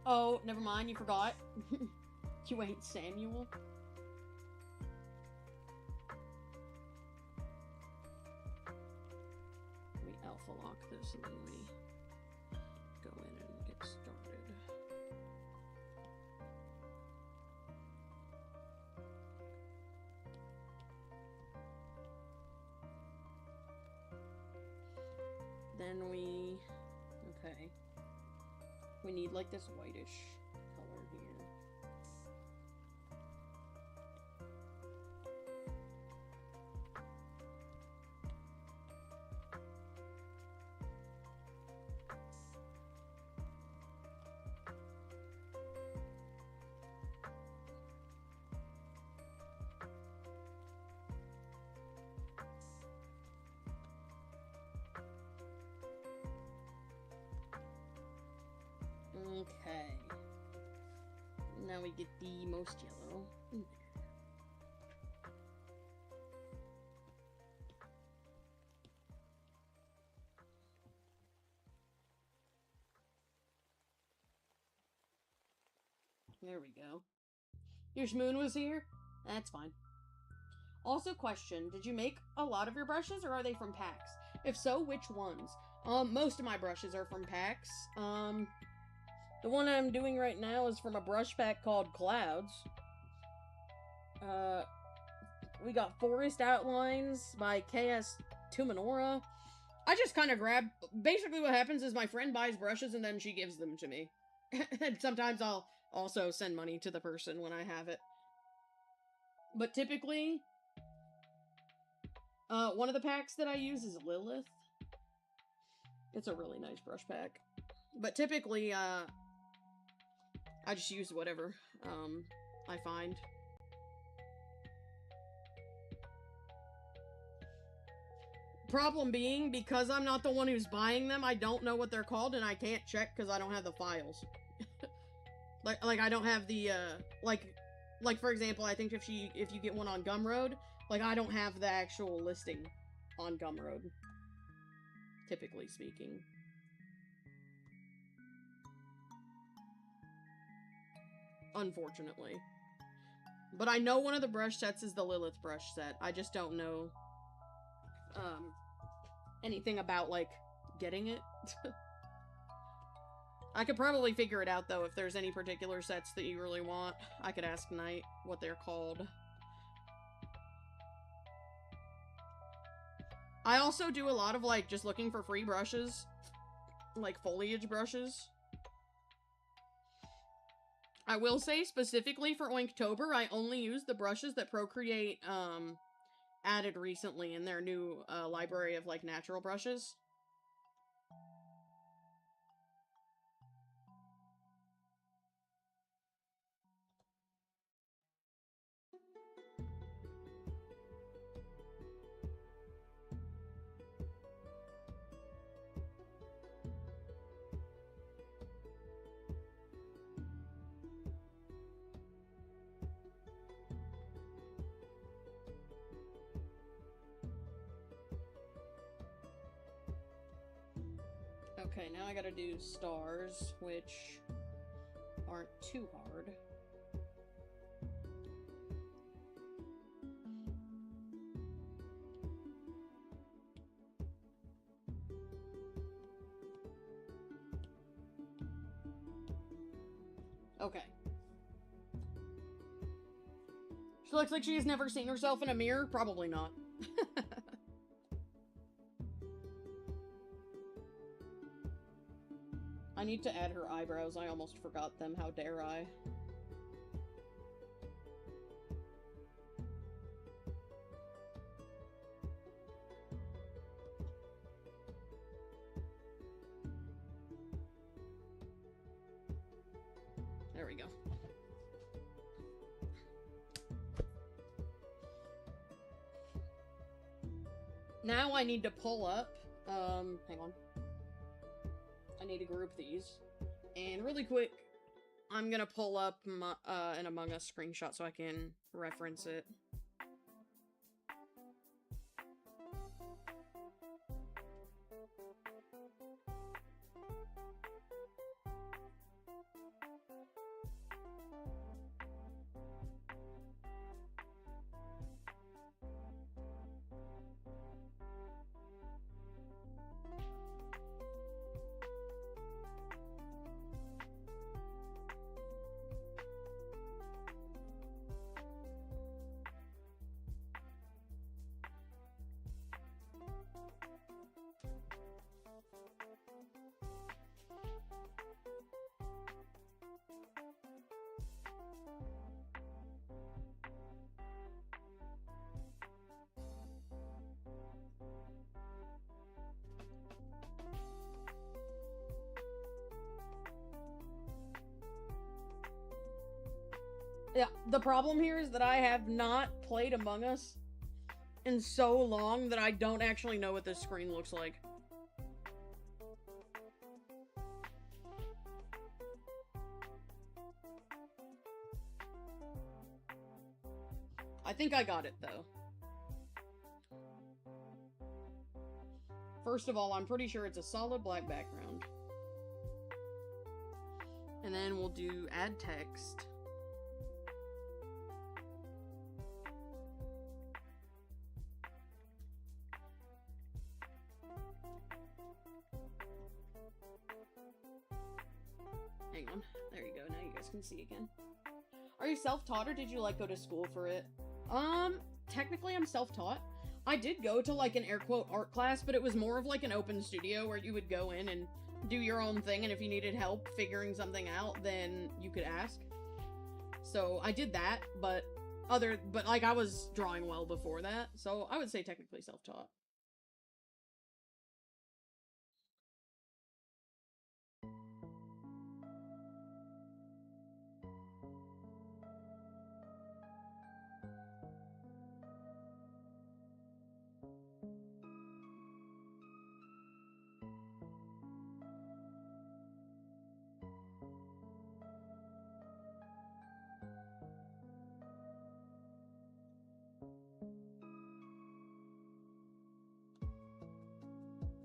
Oh, never mind, you forgot. You ain't Samuel. We alpha lock this and then we go in and get started. Then we... okay. We need like this whitish color here. Okay. Now we get the most yellow in there. There we go. Your Shmoon was here? That's fine. Also, question, did you make a lot of your brushes or are they from packs? If so, which ones? Most of my brushes are from packs. The one I'm doing right now is from a brush pack called Clouds. We got Forest Outlines by KS Tumanora. I just kind of grab... basically what happens is my friend buys brushes and then she gives them to me. And sometimes I'll also send money to the person when I have it. But typically, one of the packs that I use is Lilith. It's a really nice brush pack. But typically, I just use whatever, I find. Problem being, because I'm not the one who's buying them, I don't know what they're called, and I can't check because I don't have the files. like I don't have the, like for example, I think if you get one on Gumroad, like, I don't have the actual listing on Gumroad, typically speaking. Unfortunately. But I know one of the brush sets is the Lilith brush set. I just don't know, anything about, like, getting it. I could probably figure it out, though, if there's any particular sets that you really want. I could ask Knight what they're called. I also do a lot of, like, just looking for free brushes. Like, foliage brushes. I will say, specifically for Oinktober, I only use the brushes that Procreate, added recently in their new, library of, like, natural brushes. Okay, now I gotta do stars, which aren't too hard. Okay. She looks like she has never seen herself in a mirror? Probably not. I need to add her eyebrows. I almost forgot them. How dare I? There we go. Now I need to pull up, hang on. I need to group these. And really quick, I'm gonna pull up my, an Among Us screenshot so I can reference it. Yeah, the problem here is that I have not played Among Us in so long that I don't actually know what this screen looks like. I think I got it, though. First of all, I'm pretty sure it's a solid black background. And then we'll do add text. Hang on. There you go. Now you guys can see again. Are you self-taught or did you, like, go to school for it? Technically I'm self-taught. I did go to, like, an air-quote art class, but it was more of, like, an open studio where you would go in and do your own thing, and if you needed help figuring something out, then you could ask. So, I did that, but like, I was drawing well before that, so I would say technically self-taught.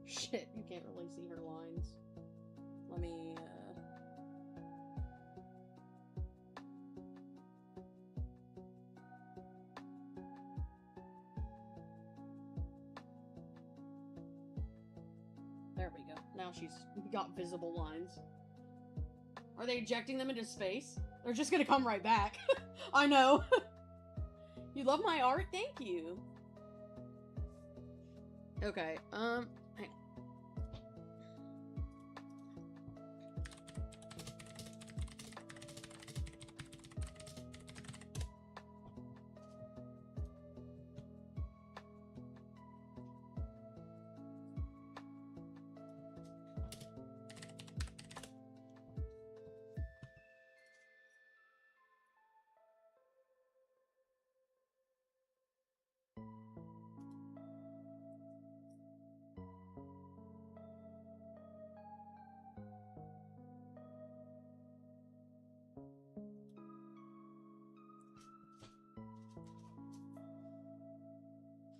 Shit, you can't really see her lines. Let me, There we go. Now she's got visible lines. Are they ejecting them into space? They're just gonna come right back. I know. You love my art? Thank you. Okay, hang on.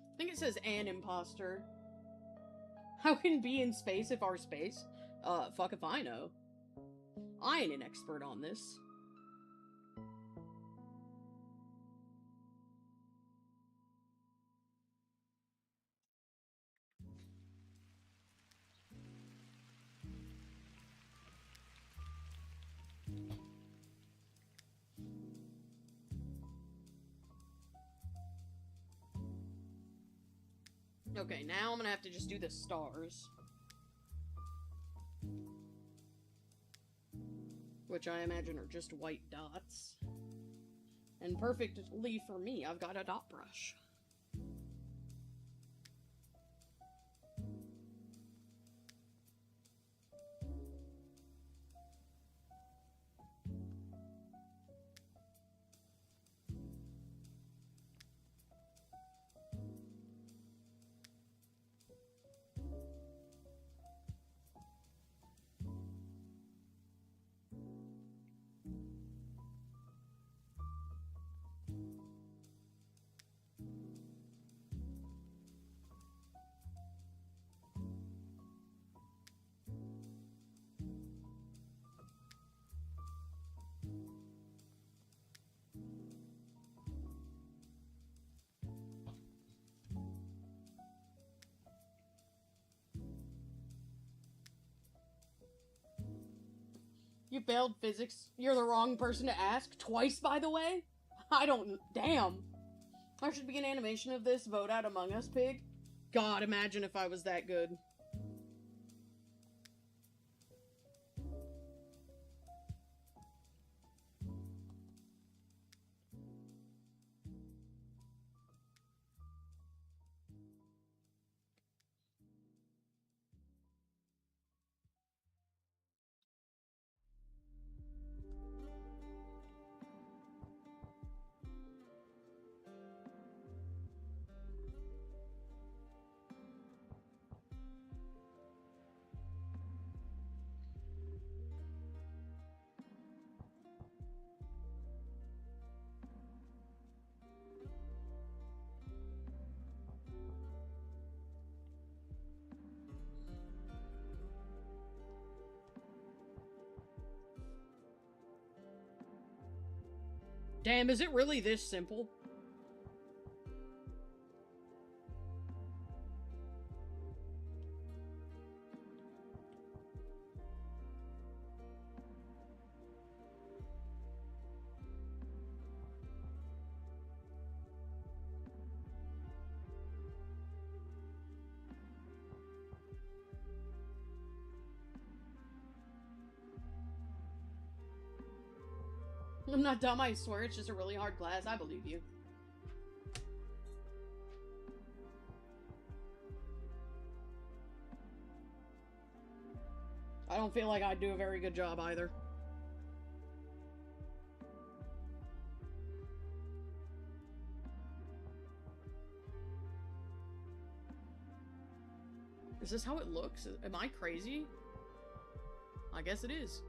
I think it says an imposter. How can be in space if our space? Fuck if I know. I ain't an expert on this. Okay, now I'm gonna have to just do the stars. Which I imagine are just white dots. And perfectly for me, I've got a dot brush. You failed physics. You're the wrong person to ask. Twice, by the way? I don't... Damn. There should be an animation of this. Vote out Among Us pig. God, imagine if I was that good. Damn, is it really this simple? I'm not dumb, I swear, it's just a really hard class. I believe you. I don't feel like I'd do a very good job either. Is this how it looks? Am I crazy? I guess it is.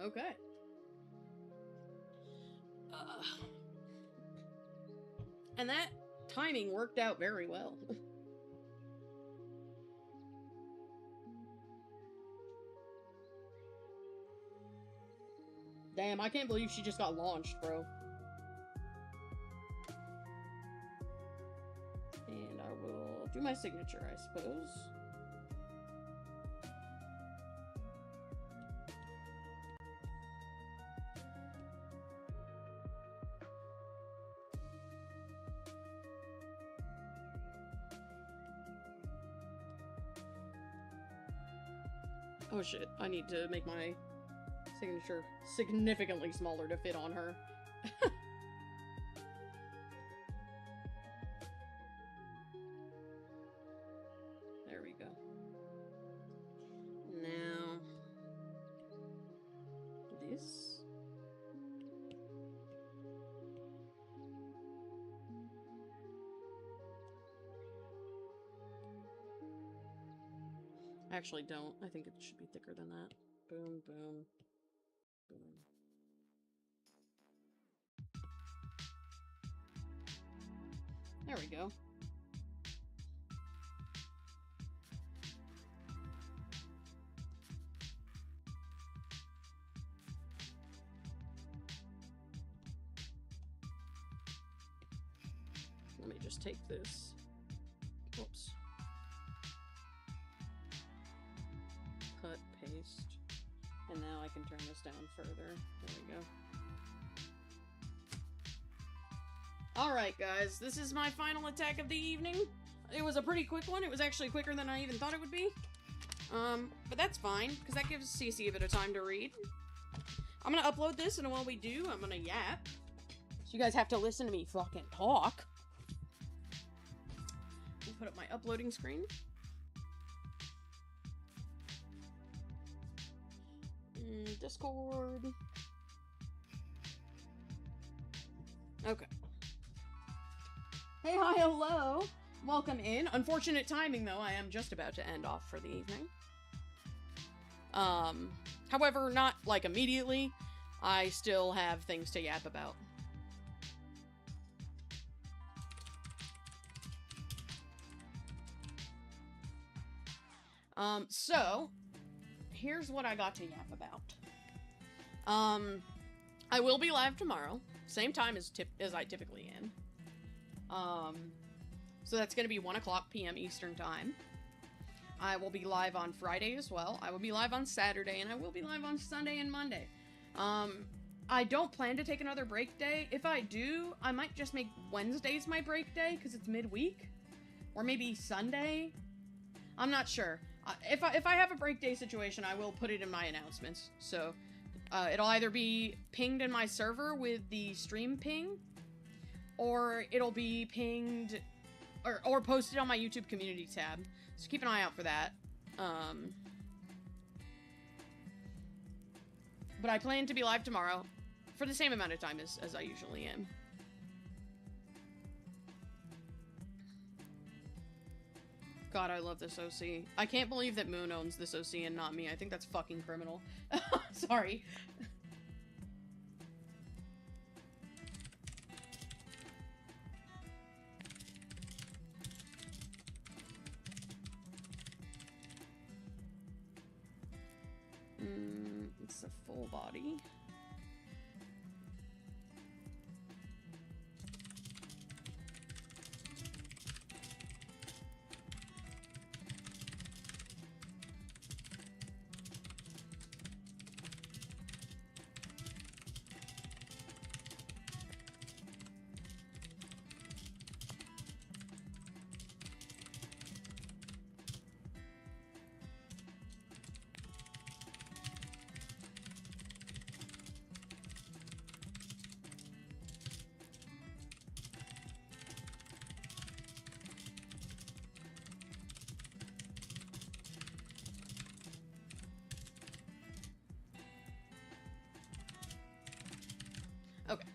Okay. And that timing worked out very well. Damn, I can't believe she just got launched, bro. And I will do my signature, I suppose. Oh shit, I need to make my signature significantly smaller to fit on her. There we go. Now, this. Actually, don't. I think it should be thicker than that. Boom, boom, boom. There we go. Let me just take this. Oops. Cut, paste. And now I can turn this down further. There we go. Alright, guys. This is my final attack of the evening. It was a pretty quick one. It was actually quicker than I even thought it would be. But that's fine, because that gives Cece a bit of time to read. I'm gonna upload this, and while we do, I'm gonna yap. So you guys have to listen to me fucking talk. I'll put up my uploading screen. Discord. Okay. Hey, hi, hello. Welcome in. Unfortunate timing, though. I am just about to end off for the evening. However, not, like, immediately. I still have things to yap about. So, here's what I got to yap about. I will be live tomorrow. Same time as I typically am. So that's going to be 1 o'clock p.m. Eastern Time. I will be live on Friday as well. I will be live on Saturday, and I will be live on Sunday and Monday. I don't plan to take another break day. If I do, I might just make Wednesdays my break day, because it's midweek. Or maybe Sunday. I'm not sure. If I have a break day situation, I will put it in my announcements. So, it'll either be pinged in my server with the stream ping, or it'll be pinged, or posted on my YouTube community tab. So keep an eye out for that. But I plan to be live tomorrow for the same amount of time as I usually am. God, I love this OC. I can't believe that Moon owns this OC and not me. I think that's fucking criminal. Sorry. It's a full body. Okay.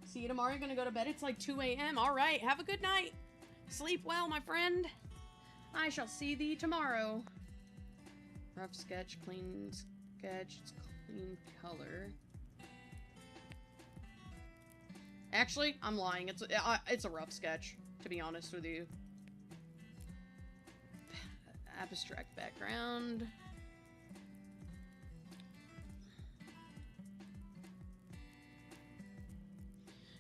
See you tomorrow. You're gonna go to bed. It's like 2 a.m. All right. Have a good night. Sleep well, my friend. I shall see thee tomorrow. Rough sketch, clean sketch, it's clean color. Actually, I'm lying. It's a rough sketch, to be honest with you. Abstract background.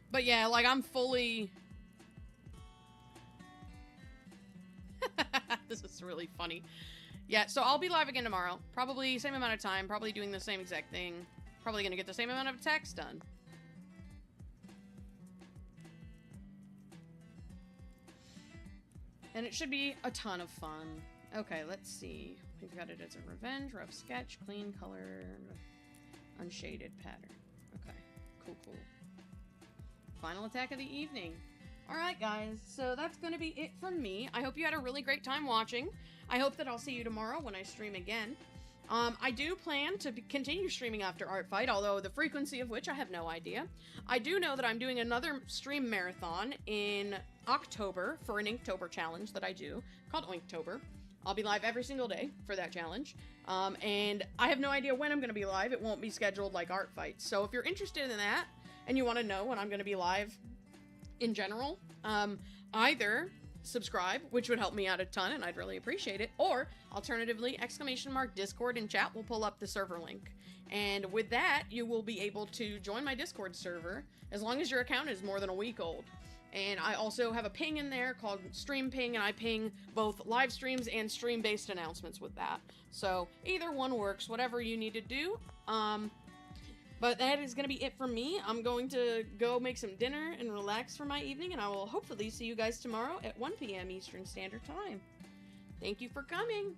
But yeah, like, I'm fully... This is really funny. Yeah, so I'll be live again tomorrow. Probably same amount of time. Probably doing the same exact thing. Probably gonna get the same amount of attacks done. And it should be a ton of fun. Okay, let's see. We've got it as a revenge, rough sketch, clean color, unshaded pattern. Okay, cool, cool. Final attack of the evening. Alright, guys, so that's gonna be it from me. I hope you had a really great time watching. I hope that I'll see you tomorrow when I stream again. I do plan to continue streaming after ArtFight, although the frequency of which I have no idea. I do know that I'm doing another stream marathon in October for an Inktober challenge that I do, called Inktober. I'll be live every single day for that challenge. And I have no idea when I'm going to be live. It won't be scheduled like ArtFight. So if you're interested in that and you want to know when I'm going to be live in general, either subscribe, which would help me out a ton and I'd really appreciate it, or alternatively, !Discord and chat will pull up the server link. And with that, you will be able to join my Discord server as long as your account is more than a week old. And I also have a ping in there called Stream Ping, and I ping both live streams and stream-based announcements with that. So either one works, whatever you need to do. But that is going to be it for me. I'm going to go make some dinner and relax for my evening, and I will hopefully see you guys tomorrow at 1 p.m. Eastern Standard Time. Thank you for coming.